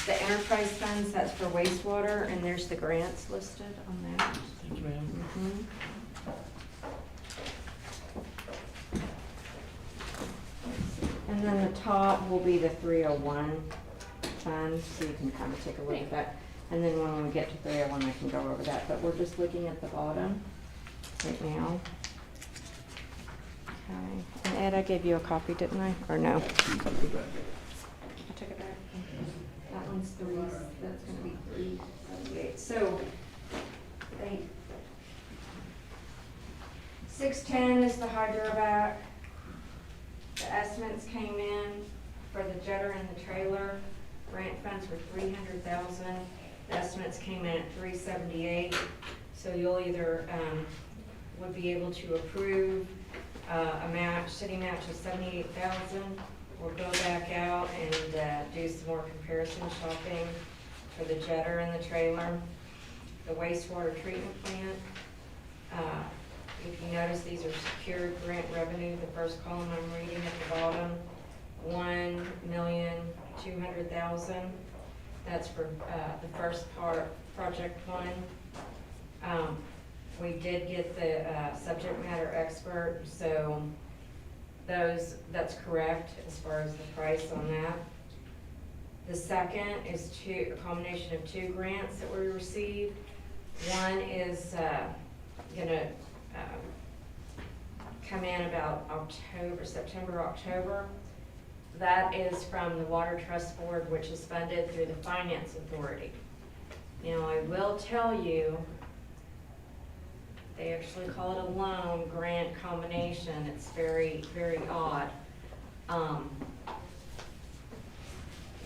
The enterprise funds, that's for wastewater, and there's the grants listed on that. Thank you, ma'am. Mhm. And then the top will be the 301 fund, so you can kind of take a look at that. And then when we get to 301, I can go over that, but we're just looking at the bottom right now. Okay, and Ed, I gave you a copy, didn't I? Or no? I took it back. That one's 3, that's gonna be 378. So, 610 is the hydrovac. The estimates came in for the jetter and the trailer. Grant funds were 300,000. The estimates came in at 378. So you'll either, would be able to approve a match, city match of 78,000, or go back out and do some more comparison shopping for the jetter and the trailer. The wastewater treatment plant. If you notice, these are secured grant revenue. The first column I'm reading at the bottom, 1,200,000. That's for the first part, project 1. We did get the subject matter expert, so that's correct as far as the price on that. The second is a combination of 2 grants that we received. One is gonna come in about September, October. That is from the Water Trust Board, which is funded through the Finance Authority. Now, I will tell you, they actually call it a loan grant combination. It's very, very odd.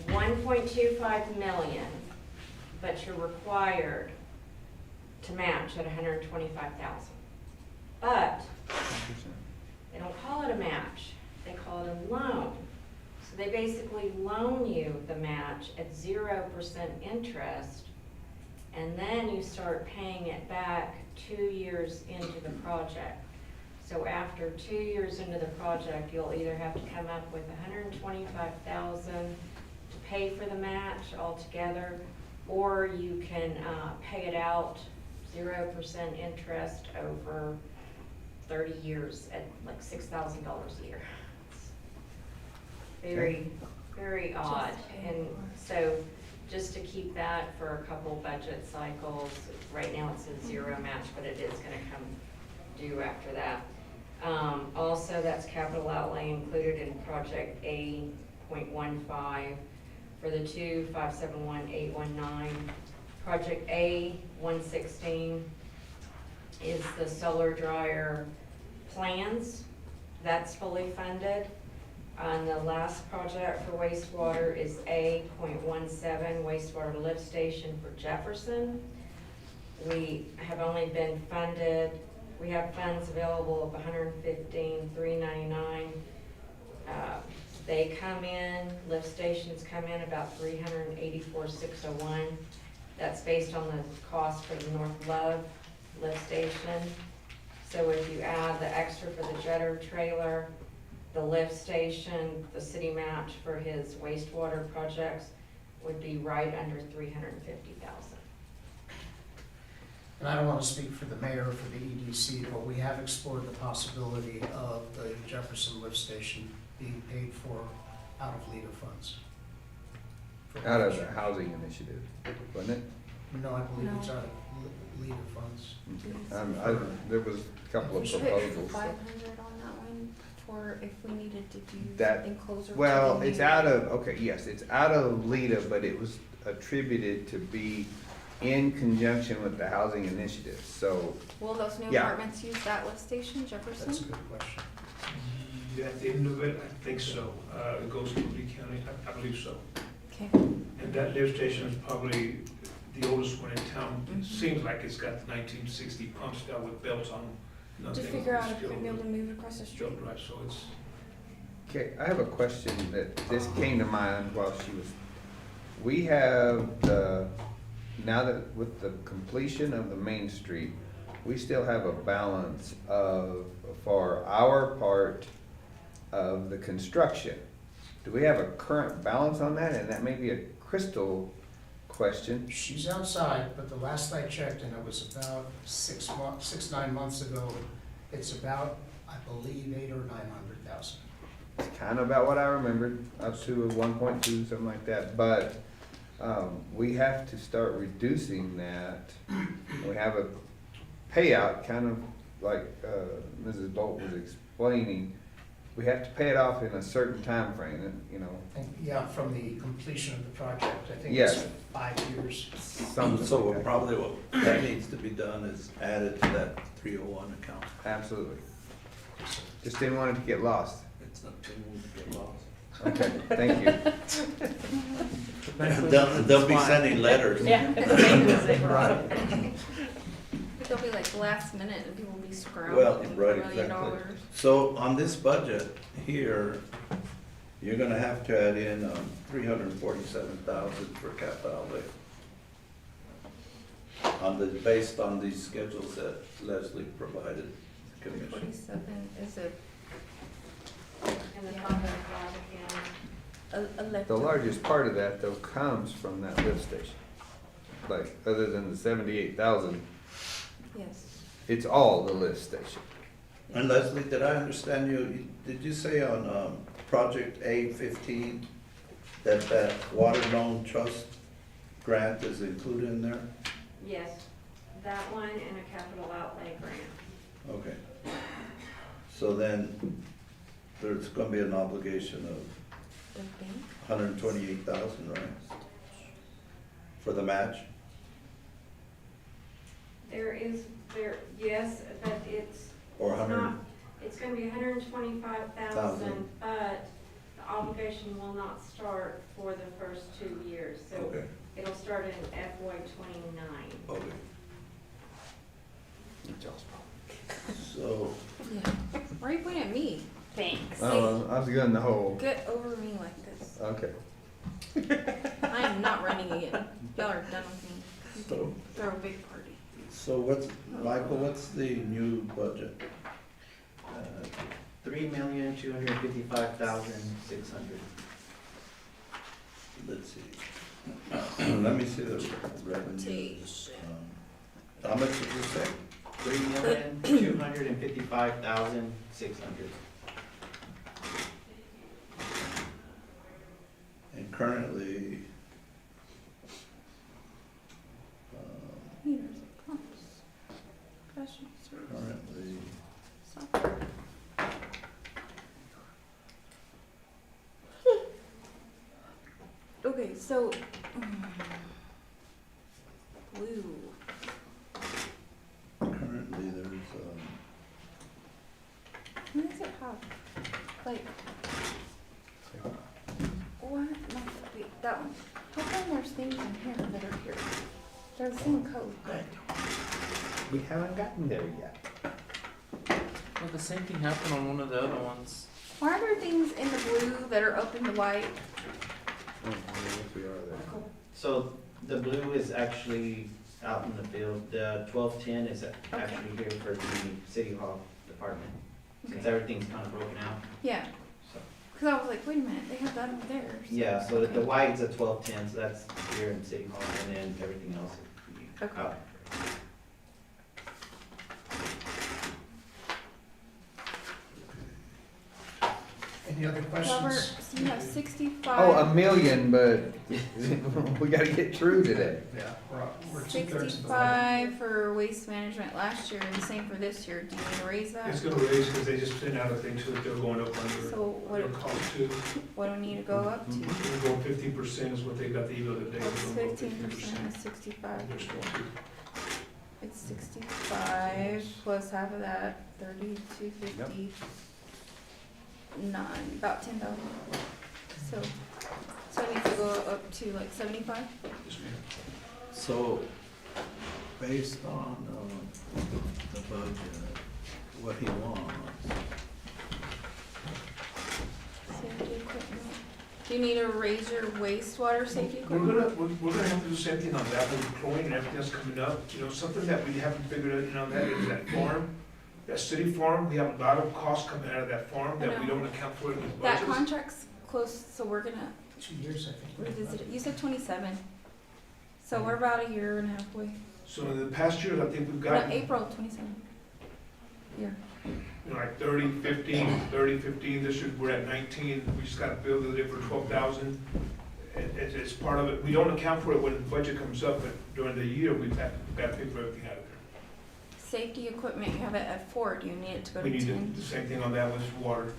1.25 million, but you're required to match at 125,000. But they don't call it a match, they call it a loan. So they basically loan you the match at 0% interest, and then you start paying it back 2 years into the project. So after 2 years into the project, you'll either have to come up with 125,000 to pay for the match altogether, or you can pay it out 0% interest over 30 years at like $6,000 a year. It's very, very odd. And so just to keep that for a couple budget cycles, right now it says 0 match, but it is gonna come due after that. Also, that's capital outlay included in project A.15 for the 2571819. Project A116 is the solar dryer plans. That's fully funded. And the last project for wastewater is A.17 wastewater lift station for Jefferson. We have only been funded, we have funds available of $115,399. They come in, lift stations come in about $384,601. That's based on the cost for the North Love lift station. So if you add the extra for the jetter trailer, the lift station, the city match for his wastewater projects would be right under $350,000. and I don't want to speak for the mayor or for the EDC, but we have explored the possibility of the Jefferson lift station being paid for out of LEADA funds. For Out of the housing initiative, wasn't it? No, I believe it's No. out of LEADA funds. There was a couple of We should proposals. 500 on that one for if we needed to do That- something closer. to Well, the it's new- out of, okay, yes, it's out of LEADA, but it was attributed to be in conjunction with the housing initiative, so, Will those new Yeah. apartments use that lift station, Jefferson? That's a good question. Yeah, at the end of it, I think so. It goes to Lee County, I believe so. Okay. And that lift station is probably the oldest one in town. It Mhm. seems like it's got the 1960 pumps down with belts on them. To Nothing figure out if still- we'd be able to move across the still street. dry, so it's, okay, I have a question that just came to mind while she was, we have the, now that with the completion of the Main Street, we still have a balance of, for our part of the construction. Do we have a current balance on that? And that may be a Crystal question. She's outside, but the last I checked, and it was about 9 months ago, it's about, I believe, 800,000 or 900,000. It's kind of about what I remembered, up to 1.2, something like that, but, we have to start reducing that. We have a payout, kind of like, Mrs. Bolt was explaining. We have to pay it off in a certain time frame, and, you know, I think, yeah, from the completion of the project, I think Yes. it's 5 years. something So like that. probably what that needs to be done is added to that 301 account. Absolutely. Just didn't want it to get lost. It's not too long to get lost. Okay, thank you. They'll be sending letters. They'll be like last minute and people will be scrambling Well, for right, $1 million. exactly. So on this budget here, you're gonna have to add in 347,000 for capital outlay. Based on these schedules that Leslie provided the commission. 47, is it And the top of that again. elected? The largest part of that, though, comes from that lift station. Like, other than the 78,000, Yes. it's all the lift station. And Leslie, did I understand you, did you say on project A15 that water loan trust grant is included in there? Yes, that one and a capital outlay grant. Okay. So then, there's gonna be an obligation of The bank? 128,000, right? For the match? Yes, but it's Or it's 100? not, it's gonna be 125,000, but the obligation will not start for the first 2 years. So Okay, it'll start in FY '29. okay. It's y'all's problem. So, Yeah. Why are you pointing at me? Thanks. Oh, I was good in the hole. Get over me like this. Okay. I am not running again. Y'all are done with me. You So- can throw a big party. so Michael, what's the new budget? 3,255,600. Let's see. Let me see the revenues. How much did you say? 3,255,600. And currently, Meters, pumps, professional service, currently, software. Okay, so, blue. currently there's, When does it have, like, what, no, wait, that one. How come there's things in here that are here? They're the same code. We haven't gotten there yet. Well, the same thing happened on one of the other ones. Why are there things in the blue that are up in the white? Oh, yes, we are there. So the blue is actually out in the field. The 1210 is actually here for the city hall department. Since Okay. everything's kind of broken out. Yeah, So, cause I was like, wait a minute, they have that over there. yeah, so the Okay. white's a 1210, so that's here in city hall, and then everything else is Okay. out. Any other Robert, questions? so you have Oh, 65. $1 million, but we gotta get through today. Yeah, we're 2/3 of the way. 65 for waste management last year, and the same for this year. Do you need to raise that? It's gonna raise because they just sent out a thing so that they're going up So under their what, cost too. what do we need to go up to? We're going 15% is what they got the email today. What's We're gonna go 15% of 65? They're still too. It's 65 plus half of that, 3250. About 10,000. So it needs to go up to like 75? Yes, ma'am. So, based on, the budget, what he wants, Safety equipment. Do you need to raise your wastewater safety We're equipment? gonna have to do the same thing on that with chlorine and everything that's coming up. You know, something that we haven't figured out, you know, that is that farm, that city farm, we have a lot of costs coming out of that farm that we don't account for in the That budget. contract's close, so we're gonna 2 years, I think. revisit it. You said 27. So we're about a year and a half away. So in the past years, I think we've No, gotten, April 27. Yeah. you know, like 30, 15, this year we're at 19, we just gotta build it for 12,000. It's part of it, we don't account for it when the budget comes up, but during the year, we've got to pay for everything out of there. Safety equipment, you have it at 4. Do you need it to go We to need 10? the same thing on that with water.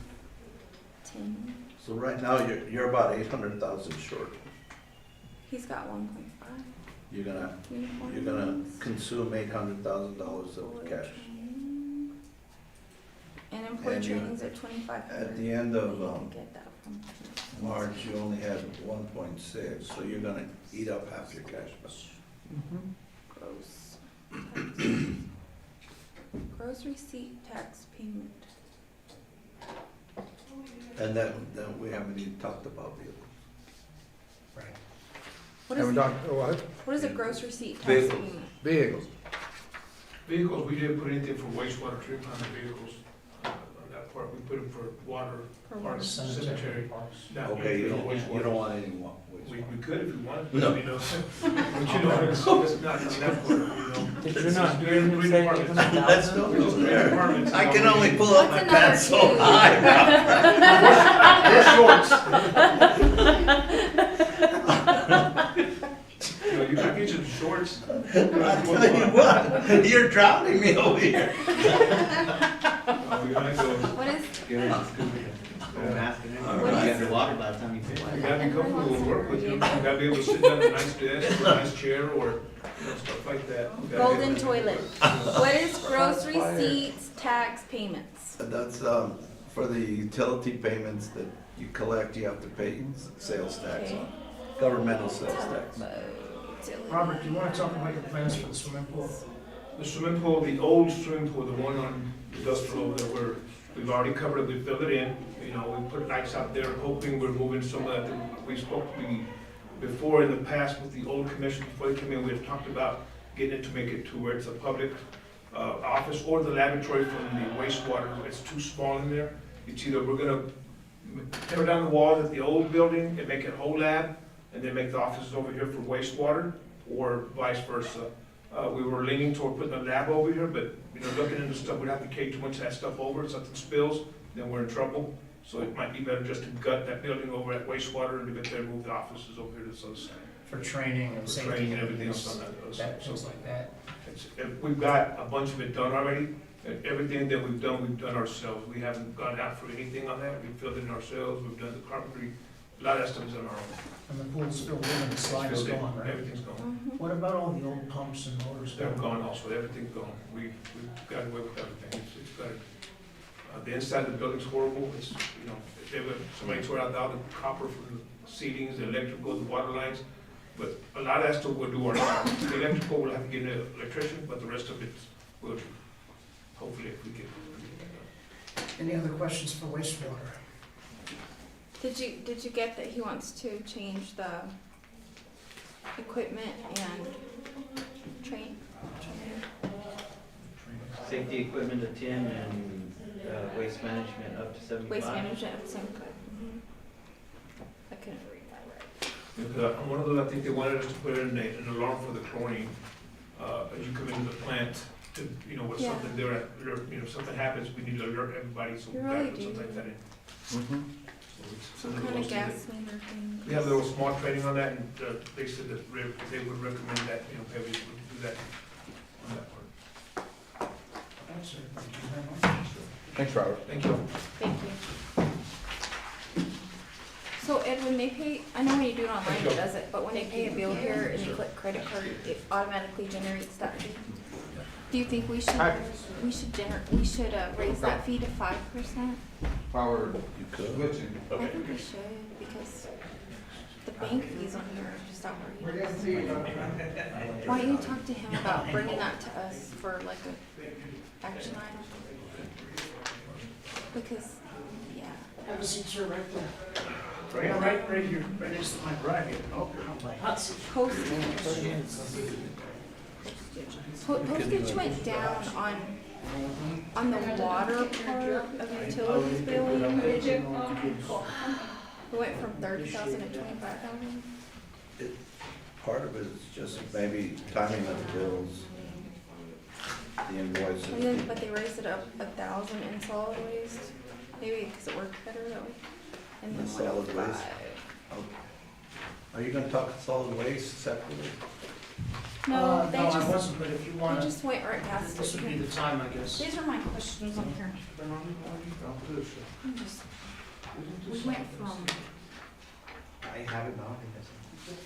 10. so right now, you're about 800,000 short. He's got 1.5. You're gonna Uniforms. consume $800,000 of cash. And employee And you- training's at 2,500. At the end of, Get that from. March, you only had 1.6, so you're gonna eat up half your cash back. Gross. Gross receipt tax payment. And then we haven't even talked about vehicles. Right. What is, What? what is a gross receipt tax Vehicles. payment? Vehicles. Vehicles, we didn't put anything for wastewater treatment on the vehicles. On that part, we put them for water, For parks, Cemetery cemetery. parks. Not Okay, you anything for don't wastewater. want any waste. We could if we wanted, No. but you know, but you know, it's not on that part, you know. If you're not It's hearing him three say departments. Let's go It's three departments. I can only pull up my What's pants so another two? high. We're shorts. You know, you can get your shorts. I'll tell you what, you're drowning me over here. Oh, we gotta go. What is, Mask and All everything. right. You have to walk by the time you finish. You gotta be comfortable with work with you, you gotta be able to sit down at a nice desk, or a nice chair, or, you know, stuff like that. You gotta be golden able to- toilet. What is gross receipts tax payments? That's, for the utility payments that you collect, you have to pay sales tax Okay. on, governmental sales tax. Robert, do you want to talk about your plans for the swimming pool? The swimming pool, the old swimming pool, the one on Industrial that we've already covered it, we filled it in. You know, we put lights out there, hoping we're moving some of that. We spoke before in the past with the old commission, before they came in, we had talked about getting it to make it to where it's a public office or the laboratory from the wastewater. It's too small in there. It's either we're gonna tear down the walls at the old building and make it a whole lab, and then make the offices over here for wastewater, or vice versa. We were leaning toward putting a lab over here, but, you know, looking into stuff, we'd have to carry too much of that stuff over, something spills, then we're in trouble. So it might be better just to gut that building over at wastewater and get there and move the offices over here to the other side. For training and For safety. training and everything else on that other side. That, things like that. We've got a bunch of it done already. Everything that we've done ourselves. We haven't gone out for anything on that. We filled it in ourselves, we've done the carpentry. A lot of that stuff is on our own. And the pool's filled in and the slide is Filled in. gone, right? Everything's gone. Mhm. What about all the old pumps and motors? They're gone also, everything's gone. We've got away with everything. It's got it. The inside of the building's horrible. It's, you know, somebody tore out all the copper from the ceilings, the electrical, the water lines. But a lot of that stuff we'll do ourselves. The electrical, we'll have to get an electrician, but the rest of it, we'll do. Hopefully if we get that done. Any other questions for wastewater? Did you get that he wants to change the equipment and training? Safety equipment to 10 and waste management up to 75. Waste management at the same time. I couldn't read that right. Because one of those, I think they wanted us to put in an alarm for the chlorine, as you come into the plant, to, you know, when Yeah. something there, you know, something happens, we need to alert everybody, so we You gotta really put do. something like that in. Mhm. So What kind of gas meter thing? we have a little small training on that, and they said that they would recommend that, Pebby would do that on that part. That's it. Thank you very much. Thanks, Robert. Thank you. Thank you. So Ed, when they pay, I know when you do it online, it does it, but when they pay a bill here and they click credit card, it automatically generates that fee. Do you think we should raise that fee to 5%? If I were You could. switching. I think we should, because the bank fees on here are just outrageous. Why don't you talk to him about bringing that to us for like a action item? Because, yeah. Have a seat, sir, right there. Right here, right next to my drive here. Oh, my hot seat. Postage went down on the water part of utilities billing. It went from 30,000 to 25,000. Part of it is just maybe timing of the bills, the invoices. And then, but they raised it up 1,000 in solid waste, maybe because it worked better that way. And then The solid 105. waste? Are you gonna talk solid waste separately? No, they No, I just, wasn't, but if you they want, just went right past this it. would be the time, I guess. These are my questions on here. I'm just, we went from I have it now,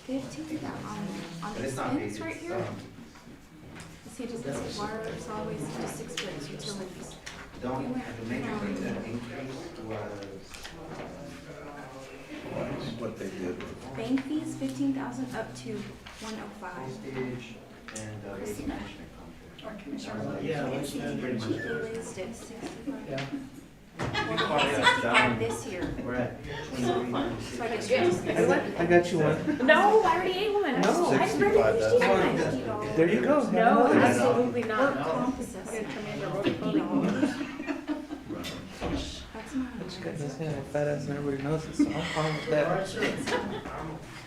15 on the but it's not expense big, right it's, here. See, does this water, solid waste, to 6 bits utilities? don't, the major thing that increased was, What they did was. Bank fees 15,000 up to 105. postage and, basic management Or contract. commissioner. Yeah, let's do it. Pretty much They that. raised it 65. Yeah. Well, they had 65 this year. We're at 23. So I just. I got you one. No, I already ate one. No. I just read 65, it. that's There you go. No, Have another. absolutely Work not. comp I'm assessment. gonna come in and roll the phone. That's mine. But you got this hand fat ass and everybody knows it, so I'm fine with All right, that. sir.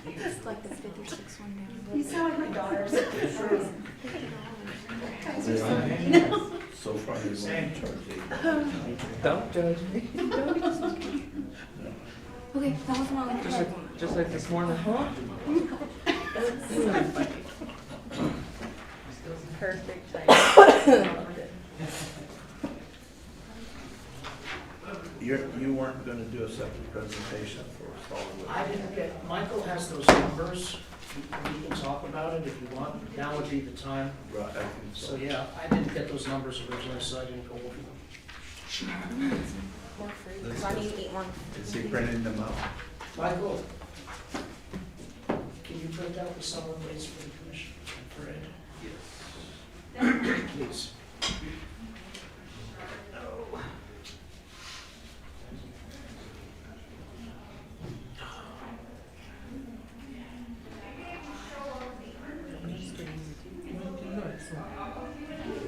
It's like the 5th or 6th one down. You sound like my daughters. So far, they won't charge $8. Don't judge me. Okay, that was my only question. Just like this morning. Perfect timing. You weren't gonna do a separate presentation for solid waste? I didn't get, Michael has those numbers. We can talk about it if you want. Now would be the time. Right, I think So, so. yeah, I didn't get those numbers originally, so I didn't go over them. More free, 'cause I need to eat one. Is he printing them out? Michael, can you print out the solid waste for the commission, for Ed? Yes. Please.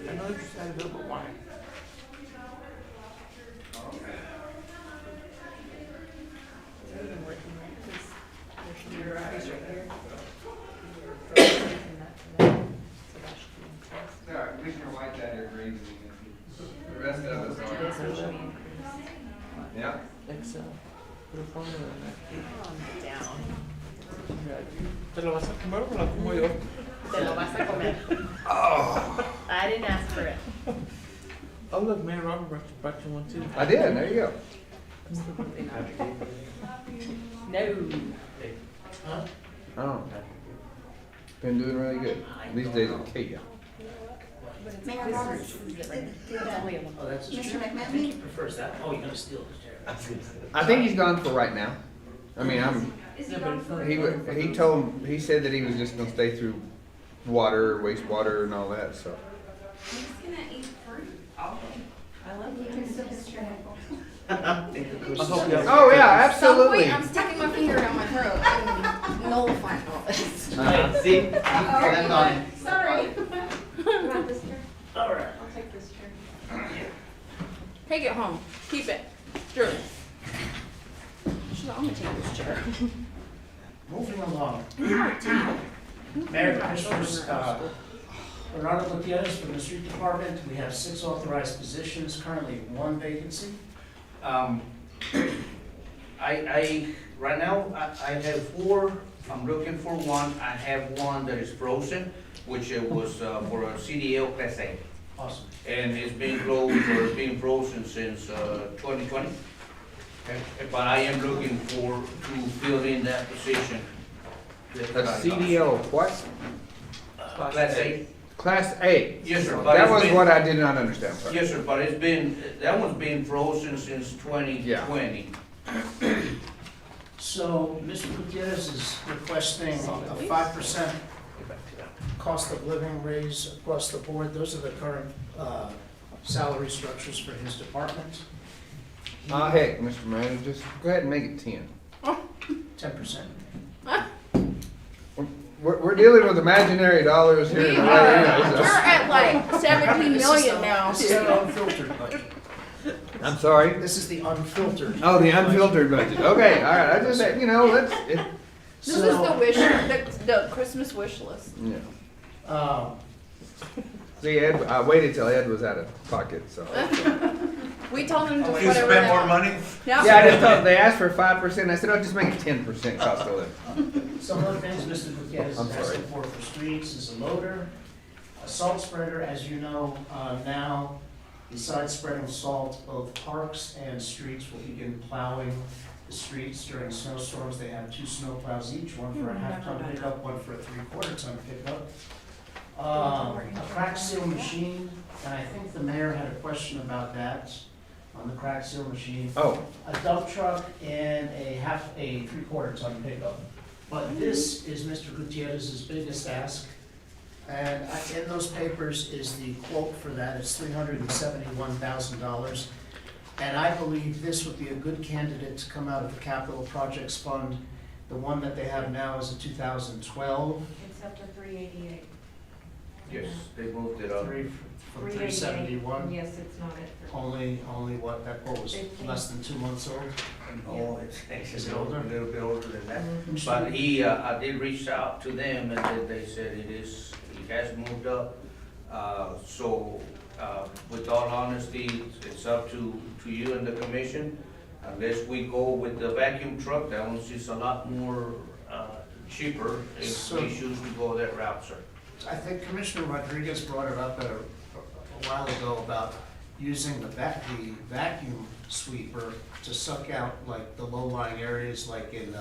I know you just added up, but why? Commissioner White that here agrees. The rest of us are. Yeah. Excel. Put a formula in there. ¿Te lo vas a comer o me lo como yo? Te lo vas a comer. I didn't ask for it. Oh, look, man, Robert brought you one too. I did, there you go. No. Huh? Oh. Been doing really good. These days at Kia. Mayor Roberts, Oh, that's his Mr. chair. I McMahon? think he prefers that. Oh, you're gonna steal his chair. I think he's gone for right now. I mean, is he gone for? he said that he was just gonna stay through water, wastewater and all that, so. He's gonna eat fruit all day. I love you. I hope you Oh, yeah, At some absolutely. point, I'm sticking my finger down my throat and nullifying all this. Uh-huh. See? That's on it. Sorry. You want this chair? All right. I'll take this chair. Take it home. Keep it. Drew. I'm gonna take this chair. Moving along. Mayor Commissioners, Bernardo Gutierrez from the Street Department. We have 6 authorized positions, currently 1 vacancy. right now, I have 4, I'm looking for one. I have one that is frozen, which it was for a CDL Class A. Awesome. And it's been closed or it's been frozen since 2020. But I am looking to fill in that position. A CDL what? Class A. Class A. Yes, sir. But That it's was been- what I did not understand, sir. Yes, sir, but it's been, that one's been frozen since 2020. So Mr. Gutierrez is requesting a 5% cost of living raise across the board. Those are the current salary structures for his department. Heck, Mr. Manager, just go ahead and make it 10. 10%. We're dealing with imaginary dollars here. We in the are. way, you know, We're so- at like 17 This is million the- now. This is the unfiltered budget. I'm sorry? This is the unfiltered. Oh, the unfiltered budget. Okay, all right. I just said, you know, let's, This is the wish, the Christmas wish list. yeah. Um, See, Ed, I waited till Ed was out of pocket, so. We told him to You whatever. spend more money? Yeah, I just thought, they asked for 5%. I said, oh, just make it 10% cost of living. Some of the things Mr. Gutierrez I'm is sorry. asking for streets is a loader, a salt spreader, as you know, now, besides spreading salt, both parks and streets will begin plowing the streets during snowstorms. They have 2 snow plows each, one for a half-ton pickup, one for a 3/4-ton pickup. A crack seal machine, and I think the mayor had a question about that, on the crack seal machine. Oh, A dump truck and a 3/4-ton pickup. But this is Mr. Gutierrez's biggest ask. And in those papers is the quote for that, it's $371,000. And I believe this would be a good candidate to come out of the Capital Projects Fund. The one that they have now is a 2012, It's up to 388. Yes, they moved it up. from 371. Yes, it's not it. Only what, that quote was less than 2 months old. No, it's a little bit older than that. Mhm. But I did reach out to them and they said it has moved up. So, with all honesty, it's up to you and the commission. Unless we go with the vacuum truck, that one's just a lot more, cheaper if we choose to go that route, sir. I think Commissioner Rodriguez brought it up a while ago about using the vacuum sweeper to suck out like the low-lying areas like in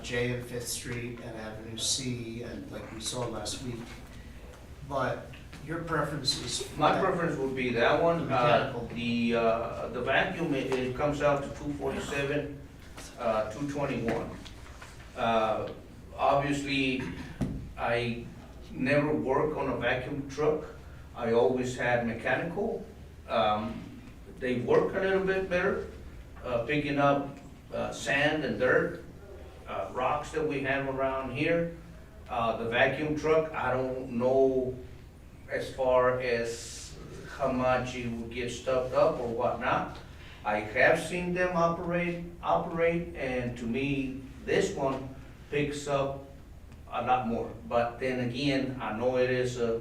J and 5th Street and Avenue C and like we saw last week. But your preference is? My preference would be that one. The mechanical. The vacuum, it comes out to 247, 221. Obviously, I never work on a vacuum truck. I always had mechanical. They work a little bit better, picking up sand and dirt, rocks that we have around here. The vacuum truck, I don't know as far as how much it will get stuffed up or whatnot. I have seen them operate, and to me, this one picks up a lot more. But then again, I know it is a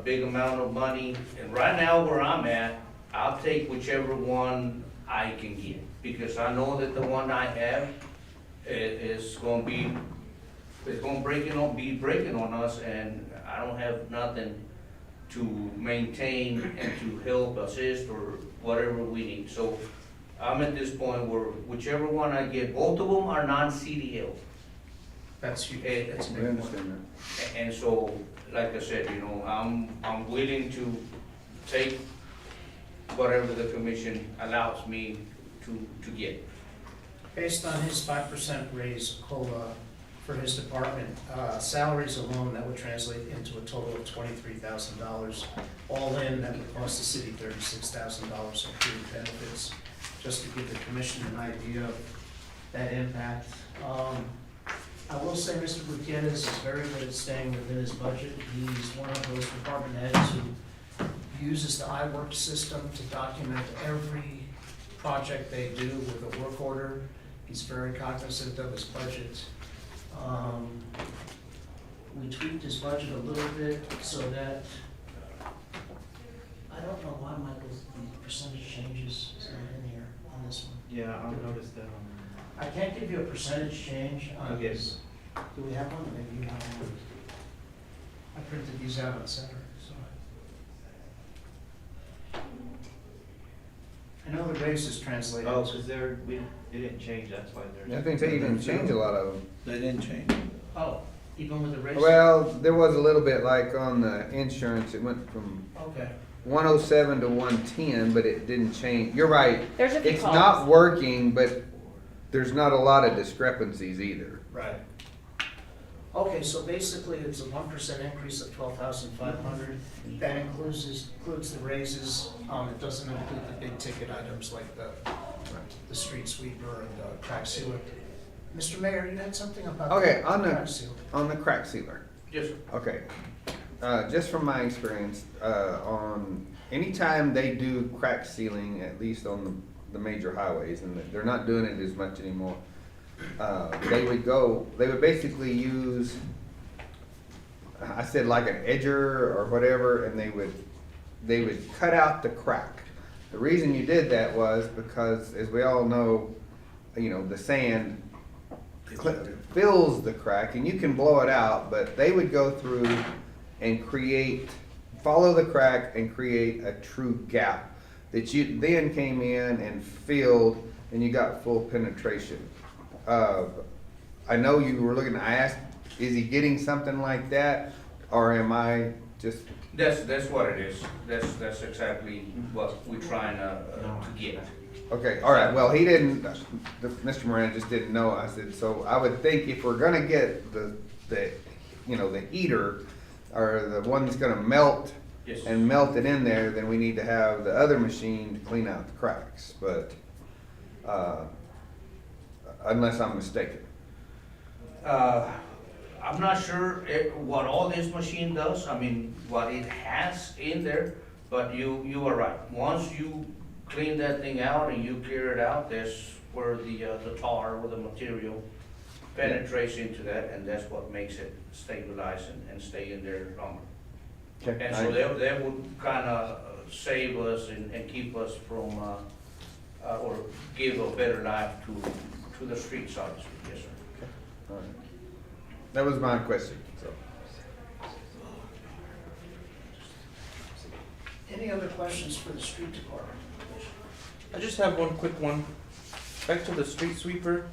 big amount of money, and right now where I'm at, I'll take whichever one I can get, because I know that the one I have is gonna be breaking on us, and I don't have nothing to maintain and to help assist or whatever we need. So I'm at this point where whichever one I get, both of them are non-CDL. That's huge. That's a we big one. understand that. And so, like I said, I'm willing to take whatever the commission allows me to get. Based on his 5% raise COLA for his department, salaries alone, that would translate into a total of $23,000. All in, that would cost the city $36,000 including benefits, just to give the commission an idea of that impact. I will say Mr. Gutierrez is very good at staying within his budget. He's one of those department heads who uses the iWork system to document every project they do with a work order. He's very cognizant of his budget. We tweaked his budget a little bit so that, I don't know why Michael's, the percentage changes is not in here on this one. Yeah, I'll notice that on. I can't give you a percentage change on Okay. this. Do we have one? Maybe you have one. I printed these out on Saturday, so. I know the raises translated. Oh, cause it didn't change, that's why I there's. think they didn't change a lot of them. They didn't change. Oh, even with the raises? Well, there was a little bit like on the insurance, it went from Okay. 107 to 110, but it didn't change. You're right. There's a few It's calls. not working, but there's not a lot of discrepancies either. Right. Okay, so basically it's a 1% increase of 12,500. That includes the raises. It doesn't include the big ticket items like the street sweeper and the crack sealer. Mr. Mayor, you had something about Okay, the on crack sealer. the crack sealer. Yes, sir. Okay. Just from my experience, on anytime they do crack sealing, at least on the major highways, and they're not doing it as much anymore, they would basically use, I said like an edger or whatever, and they would cut out the crack. The reason you did that was because, as we all know, the sand fills the crack, and you can blow it out, but they would go through and follow the crack and create a true gap that you then came in and filled, and you got full penetration. I know you were looking, I asked, is he getting something like that, or am I just? That's what it is. That's exactly what we're trying to get. Okay, all right, well, he didn't, Mr. Moran just didn't know. I said, so I would think if we're gonna get the heater, or the one that's gonna melt Yes. and melt it in there, then we need to have the other machine to clean out the cracks, but, unless I'm mistaken. I'm not sure what all this machine does, I mean, what it has in there, but you are right. Once you clean that thing out and you clear it out, that's where the tar or the material penetrates into that, and that's what makes it stabilize and stay in there longer. Okay. And so that would kind of save us and keep us from, or give a better life to the streets, obviously, yes, sir. All right. That was my question, so. Any other questions for the street department? I just have one quick one. Back to the street sweeper.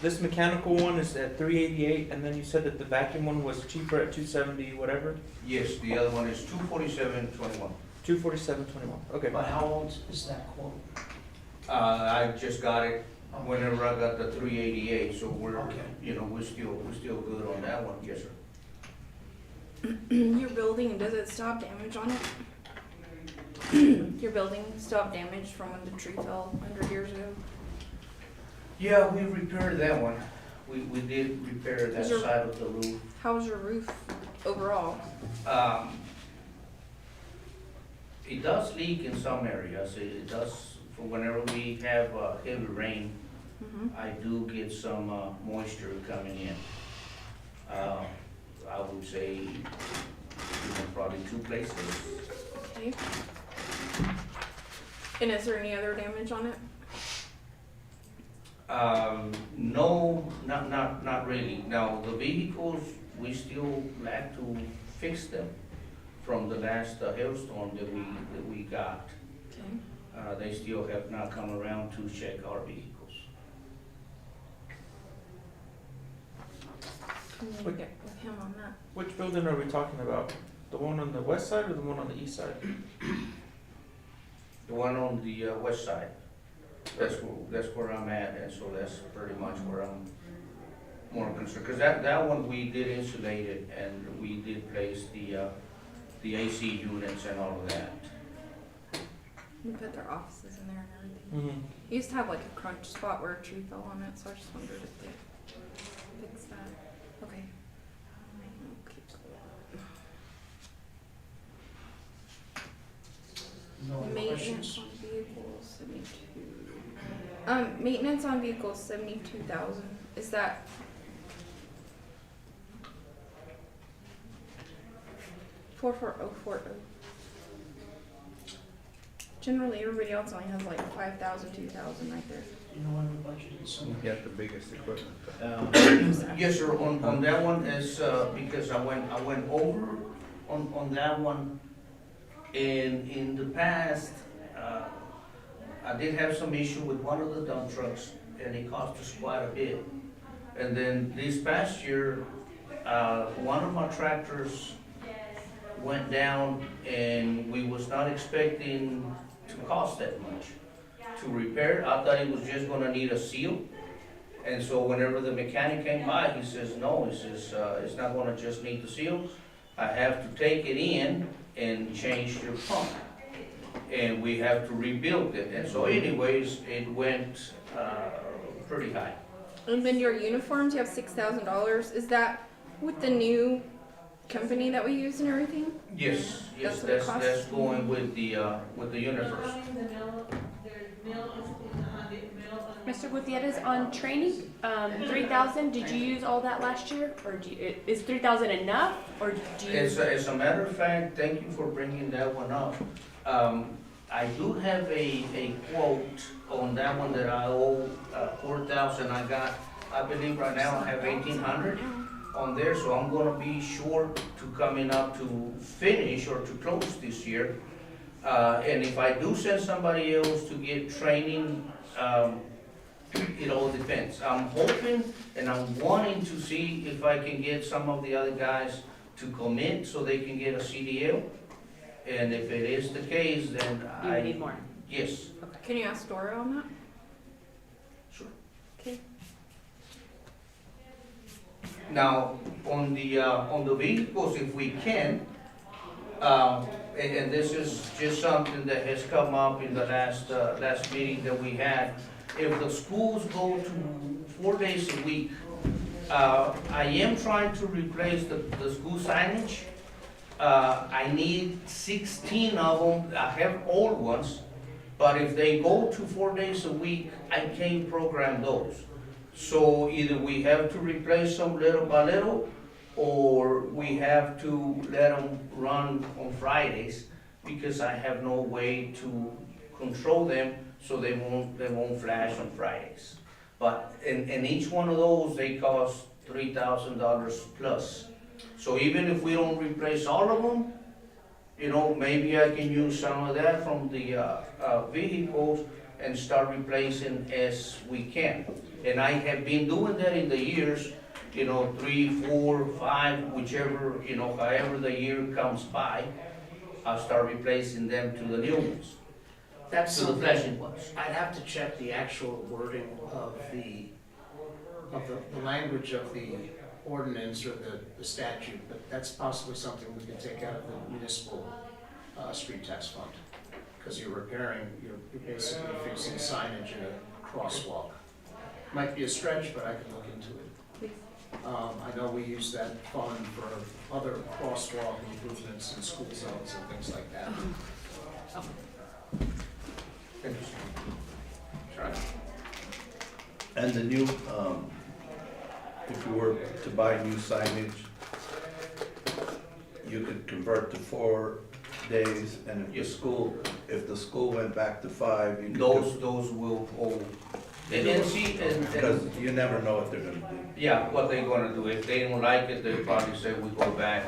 This mechanical one is at $388, and then you said that the vacuum one was cheaper at $270, whatever. Yes, the other one is 247.21. $247.21. Okay. But how old is that quote? I just got it whenever I got the 388, so we're, Okay. we're still good on that one, yes, sir. Your building, does it stop damage on it? Your building stop damage from when the tree fell 100 years ago? Yeah, we repaired that one. We did repair that Is your- side of the roof. How's your roof overall? It does leak in some areas. It does, for whenever we have heavy rain, I do get some moisture coming in. I would say, probably 2 places. Okay. And is there any other damage on it? No, not really. Now, the vehicles, we still lack to fix them from the last hailstorm that we got. Okay. They still have not come around to check our vehicles. Can we get with him on that? Which building are we talking about? The one on the west side or the one on the east side? The one on the west side, that's where I'm at, and so that's pretty much where I'm more concerned. Because that one, we did insulate it, and we did place the AC units and all of that. We put their offices in there and everything. Mm-hmm. It used to have like a crunch spot where a tree fell on it, so I just wondered if they fixed that. Okay. No other Maintenance questions? on vehicles, 72. Maintenance on vehicles, 72,000. Is that? $44040. Generally, everybody else only has like 5,000, 2,000 right there. You know when we budgeted some? You got the biggest equipment. Yes, sir, on that one is, because I went over on that one. And in the past, I did have some issue with one of the dump trucks, and it cost us quite a bit. And then this past year, one of my tractors went down, and we was not expecting to cost that much to repair. I thought it was just gonna need a seal. And so whenever the mechanic came by, he says, no, he says, it's not gonna just need the seal. I have to take it in and change your pump. And we have to rebuild it. And so anyways, it went, pretty high. And then your uniforms, you have $6,000. Is that with the new company that we use and everything? Yes, yes, That's what it costs? that's going with the universe. Mr. Gutierrez, on training, 3,000, did you use all that last year? Or is 3,000 enough, or do you? As a matter of fact, thank you for bringing that one up. I do have a quote on that one that I owe, 4,000. I believe right now I have 1,800 on there, so I'm gonna be short to coming up to finish or to close this year. And if I do send somebody else to get training, it all depends. I'm hoping and I'm wanting to see if I can get some of the other guys to commit so they can get a CDL. And if it is the case, then You would need more. yes, Can you ask Dora on that? sure. Okay. Now, on the vehicles, if we can, and this is just something that has come up in the last meeting that we had. If the schools go to 4 days a week, I am trying to replace the school signage. I need 16 of them. I have old ones, but if they go to 4 days a week, I can't program those. So either we have to replace them little by little, or we have to let them run on Fridays, because I have no way to control them so they won't flash on Fridays. But in each one of those, they cost $3,000 plus. So even if we don't replace all of them, maybe I can use some of that from the vehicles and start replacing as we can. And I have been doing that in the years, 3, 4, 5, whichever, however the year comes by, I'll start replacing them to the new ones. That's To the something, flashing ones. I'd have to check the actual wording of the language of the ordinance or the statute, but that's possibly something we could take out of the municipal street tax fund. Because you're basically fixing signage in a crosswalk. Might be a stretch, but I can look into it. I know we use that fund for other crosswalk improvements in school zones and things like that. And the new, if you were to buy new signage, you could convert to 4 days, and if the school went back to 5, you could. Those will hold. And see, Because you never know what they're gonna do. yeah, what they're gonna do. If they don't like it, they'll probably say we go back,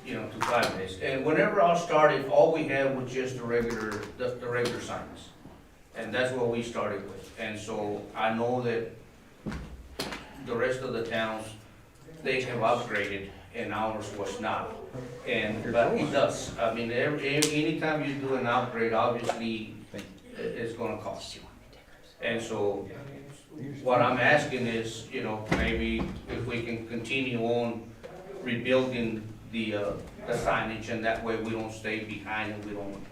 to 5 days. And whenever I started, all we had was just the regular signs. And that's what we started with. And so I know that the rest of the towns, they have upgraded and ours was not. But it does. I mean, anytime you do an upgrade, obviously, it's gonna cost you. And so what I'm asking is, maybe if we can continue on rebuilding the signage, and that way we don't stay behind and we don't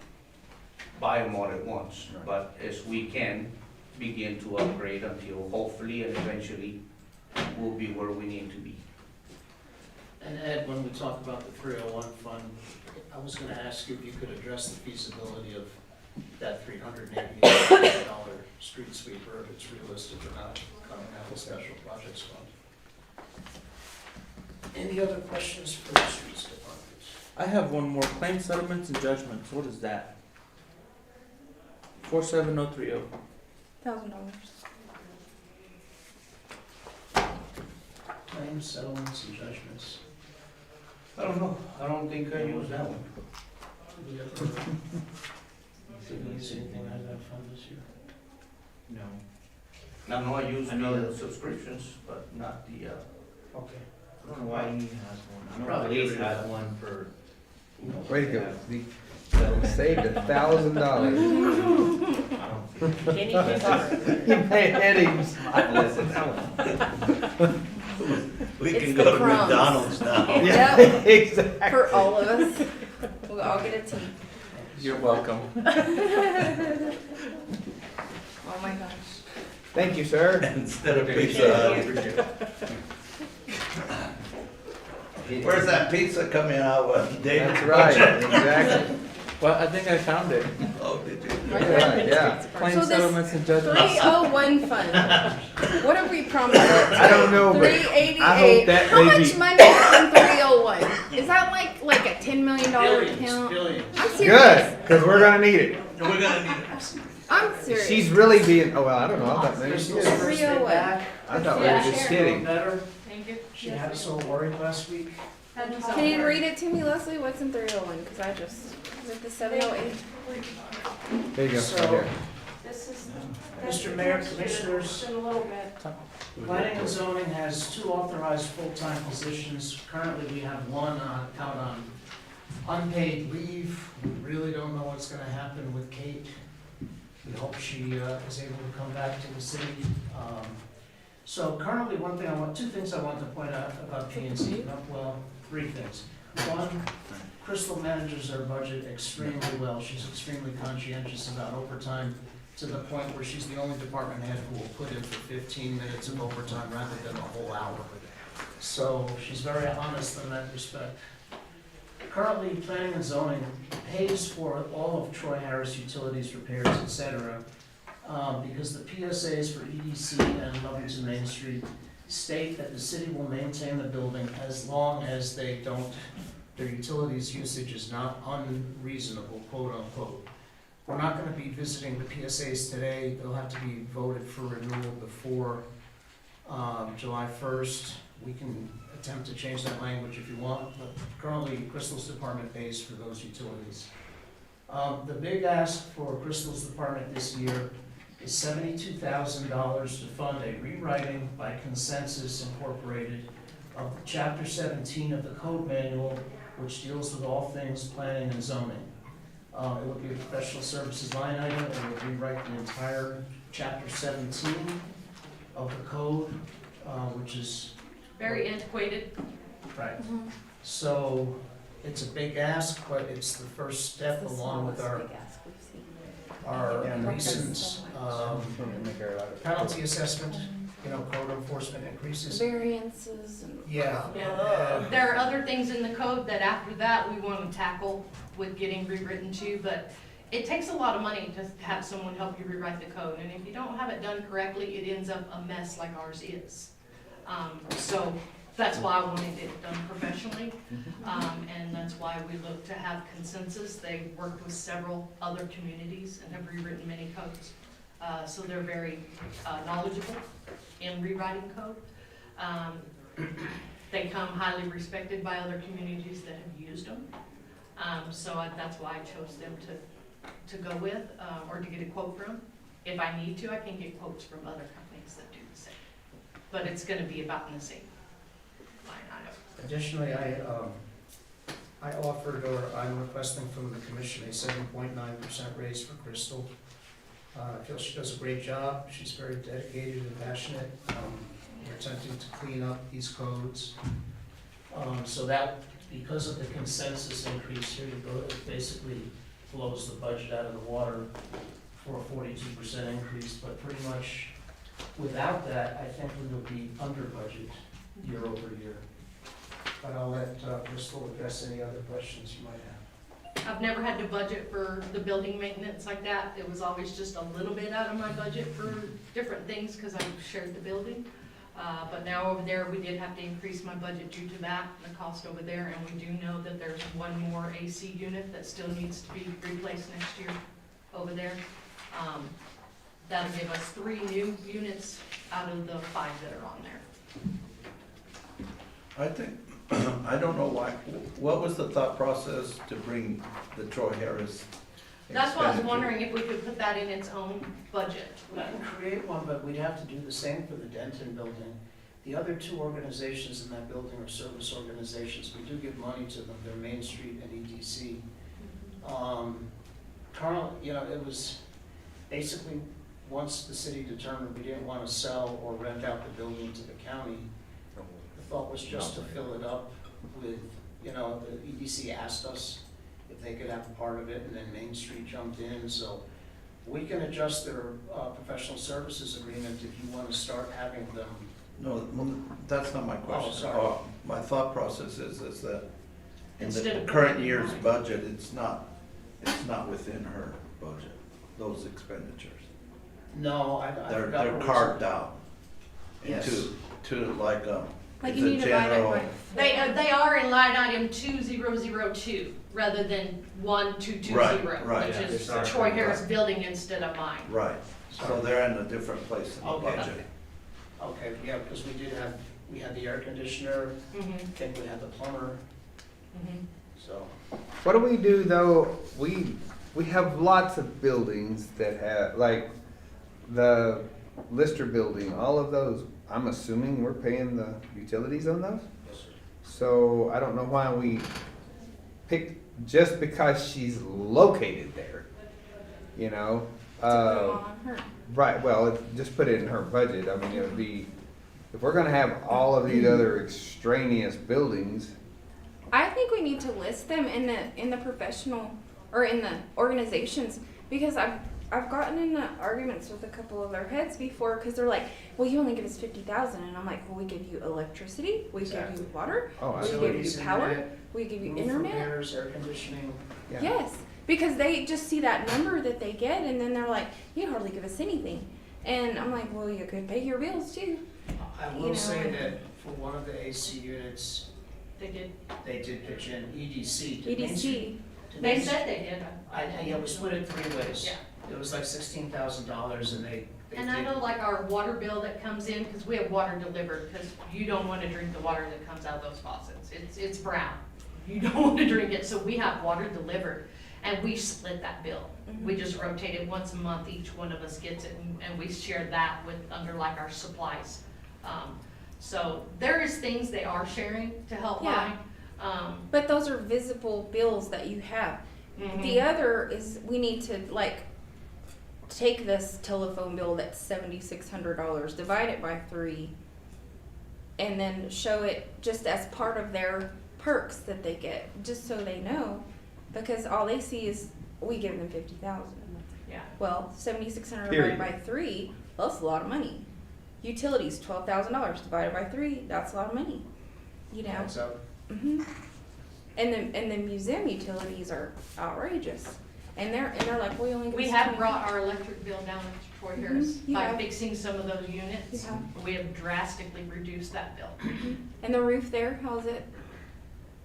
buy them all at once. But as we can begin to upgrade until hopefully and eventually we'll be where we need to be. And Ed, when we talk about the 301 fund, I was gonna ask you if you could address the feasibility of that $388 street sweeper, if it's realistic or not, coming out of the special projects fund. Any other questions for the streets department? I have one more, claim settlements and judgments, what is that? 47030. $1,000. Claims, settlements, and judgments. I don't know, I don't think I used that one. Did we ever, did we use anything out of that fund this year? No. I know I used I know the subscriptions, but not the, Okay. I don't know why he has one. I know Probably police every- has one for. Way to go. We saved $1,000. I don't see. Kenny can You may head him smile. Listen, that one. We It's can the go to crumbs. McDonald's now. Yeah, Yep. exactly. For all of us. We'll all get a tea. You're welcome. Oh my gosh. Thank you, sir. Instead of Okay. Pizza Hut. Where's that pizza coming out of, David? That's right, exactly. Well, I think I found it. Oh, did you? Right, yeah. Claim So this settlements and judgments. 301 fund. What have we promised it? I don't know, but 388. I hope that How may much be- money is in 301? Is that like a $10 million account? Billions. I'm serious. Good, because we're gonna need it. We're gonna need it. I'm serious. She's really being, oh, well, I don't know, I thought maybe she Crystal's is. first day 301. back. I thought we were just kidding. Better. Thank you. She had us all worried last week. Can you read it to me, Leslie? What's in 301? Because I just, is it the 708? There you go, So- right there. This is. Mr. Mayor, Commissioners, In a little bit. Planning and Zoning has 2 authorized full-time positions. Currently, we have 1 out on unpaid leave. We really don't know what's gonna happen with Kate. We hope she is able to come back to the city. So currently, 2 things I want to point out about P&Z. Well, 3 things. 1, Crystal manages her budget extremely well. She's extremely conscientious about overtime, to the point where she's the only department head who will put in for 15 minutes of overtime rather than a whole hour. So she's very honest in that respect. Currently, Planning and Zoning pays for all of Troy Harris utilities, repairs, et cetera, because the PSAs for EDC and Lovington Main Street state that the city will maintain the building as long as they don't, their utilities usage is not unreasonable, quote unquote. We're not gonna be visiting the PSAs today. They'll have to be voted for renewal before July 1st. We can attempt to change that language if you want, but currently Crystal's department pays for those utilities. The big ask for Crystal's department this year is $72,000 to fund a rewriting by Consensus Incorporated of Chapter 17 of the Code Manual, which deals with all things planning and zoning. It would be a professional services line item, and it would rewrite the entire Chapter 17 of the code, which is Very antiquated. right. So it's a big ask, but it's the first step along with our recent penalty assessment, code enforcement increases. Variances and. Yeah. There are other things in the code that after that we want to tackle with getting rewritten too, but it takes a lot of money to have someone help you rewrite the code, and if you don't have it done correctly, it ends up a mess like ours is. So that's why I wanted it done professionally, and that's why we look to have Consensus. They worked with several other communities and have rewritten many codes. So they're very knowledgeable in rewriting code. They come highly respected by other communities that have used them. That's why I chose them to go with, or to get a quote from. If I need to, I can get quotes from other companies that do the same. But it's gonna be about in the same line item. Additionally, I offered, or I'm requesting from the commission, a 7.9% raise for Crystal. I feel she does a great job. She's very dedicated and passionate. We're attempting to clean up these codes. So that, because of the Consensus increase here, it basically blows the budget out of the water for a 42% increase, but pretty much without that, I think we would be under budget year over year. But I'll let Crystal address any other questions you might have. I've never had to budget for the building maintenance like that. It was always just a little bit out of my budget for different things because I shared the building. But now over there, we did have to increase my budget due to that, the cost over there, and we do know that there's one more AC unit that still needs to be replaced next year over there. That'll give us 3 new units out of the 5 that are on there. I think, I don't know why, what was the thought process to bring the Troy Harris? That's why I was expenditure? wondering if we could put that in its own budget. We can create one, but we'd have to do the same for the Denton building. The other 2 organizations in that building are service organizations. We do give money to them. They're Main Street and EDC. Carl, you know, it was basically, once the city determined we didn't want to sell or rent out the building to the county, the thought was just to fill it up with, you know, the EDC asked us if they could have a part of it, and then Main Street jumped in, so we can adjust their professional services agreement if you want to start having them. No, well, that's not my question. sorry. My thought process is that in Instead the of current putting it year's in. budget, it's not within her budget, those expenditures. No, I They're, forgot they're what it was. carved out Yes. to like, Like it's you a need to divide it general. by. They are in line item 2002 rather than 1220, Right, which yeah. is Sorry. Troy Harris building instead of mine. Right, so they're in a different place in the Okay. budget. Okay, yeah, because we had the air conditioner, Mhm, I think we had the plumber, mhm. so. What do we do though? We have lots of buildings that have, like, the Lister building, all of those, I'm assuming we're paying the utilities on those? Yes, sir. So I don't know why we picked, just because she's located there, you know? To put 'em on her. Right, well, just put it in her budget. I mean, it would be, if we're gonna have all of these other extraneous buildings, I think we need to list them in the professional or in the organizations, because I've gotten in arguments with a couple of their heads before, because they're like, well, you only give us 50,000, and I'm like, well, we give you electricity, we give Exactly. you water, oh, we give Facilities, you power, internet, we give you roof internet. repairs, air conditioning. yeah. Yes, because they just see that number that they get, and then they're like, you hardly give us anything. And I'm like, well, you could pay your bills too. I You will know, say and- that for one of the AC units, They did. they did pitch in EDC. Did Main Street- EDC, did They Main said they did. Yeah, we split it 3 ways. Yeah. It was like $16,000 and they And I did- know like our water bill that comes in, because we have water delivered, because you don't want to drink the water that comes out of those faucets. It's brown. You don't want to drink it, so we have water delivered, and we split that bill. We just rotate it once a month, each one of us gets it, and we share that with, under like our supplies. So there is things they are sharing to help Yeah. buy. but those are visible bills that you have. Mhm. The other is we need to like take this telephone bill that's $7,600, divide it by 3, and then show it just as part of their perks that they get, just so they know, because all they see is we give them 50,000. Yeah. Well, 7,600 Period. divided by 3, that's a lot of money. Utilities, $12,000 divided by 3, that's a lot of money. You know. Adds up. hmm And the museum utilities are outrageous, and they're like, we only. give We us have 20. brought our electric bill down to Troy Mhm, Harris you by have. fixing some of those units. You have. We have drastically reduced that bill. And the roof there, how's it?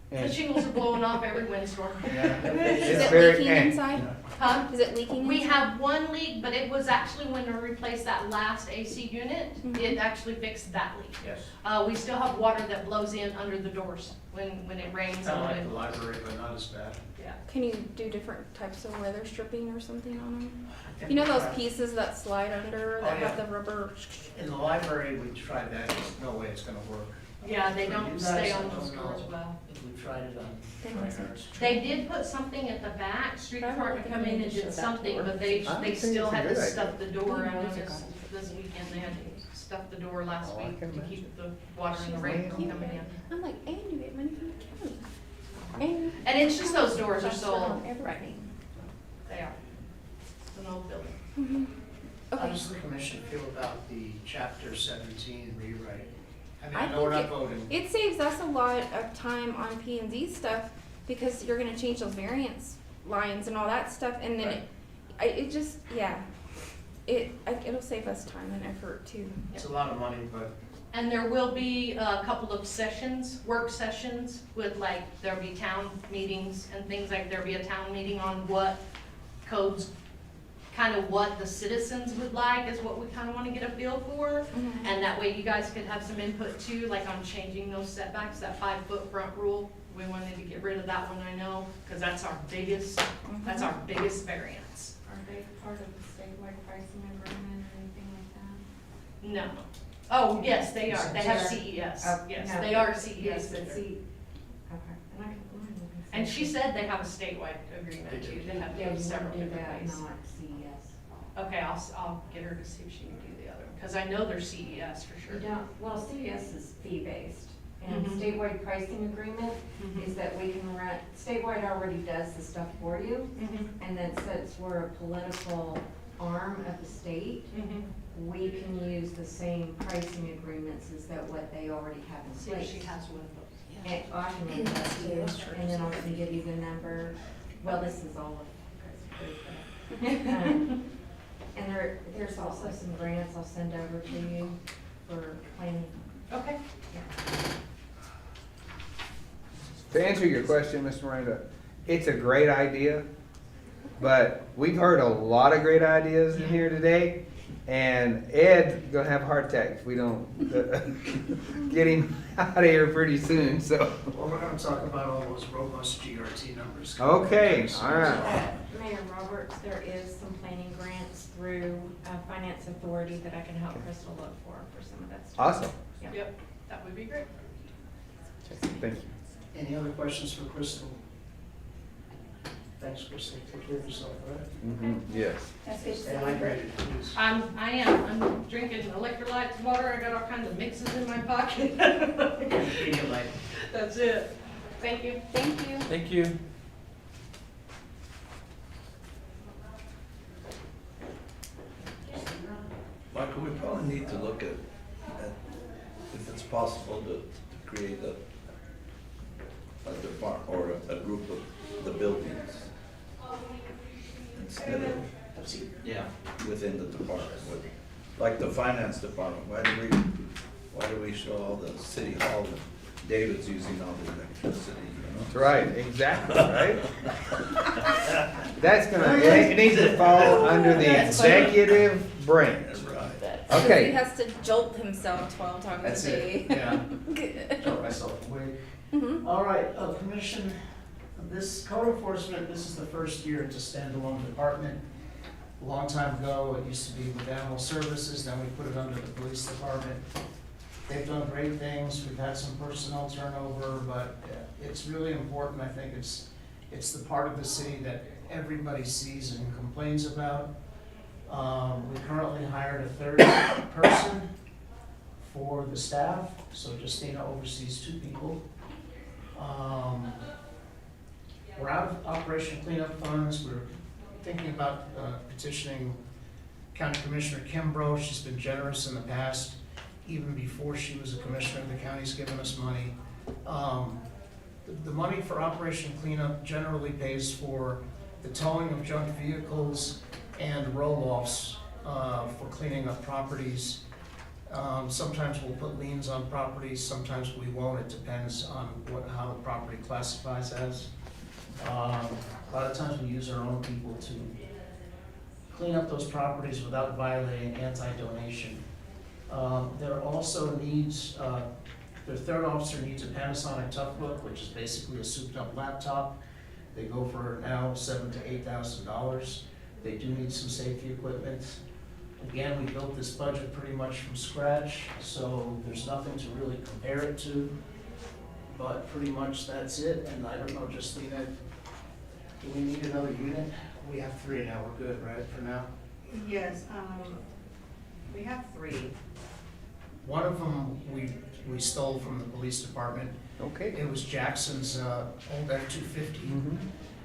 The And shingles are blowing off every windstorm. Yeah. Is it's it very, leaking and- inside? Huh? Is it leaking We inside? have one leak, but it was actually when we replaced that last AC unit, Mhm. it actually fixed that leak. Yes. We still have water that blows in under the doors when it rains. Kind of like and the library, but not as bad. yeah. Can you do different types of weather stripping or something on them? I think You know we those tried- pieces that slide under Oh, that yeah. have the rubber? In the library, we tried that, there's no way it's gonna work. Yeah, they For don't you stay guys, on I those don't doors know. well. We tried it on They Troy mustn't. Harris. They did put something at the back, street Try to department look come at in it and and show did that something, door. but they I think still it's a had to good stuff idea. the door. I Yeah, noticed it's this weekend they had to stuff the door last Oh, I week can to imagine. keep the water and the She's rain like, from "You coming get-" in. I'm like, and you get money from the county. And it's just those doors are That's so on old. everything. They are. It's an old building. Mhm. How Okay. does the commission feel about the chapter 17 rewrite? I mean, I I know we're not think voting. It saves us a lot of time on P&Z stuff, because you're gonna change those variance lines and all that stuff, and then it just, yeah. It'll save us time and effort too. It's a lot of money, but And there will be a couple of sessions, work sessions with like, there'll be town meetings and things like, there'll be a town meeting on what codes kind of what the citizens would like is what we kind of want to get a feel for. And that way you guys could have some input too, like on changing those setbacks, that 5-foot front rule. We wanted to get rid of that one, I know, because that's our biggest variance. Are they part of the statewide pricing agreement or anything like that? No. Oh, yes, they are. They have CES. Oh, Yes, no. they are CES. Yes, but vendor. see, okay, and I can. And she said they have a statewide agreement too. They have Yeah, you several want to do different that, ways. not CES. Okay, I'll get her to see if she can do the other one, because I know they're CES for sure. You don't, well, CES is fee-based, and Mhm. statewide pricing agreement Mhm. is that we can rent, statewide already does the stuff for you, Mhm. and then since we're a political arm of the state, Mhm. we can use the same pricing agreements as that what they already have in See if place. she has one of those. And I can look that too, and then I can give you the number, well, this is all of, and there's also some grants I'll send over to you for planning. Okay. To answer your question, Mr. Miranda, it's a great idea, but we've heard a lot of great ideas in here today, and Ed's gonna have a heart attack if we don't get him out of here pretty soon, so. Well, we're gonna talk about all those robust GRT numbers. Okay, all right. Mayor Roberts, there is some planning grants through Finance Authority that I can help Crystal look for some of that stuff. Awesome. Yep, that would be great. Thank you. Any other questions for Crystal? Thanks, Crystal. Take care of yourself, all right? Yes. Stay hydrated, please. I am. I'm drinking electrolytes, water. I got all kinds of mixes in my pocket. That's it. Thank you. Thank you. Thank you. Michael, we probably need to look at if it's possible to create a depart, or a group of the buildings instead of, Yeah. within the department, like the finance department. Why do we show all the city hall and David's using all the electricity, you know? That's right, exactly, right? That's gonna, it needs to fall under the executive branch. He Okay, has to jolt himself 12 times That's a day. it, yeah. Good. Tell myself away. Mhm. All right, Commission, this code enforcement, this is the first year it's a standalone department. A long time ago, it used to be with animal services, then we put it under the police department. They've done great things, we've had some personnel turnover, but it's really important, I think it's the part of the city that everybody sees and complains about. We currently hired a third person for the staff, so Justina oversees 2 people. We're out of Operation Cleanup funds, we're thinking about petitioning County Commissioner Kimbrough. She's been generous in the past, even before she was a commissioner, the county's given us money. The money for Operation Cleanup generally pays for the towing of junk vehicles and roll-offs for cleaning up properties. Sometimes we'll put liens on properties, sometimes we won't, it depends on how the property classifies as. A lot of times we use our own people to clean up those properties without violating anti-donation. There also needs, their third officer needs a Panasonic Toughbook, which is basically a souped-up laptop. They go for now $7,000 to $8,000. They do need some safety equipment. Again, we built this budget pretty much from scratch, so there's nothing to really compare it to. But pretty much that's it, and I don't know, Justina, do we need another unit? We have 3 now, we're good, right, for now? Yes, we have 3. One of them we stole from the police department. okay. It was Jackson's old F-250.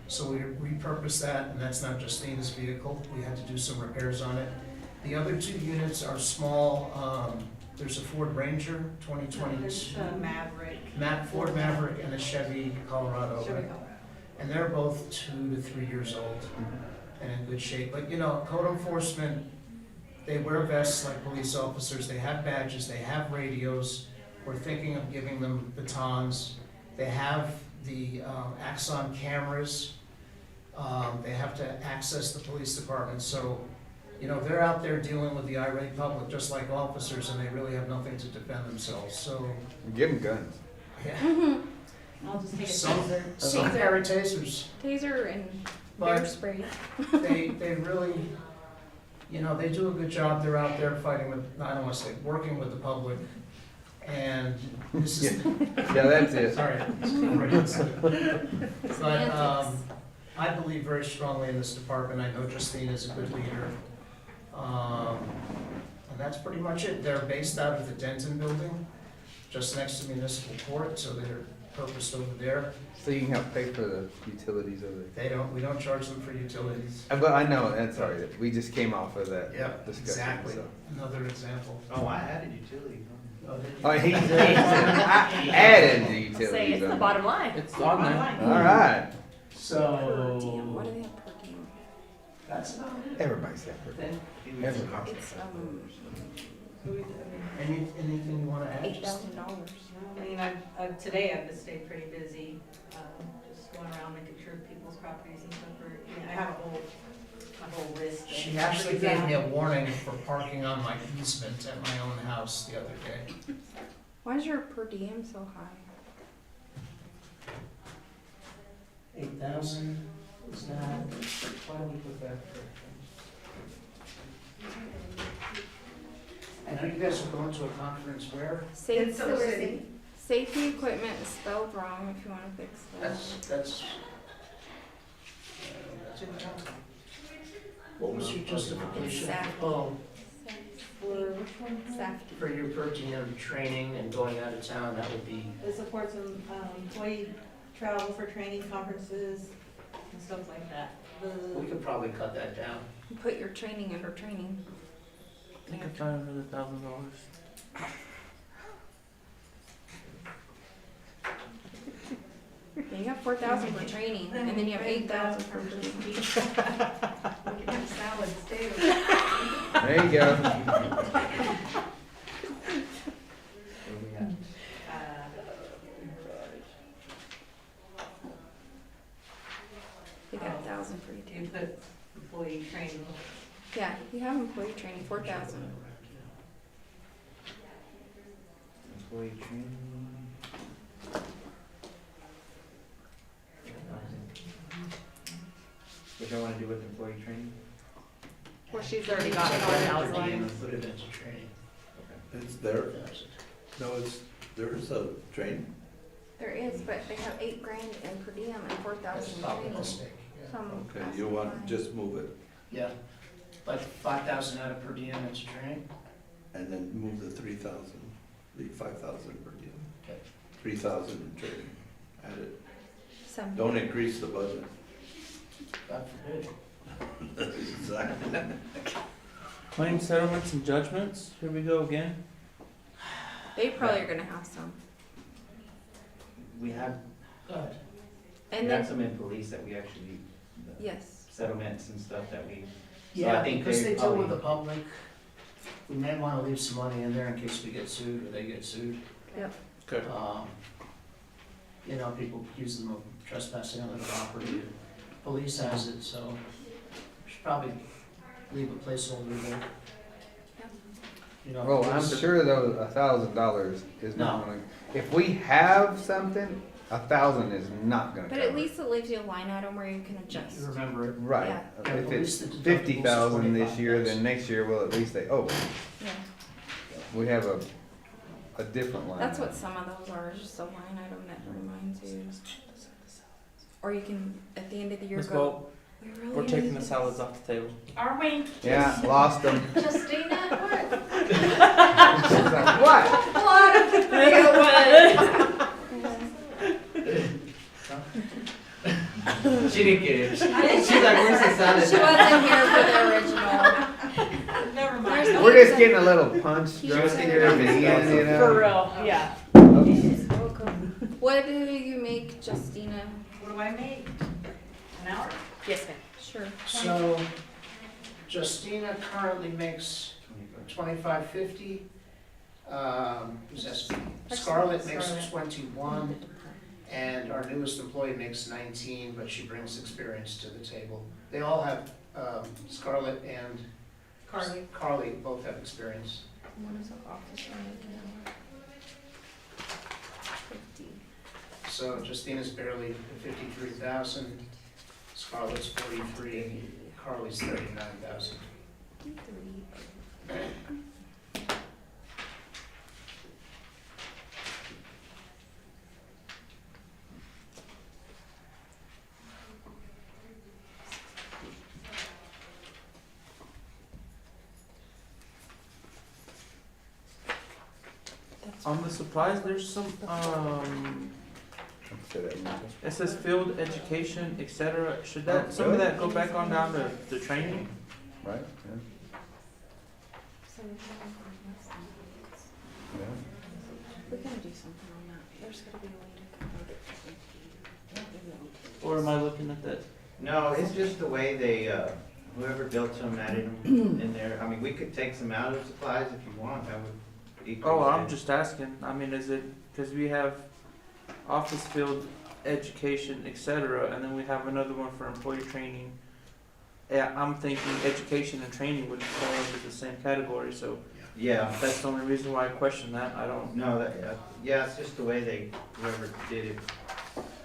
So we repurposed that, and that's not Justina's vehicle. We had to do some repairs on it. The other 2 units are small. There's a Ford Ranger 2022. There's a Maverick. Ford Maverick and a Chevy Colorado. Chevy Colorado. And they're both 2 to 3 years old and in good shape. But you know, code enforcement, they wear vests like police officers, they have badges, they have radios. We're thinking of giving them batons. They have the Axon cameras. They have have to access the police department, so, you know, they're out there dealing with the irate public, just like officers, and they really have nothing to defend themselves, so. Give them guns. Yeah. I'll just take it. Some carry tasers, Taser and but bear spray. they really, you know, they do a good job. They're out there fighting with, I don't wanna say, working with the public. And this is. Yeah, that's it. Sorry. But, I believe very strongly in this department. I know Justine is a good leader. And that's pretty much it. They're based out of the Denton building, just next to municipal court, so they're purposed over there. So you can help pay for the utilities over there. We don't charge them for utilities. But I know, and sorry, we just came off of that Yep, discussion. exactly. So. Another example. Oh, I added utilities. Oh, he added the utilities. Say, it's the on bottom line. It's on there. it. All right. Per diem, So, what do they have per diem? that's about it. Everybody's separate. Everybody. It's, Anything you wanna add? $8,000. I mean, today I've just stayed pretty busy, just going around making sure people's properties and stuff are, I mean, I have a whole list. of- She actually gave me a warning for parking on my easement at my own house the other day. Why is your per diem so high? 8,000, is that, why do we put that? I know you guys are going to a conference where? Safety, Silver City. safety equipment is spelled wrong if you wanna fix that. That's. What was your justification? Safety. Oh, Safety. for your per diem training and going out of town, that would be, It supports employee travel for training conferences and stuff like that. we could probably cut that down. Put your training under training. I think I found another $1,000. Yeah, you have 4,000 for training, and then you have 8,000 for per diem. We can have salads too. There you go. You got 1,000 for you You too. put employee training. Yeah, you have employee training, 4,000. Employee training. What do I wanna do with employee training? Well, she's already got Take started. that out design. and put it into training. It's there, no, there's a training. There is, but they have $8,000 in per diem and That's 4,000 in probably a training. mistake, yeah. So I'm Okay, you asking want, why. just move it, Yeah, like 5,000 out of per diem into training? and then move the 3,000, leave 5,000 per diem. Okay. 3,000 in training, add it, Some- don't increase the budget. God forbid. Exactly. Claim settlements and judgments, here we go again. They probably are gonna have some. We have, Good. And we have then, some in police that we actually, yes. settlements and stuff that we, Yeah, I think because they they deal with probably- the public, we may wanna leave some money in there in case we get sued or they get sued. Yep. Okay. You know, people accuse them of trespassing on the property, police has it, so we should probably leave a placeholder there. You know, Well, I'm because- sure though, $1,000 is not No. gonna, if we have something, 1,000 is not gonna But cover at least it leaves you a line item where you can adjust. You remember it. Right. Yeah. Yeah, If at it's least the deductible's 50,000 this year, 25,000. then next year, well, at least Yeah. we have a different line. That's what some of those are, is just a line item that reminds you. Or you can, at the end of the year, Ms. go, Bolt, we really we're taking need the this." salads off the table. Are we? Yeah, lost them. Justina, what? She's like, what? she didn't get it. She's like, where's the salad? She wasn't here for the original. Never There's mind. no We're just reason- getting a little punch drunk here at the end, you know? For real, yeah. What do you make, Justina? What do I make? An hour? Yes, ma'am. Sure. So Justina currently makes 25.50. Who's that? Scarlett makes Scarlett. 21, And our newest employee makes 19, but she brings experience to the table. They all have, Scarlett and Carly both have experience. What is the office making now? 50. So Justina's barely at 53,000, Scarlett's 43, Carly's 39,000. 53. On the supplies, there's some, it says field education, et cetera. Should that, some of that go back on down to the training? Right, yeah. We're gonna do something on that. There's gotta be a way to cover it. Or am I looking at that? No, it's just the way they, whoever built them added them in there. I mean, we could take some out of supplies if you want, that would decrease Oh, I'm it. just asking. I mean, is it, cause we have office field education, et cetera, and then we have another one for employee training. Yeah, I'm thinking education and training would fall into the same category, so Yeah, that's the only reason why I question that. I don't. no, that, yeah, it's just the way they, whoever did it,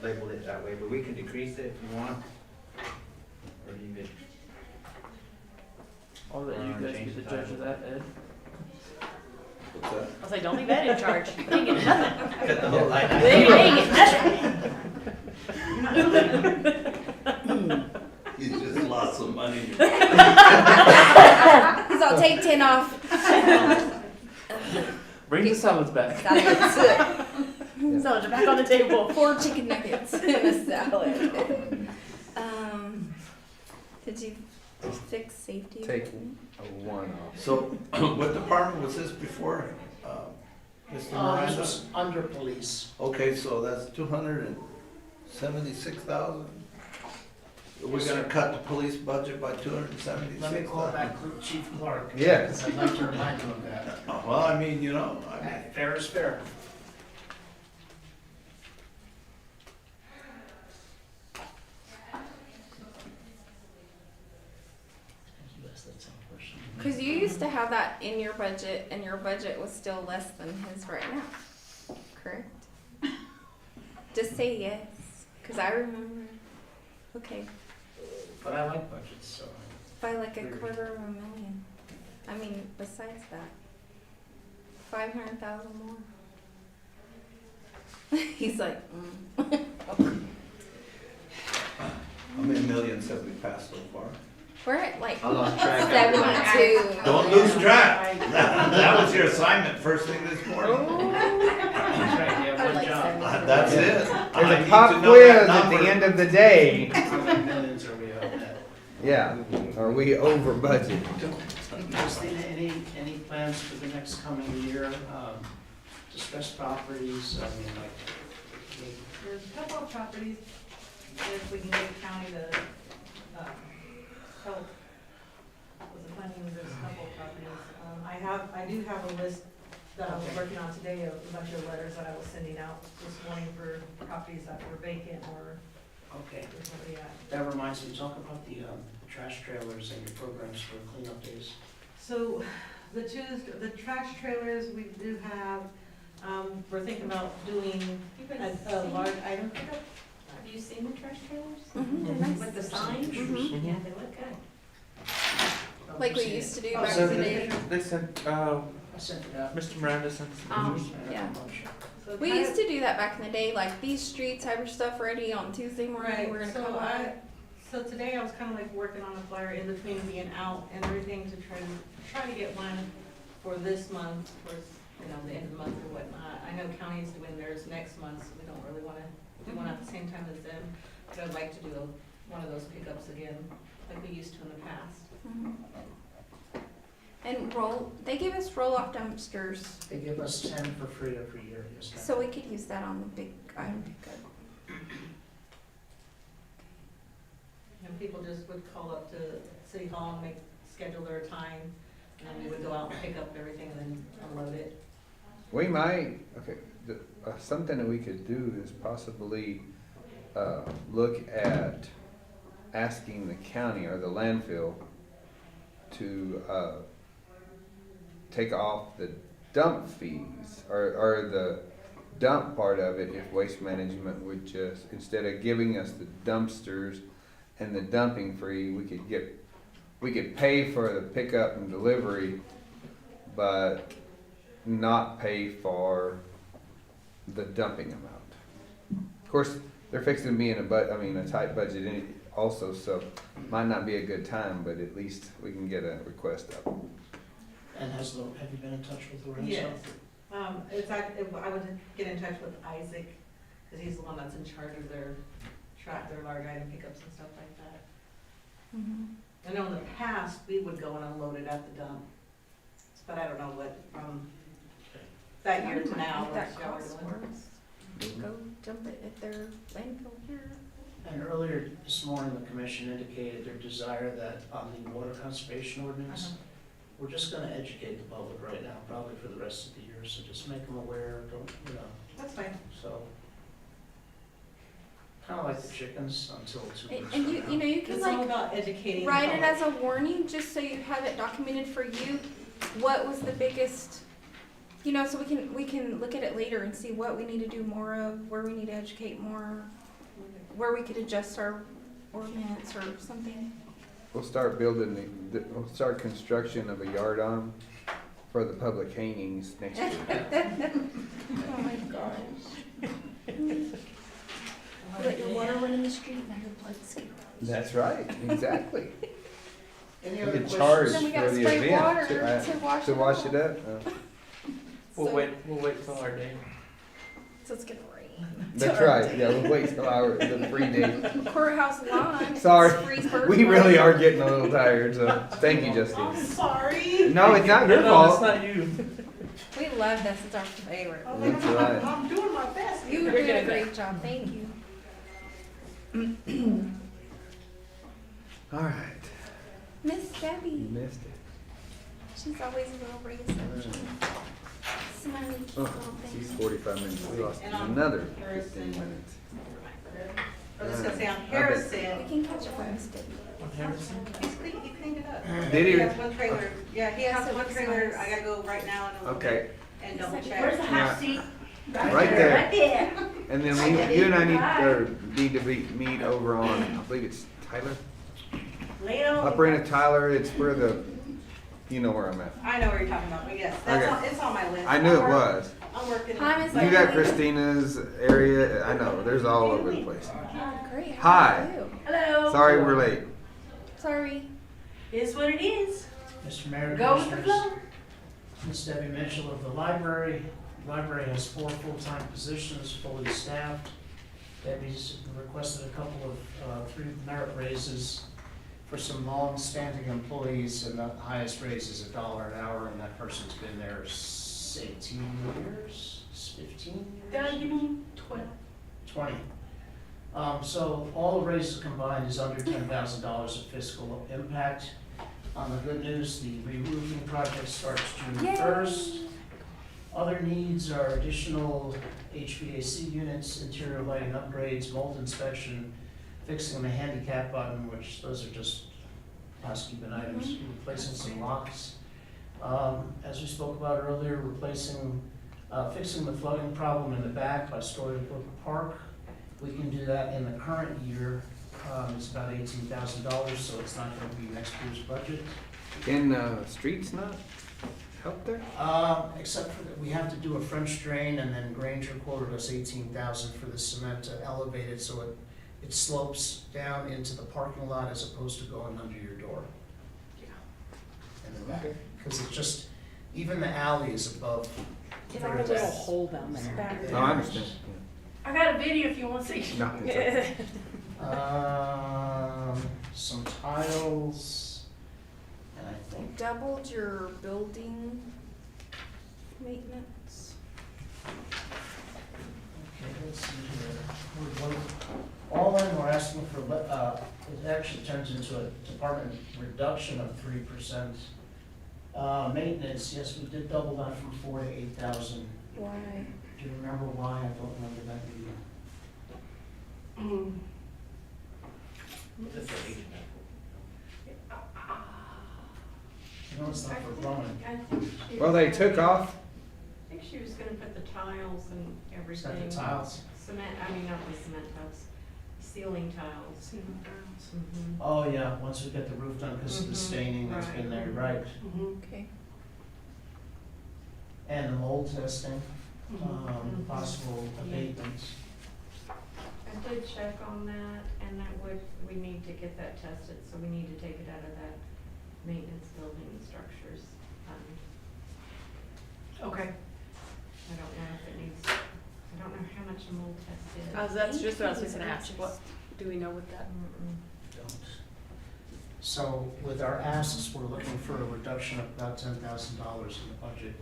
labeled it that way, but we can decrease it if you want. Or leave it. I'll let you guys be the judge of that, Ed. What's that? I was like, don't leave Ed in charge. He ain't getting nothing. Cut the whole line out. He ain't getting nothing. You just lost some money. He's all, take 10 off. Bring the salads back. Salads are back on the table. 4 chicken nuggets and a salad. Did you fix safety? Take equipment? a one off. So, what department was this before, Mr. This Miranda? was under police. Okay, so that's 276,000? We're gonna cut the police budget by 276,000? Let me call back Chief Clark. Yes. Because I'd like to remind you of that. Well, I mean, you know, I mean, Fair is fair. Because you used to have that in your budget, and your budget was still less than his right now, correct? Just say yes, because I remember. Okay, But I like budgets, so. by like $250,000. I mean, besides that, 500,000 more. He's like, how many millions have we passed so far? we're at like I lost track. 72. Don't lose track. That was your assignment first thing this morning. That's right, you have Or one like job. 70. That's it. There's I a need pop to know quiz that at the number. end of the day. How many millions are we up at? Yeah, are we over budget? Christina, any plans for the next coming year? Distressed properties, I mean, like, There's a couple of properties, if we can get the county to, help with the funding, there's a couple of properties. I do have a list that I was working on today of a bunch of letters that I was sending out this morning for properties that were vacant or okay. there's nobody at. That reminds me, talk about the trash trailers and your programs for cleanup days. So the trash trailers, we do have, we're thinking about doing a large item pickup. Have you seen the trash trailers? Mhm, they're nice. With the signs? Mhm. Yeah, they look good. Like we used to do Oh, back so in the the- day. They sent, I sent it out. Mr. Miranda sent some pictures. Yeah. So We kind used of- to do that back in the day, like these streets have your stuff ready on Tuesday morning, Right, we're gonna so come by. So today I was kind of like working on a flyer in between being out and everything to try to get one for this month, towards, the end of the month or whatnot. I know county's doing theirs next month, so we don't really want to do one at the same time as them. But I'd like to do one of those pickups again, like we used to in the past. Mhm. And they give us roll-off dumpsters, They give us 10 for free every year, yes, ma'am. so we could use that on the big item pickup. And people just would call up to City Hall and schedule their time, and then we would go out and pick up everything and then unload it. We might, okay, something that we could do is possibly look at asking the county or the landfill to take off the dump fees or the dump part of it, if Waste Management would just, instead of giving us the dumpsters and the dumping free, we could pay for the pickup and delivery, but not pay for the dumping amount. Of course, they're fixing to be in a tight budget also, so might not be a good time, but at least we can get a request up. And have you been in touch with Lorenzo? Yes. I would get in touch with Isaac, because he's the one that's in charge of their large item pickups and stuff like that. I know in the past, we would go and unload it at the dump, but I don't know what, from that year to now. That what y'all are costs doing. worse. Go dump it at their landfill here. And earlier this morning, the commission indicated their desire that on the water conservation ordinance, we're just gonna educate the public right now, probably for the rest of the year, so just make them aware, That's fine. so. Kinda like the chickens until 2 weeks And from you now. know, you can It's all like about educating. the write it public. as a warning, just so you have it documented for you. What was the biggest, so we can look at it later and see what we need to do more of, where we need to educate more, where we could adjust our ordinance or something. We'll start we'll start construction of a yard arm for the public hangings next year. Oh my gosh. Let your water run in the street, now your blood's scared. That's right, exactly. Any We other could questions? charge Then we for gotta the spray event water to to wash it up. We'll wait till our day. So it's gonna rain. That's right, yeah, we'll wait till the free day. Courthouse lawn. Sorry, Freeze bird we lawn. really are getting a little tired, so thank you, Justine. Sorry. No, it's not your No, fault. that's not you. We love this, it's our favorite. That's right. I'm doing my best. You did a great job, thank you. All right, Miss Debbie, you missed it. she's always a little raised up. Smiley cute little She's thing. 45 minutes, we lost And on another Harrison. 15 minutes. I was just gonna say on We Harrison, can catch up with Miss Debbie. On Harrison? he cleaned it up. Did he? He has one trailer, yeah, he has So one it's trailer, nice. I gotta go right now and a little Okay, bit and double check. Where's the Yeah. hot seat? right there. Right there. And then you and I need to meet over on, I believe it's Tyler. Lay it on. Upper end of Tyler, it's where you know where I'm at. I know what you're talking about, but yes, it's on my list. I knew it was. I'm working. Hi, Miss You Debbie. got Christina's area, I know, there's all over the place. Oh, great. Hi. How are you? Hello. Sorry we're late. Sorry. Is what it is. Mr. Mayor, Go with the Commissioners, flow. Ms. Debbie Mitchell of the library. Library has 4 full-time positions, fully staffed. Debbie's requested a couple of 3 merit raises for some long-standing employees, and the highest raise is $1 an hour, and that person's been there 18 years, 15 years? You mean 12? 20. So all the raises combined is under $10,000 of fiscal impact. On the good news, the re-roofing project starts June Yay. 1st. Other needs are additional HVAC units, interior lighting upgrades, mold inspection, fixing the handicap button, which those are just housekeeping items, replacing some locks. As we spoke about earlier, fixing the flooding problem in the back by Storybook Park. We can do that in the current year. It's about $18,000, so it's not going to be next year's budget. Can streets not help there? Except for that, we have to do a French drain, and then Granger quoted us $18,000 for the cement to elevate it so it slopes down into the parking lot as opposed to going under your door. In the back, because it's just, even the alley is above. It's where all it's just at. hole down there. Oh, I understand. I got a video if you want to see. No, it's okay. Some tiles, and I think Doubled your building maintenance. Okay, let's see here. All in, we're asking for, it actually turns into a department reduction of 3%. Maintenance, yes, we did double that from 4,000 to 8,000. Why? Do you remember why? I don't remember that either. I know it's not for Roman. Well, they took off. I think she was gonna put the tiles and Is that everything. the tiles? Cement, I mean, not the cement tiles, ceiling tiles. Mhm. Oh, yeah, once we get the roof done, because of the staining that's been there, right. Okay. And the mold testing, possible abatements. I did check on that, and that we need to get that tested, so we need to take it out of that maintenance building and structures fund. Okay. I don't know if it needs, I don't know how much a mold test is. That's just what I was gonna ask, what, do we know what that? Don't. So with our asks, we're looking for a reduction of about $10,000 in the budget.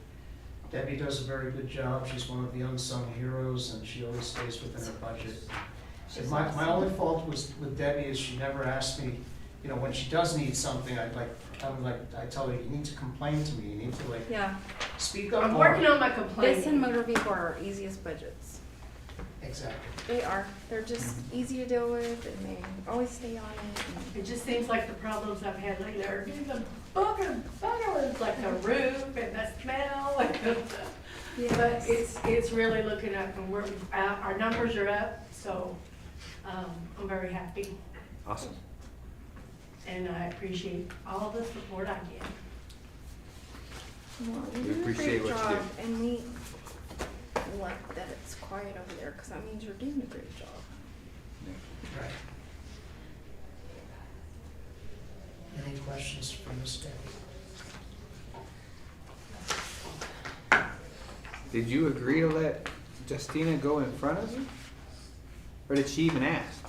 Debbie does a very good job. She's one of the unsung heroes, and she always stays within her budget. And my only fault was with Debbie is she never asked me, you know, when she does need something, I tell her, you need to complain to me, you need to Yeah. speak up I'm more. working on my complaint. This and motor vehicle are our easiest budgets. Exactly. They are. They're just easy to deal with, and they always stay on it. It just seems like the problems I've had lately are the bugger, like the roof and the smell. But it's really looking up, and our numbers are up, so, I'm very happy. Awesome. And I appreciate all the support I get. Well, We you're doing a appreciate great what you do. job, and we like that it's quiet over there, because that means you're doing a great job. Right. Any questions for Ms. Debbie? Did you agree to let Justina go in front of you? Or did she even ask?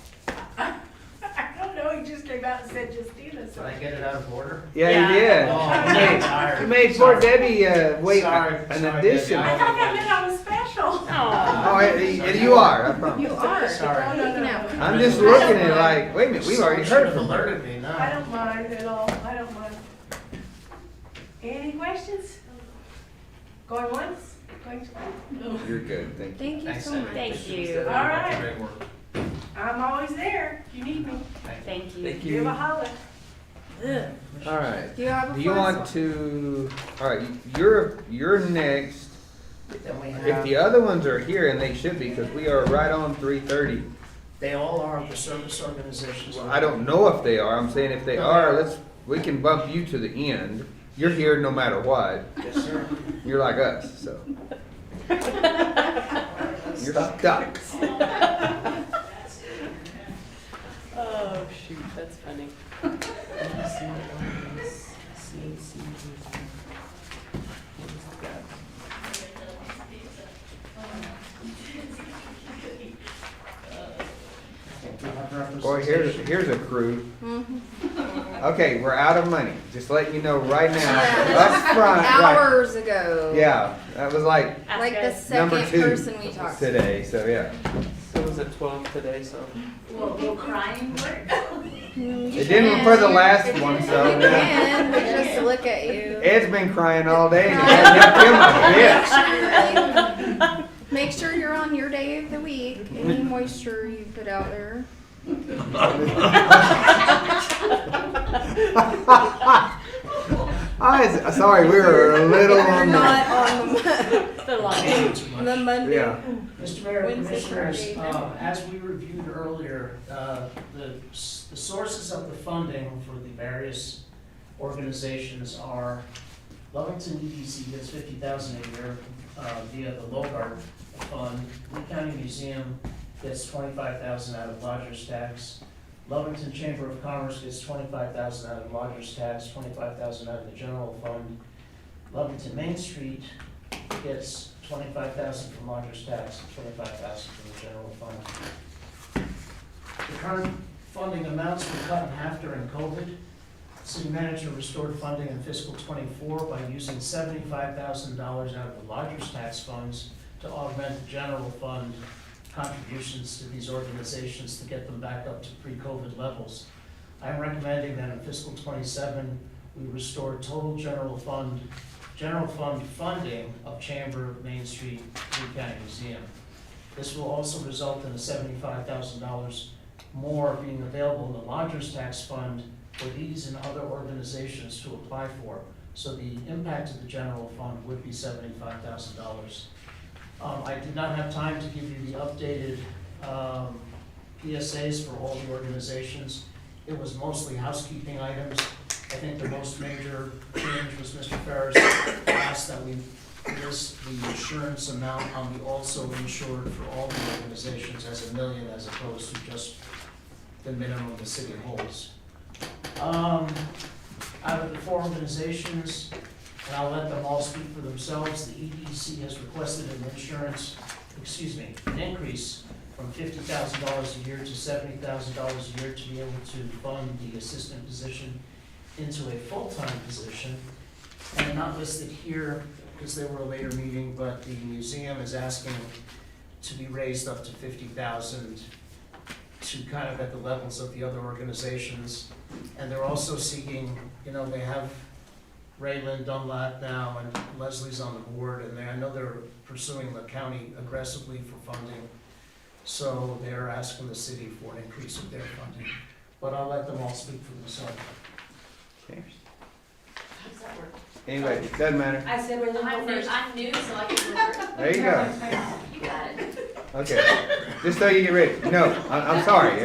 I don't know, he just came out and said Justina, so. Did I get it out of order? Yeah, you did. Oh, I'm tired. You made poor Sorry. Debbie wait Sorry, an sorry, addition. Debbie. I thought that meant I was special. Oh, you are, I promise. You are. Sorry. You're looking out. I'm just looking at it like, wait a minute, we've already heard from her. Alerted me, no. I don't mind at all, I don't mind. Any questions? Going once, going twice? You're good, thank you. Thank you Thanks, so Debbie. much. Thank you. All right. I'm always there, if you need me. Thank you. Thank Give a holler. All right. Do you have a Do you want to, all right, you're next. Then we If have, the other ones are here, and they should be, because we are right on 3:30. they all are the service organizations. I don't know if they are, I'm saying if they are, we can bump you to the end. You're here no matter what. Yes, sir. You're like us, so. You're stuck. Oh, shoot, that's funny. Boy, here's a crew. Mhm. Okay, we're out of money. Just letting you know right now, up front. right- Hours ago. Yeah, that was like Like the number second 2 person we talked to. today, so yeah. So it was at 12 today, so. Little crying work. It didn't for the last one, so. You can, but just look at you. Ed's been crying all day. And it him a bitch. Make sure you're on your day of the week. Any moisture you put out there. Sorry, we were a little If you're on not the. on the Monday. Yeah. Mr. Mayor, Wednesday, Commissioners, Friday, as we reviewed earlier, the sources of the funding for the various organizations are Lovington EDC gets $50,000 a year via the Logart Fund. Lee County Museum gets $25,000 out of lodger's tax. Lovington Chamber of Commerce gets $25,000 out of lodger's tax, $25,000 out of the general fund. Lovington Main Street gets $25,000 from lodger's tax, and $25,000 from the general fund. The current funding amounts were cut in half during COVID. City manager restored funding in fiscal '24 by using $75,000 out of the lodger's tax funds to augment the general fund contributions to these organizations to get them back up to pre-COVID levels. I'm recommending that in fiscal '27, we restore total general fund general fund funding of Chamber Main Street Lee County Museum. This will also result in $75,000 more being available in the lodger's tax fund for these and other organizations to apply for. So the impact of the general fund would be $75,000. I did not have time to give you the updated PSAs for all the organizations. It was mostly housekeeping items. I think the most major change was Mr. Ferris asked that we list the insurance amount on the also insured for all the organizations as $1 million as opposed to just the minimum the city holds. Out of the 4 organizations, and I'll let them all speak for themselves, the EDC has requested an increase from $50,000 a year to $70,000 a year to be able to fund the assistant position into a full-time position. And not listed here because they were a later meeting, but the museum is asking to be raised up to $50,000 to kind of at the levels of the other organizations. And they're also seeking, they have Raylan Dunlap now and Leslie's on the board, and I know they're pursuing the county aggressively for funding. So they're asking the city for an increase of their funding. But I'll let them all speak for themselves. Okay. How does that work? Anyway, doesn't matter. I said, well, I'm new, so I can remember. There you go. You got it. Okay, just so you get ready. No, I'm sorry.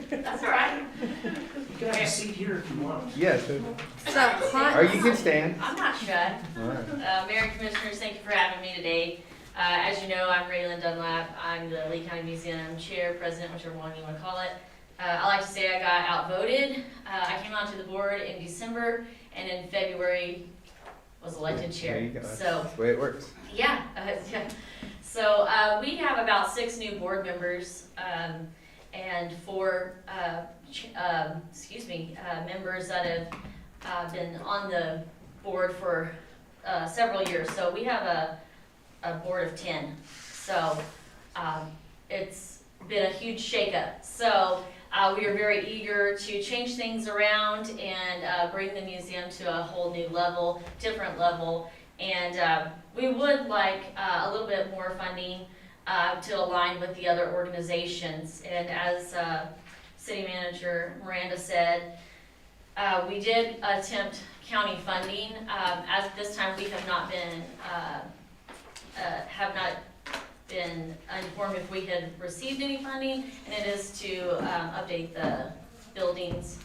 That's all right. You can have a seat here if you want. Yes. So hot. Or you can stand. I'm not shy. All right. Mayor and Commissioners, thank you for having me today. As you know, I'm Raylan Dunlap. I'm the Lee County Museum Chair, President, whichever one you want to call it. I like to say I got outvoted. I came onto the board in December, and in February was elected chair. There you go. So That's the way it works. yeah. So we have about 6 new board members and 4 members that have been on the board for several years. So we have a board of 10. So it's been a huge shakeup. So we are very eager to change things around and bring the museum to a whole new level, different level. And we would like a little bit more funding to align with the other organizations. And as City Manager Miranda said, we did attempt county funding. As this time, we have not been informed if we had received any funding, and it is to update the buildings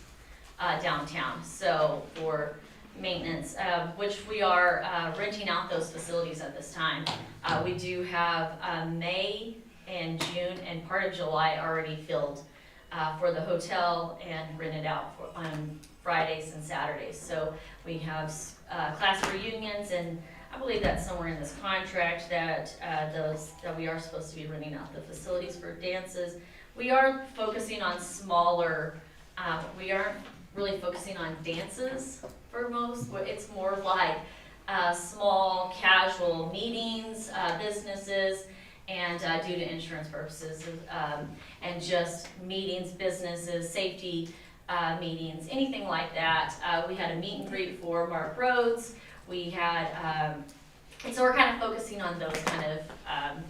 downtown. So for maintenance, which we are renting out those facilities at this time. We do have May and June and part of July already filled for the hotel and rented out on Fridays and Saturdays. So we have class reunions, and I believe that's somewhere in this contract that we are supposed to be renting out the facilities for dances. We are focusing on smaller, we aren't really focusing on dances for most. It's more like small casual meetings, businesses, and due to insurance purposes, and just meetings, businesses, safety meetings, anything like that. We had a meet and greet for Mark Rhodes. We had, and so we're kind of focusing on those kind of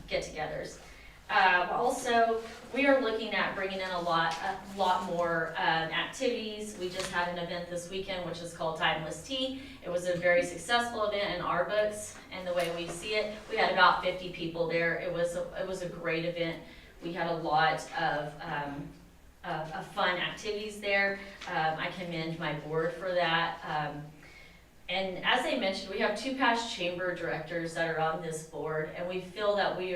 get-togethers. Also, we are looking at bringing in a lot more activities. We just had an event this weekend, which is called Timeless Tea. It was a very successful event in our books, and the way we see it, we had about 50 people there. It was a great event. We had a lot of fun activities there. I commend my board for that. And as I mentioned, we have 2 past chamber directors that are on this board, and we feel that we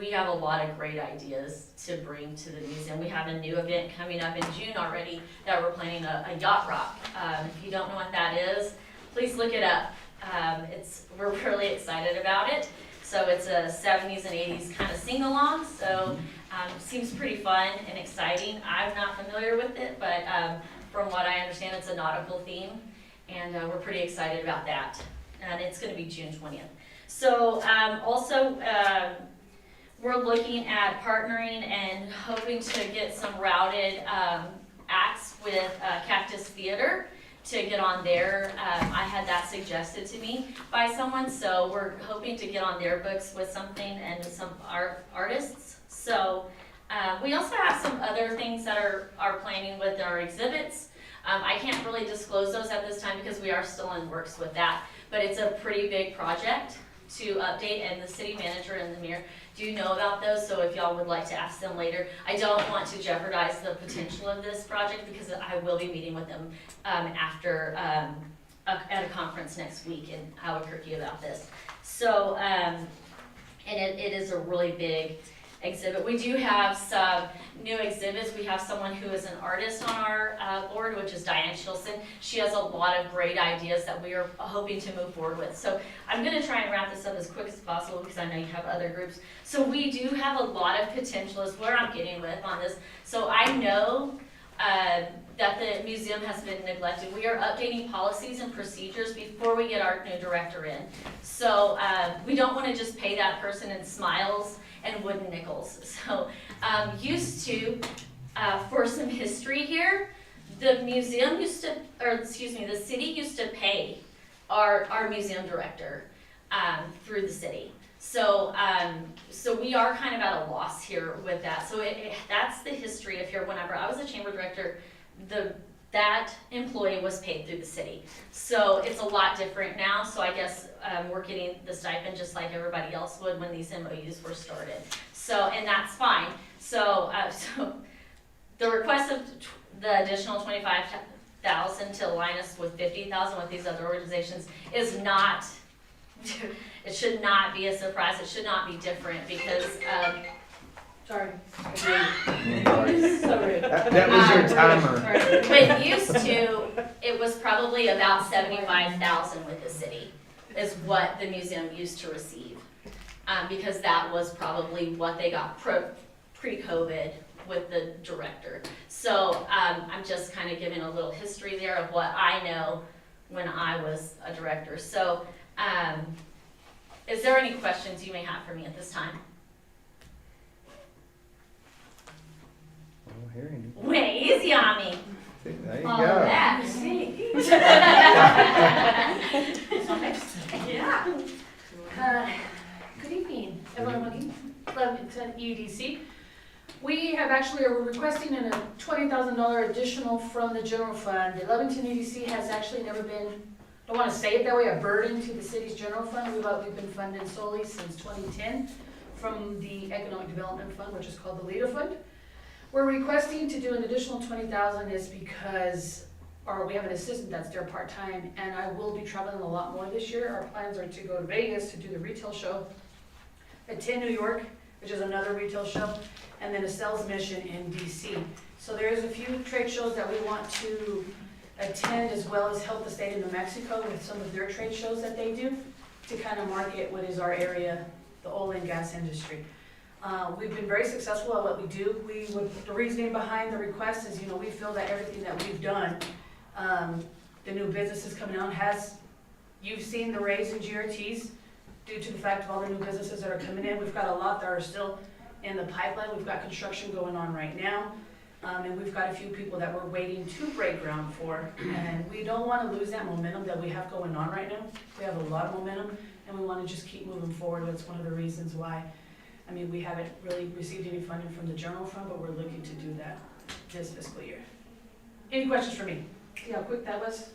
have a lot of great ideas to bring to the museum. We have a new event coming up in June already that we're planning a yacht rock. If you don't know what that is, please look it up. We're really excited about it. So it's a 70s and 80s kind of sing-along, so seems pretty fun and exciting. I'm not familiar with it, but from what I understand, it's a nautical theme, and we're pretty excited about that. And it's going to be June 20th. So also, we're looking at partnering and hoping to get some routed acts with Cactus Theater to get on there. I had that suggested to me by someone, so we're hoping to get on their books with something and some artists. So we also have some other things that are planning with our exhibits. I can't really disclose those at this time because we are still in works with that, but it's a pretty big project to update, and the city manager and the mayor do know about those, so if y'all would like to ask them later. I don't want to jeopardize the potential of this project because I will be meeting with them after at a conference next week in Albuquerque about this. So, and it is a really big exhibit. We do have some new exhibits. We have someone who is an artist on our board, which is Diane Chilson. She has a lot of great ideas that we are hoping to move forward with. So I'm going to try and wrap this up as quick as possible because I know you have other groups. So we do have a lot of potential is where I'm getting with on this. So I know that the museum has been neglected. We are updating policies and procedures before we get our new director in. So we don't want to just pay that person in smiles and wooden nickels. So for some history here, the museum used to, or excuse me, the city used to pay our museum director through the city. So so we are kind of at a loss here with that. So that's the history of here. Whenever I was a chamber director, that employee was paid through the city. So it's a lot different now. So I guess we're getting the stipend just like everybody else would when these MOUs were started. So, and that's fine. So, so the request of the additional $25,000 to align us with $50,000 with these other organizations is not, it should not be a surprise. It should not be different because, Sorry. That was your timer. When used to, it was probably about $75,000 with the city, is what the museum used to receive. Because that was probably what they got pre-COVID with the director. So I'm just kind of giving a little history there of what I know when I was a director. So is there any questions you may have for me at this time? Way easy on me. There you All go. that. See? Yeah. Good evening, everyone. Lovington EDC. We have actually are requesting a $20,000 additional from the general fund. The Lovington EDC has actually never been, I don't want to say it that way, a burden to the city's general fund. We've been funded solely since 2010 from the Economic Development Fund, which is called the LEADER Fund. We're requesting to do an additional $20,000 is because we have an assistant that's there part-time, and I will be traveling a lot more this year. Our plans are to go to Vegas to do the retail show, attend New York, which is another retail show, and then a sales mission in DC. So there's a few trade shows that we want to attend, as well as help the state of New Mexico with some of their trade shows that they do to kind of market what is our area, the oil and gas industry. We've been very successful at what we do. The reasoning behind the request is, we feel that everything that we've done, the new businesses coming out you've seen the raise in GRTs due to the fact of all the new businesses that are coming in. We've got a lot that are still in the pipeline. We've got construction going on right now. And we've got a few people that we're waiting to break ground for. And we don't want to lose that momentum that we have going on right now. We have a lot of momentum, and we want to just keep moving forward. That's one of the reasons why. We haven't really received any funding from the general fund, but we're looking to do that this fiscal year. Any questions for me? See how quick that was?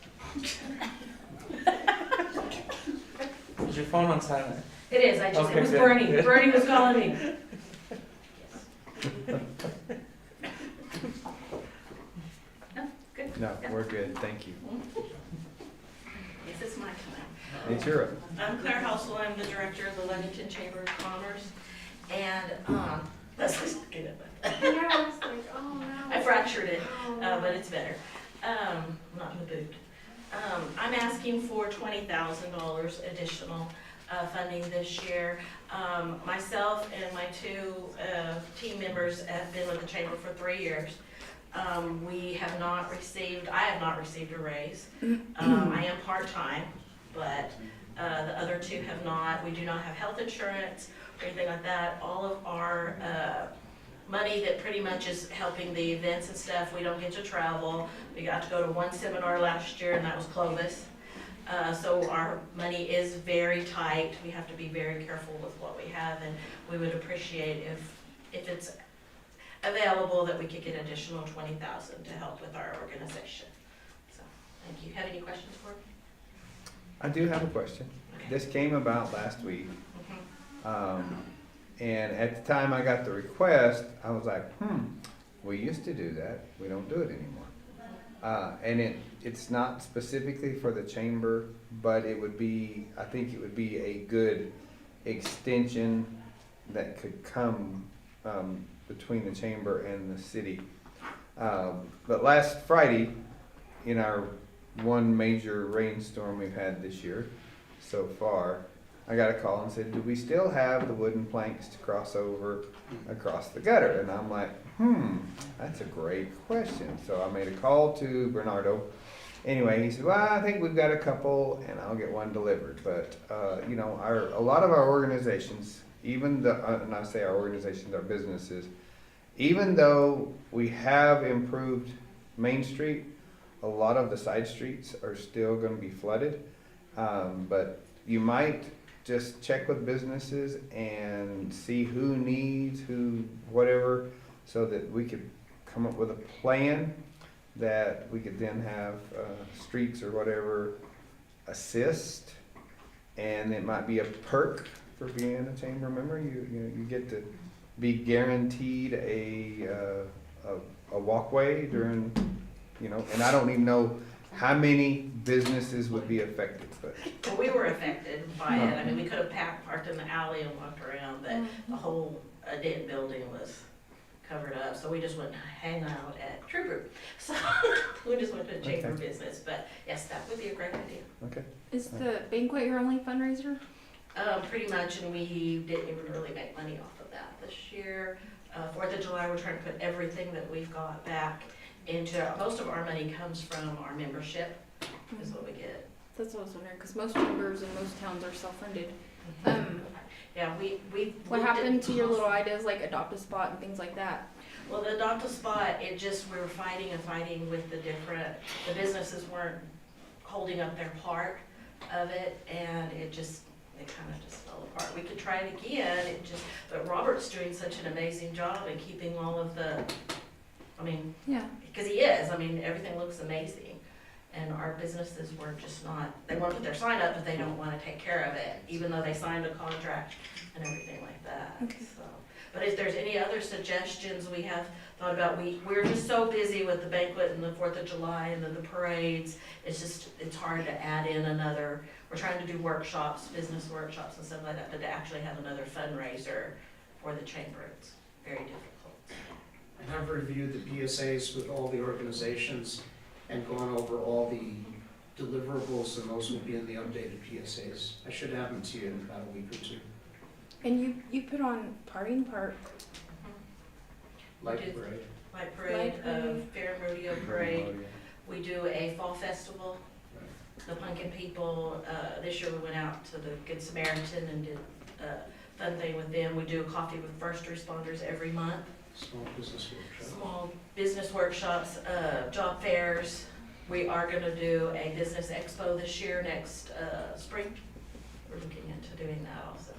Is your phone on silent? It is, it was good. Bernie. Bernie was calling me. No, good. No, we're good. Thank you. This is my time. It's your. I'm Claire Housel. I'm the director of the Lovington Chamber of Commerce. And let's just get it. I fractured it, but it's better. Not in the boot. I'm asking for $20,000 additional funding this year. Myself and my two team members have been with the chamber for 3 years. I have not received a raise. I am part-time, but the other two have not. We do not have health insurance or anything like that. All of our money that pretty much is helping the events and stuff. We don't get to travel. We got to go to one seminar last year, and that was Clovis. So our money is very tight. We have to be very careful with what we have, and we would appreciate if it's available that we could get additional $20,000 to help with our organization. So, thank you. Have any questions for me? I do have a question. This came about last week. And at the time I got the request, I was like, we used to do that. We don't do it anymore. And it's not specifically for the chamber, but it would be, I think it would be a good extension that could come between the chamber and the city. But last Friday, in our one major rainstorm we've had this year so far, I got a call and said, do we still have the wooden planks to cross over across the gutter? And I'm like, that's a great question. So I made a call to Bernardo. Anyway, he said, well, I think we've got a couple and I'll get one delivered. But, you know, a lot of our organizations, even and I say our organizations, our businesses, even though we have improved Main Street, a lot of the side streets are still going to be flooded. But you might just check with businesses and see who needs, whatever, so that we could come up with a plan that we could then have streets or whatever assist. And it might be a perk for being a chamber member. You get to be guaranteed a walkway during, and I don't even know how many businesses would be affected, but. Well, we were affected by it. I mean, we could have parked in the alley and walked around, but the whole dead building was covered up. So we just went to hang out at True Group. So we just went to chamber business. But yes, that would be a great idea. Okay. Is the banquet your only fundraiser? Pretty much, and we didn't even really make money off of that this year. 4th of July, we're trying to put everything that we've got back into, most of our money comes from our membership, is what we get. That's what I was wondering, because most chambers in most towns are self-funded. Yeah, we. What happened to your little ideas like adopt a spot and things like that? Well, the adopt a spot, we were fighting with the businesses weren't holding up their part of it, and it kind of just fell apart. We could try it again, but Robert's doing such an amazing job in keeping all of the, yeah, because he is, everything looks amazing. And our businesses were just not, they want to put their sign up, but they don't want to take care of it, even though they signed a contract and everything like that. Okay. So, but if there's any other suggestions we have thought about, we're just so busy with the banquet and the 4th of July and then the parades, it's hard to add in another, we're trying to do workshops, business workshops and stuff like that, but to actually have another fundraiser for the chamber, it's very difficult. I have reviewed the PSAs with all the organizations and gone over all the deliverables, and those will be in the updated PSAs. I should have them to you in about a week or two. And you put on party park. Light parade. Light parade, fair and rodeo parade. We do a fall festival. The Pumpkin People, this year we went out to the Good Samaritan and did a fun thing with them. We do a coffee with first responders every month. Small business workshop. Small business workshops, job fairs. We are going to do a business expo this year, next spring. We're looking into doing that also.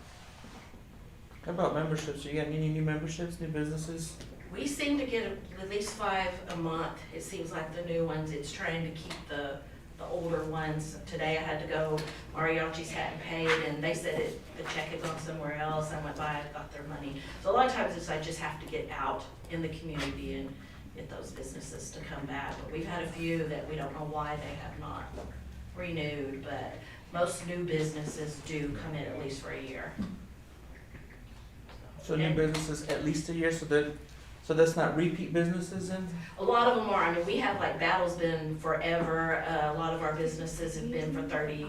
How about memberships? You got any new memberships, new businesses? We seem to get at least 5 a month. It seems like the new ones, it's trying to keep the older ones. Today I had to go, Mariachi's hadn't paid, and they said the check had gone somewhere else. I went by, I got their money. So a lot of times I just have to get out in the community and get those businesses to come back. But we've had a few that we don't know why they have not renewed, but most new businesses do come in at least for a year. So new businesses at least a year, so that's not repeat businesses then? A lot of them are. We have Battle's been forever. A lot of our businesses have been for 30.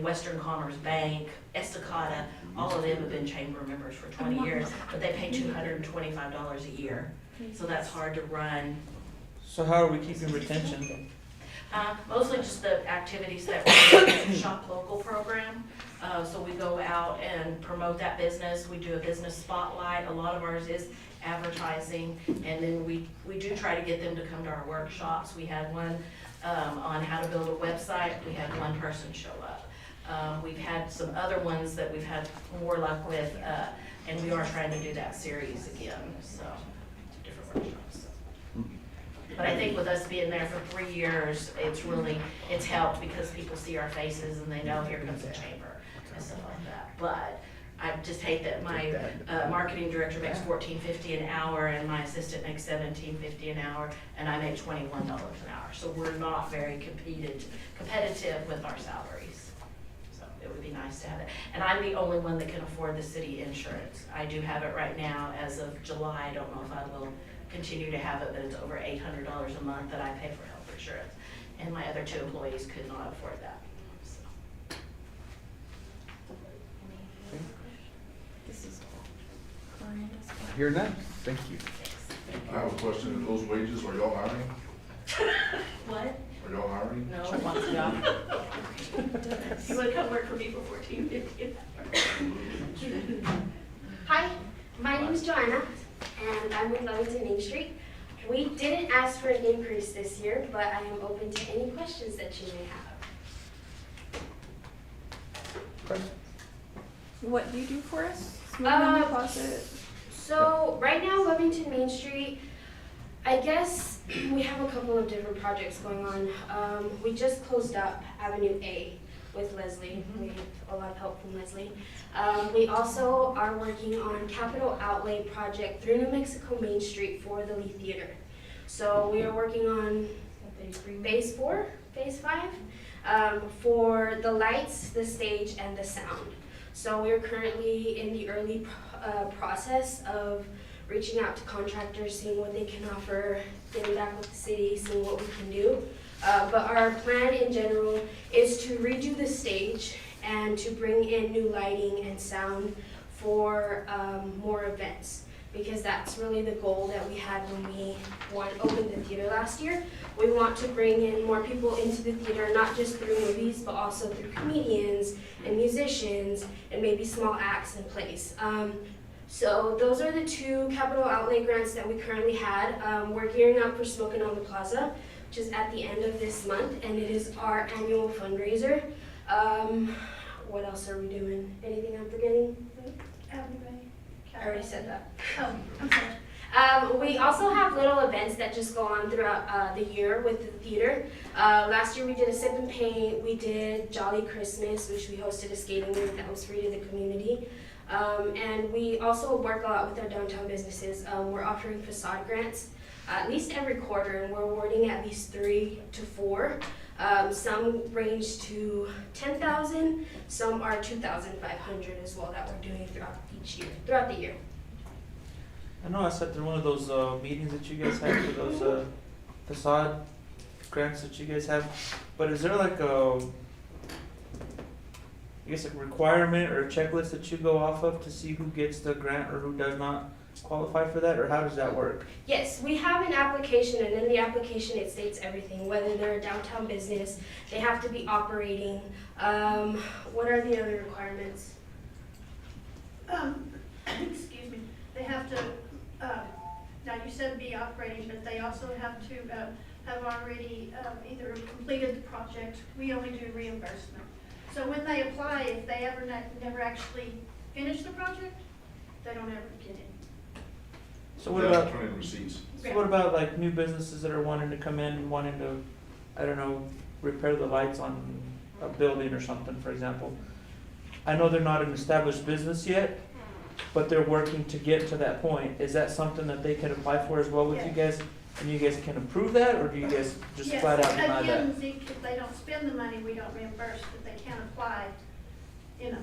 Western Commerce Bank, Estacada, all of them have been chamber members for 20 years, but they pay $225 a year. So that's hard to run. So how are we keeping retention? Mostly just the activities that we do in the Shop Local program. So we go out and promote that business. We do a business spotlight. A lot of ours is advertising. And then we do try to get them to come to our workshops. We had one on how to build a website. We had one person show up. We've had some other ones that we've had more luck with, and we are trying to do that series again, so, different workshops. But I think with us being there for 3 years, it's helped because people see our faces and they know here comes the chamber and stuff like that. But I just hate that my marketing director makes $14.50 an hour and my assistant makes $17.50 an hour, and I make $21 an hour. So we're not very competitive with our salaries. So it would be nice to have it. And I'm the only one that can afford the city insurance. I do have it right now as of July. I don't know if I will continue to have it, but it's over $800 a month that I pay for health insurance. And my other 2 employees could not afford that. So. This is Hear none? Thank you. I have a question. Those wages, are y'all hiring? What? Are y'all hiring? No. She wants a job. You wanna come work for me for $14.50 an hour? Hi, my name is Joanna, and I'm with Lovington Main Street. We didn't ask for an increase this year, but I am open to any questions that you may have. What do you do for us? Smoking deposit? So right now, Lovington Main Street, I guess we have a couple of different projects going on. We just closed up Avenue A with Leslie. We have a lot of help from Leslie. We also are working on capital outlay project through New Mexico Main Street for the Lee Theater. So we are working on phase 4, phase 5, for the lights, the stage, and the sound. So we're currently in the early process of reaching out to contractors, seeing what they can offer, getting back with the city, seeing what we can do. But our plan in general is to redo the stage and to bring in new lighting and sound for more events, because that's really the goal that we had when we opened the theater last year. We want to bring in more people into the theater, not just through movies, but also through comedians and musicians and maybe small acts and plays. So those are the 2 capital outlay grants that we currently had. We're gearing up for Smokin' on the Plaza, which is at the end of this month, and it is our annual fundraiser. What else are we doing? Anything I'm forgetting? I already said that. Oh, I'm sorry. We also have little events that just go on throughout the year with the theater. Last year we did a sip and paint. We did Jolly Christmas, which we hosted a skating rink that was free to the community. And we also work a lot with our downtown businesses. We're offering facade grants at least every quarter, and we're awarding at least 3 to 4. Some range to $10,000, some are $2,500 as well that we're doing throughout the year. I know I sat through one of those meetings that you guys had for those facade grants that you guys have, but is there like a requirement or a checklist that you go off of to see who gets the grant or who does not qualify for that, or how does that work? Yes, we have an application, and in the application it states everything, whether they're a downtown business, they have to be operating. What are the other requirements? Excuse me, they have to, now you said be operating, but they also have to have already either completed the project. We only do reimbursement. So when they apply, if they ever never actually finish the project, they don't ever get it. So what about turn in receipts? So what about like new businesses that are wanting to come in, wanting to, I don't know, repair the lights on a building or something, for example? I know they're not an established business yet, but they're working to get to that point. Is that something that they can apply for as well with you guys? And you guys can approve that, or do you guys just flat out deny that? Again, Zeke, if they don't spend the money, we don't reimburse, but they can apply, you know.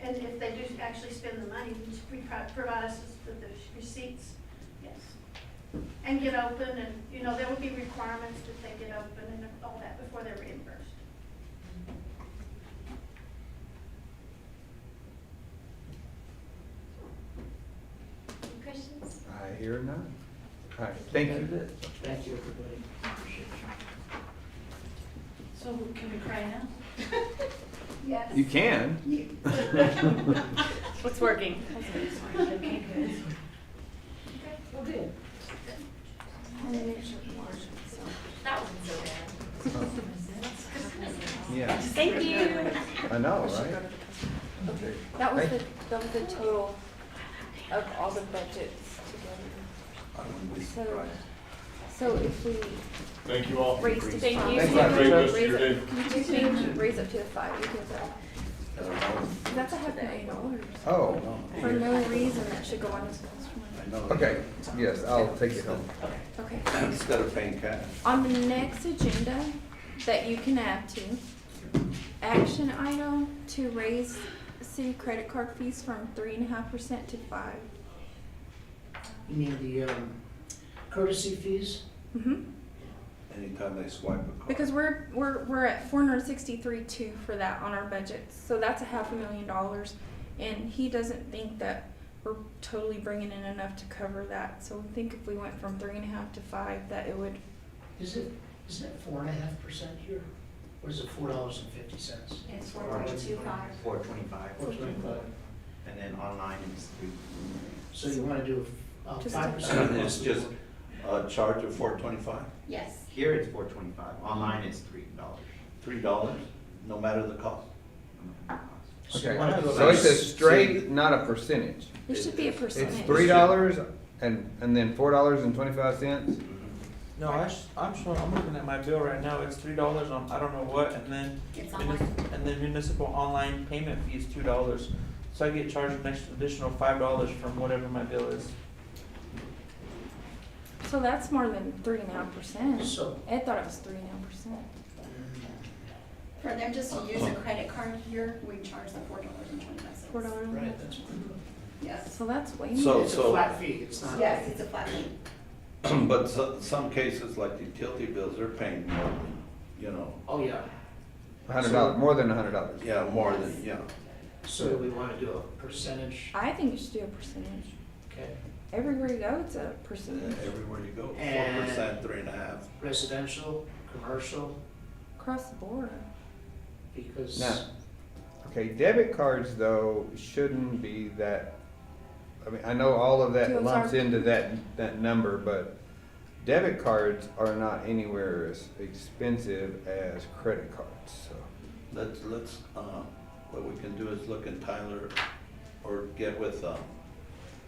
And if they do actually spend the money, we provide us with the receipts, yes. And get open, and, you know, there would be requirements that they get open and all that before they're reimbursed. Any questions? I hear none. All right, thank you. Thank you, everybody. So can we cry now? Yes. You can. What's working? Okay, good. Well, good. That wasn't so bad. Yeah. Thank you. I know, right? That was the total of all the budgets together. I wouldn't be surprised. So if we Thank you all. raise to Thank you. Thanks, Have a great rest of raise your day. it, you can raise up to the 5, you can, that's $500,000. Oh, For no reason that should go on this customer. I know. okay. Yes, I'll take it home. Okay. Instead of paying cash. On the next agenda that you can add to, action item to raise city credit card fees from 3.5% to 5%. You mean the courtesy fees? Mm-hmm. Anytime they swipe a card. Because we're at 463.2 for that on our budget, so that's $500,000, and he doesn't think that we're totally bringing in enough to cover that. So we think if we went from 3.5 to 5, that it would. Isn't it 4.5% here? Or is it $4.50? $4.25. It's 4.25. $4.25. And then online is $3. So you wanna do a Just- 5%? It's just a charge of $4.25, Yes. Here it's $4.25, online it's $3. $3, no matter the cost. Okay, why not go so it's a back- straight, not a percentage. It should be a percentage. It's $3 and then $4.25. No, I'm sure, I'm looking at my bill right now, it's $3 on, I don't know what, and then, It's online. and then municipal online payment fee is $2. So I get charged an extra additional $5 from whatever my bill is. So that's more than 3.5%. So, Ed thought it was 3.5%. For them just to use a credit card here, we charge the $4.25. $4. right, that's, Yes. So that's way So- more. it's a flat fee, it's not. Yes, it's a flat fee. But some cases, like utility bills, they're paying more than, you know, Oh, yeah. $100, more than $100. yeah, more than, yeah. So do we wanna do a percentage? I think you should do a percentage. Okay. Everywhere you go, it's a percentage. Everywhere you go, And- 4%, 3.5. Residential, commercial, Across the board. because. Now, okay, debit cards though shouldn't be that, I mean, I know all of that Too lumps hard. into that number, but debit cards are not anywhere as expensive as credit cards, so. Let's, what we can do is look in Tyler or get with,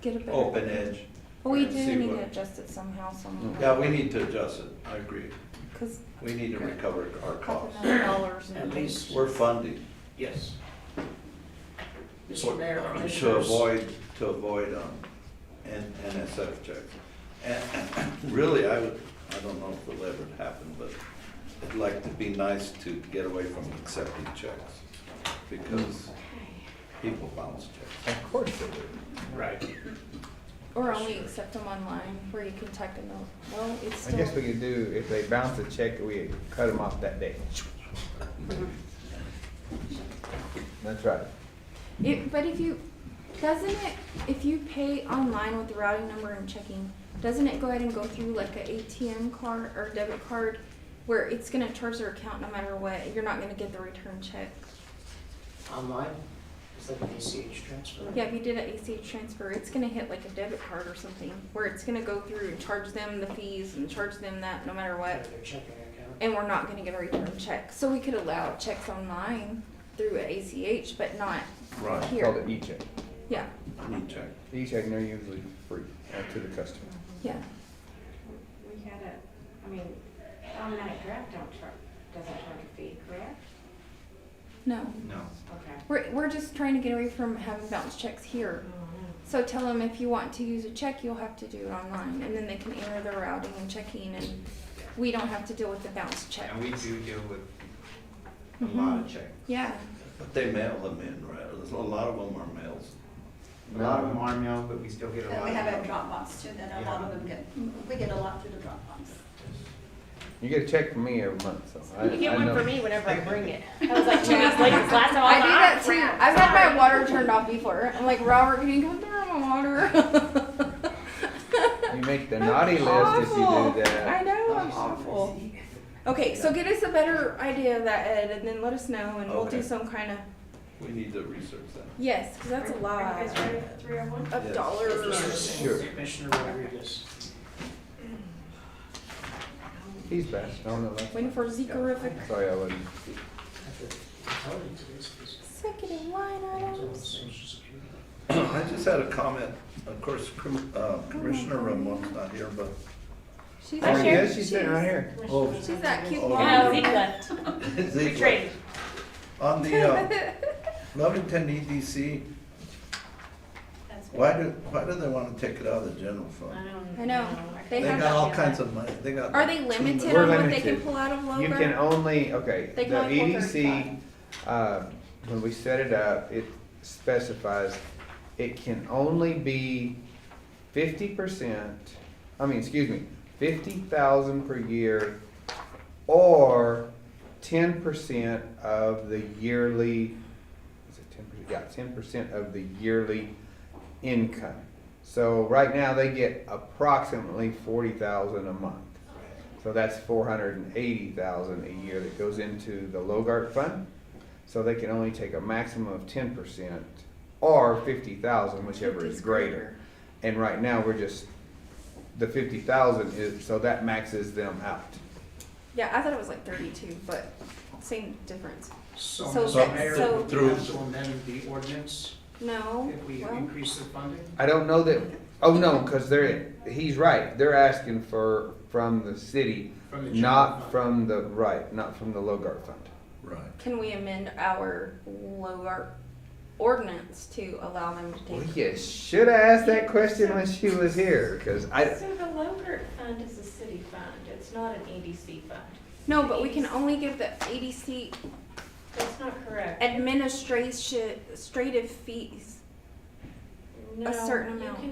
Get a better. Open Edge. But we and do see need what- to adjust it somehow, somewhere. Yeah, we need to adjust it, I agree. Because We need to recover our couple costs. $100 At and least, We're funding yes. Mr. Mayor, to Commissioners. avoid, NSF checks. And really, I don't know if it'll ever happen, but it'd like to be nice to get away from accepting checks because people bounce checks. Of course they do. Right. or only accept them online where you can type a note. Well, it's I still. guess we could do, if they bounce a check, we cut them off that day. That's right. But if you, doesn't it, if you pay online with the routing number and checking, doesn't it go ahead and go through like a ATM card or debit card where it's gonna charge their account no matter what? You're not gonna get the return check. Online, it's like an ACH transfer. Yeah, if you did an ACH transfer, it's gonna hit like a debit card or something where it's gonna go through and charge them the fees and charge them that no matter what. Their checking account. And we're not gonna get a return check. So we could allow checks online through an ACH, but not Right. here. Called an e-check. Yeah, E-check. E-check, and they're usually free to the customer. yeah. We had a, I mean, automatic draft doesn't charge a fee, correct? No. No. Okay. We're just trying to get away from having bounce checks here. So tell them if you want to use a check, you'll have to do it online, and then they can enter their routing and checking, and we don't have to deal with the bounce check. And we do deal with a lot of checks. Yeah, But they mail them in, right? A lot of them are mails. A lot of them are mailed, but we still get a lot. Then we have of a Dropbox too, then a lot of them get, we get a lot through the Dropbox. You get a check from me every month, so I You get I one know. for me whenever I bring it. I was like 2 weeks late this last time. I do that was too. like, I've had my water turned off before. I'm like, Robert, can you come through my water? You make the naughty list if you do that. I know, I'm awful. Okay, so get us a better idea of that, Ed, and then let us know, and we'll do Okay. some kind of, We need to research that. yes, because that's a lot Are you guys ready for 301? of Yes. dollars. Sure. Commissioner Rodriguez. He's back. Oh, no, that's Waiting fine. for Zekerific. Sorry, I wasn't. Executive line items. I just had a comment, of course, Commissioner Ramon's not here, but. She's Oh, right here. yeah, she's sitting right here. Oh, She's that cute Oh. blonde. Zeke left. Zeke, Betrayed. on the Lovington EDC, why do they wanna take it out of the general fund? I know. They They have got all that. kinds of money, they got. Are they like $2 limited million. We're on what they can limited. pull out of You can Logar? only, okay, They the can only pull EDC, when we set it up, it specifies it can only be 50%, 50,000 per year or 10% of the yearly, is it 10%? Yeah, 10% of the yearly income. So right now they get approximately 40,000 a month. So that's 480,000 a year that goes into the Logart fund. So they can only take a maximum of 10% or 50,000, whichever is greater. And right now we're just, the 50,000 is, so that maxes them out. Yeah, I thought it was like 32, but same difference. So, So Mr. that- Mayor, so- do we have to amend the ordinance No, if we well, increase the funding? I don't know that, oh no, cause he's right, they're asking from the city, From the general not fund. from the, right, not from the Logart fund. Right. can we amend our Logar ordinance to allow them to Well, take? you should have asked that question when she was here, cause So the Logart fund is a city fund, it's not an EDC fund. No, but we can only give the ADC That's not correct. administrative fees. No, certain amount. You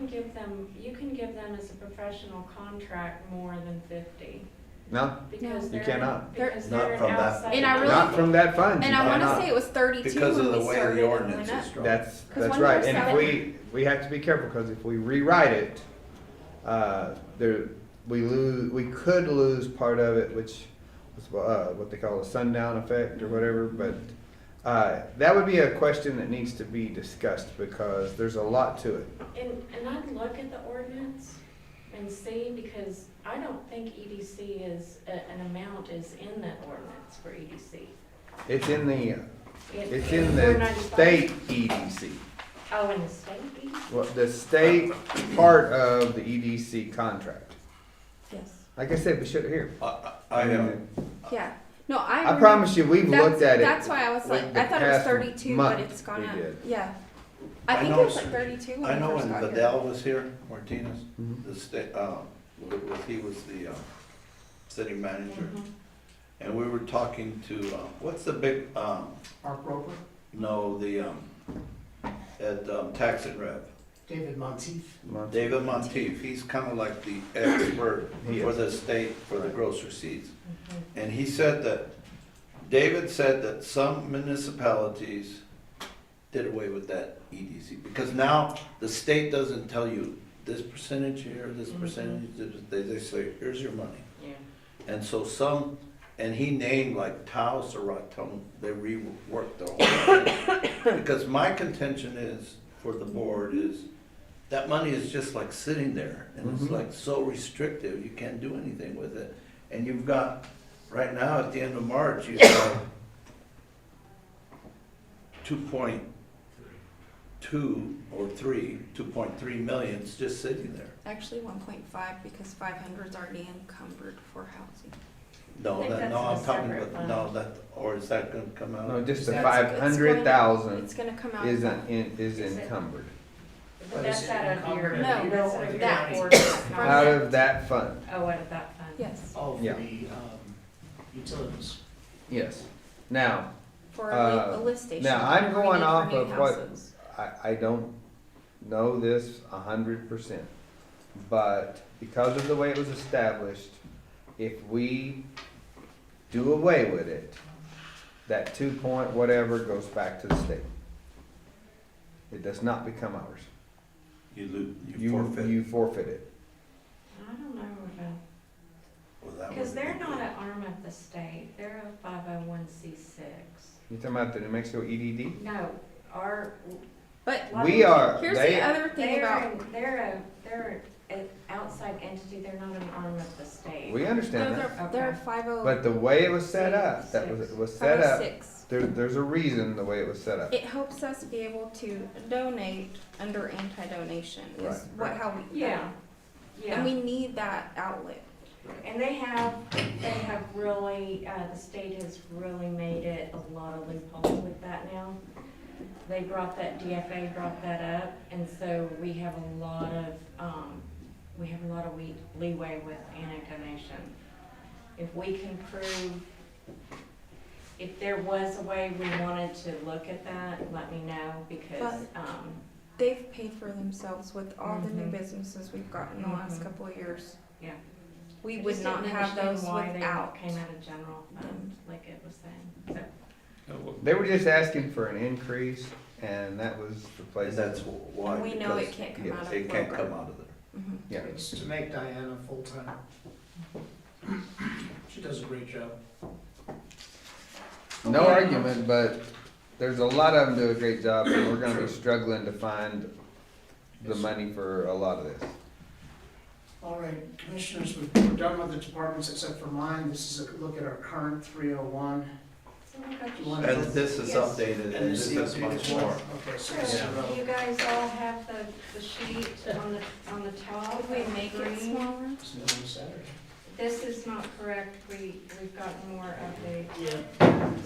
can give them as a professional contract more than 50. No, Because you they're, cannot. because Not they're an from that. outside. And I really Not from that fund, you And I wanna cannot. say it was 32 Because of when the we way started the and ordinance went is up. drawn. That's 'Cause when right, we and if started- we have to be careful, cause if we rewrite it, we could lose part of it, which was, what they call a sundown effect or whatever, but, that would be a question that needs to be discussed, because there's a lot to it. And I'd look at the ordinance and see, because I don't think EDC is, an amount is in that ordinance for EDC. It's in the, it's in the 495? state EDC. Oh, in the state EDC? Well, the state part of the EDC contract. Yes. Like I said, we should have here. Yeah. No, I. I promise you, we've looked at it. That's why I was like like, the I thought it was past 32, month but it's gone we up. did. Yeah. I I think know it was like 32 when I we know first when got here. Vidal was here, Martinez, Mhm. the state, he was the, city manager. Mhm. And we were talking to, what's the big, Mark Roper, no, the, at, Tax and Rev. David Monteith. David Monteith, he's kind of like the expert He for is. the state, for the gross receipts. Mhm. And he said that, David said that some municipalities did away with that EDC, because now the state doesn't tell you this percentage here, this Mhm. percentage, they say, here's your money. Yeah. And so some, and he named like Taos or Raton, they reworked the whole thing. Because my contention is, for the board, is that money is just like sitting there, and it's Mhm. like so restrictive, you can't do anything with it. And you've got, right now, at the end of March, you've got 2.3 million is just sitting there. Actually 1.5 because 500 is already encumbered for housing. No, I think that, that's no, in a I'm talking separate about, fund. no, that, or is that gonna come out? No, just the That's- 500,000 It's gonna come out. is of is Is it- encumbered But that's out of your, No, that's out of your that ordinance, not out that. of that fund. Oh, out of that fund. Yes, Oh, for Yeah. the, utilities. Yes. Now, for Uh, a lift station. now I'm whenever we going need for off new of what- houses. I don't know this 100%, but because of the way it was established, if we do away with it, that 2 point whatever goes back to the state. It does not become ours. You forfeit. You forfeit it. I don't know Was that Because what they're it- not an arm of the state, they're a 501c6. You talking about the New Mexico EDD? No, our. But We are, here's they, the other thing about, They're an outside entity, they're not an arm of the state. we understand that. they're 50. But the way it was set up, that was, it was set up, 506. there's a reason the way it was set up. It helps us be able to donate under anti-donation is Right. how we. Yeah, yeah. And we need that outlet. And they have really, the state has really made it a lot of loophole with that now. They brought that, DFA brought that up, and so we have a lot of leeway with anti-donation. If we can prove, if there was a way we wanted to look at that, let me know, because, They've paid for themselves with all the new Mhm. businesses we've gotten in the last Mhm. couple of years. yeah. We I would just not didn't have understand those why they without. Came out of general fund, like it was saying, so. They were just asking for an increase, and that was the place. And that's why. And we know it because can't come yes, out of It can't program. come out of there. Mhm. Yeah. It's to make Diana full-time. She does a great job. No argument, but there's a lot of them do a great job, and we're gonna be struggling to find the money for a lot of this. All right, commissioners, we're done with the departments except for mine. This is a look at our current 301. And this is updated, and this is much more. Okay, so this is, So you guys all have the sheet on the top. Could we make it green. smaller? it's new on Saturday. This is not correct, we've got more updates. Yeah.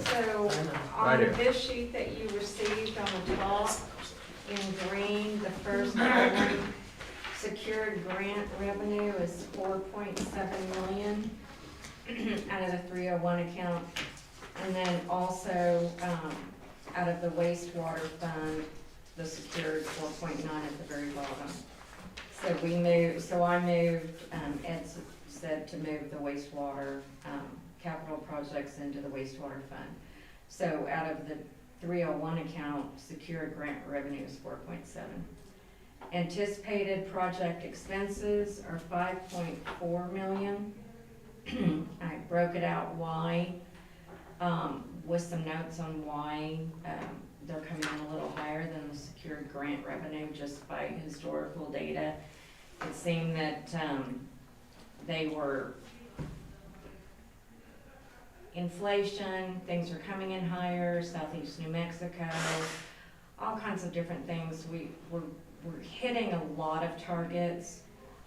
So, Right on here. this sheet that you received on the top, in green, the first column, secured grant revenue is 4.7 million out of the 301 account. And then also, out of the wastewater fund, the secured 4.9 at the very bottom. So I moved, Ed said to move the wastewater, capital projects into the wastewater fund. So out of the 301 account, secured grant revenue is 4.7. Anticipated project expenses are 5.4 million. I broke it out why, with some notes on why, they're coming in a little higher than the secured grant revenue just by historical data. It seemed that, they were inflation, things are coming in higher, southeast New Mexico, all kinds of different things. We're hitting a lot of targets,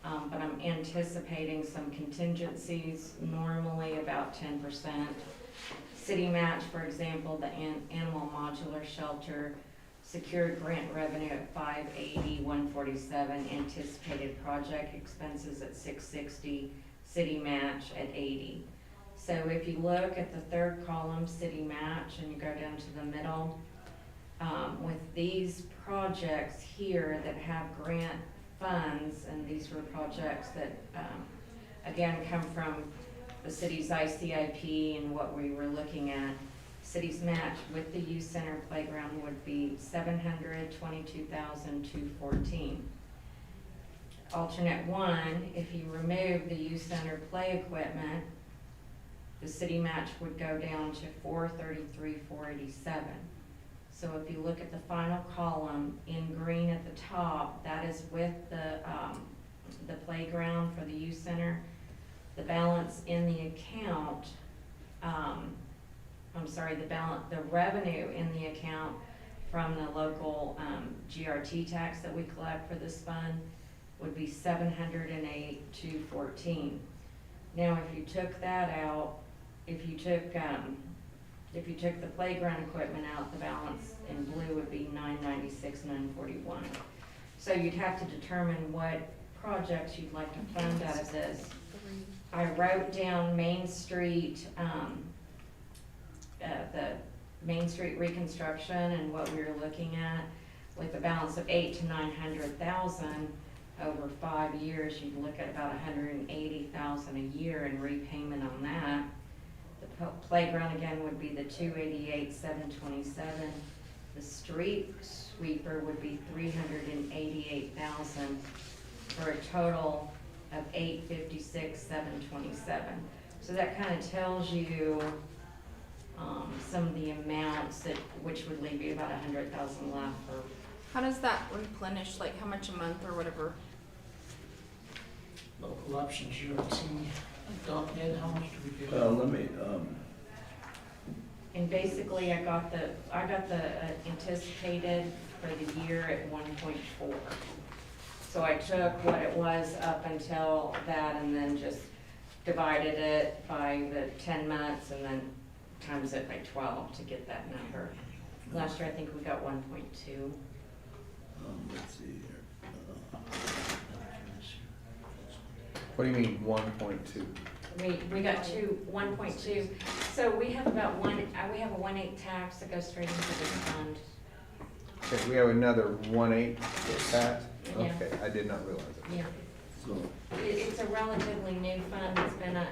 but I'm anticipating some contingencies, normally about 10%. City match, for example, the animal modular shelter, secured grant revenue at 580, 147, anticipated project expenses at 660, city match at 80. So if you look at the third column, city match, and you go down to the middle, with these projects here that have grant funds, and these were projects that, again, come from the city's ICIP and what we were looking at, city's match with the youth center playground would be $722,214. Alternate one, if you remove the youth center play equipment, the city match would go down to $433,487. So if you look at the final column in green at the top, that is with the playground for the youth center. The balance in the account, the revenue in the account from the local GRT tax that we collect for this fund would be $708,214. Now, if you took that out, if you took the playground equipment out, the balance in blue would be $996,941. So you'd have to determine what projects you'd like to fund out of this. I wrote down Main Street, the Main Street reconstruction and what we were looking at with a balance of 800,000 to 900,000 over 5 years. You'd look at about 180,000 a year in repayment on that. The playground again would be the 288,727. The street sweeper would be 388,000 for a total of 856, 727. So that kind of tells you, some of the amounts that, which would leave you about 100,000 left for. How does that replenish, like how much a month or whatever? Local options, ULT, Ed, how much do we get? Let me, And basically, I got the anticipated for the year at 1.4. So I took what it was up until that and then just divided it by the 10 months and then times it by 12 to get that number. Last year, I think we got 1.2. let's see here. What do you mean 1.2? We got 1.2. So we have about we have a 1/8 tax that goes straight into this fund. Okay, we have another 1/8 tax? Yeah. Okay, I did not realize it. Yeah. So, It's a relatively new fund.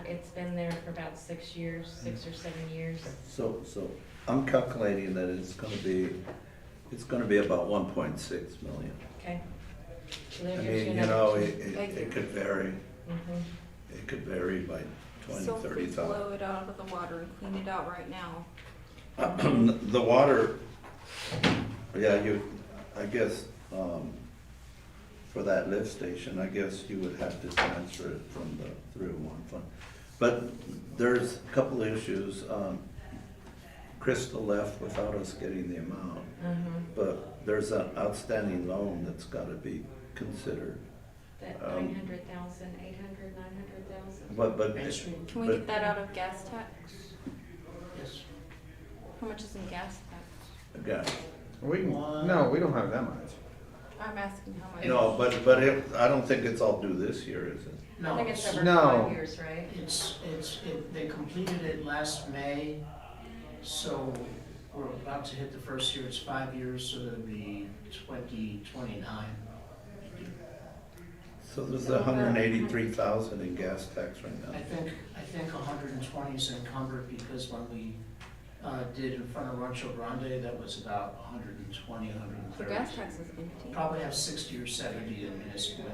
It's been there for about 6 years, 6 or 7 years. so I'm calculating that it's gonna be about 1.6 million. Okay. So I that gives mean, you another know, two- it could vary. Mhm. It could vary by 20, So if we 30,000. blow it out of the water and clean it out right now, The water, yeah, I guess, for that lift station, I guess you would have to transfer it from the 301 fund. But there's a couple of issues. Crystal left without us getting the amount, but there's an outstanding loan that's gotta be considered. That 900,000, 800, 900,000. But, Main Street. can we get that out of gas tax? Yes. How much is in gas tax? again, No, we don't have that much. I'm asking how much. no, but I don't think it's all due this year, is it? I No, think it's over No. 5 years, right? they completed it last May, so we're about to hit the first year, it's 5 years, so it'll be 2029. So there's 183,000 in gas tax right now. I think 120 is encumbered because when we did in front of Rancho Grande, that was about 120, The 130. gas tax is empty. Probably have 60 or 70 in municipal,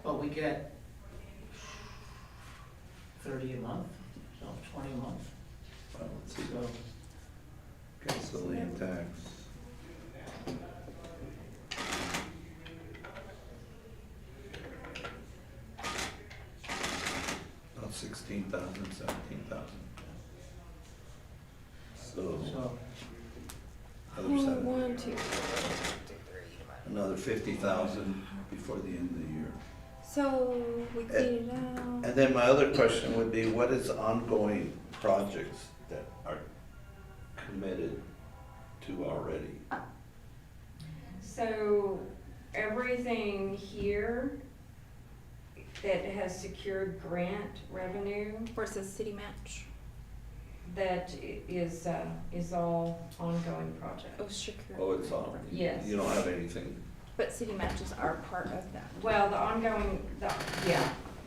but we get 30 a month, so 20 a month. Well, let's see, So gasoline tax. About 16,000, 17,000. So, other side, 1, 2. another 50,000 before the end of the year. So we clean it out. And then my other question would be, what is ongoing projects that are committed to already? So everything here that has secured grant revenue, Versus city match. that is all ongoing projects. Oh, secure. Oh, it's on? Yes. You don't have anything? But city matches are part of that. Well,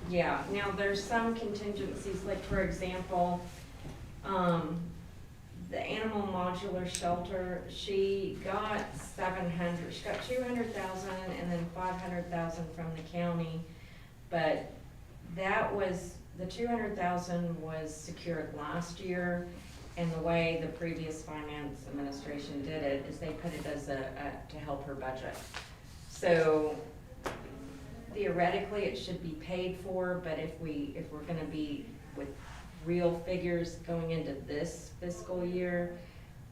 yeah. Now, there's some contingencies, like for example, the animal modular shelter, she got 200,000 and then 500,000 from the county. But that was, the 200,000 was secured last year, and the way the previous finance administration did it is they put it as to help her budget. So theoretically, it should be paid for, but if we're gonna be with real figures going into this fiscal year,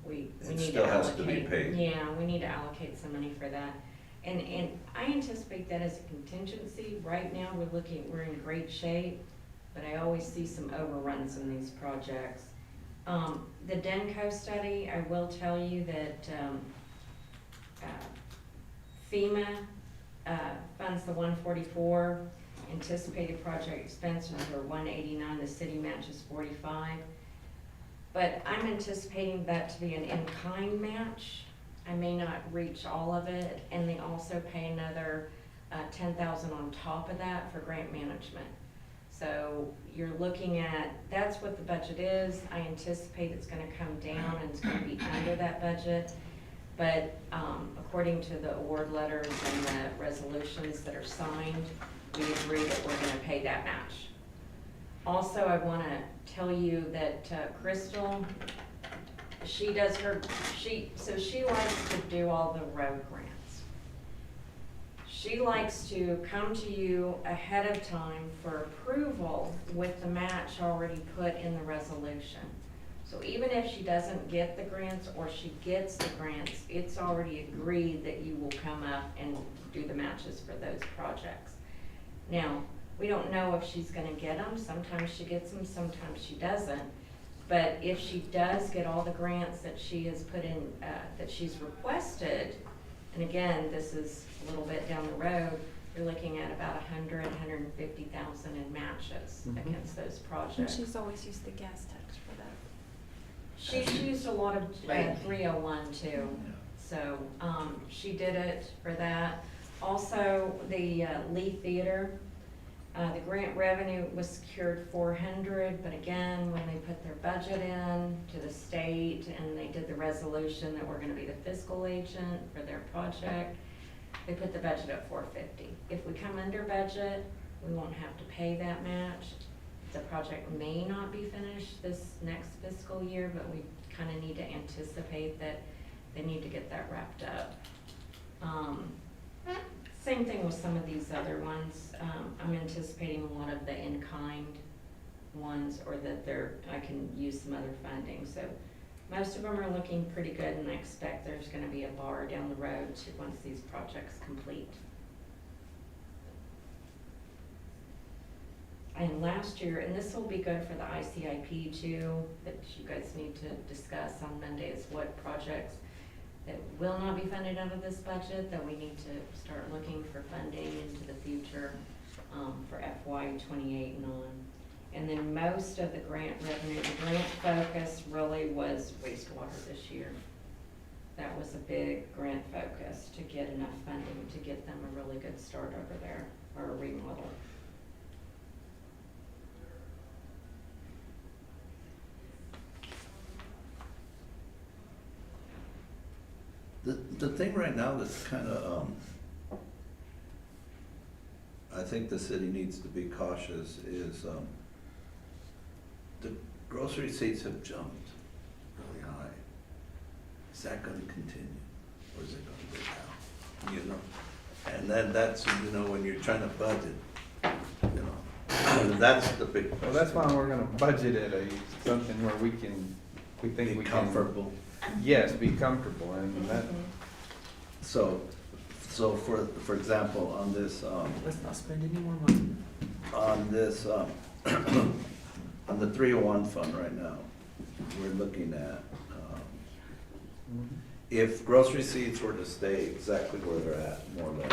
we It need to still has to be allocate. paid. Yeah, we need to allocate some money for that. And I anticipate that as a contingency. Right now, we're in great shape, but I always see some overruns in these projects. The DENCO study, I will tell you that, FEMA, funds the 144, anticipated project expenses are 189, the city matches 45. But I'm anticipating that to be an in-kind match. I may not reach all of it, and they also pay another 10,000 on top of that for grant management. So you're looking at, that's what the budget is. I anticipate it's gonna come down and it's gonna be under that budget. But according to the award letters and the resolutions that are signed, we agree that we're gonna pay that match. Also, I wanna tell you that Crystal, she likes to do all the road grants. She likes to come to you ahead of time for approval with the match already put in the resolution. So even if she doesn't get the grants or she gets the grants, it's already agreed that you will come up and do the matches for those projects. Now, we don't know if she's gonna get them. Sometimes she gets them, sometimes she doesn't. But if she does get all the grants that she has put in, that she's requested, and again, this is a little bit down the road, you're looking at about 150,000 in matches against those And projects. she's always used the gas tax for that. She's used a lot of 301 too, so she did it for that. Also, the Lee Theater, the grant revenue was secured 400, but again, when they put their budget in to the state and they did the resolution that we're gonna be the fiscal agent for their project, they put the budget at 450. If we come under budget, we won't have to pay that match. The project may not be finished this next fiscal year, but we kind of need to anticipate that they need to get that wrapped up. Same thing with some of these other ones. I'm anticipating a lot of the in-kind ones, or that I can use some other funding. So most of them are looking pretty good, and I expect there's gonna be a bar down the road once these projects complete. And last year, and this will be good for the ICIP too, that you guys need to discuss on Monday, is what projects that will not be funded out of this budget that we need to start looking for funding into the future for FY 28 and on. And then most of the grant revenue, the grant focus really was wastewater this year. That was a big grant focus to get enough funding to get them a really good start over there, or a remodel. The thing right now that's kind of, I think the city needs to be cautious is, the grocery receipts have jumped really high. Is that gonna continue, or is it gonna go down? You know, and then that's, you know, when you're trying to budget, you know, that's the big question. Well, that's why we're gonna budget at something where we think Be we can. comfortable. Yes, be comfortable, and that, So for example, on this, Let's not spend any more money. on this, on the 301 fund right now, we're looking at, if gross receipts were to stay exactly where they're at, more or less,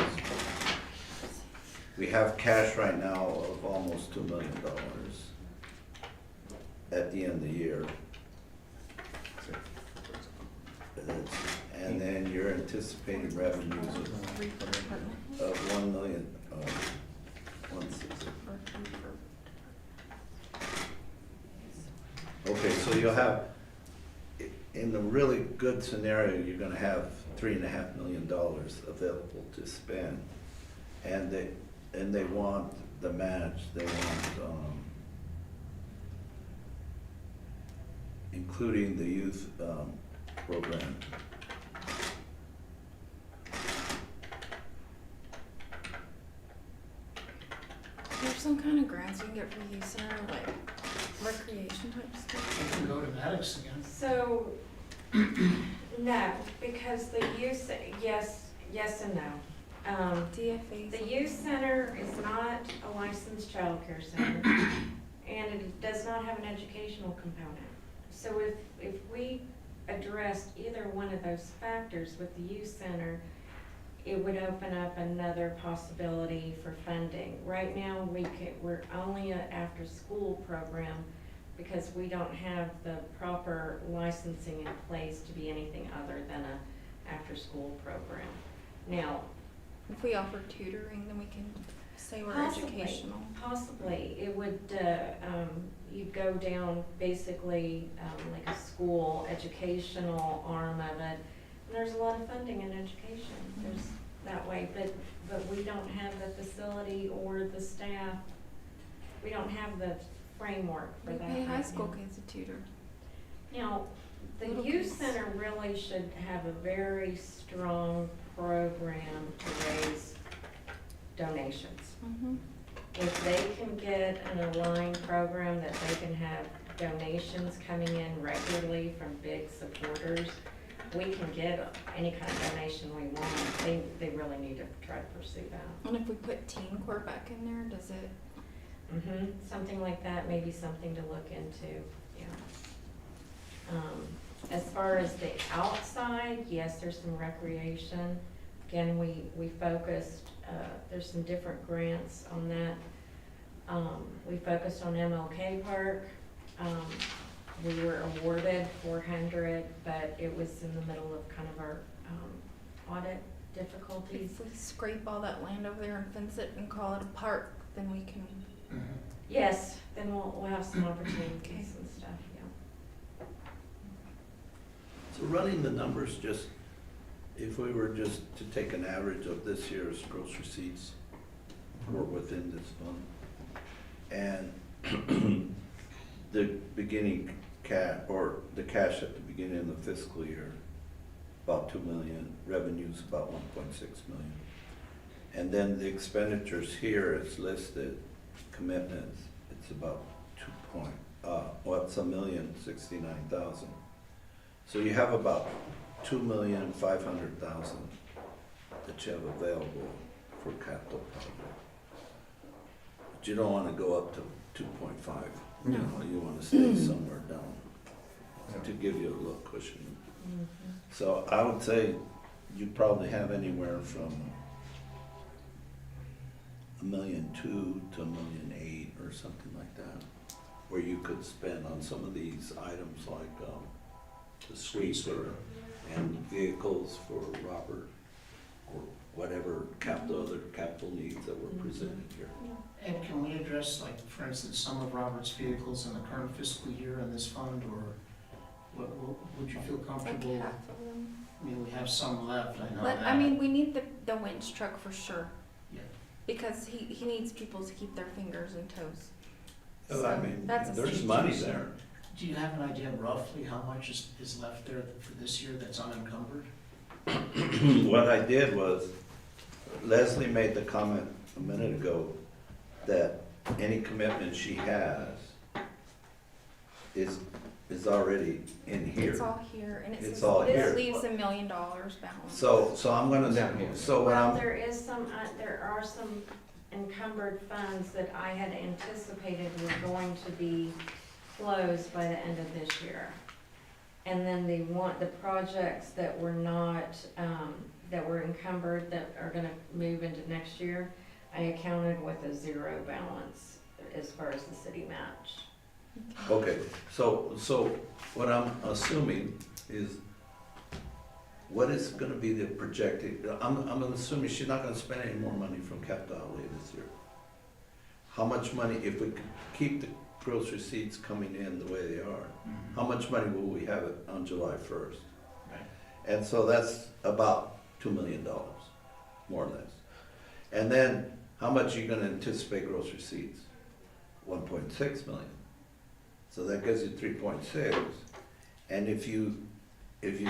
we have cash right now of almost $2 million at the end of the year. And then you're anticipating revenues of 1 million, 160. Okay, so you'll have, in the really good scenario, you're gonna have $3.5 million available to spend. And they want the match, they want, including the youth, program. There's some kind of grants you can get for the youth center, like recreation type stuff. You can go to Maddox again. So, no, because the youth, yes and no. DFA. The youth center is not a licensed childcare center, and it does not have an educational component. So if we addressed either one of those factors with the youth center, it would open up another possibility for funding. Right now, we're only an after-school program because we don't have the proper licensing in place to be anything other than a after-school program. Now, if we offer tutoring, then we can say we're educational. Possibly, it would, you'd go down basically like a school educational arm of it. And there's a lot of funding in education. There's that way, but we don't have the facility or the staff. We don't have the framework for We that pay high right school now. kids a tutor. Now, the Little youth kids. center really should have a very strong program to raise donations. Mm-hmm. If they can get an aligned program that they can have donations coming in regularly from big supporters, we can get any kind of donation we want. They really need to try to pursue that. And if we put Teen Corps back in there, does it? Something like that, maybe something to look into, yeah. As far as the outside, yes, there's some recreation. Again, we focused, there's some different grants on that. We focused on MLK Park. We were awarded 400, but it was in the middle of kind of our audit difficulties. If we scrape all that land over there and fence it and call it a park, then we can. Yes, then we'll have some opportunities and stuff, yeah. So running the numbers, just, if we were just to take an average of this year's gross receipts, we're within this fund. And the beginning or the cash at the beginning of the fiscal year, about 2 million, revenues about 1.6 million. And then the expenditures here is listed, commitments, it's about it's 1,069,000. So you have about 2,500,000 that you have available for capital project. But you don't wanna go up to 2.5. You know, you wanna stay somewhere down to give you a little cushion. So I would say you probably have anywhere from $1.2 million to $1.8 million or something like that, where you could spend on some of these items like the sweeper and vehicles for Robert, or whatever other capital needs that were presented here. And can we address, like, for instance, some of Robert's vehicles in the current fiscal year in this fund, or what would you feel comfortable? Like half of them. I mean, we have some left, I know But, that. I mean, we need the winch truck for sure. Yeah. Because he needs people to keep their fingers and toes. Well, I mean, that's a there's huge money issue. there. Do you have an idea roughly how much is left there for this year that's unencumbered? What I did was, Leslie made the comment a minute ago that any commitment she has is already in here. It's all here, and it It's says, all here. this leaves $1 million balance. So I'm gonna, so what Well, I'm, there are some encumbered funds that I had anticipated were going to be closed by the end of this year. And then the projects that were not, that were encumbered, that are gonna move into next year, I accounted with a zero balance as far as the city match. okay, so what I'm assuming is, what is gonna be the projected, I'm assuming she's not gonna spend any more money from capital outlay this year. How much money, if we keep the gross receipts coming in the way they are, how much money will we have on July 1st? Right. And so that's about $2 million, more or less. And then, how much are you gonna anticipate gross receipts? 1.6 million. So that gives you 3.6. And if you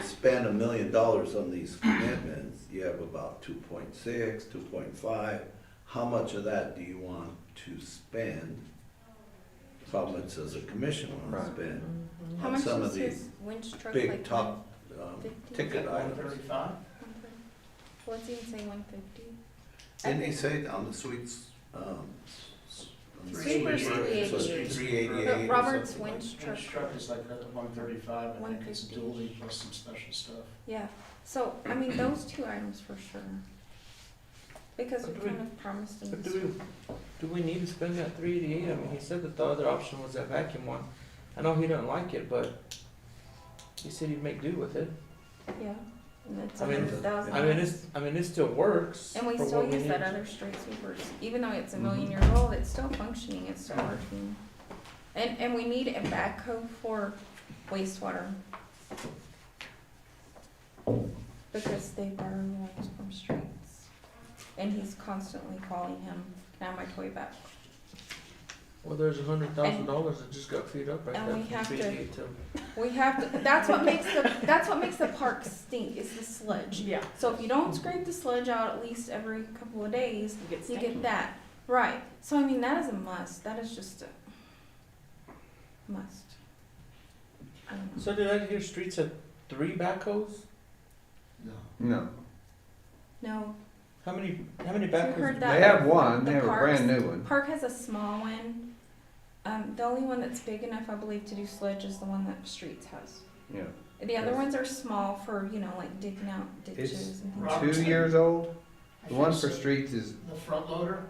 spend $1 million on these commitments, you have about 2.6, 2.5. How much of that do you want to spend? How much does the commission want to spend How on much some is of these his winch truck? big like top 150? ticket items? 135? Well, let's even say 150. Didn't he say on the suites? Sweeper's 388. 388 But or Robert's something like winch truck. Winch truck is like 135, I think it's 150. dually plus some special stuff. Yeah, so, I mean, those two items for sure. Because we But do we- kind of promised them But this. do we need to spend that 388? I mean, he said that the other option was that vacuum one. I know he doesn't like it, but he said he'd make do with it. Yeah, and it's I mean, $100,000. it still works. And we for still what we use that need. other street sweepers, even though it's a Mhm. million years old, it's still functioning, it's still working. And we need a backhoe for wastewater. Because they burn ones from streets. and he's constantly calling him, "Can I have my toy back?" Well, there's $100,000 that just got freed up right and there. we from have to- Trinity to- We have to. That's what makes the park stink. Is the sludge. Yeah. So if you don't scrape the sludge out at least every couple of days, You get you stinky. get that. Right. So I mean, that is a must. That is just a must. I don't know. So did I hear streets have 3 backhoes? No. No. How many You backhoes? heard do that? They have one, The they have a parks- brand new one. Park has a small one. The only one that's big enough, I believe, to do sludge is the one that Streets has. Yeah. The other ones are small for, like digging out ditches It's and things. Robert. 2 years old. The one for streets is, The front loader,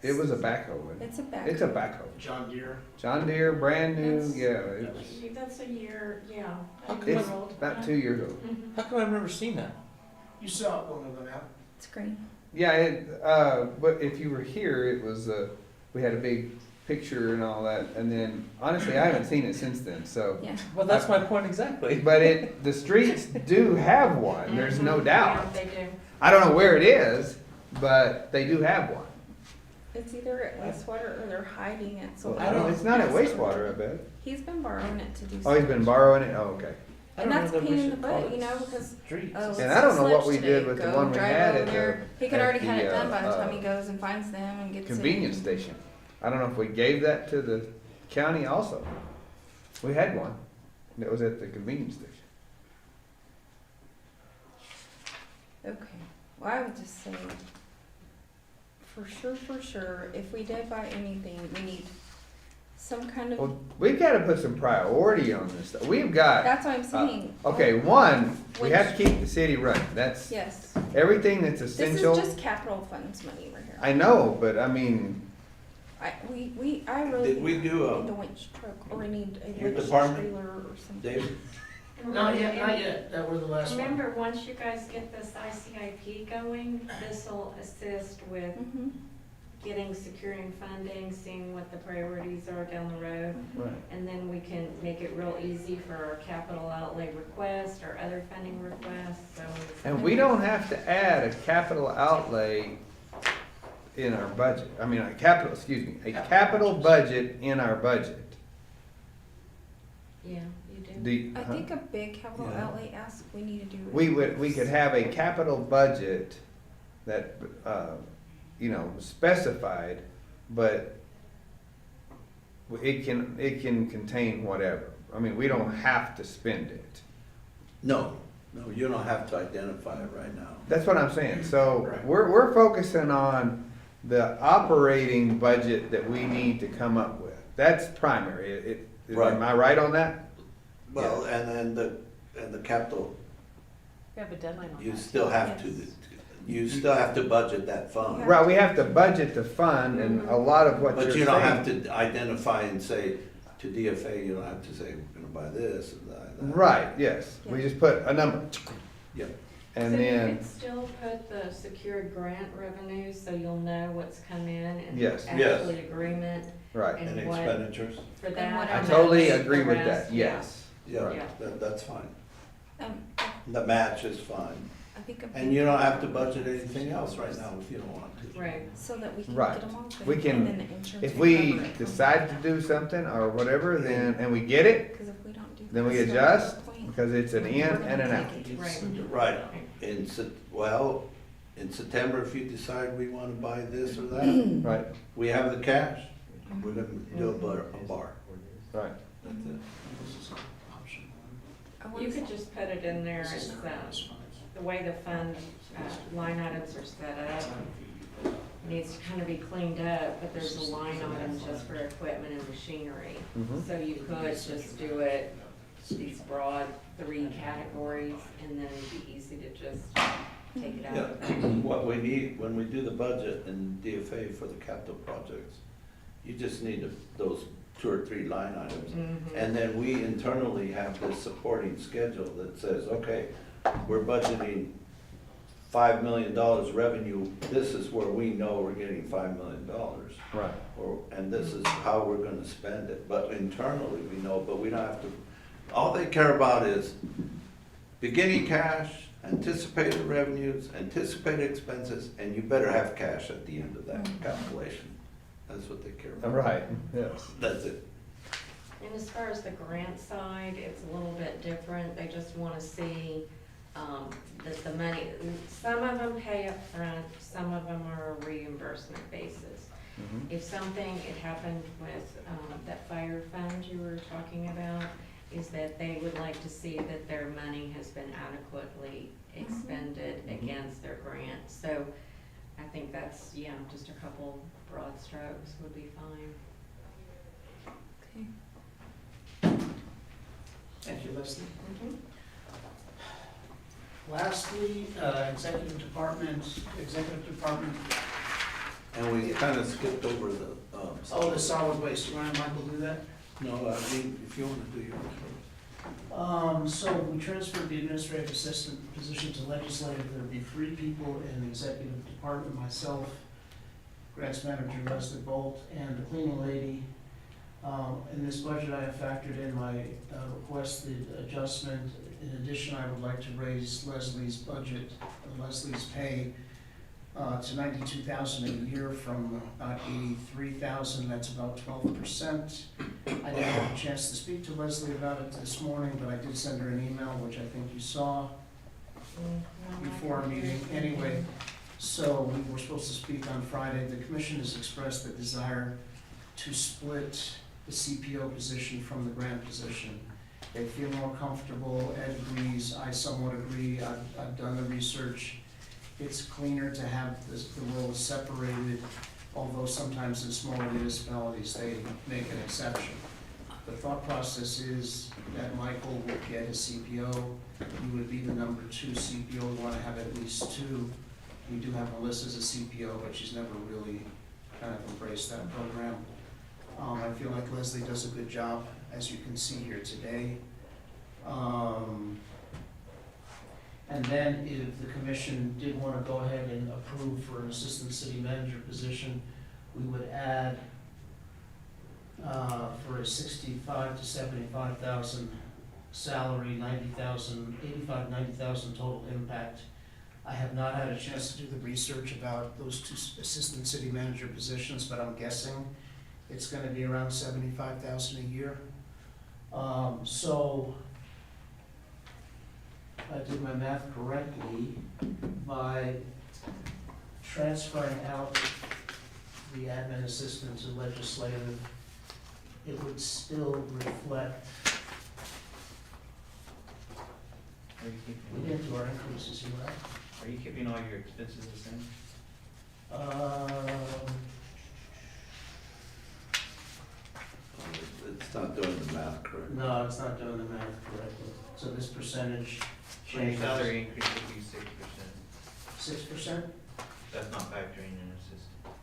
it was a backhoe. It's a back. It's a backhoe. John Deere. John Deere, brand new, That's- yeah, it was, That's a year, yeah. How come it's old. about 2 years old. How come I've never seen that? You saw one of them out. It's green. Yeah, but if you were here, it was, we had a big picture and all that, and then, honestly, I haven't seen it since then, so. Yeah. Well, that's my point exactly. But the streets do have one, there's no doubt. Yeah, they do. I don't know where it is, but they do have one. It's either at wastewater or they're hiding it. So I don't, it's not at wastewater, I bet. He's been borrowing it to do. Oh, he's been borrowing it, oh, okay. I And don't that's know a that pain we in the should call butt, it because streets. oh, And it's I don't know what sludge we did today. with the Go one we drive had over at there. He could at already had the, it done by the time he uh, goes and finds them and gets convenience it. station. I don't know if we gave that to the county also. We had one that was at the convenience station. Okay. Well, I would just say, for sure, if we did buy anything, we need some kind of. Well, we've gotta put some priority on this stuff. We've got, That's what I'm saying. okay, one, we have to keep the city running. That's Yes. everything that's This is essential. just capital funds money right here. I know, but I mean, I really Did we do need a winch truck or I need a Your winch department, trailer or something. David? Not yet, that were the last one. Remember, once you guys get this ICIP going, this'll assist with Mhm. securing funding, seeing what the priorities are down the road. right. And then we can make it real easy for our capital outlay request or other funding requests, so. And we don't have to add a capital outlay in our budget. I mean, a capital budget in our budget. Yeah, you do. I think a big capital Yeah. outlay ask we need to do. is- We could have a capital budget that, specified, but it can contain whatever. I mean, we don't have to spend it. No, you don't have to identify it right now. That's what I'm saying. So Right. we're focusing on the operating budget that we need to come up with. That's primary. Right. Am I right on that? Well, and then the capital, We have a deadline on that. you still have to, Yes. you still have to budget that fund. Yeah. Right, we have to budget the fund and a lot of what you're But saying. you don't have to identify and say, to DFA, you don't have to say, we're gonna buy this and that. Right, yes. We Yeah. just put a number. Yep. And So you then, could still put the secured grant revenue, so you'll know what's come in and Yes. Yes. actually agreement right. And and what, expenditures, for And that. what I our totally match, agree the with rest, that, yes. yeah, Yeah. that's fine. Um, The match is fine. I think a And big you don't have to capital budget anything else right now if you don't want to. Right. so that we can Right. get them all. We can- and then the insurance If will we cover it. decide to do something or whatever, then, and we get it, Because if we don't do then we this, adjust, at that point, because it's an in we're gonna and an out. take it. Right. Right, in September, if you decide we wanna buy this or that, Right, we have the cash, we're gonna do a bar. right. That's it. I wanna You say- could just put it in there as, the way the fund, line items are set up, needs to kind of be cleaned up, but there's a line item just for equipment and machinery. Mhm. So you could just do it, these broad 3 categories, and then it'd be easy to just take it Yeah, out. what we need, when we do the budget and DFA for the capital projects, you just need those 2 or 3 line items. Mhm. And then we internally have this supporting schedule that says, okay, we're budgeting $5 million revenue, this is where we know we're getting $5 million. Right. And this is how we're gonna spend it, but internally we know, but we don't have to, all they care about is beginning cash anticipated revenues, anticipated expenses, and you better have cash at the end of that calculation. That's what they care about. Right, yes. That's it. And as far as the grant side, it's a little bit different. They just want to see that the money, some of them pay up front, some of them are a reimbursement basis. If something had happened with that fire fund you were talking about, is that they would like to see that their money has been adequately expended against their grant. So I think that's, yeah, just a couple broad strokes would be fine. Okay. Thank you, Leslie. Lastly, executive department. And we kind of skipped over the, Oh, the solid waste. You want Michael to do that? no, I mean, if you want to do yours first. So we transferred the administrative assistant position to legislative. There'd be 3 people in the executive department, myself, grants manager Leslie Bolt, and the cleaning lady. In this budget, I have factored in my requested adjustment. In addition, I would like to raise Leslie's budget, Leslie's pay, to $92,000 a year from about $83,000. That's about 12%. I didn't have a chance to speak to Leslie about it this morning, but I did send her an email, which I think you saw before our meeting. Anyway, so we were supposed to speak on Friday. The commission has expressed the desire to split the CPO position from the grant position. They feel more comfortable. Ed agrees. I somewhat agree. I've done the research. It's cleaner to have the roles separated, although sometimes in smaller municipalities they make an exception. The thought process is that Michael would get a CPO. He would be the number 2 CPO. We want to have at least 2. We do have Melissa as a CPO, but she's never really kind of embraced that program. I feel like Leslie does a good job, as you can see here today. And then if the commission did want to go ahead and approve for an assistant city manager position, we would add for a 65 to 75,000 salary, 90,000, 85, 90,000 total impact. I have not had a chance to do the research about those 2 assistant city manager positions, but I'm guessing it's going to be around 75,000 a year. So I did my math correctly by transferring out the admin assistant to legislative. It would still reflect, we didn't do our increases here, right? Are you keeping all your expenses the same? It's not doing the math correct. No, it's not doing the math correctly. So this percentage So your changes. salary increase would be 6%. 6%? That's not factoring in assistant.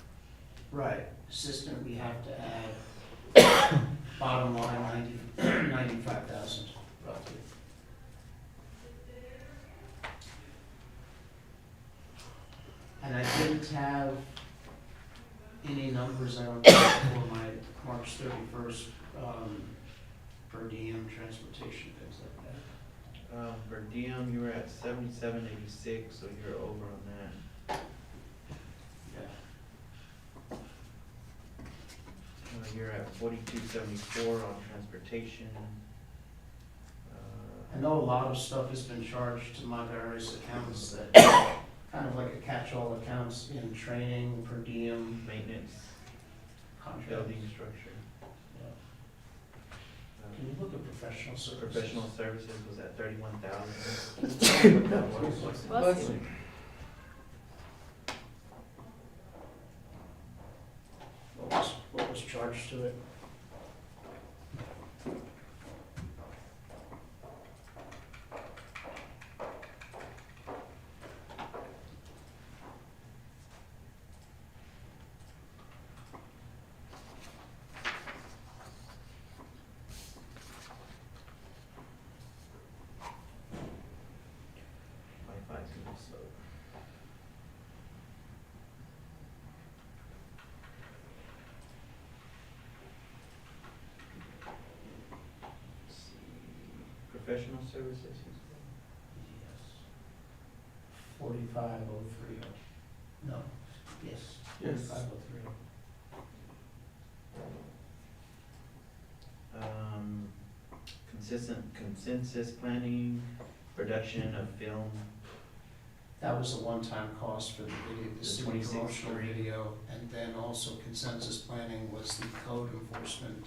Right, assistant, we have to add, bottom line, 95,000 roughly. And I didn't have any numbers, I don't think, for my March 31st, per diem, transportation, things like that. Per diem, you were at 77.86, so you're over on that. Yeah. You're at 42.74 on transportation. I know a lot of stuff has been charged to my various accounts that, kind of like a catch-all accounts in training, per diem, Maintenance, contract. building structure. Can you look at professional services? Professional services was at 31,000. What that was. Bless you. What was charged to it? Wi-Fi's a little slow. Let's see. Professional services. Yes. 4503. No, yes, Yes. 4503. Consensus planning, production of film. That was a one-time cost for the video, the The city 26 promotional three. video, and then also consensus planning was the code enforcement,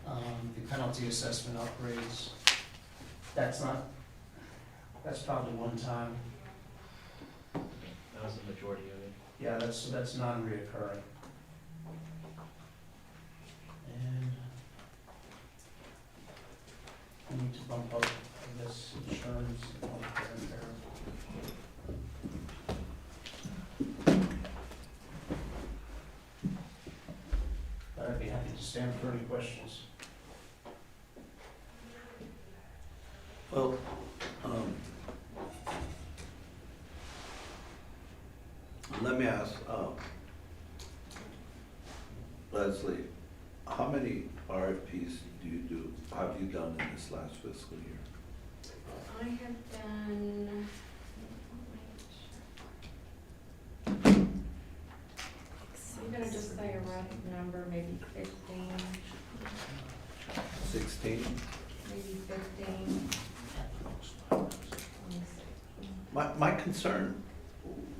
the penalty assessment upgrades. That's probably one time. That was the majority of it. Yeah, that's non-reoccurring. And we need to bump up this insurance and healthcare and but I'd be happy to stand for any questions. Well, let me ask, Leslie, how many RFPs have you done in this last fiscal year? I have done, I'm gonna just say a rough number, maybe 15, 16? maybe 15. My concern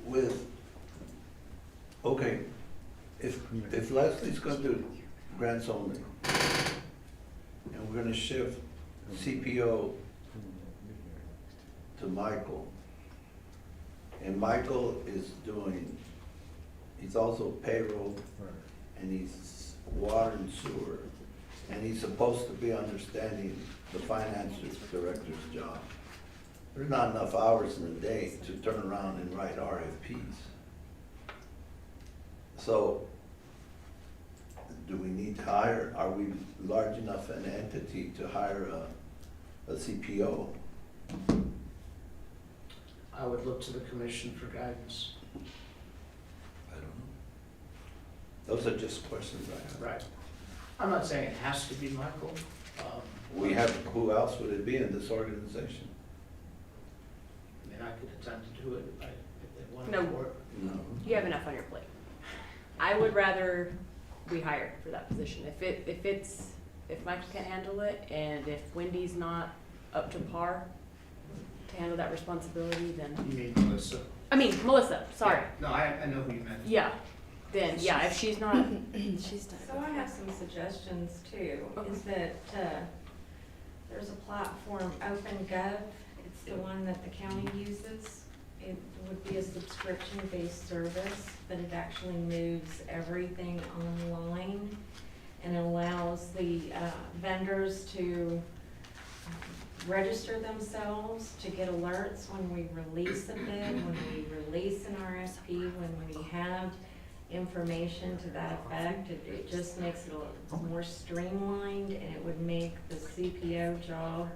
with, okay, if Leslie's gonna do grants only, and we're gonna shift CPO to Michael, and Michael is he's also payroll, and he's water and sewer, and he's supposed to be understanding the finance director's job. There's not enough hours in the day to turn around and write RFPs. So, do we need to hire, are we large enough an entity to hire a CPO? I would look to the commission for guidance. I don't know. Those are just questions I have. Right. I'm not saying it has to be Michael. We have, who else would it be in this organization? I mean, I could attempt to do it if they wanted No. to work. No. You have enough on your plate. I would rather we hire for that position. If Michael can't handle it, and if Wendy's not up to par to handle that responsibility, then, You mean Melissa? I mean, Melissa, sorry. No, I know who you meant. Yeah, then, yeah, if she's not, She's done. So I have some suggestions too, is that, there's a platform, OpenGov, it's the one that the county uses. It would be a subscription-based service, but it actually moves everything online and allows the vendors to register themselves to get alerts when we release a bid, when we release an RFP, when we have information to that effect. It just makes it more streamlined, and it would make the CPO job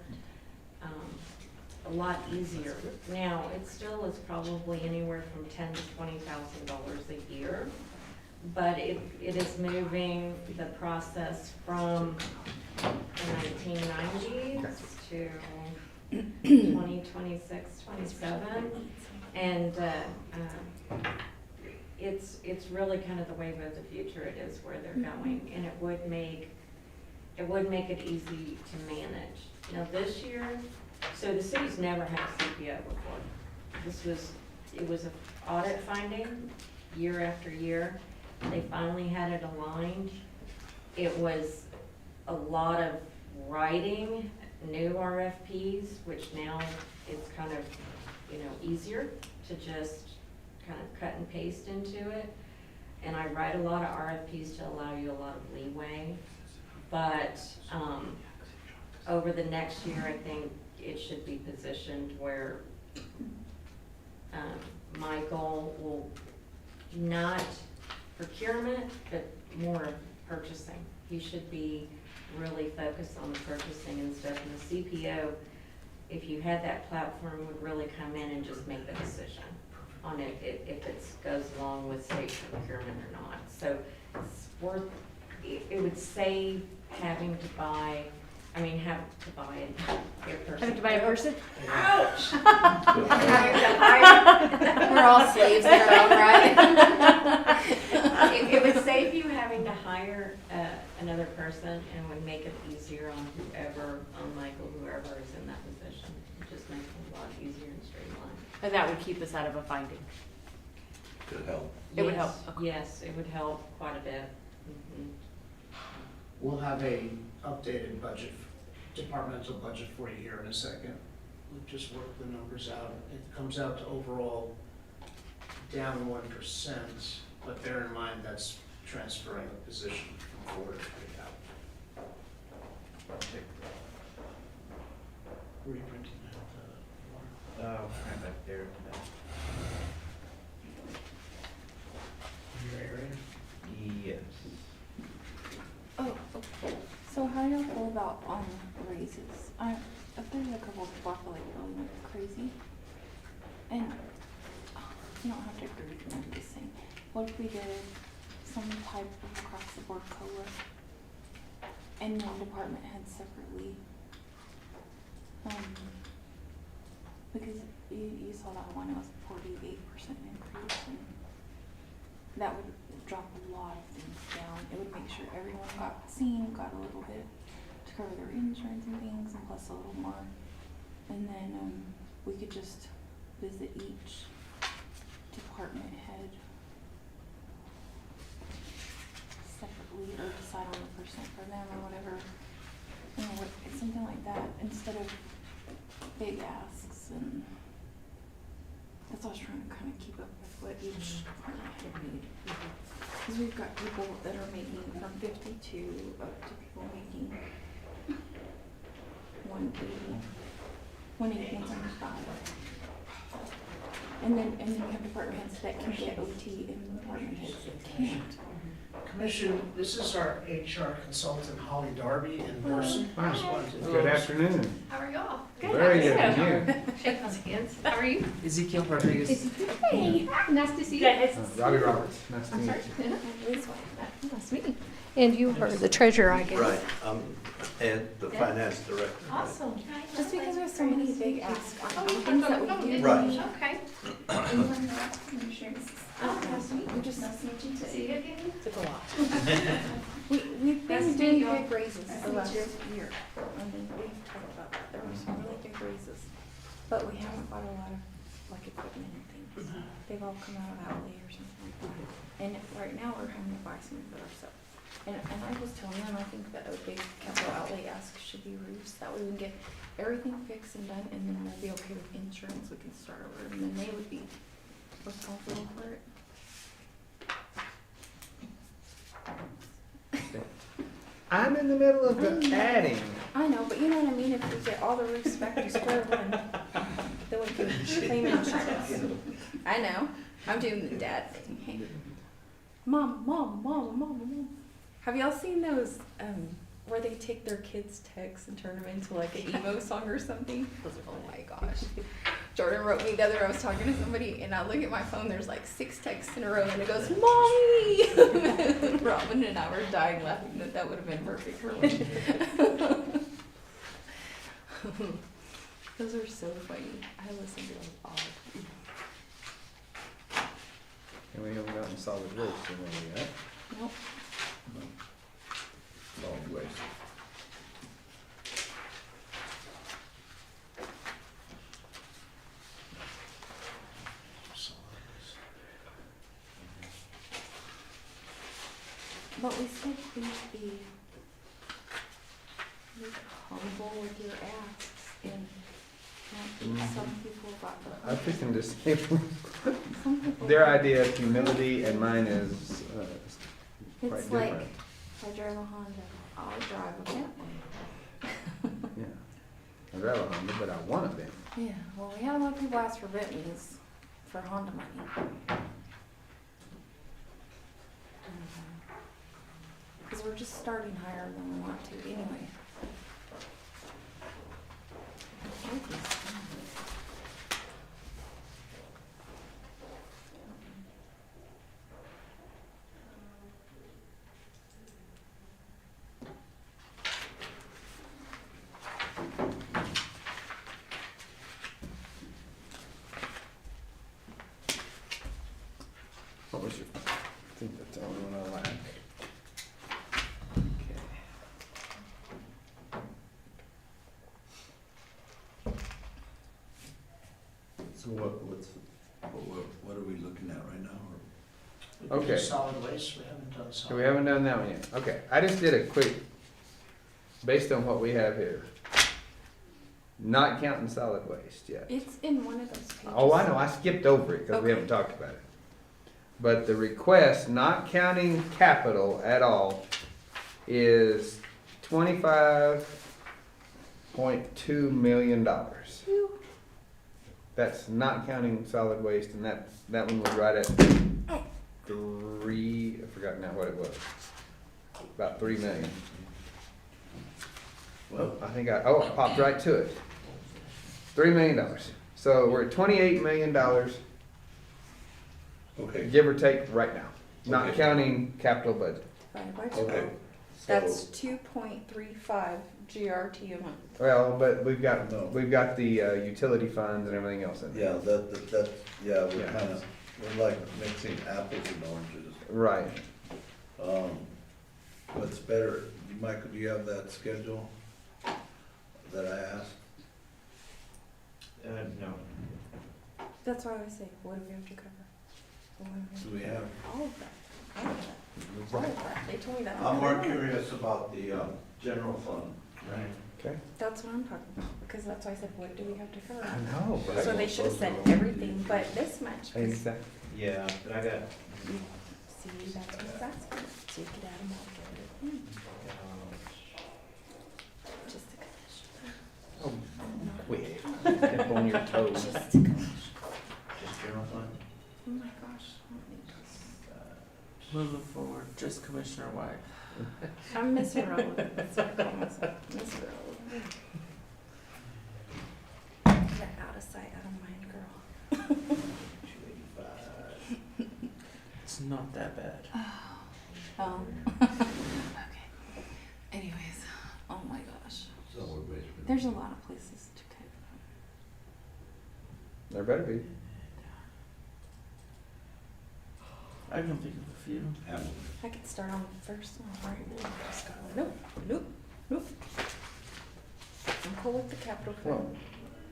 a lot easier. Now, it still is probably anywhere from $10,000 to $20,000 a year, but it is moving the process from the 1990s to 2026, 27, and it's really kind of the wave of the future. It is where they're going, and it would make it easy to manage. Now, this year, so the city's never had a CPO before. It was an audit finding year after year. They finally had it aligned. It was a lot of writing new RFPs, which now it's kind of, easier to just kind of cut and paste into it. And I write a lot of RFPs to allow you a lot of leeway. But over the next year, I think it should be positioned where Michael will not procurement, but more of purchasing. He should be really focused on the purchasing and stuff. And the CPO, if you had that platform, would really come in and just make the decision on it, if it goes along with state procurement or not. So it's worth, it would save having to buy I mean, have to buy it, a person. Have to buy a person? Ouch! We're all slaves in our own right. It would save you having to hire another person and would make it easier on whoever, on Michael, whoever is in that position. It just makes it a lot easier and streamlined. And that would keep us out of a finding. Could help. It would help. Yes, yes, it would help quite a bit. Mhm. We'll have a updated budget, departmental budget for you here in a second. We've just worked the numbers out. It comes out to overall down 1%, but bear in mind that's transferring a position from 4 to 3 out. Were you printing that, Warren? Right back there. You ready? Yes. Oh, okay. So how do y'all feel about raises? There's a couple of people I feel like really went crazy. And you don't have to agree with me, I'm just saying. What if we did some type of across the board COLA and then department heads separately? Because you saw that one, it was 48% increase, and that would drop a lot of things down. It would make sure everyone got seen, got a little bit to cover their insurance and things, and plus a little more. And then we could just visit each department head separately or decide on the percent for them or whatever. You know, something like that instead of big asks. And that's why I was trying to kind of keep up with what each department head need. Because we've got people that are making from 52 up to people making 180, 175. And then you have department heads that can get OT and department heads that can't. Commission, this is our HR consultant, Holly Darby in person. I just wanted to- Good afternoon. How are y'all? Very good, and you? Shake hands. How are you? Ezekiel Rodriguez. Hey, nice to see you. Robbie Roberts, nice to I'm meet sorry. you. Nice to meet you. And you are the treasurer, I guess. Right, I'm Ed, the finance director. Awesome. Just because there's so many big asks on Oh, things that we do. Right. Okay. Oh, nice to meet you. Just nice to meet you too. See you again. Took a lot. We've Nice been to doing meet you. big raises Nice the to meet last you. year. I mean, we've talked about that. There were some really big raises. But we haven't bought a lot of like equipment and things. They've all come out of outlay or something like that. And right now we're having to buy some of it ourselves. And I was telling them, I think that a big capital outlay ask should be roofs. That way we can get everything fixed and done, and then we'll be okay with insurance. We can start over, and then they would be responsible for it. I'm in the middle of the adding. I know, but you know what I mean? If we get all the roofs back to square one, then we can claim insurance. I know. I'm doing the dad thing. Hey. Mom. Have y'all seen those where they take their kids' texts and turn them into like an emo song or something? Oh my gosh. Jordan wrote me the other, I was talking to somebody and I look at my phone, there's like 6 texts in a row and it goes, Mommy! Robin and I were dying laughing that would have been perfect for one. Those are so funny. I listen to those all the time. And we haven't gotten solid waste in there yet. Nope. Solid waste. But we said please be humble with your asks and I think some people got the. I think I'm just saying, Some people. their idea of humility and mine is quite It's like, different. if I drive a Honda, I'll drive a Bentley. Yeah. I drive a Honda, but I want a Bentley. Yeah, well, we had a lot of people ask for Bentleys for Honda money. Because we're just starting higher than we want to anyway. So what are we looking at right now? Okay. Solid waste, we haven't done So solid. we haven't done that one yet. Okay, I just did a quick, based on what we have here. Not counting solid waste yet. It's in one of those pages. Oh, I know, I skipped over it because we haven't talked about it. But the request, not counting capital at all, is $25.2 million. That's not counting solid waste, and that one was right at I forgot now what it was. About 3 million. Well, I think I popped right to it. $3 million. So we're at $28 million, okay, give or take right now, not Okay. counting capital budget. Divided by okay. 12. That's 2.35 GRT a month. Well, but we've got No. the utility funds and everything else in there. Yeah, yeah, we're Yeah. kinda, we're like mixing apples and oranges. Right. What's better, Michael, do you have that schedule that I asked? No. That's why I was saying, what do we have to cover? What do we have? Do we have? All of that. All of that. All of that. They told me that. I'm more curious about the, general fund. Right. Okay. That's what I'm talking about, because that's why I said, what do we have to cover? I know, but So they should have said everything but this much. 'cause exactly. Yeah, but I got, See, that's what it's asking. So you could add them all together. Just to Oh, quick. Step on your toes. Just to just general fund? Oh my gosh. Moving forward, just Commissioner White. I'm Miss Irrelevant. That's what I call myself. Miss Irrelevant. That out of sight, out of mind girl. 285. It's not that bad. Okay. Anyways, oh my gosh. So we're basically. There's a lot of places to cut. There better be. I can think of a few. I could start on the first one right now. Just go, nope, nope, nope. I'm cool with the capital fund,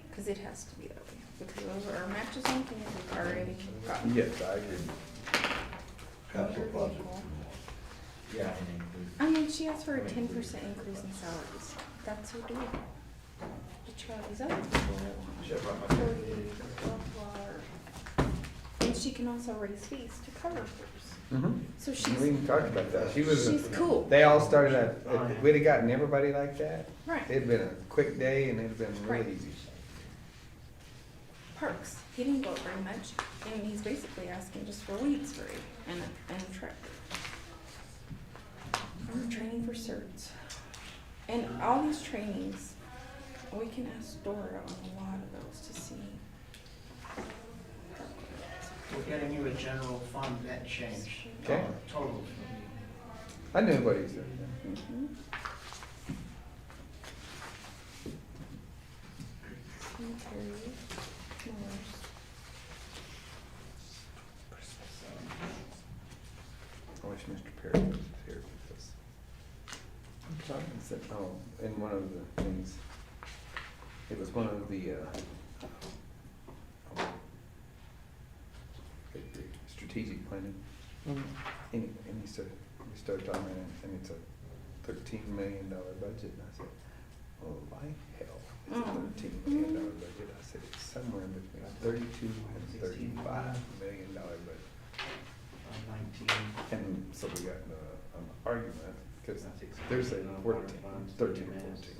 because it has to be that way, because those are our matches on things we've already got. Yes, I agree. Capital budget. Yeah, I mean, she asked for a 10% increase in salaries. That's her deal. But you got these other people that want 40, blah, blah. And she can also raise fees to cover hers. Mm-hmm. So We she's, can talk about that. she's cool. They all started at, if we'd have gotten everybody like that, Right. it'd been a quick day and it'd been Right. really easy. Parks, he didn't go up very much, and he's basically asking just for weeds free and a truck. And we're training for certs. And all these trainings, we can ask Dora on a lot of those to see. We're getting you a general fund net change. Okay. Total. I knew what he said. Mhm. Cemetery, mowers. I wish Mr. Perry was here because I said, oh, in one of the things, it was one of the, strategic planning. Mhm. And he said, we started talking about it, and it's a $13 million budget, and I said, oh, my hell, it's a $13 million budget. I said, it's somewhere in between $32 and $35 million budget. 19. And so we got an argument, because they're saying 13 and 14,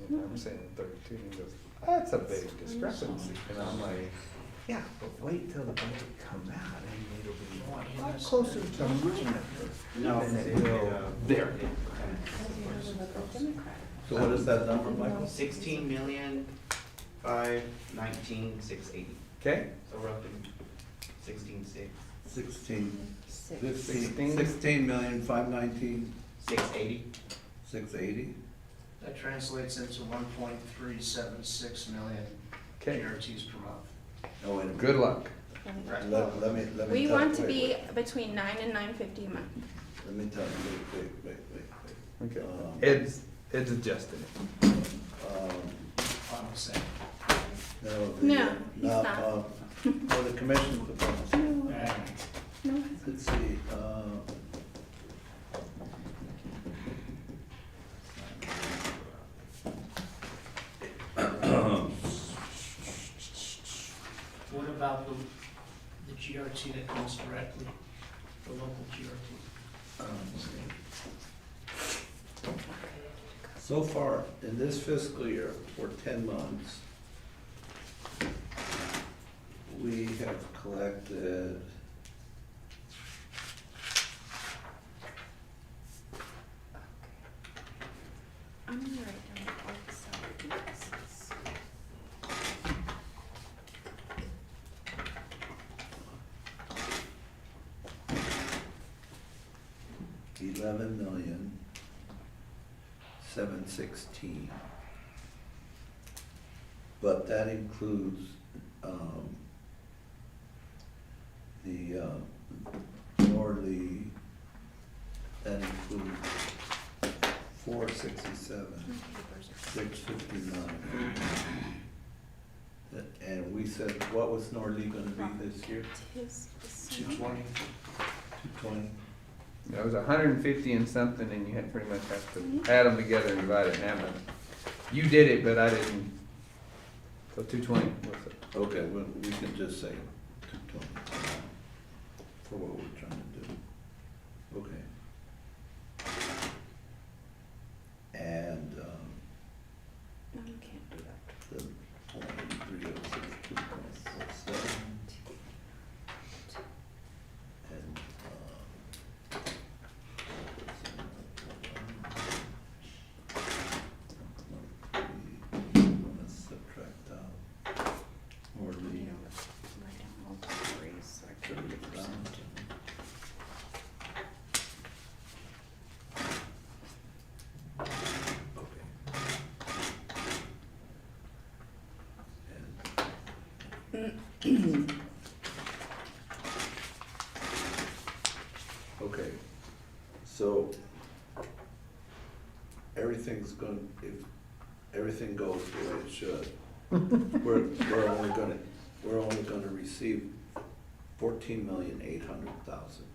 and I'm saying 32, and he goes, that's a big discrepancy. And I'm like, yeah, but wait till the budget comes out, and it'll be a lot closer to my number. No, than it will there. So what is that number, Michael? 16,519,680. Okay? So roughly 16,600. 16,519,680. 680. That translates into 1.376 million Okay. GRTs per month. Oh, wait a minute. Good luck. Right. Let me. We tell- want to wait, be between $9 and $9.50 a month. Let me tell you, wait. Okay. Um, Ed's adjusting it. Final say. No, No, he's not. Oh, the commission proposed. No. Let's see, What about the GRT that comes directly, the local GRT? So far, in this fiscal year, for 10 months, we have collected I'm gonna write down all the salary increases. $11,716,000. But that includes, the, Norley, that includes 467, 659. And we said, what was Norley gonna be this year? 220. 220? It was 150 and something, and you had pretty much have to add them together and divide it in half. You did it, but I didn't. So 220 was it? Okay, well, we can just say 220 for what we're trying to do. Okay. And, No, you can't do that. the 306, 2.47. And, let's subtract out or leave. Write down all the salaries so I can get the percentage. Okay, so everything's going, if everything goes the way it should, we're only gonna receive 14,800,000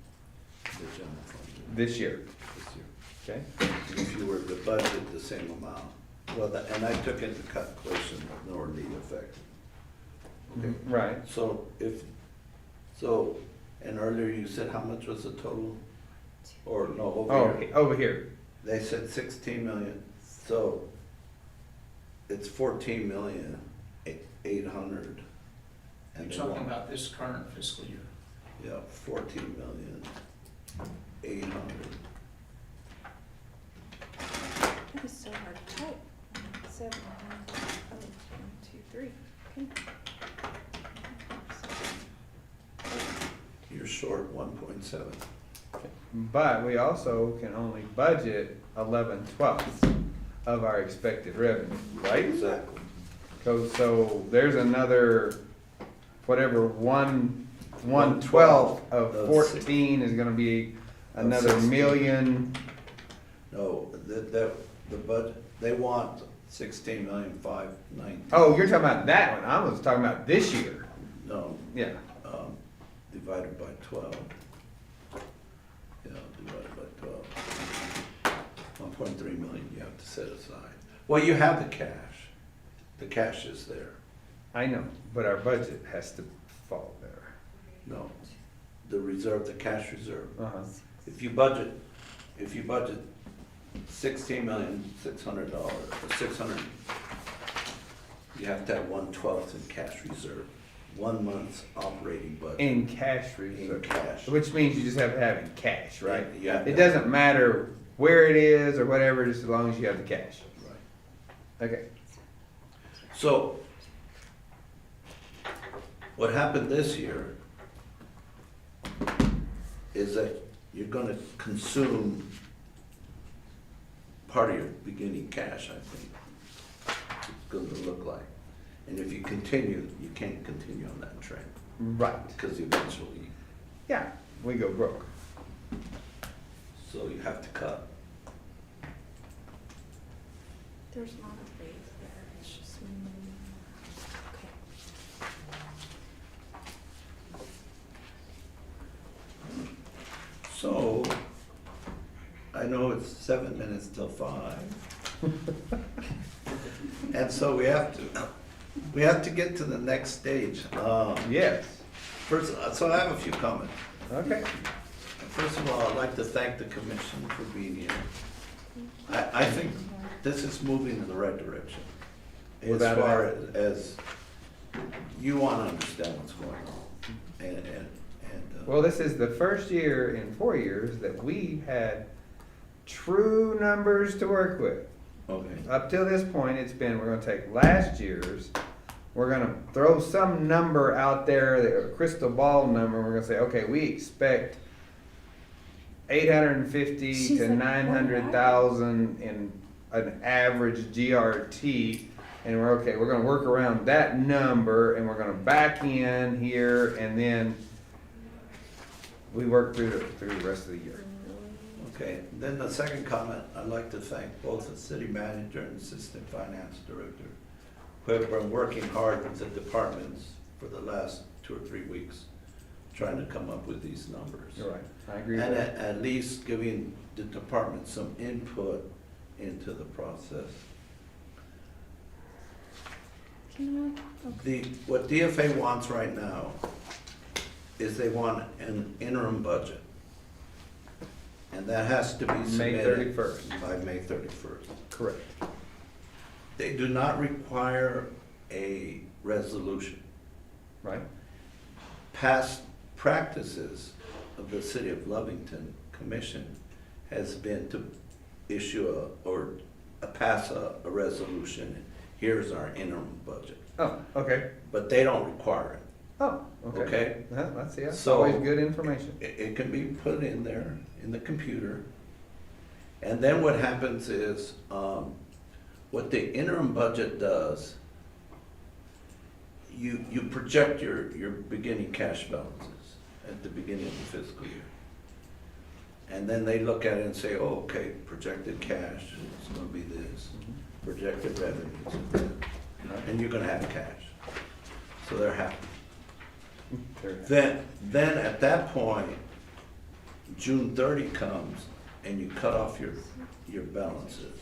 the general fund This year. this year. Okay. If you were to budget the same amount, well, and I took into calculation nor need effect. Okay, Right. so and earlier you said how much was the total? Or no, over here? Over here. They said 16 million, so it's 14,800,000. You're talking about this current fiscal year. Yeah, 14,800,000. That is so hard to type. 7, 1, 2, 3. Okay. You're short 1.7. But we also can only budget 11/12 of our expected revenue, right? Exactly. So there's another, whatever, 1/12 of 14 is gonna be another 16. million. No, the budget, they want 16,519,000. Oh, you're talking about that one. I was talking about this year. No, Yeah. divided by 12. Yeah, divided by 12. 1.3 million you have to set aside. Well, you have the cash. The cash is there. I know, but our budget has to fall there. No, the reserve, the cash reserve. Uh-huh. If you budget $16,600,000, or 600, you have to have 1/12 in cash reserve. 1 month's operating budget. In cash reserve. In cash. Which means you just have to have it in cash, right? Yeah. It doesn't matter where it is or whatever, just as long as you have the cash. Right. Okay. So, what happened this year is that you're gonna consume part of your beginning cash, I think. It's gonna look like. And if you continue, you can't continue on that trend, Right. because eventually, Yeah, we go broke. so you have to cut. There's not a raise there, it's just. Okay. I know it's 7 minutes till 5. And so we have to get to the next stage. Yes, First, so I have a few comments. okay. First of all, I'd like to thank the commission for being here. I think this is moving in the right direction. As Without a far doubt. as you want to understand what's going on. Well, this is the first year in 4 years that we've had true numbers to work with. Okay. Up till this point, it's been, we're gonna take last year's, we're gonna throw some number out there, a crystal ball number, we're gonna say, okay, we expect 850 She's to like, 900,000 in an average GRT, and we're gonna work around that number, and we're gonna back in here, and then we work through the rest of the year. Okay, then the second comment, I'd like to thank both the city manager and assistant finance director who have been working hard with the departments for the last 2 or 3 weeks, trying to come up with these numbers. You're right, I agree with And that. at least giving the department some input into the process. What DFA wants right now is they want an interim budget. And that has to be May submitted 31st. by May 31st. Correct. They do not require a resolution. Right? Past practices of the City of Lovington Commission has been to issue pass a resolution. Here's our interim budget. Oh, okay. But they don't require it. Oh, okay. Okay. Well, that's So- always good information. It can be put in there, in the computer. And then what happens is, what the interim budget does, you project your beginning cash balances at the beginning of the fiscal year. And then they look at it and say, oh, okay, projected cash, it's gonna be this, projected revenues, and you're gonna have cash. So they're happy. Then at that point, June 30 comes and you cut off your balances.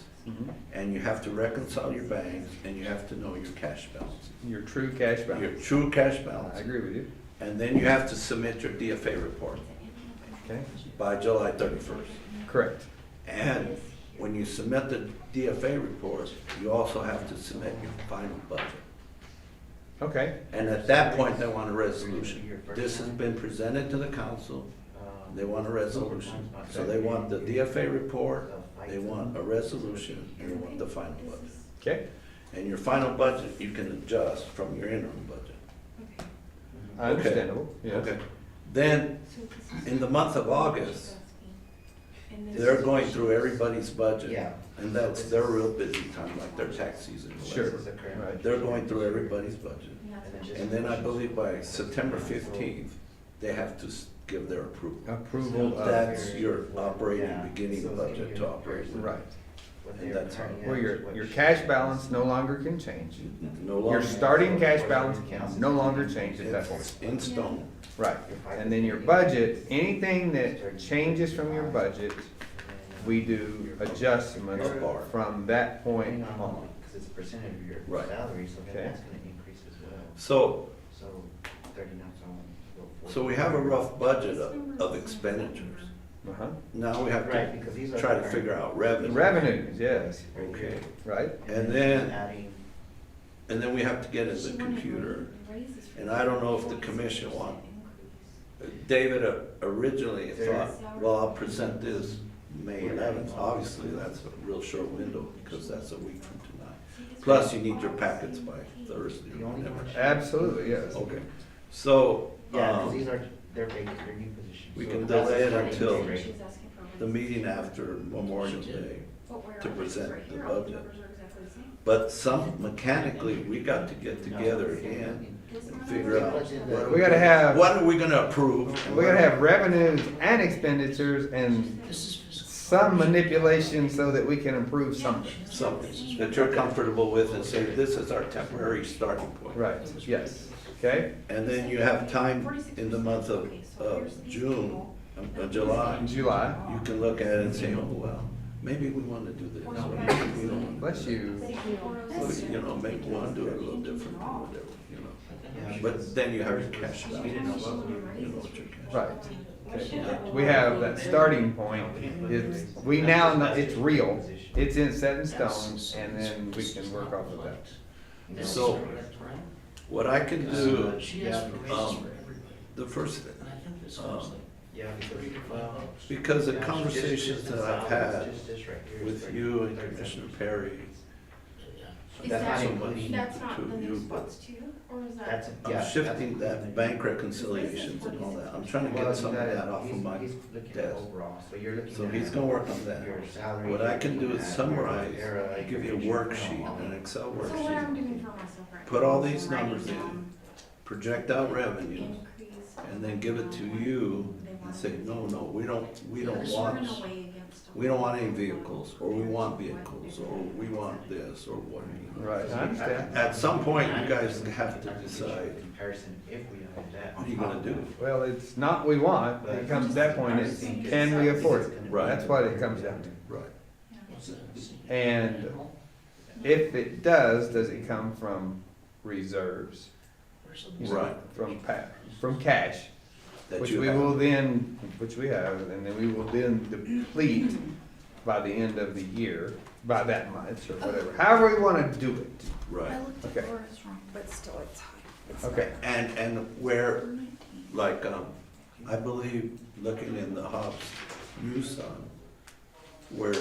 And you have to reconcile your banks and you have to know your cash balances. Your true cash balance. Your true cash balance. I agree with you. And then you have to submit your DFA report Okay. by July 31st. Correct. And when you submit the DFA report, you also have to submit your final budget. Okay. And at that point, they want a resolution. This has been presented to the council. They want a resolution. So they want the DFA report, they want a resolution, and they want the final budget. Okay. And your final budget, you can adjust from your interim budget. Understandable, yes. Okay. Then, in the month of August, they're going through everybody's budget. Yeah. And that's their real busy time, like their tax season. or Sure. whatever. Right. They're going through everybody's budget. And then I believe by September 15th, they have to give their approval. Approval of. That's your operating beginning budget to operate with. Right. And that's how. Where your cash balance no longer can change. No Your longer. starting cash balance can no longer change at that point. It's in stone. Right. And then your budget, anything that changes from your budget, we do adjustments from that point on. Because it's a percentage of your Right. salary, so Okay. that's gonna increase as well. So, So 39, so we have a rough budget of expenditures. Uh-huh. Now we have Right, because these to are try to the- figure out revenue. Revenues, yes, Okay. right? And then, adding, and then we have to get in the computer. And I don't know if the commission want, David originally thought, well, I'll present this May 11th. Obviously, that's a real short window because that's a week from tonight. Plus, you need your packets by Thursday or whatever. Absolutely, yes. Okay, so, yeah, because these are, they're vacant, they're new positions. we So can that's delay it starting until rate. the meeting after Memorial Day to present the budget. But mechanically, we got to get together again and figure out We gotta have. what are we gonna approve? and We what- gotta have revenues and expenditures and some manipulation so that we can improve something. Something that you're comfortable with and say, this is our temporary starting point. Right, yes, okay? And then you have time in the month of June July. In July. You can look at it and say, oh, well, maybe we want to do this, or maybe we don't. Bless you. You know, maybe we want to do it a little different or whatever, you know. But then you have your cash balance. You know what your cash Right. We have that starting point. We now know it's real. It's in set in stone, and then we can work off of that. So, what I can do, the first, because the conversations that I've had with you and Commissioner Perry, Is not that, so much that's not the to new you, spots too, or is that? I'm shifting that bank reconciliations and all that. I'm trying to get some of that off of my desk. So he's gonna work on that. What I can do is summarize, give you a worksheet, an Excel So what I'm worksheet. doing for myself right now. Put all is these writing numbers in, down project out revenues, increase. and then give it to you and say, no, we don't Because want, we're in a way against them. we don't want any vehicles, or we want vehicles, or we want this, or what. Right, I understand. At some point, you guys have to decide, what are you gonna do? Well, it's not we want, it comes to that point, it's can we afford it? Right. That's what it comes down to. Right. And if it does it come from reserves? Right. From cash, That which you we have. will then, which we have, and then we will then deplete by the end of the year, by that much or whatever, however we wanna do it. Right. I looked at Okay. Laura's wrong, but still it's high. It's Okay, And where, like, I believe, looking in the Hobbs News Sun, where,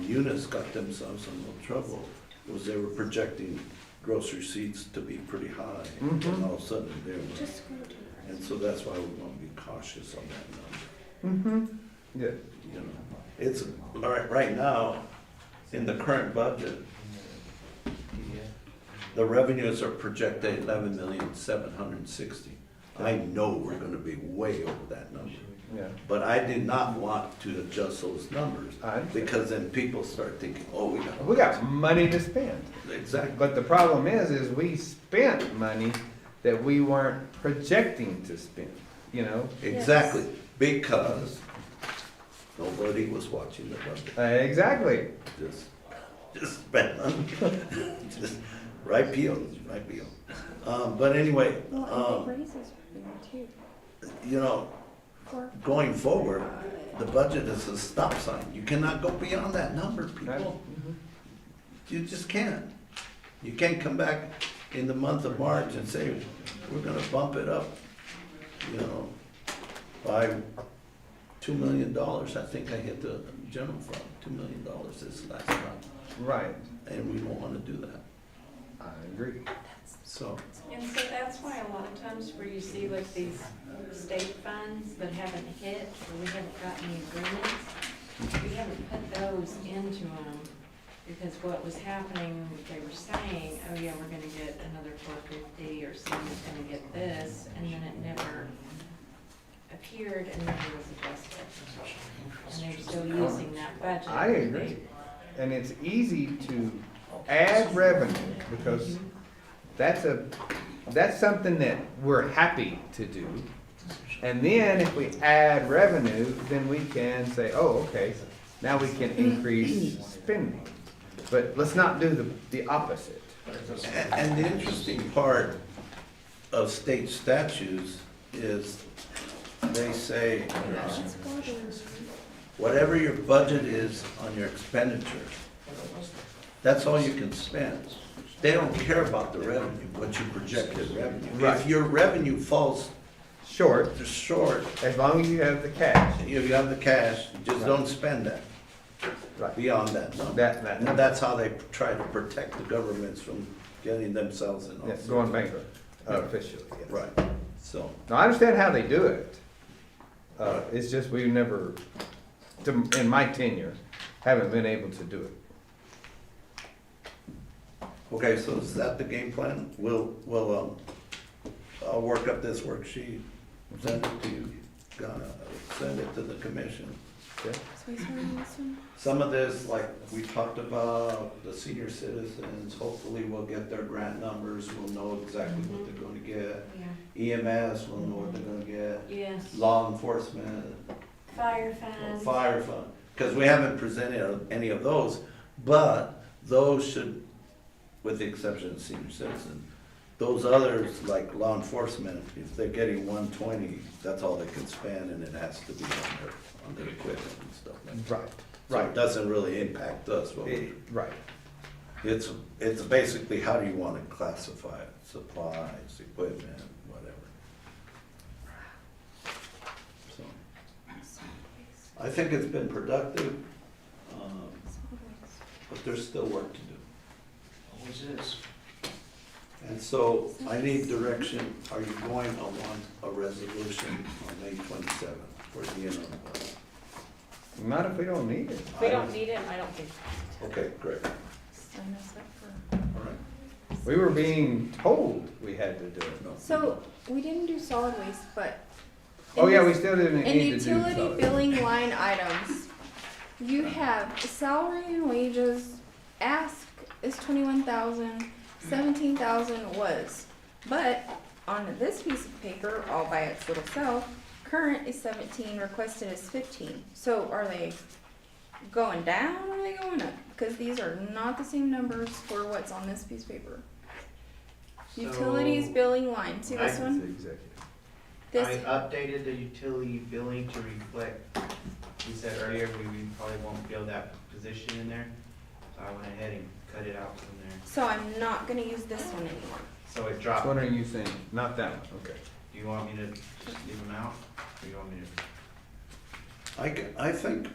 Eunice got themselves in little trouble, was they were projecting gross receipts to be pretty high, and all of a sudden they were. Just scroll to the right. And so that's why we want to be cautious on that number. mm-hmm, yeah, You know, it's, right now, in the current budget, the revenues are projected 11,760,000. I know we're gonna be way over that number. yeah. But I did not want to adjust those numbers, I understand. because then people start thinking, oh, We got money to spend. Exactly. But the problem is we spent money that we weren't projecting to spend, you know? Exactly, because nobody was watching the budget. Exactly. Just spend money. Just right POs, right PO. But anyway, Well, and the raises are there too. you know, going forward, the budget is a stop sign. You cannot go beyond that number, people. You just can't. You can't come back in the month of March and say, we're gonna bump it up, you know, by $2 million. I think I hit the general fund, $2 million this last month. Right. And we don't wanna do that, I agree. so. And so that's why a lot of times where you see like these state funds that haven't hit, or we haven't gotten the agreements, we haven't put those into them. Because what was happening, they were saying, oh yeah, we're gonna get another 450, or someone's gonna get this, and then it never appeared and never was adjusted. And they're still using that budget. I agree. And it's easy to add revenue because that's something that we're happy to do. And then if we add revenue, then we can say, oh, okay, now we can increase spending. But let's not do the opposite. And the interesting part of state statutes is they say, whatever your budget is on your expenditure, that's all you can spend. They don't care about the revenue, what you projected revenue. Right. If your revenue falls short, as long as you have the cash. If you have the cash, just don't spend that. Right. Beyond that number. And that's how they try to protect the governments from getting themselves in all Yes, sorts going of- bankrupt, officially, yes. Right, so. Now, I understand how they do it. It's just we never, in my tenure, haven't been able to do it. Okay, so is that the game plan? I'll work up this worksheet, send it to you, send it to the commission. Yeah. So we started on this one? Some of this, like we talked about, the senior citizens, hopefully we'll get their grant numbers, we'll know exactly what they're gonna get. Yeah. EMS, we'll know what they're gonna get. Yes. Law enforcement, Fire fans. fire fund, because we haven't presented any of those, but those should, with the exception of senior citizen, those others, like law enforcement, if they're getting 120, that's all they can spend, and it has to be on their equipment and stuff like that. Right, So right. it doesn't really impact us, what we, Right. it's basically, how do you wanna classify it, supplies, equipment, whatever. So, I think it's been productive, but there's still work to do. Always is. And so I need direction, are you going to want a resolution on May 27th for the interim budget? Not if we don't need it. If we don't need it, I don't think. Okay, great, Sign us up for. all right. We were being told we had to do it. So, we didn't do solid waste, but. Oh, in yeah, this- we still didn't In need to do utility solid. billing line items, you have salary and wages, ask is 21,000, 17,000 was. But on this piece of paper, all by its little self, current is 17, requested is 15. So are they going down or are they going up? Because these are not the same numbers for what's on this piece of paper. Utilities So, billing line, see this I- one? Executive. This, I updated the utility billing to reflect, we said earlier, we probably won't fill that position in there. So I went ahead and cut it out from there. so I'm not gonna use this one anymore. So it Which dropped. one are you saying? Not that one, okay. Do you want me to just leave them out, or you want me to? I think, I think,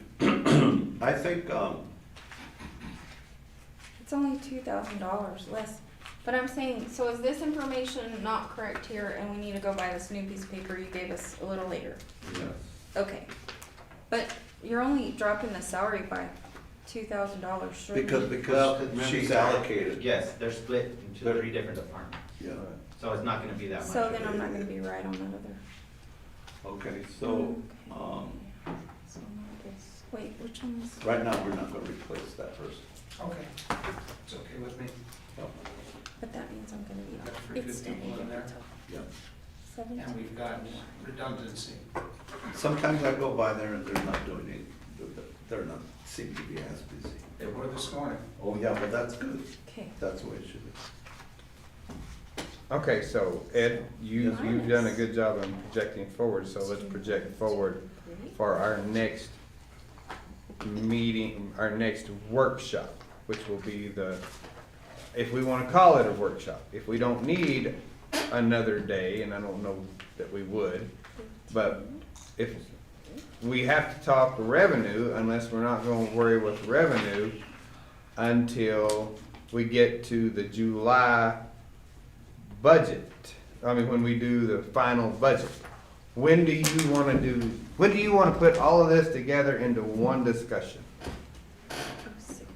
It's only $2,000 less. But I'm saying, so is this information not correct here and we need to go buy this new piece of paper you gave us a little later? yes. Okay. But you're only dropping the salary by $2,000, shouldn't you? Because Remember, she's they're- allocated. Yes, they're split into They're- 3 different departments, Yeah, so it's not gonna be that much. So then I'm not gonna be right on that other. okay, so, Okay. So not this. Wait, which one is? right now, we're not gonna replace that person. Okay. It's okay with me. But that means I'm gonna Got be, pretty it's good still people in there. Yeah. 17. And we've got redundancy. Sometimes I go by there and they're not doing it, they're not, seem to be as busy. They were this morning. Oh, yeah, but that's good, Okay. that's the way it should be. Okay, so Ed, Yes. you've done a good job on projecting forward, so let's project forward for our next meeting, our next workshop, which will be the, if we wanna call it a workshop. If we don't need another day, and I don't know that we would, but if we have to talk revenue, unless we're not gonna worry with revenue until we get to the July budget. I mean, when we do the final budget. When do you wanna put all of this together into one discussion? 06.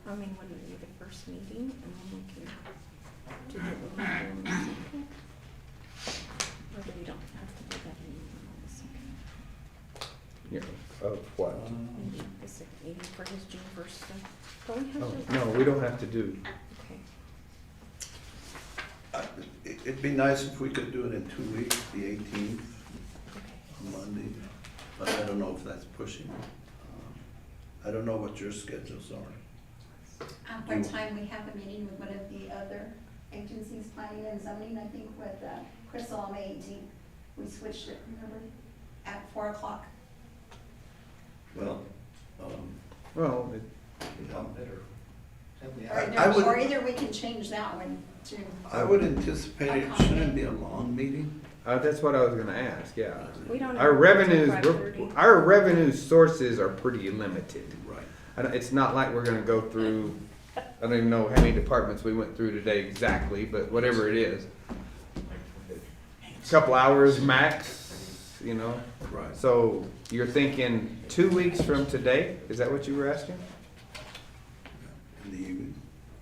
I mean, when we do the first meeting, and then we can do what we want to do on the second. Or do we don't have to do that anymore on the second? Yeah, of what? Maybe the second meeting for his June 1st stuff. Don't we have Oh, to? no, we don't have to do. Okay. It'd be nice if we could do it in 2 weeks, the 18th, Okay. Monday, but I don't know if that's pushing it. I don't know what your schedules are. One time we have a meeting with one of the other agencies, planning and zoning, I think with Crystal on May 18th. We switched it, remember, at 4 o'clock. Well, Well, I would- Or either we can change that one to. I would anticipate it shouldn't be a long meeting. that's what I was gonna ask, yeah. We don't Our have revenues, until 5:30. our revenue sources are pretty limited. Right. It's not like we're gonna go through, I don't even know how many departments we went through today exactly, but whatever it is. Couple hours max, you know? Right. So you're thinking 2 weeks from today? Is that what you were asking?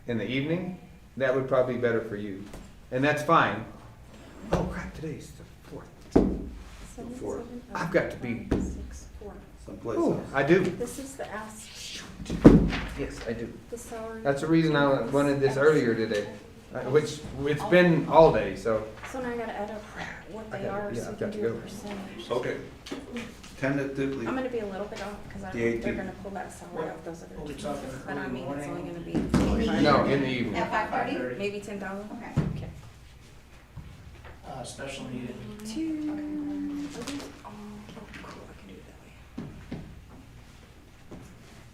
in the evening, that would probably be better for you. And that's fine. Oh crap, today's the 4th. Fourth. I've got to be, Someplace oh, else. I do. This is the ask, Yes, I do. the salary. That's the reason I wanted this earlier today, which it's been all day, so. So now I gotta add up what they are, Yeah, so we I've can got to do a go. percentage. Okay. Tentatively, I'm gonna be a little bit off, cause I The don't think they're 18th. gonna pull that salary off those other What we two. talking, But I early mean, it's only morning? gonna be No, in the evening. At 5:30? 5:30. maybe 10,000. Okay. Okay. Special meeting. Two. Are these all- oh, cool, I can do it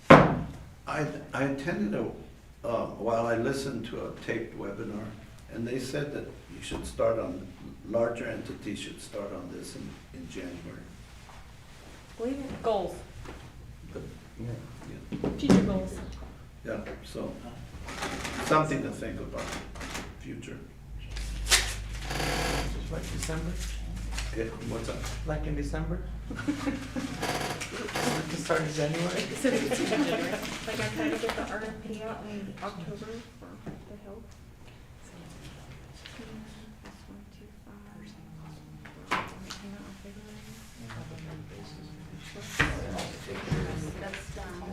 that way. I attended while I listened to a taped webinar, and they said that you should start on, larger entities should start on this in January. Believe it. Goals, Yeah, future goals. yeah, so, something to think about, future. Just like December, Okay, what's up? like in December? We can start in January. Like I tried to get the RFP out in October for the help. That's done.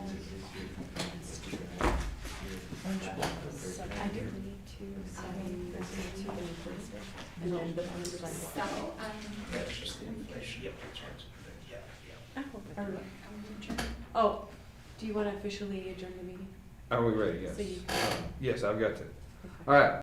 I do need to sign this to And then the one is like. So, That's just the inflation. Yep, that's right. Yeah, I hope I do. Oh, do you wanna officially adjourn the meeting? Are we ready? Yes. So you- Yes, I've got to. All right.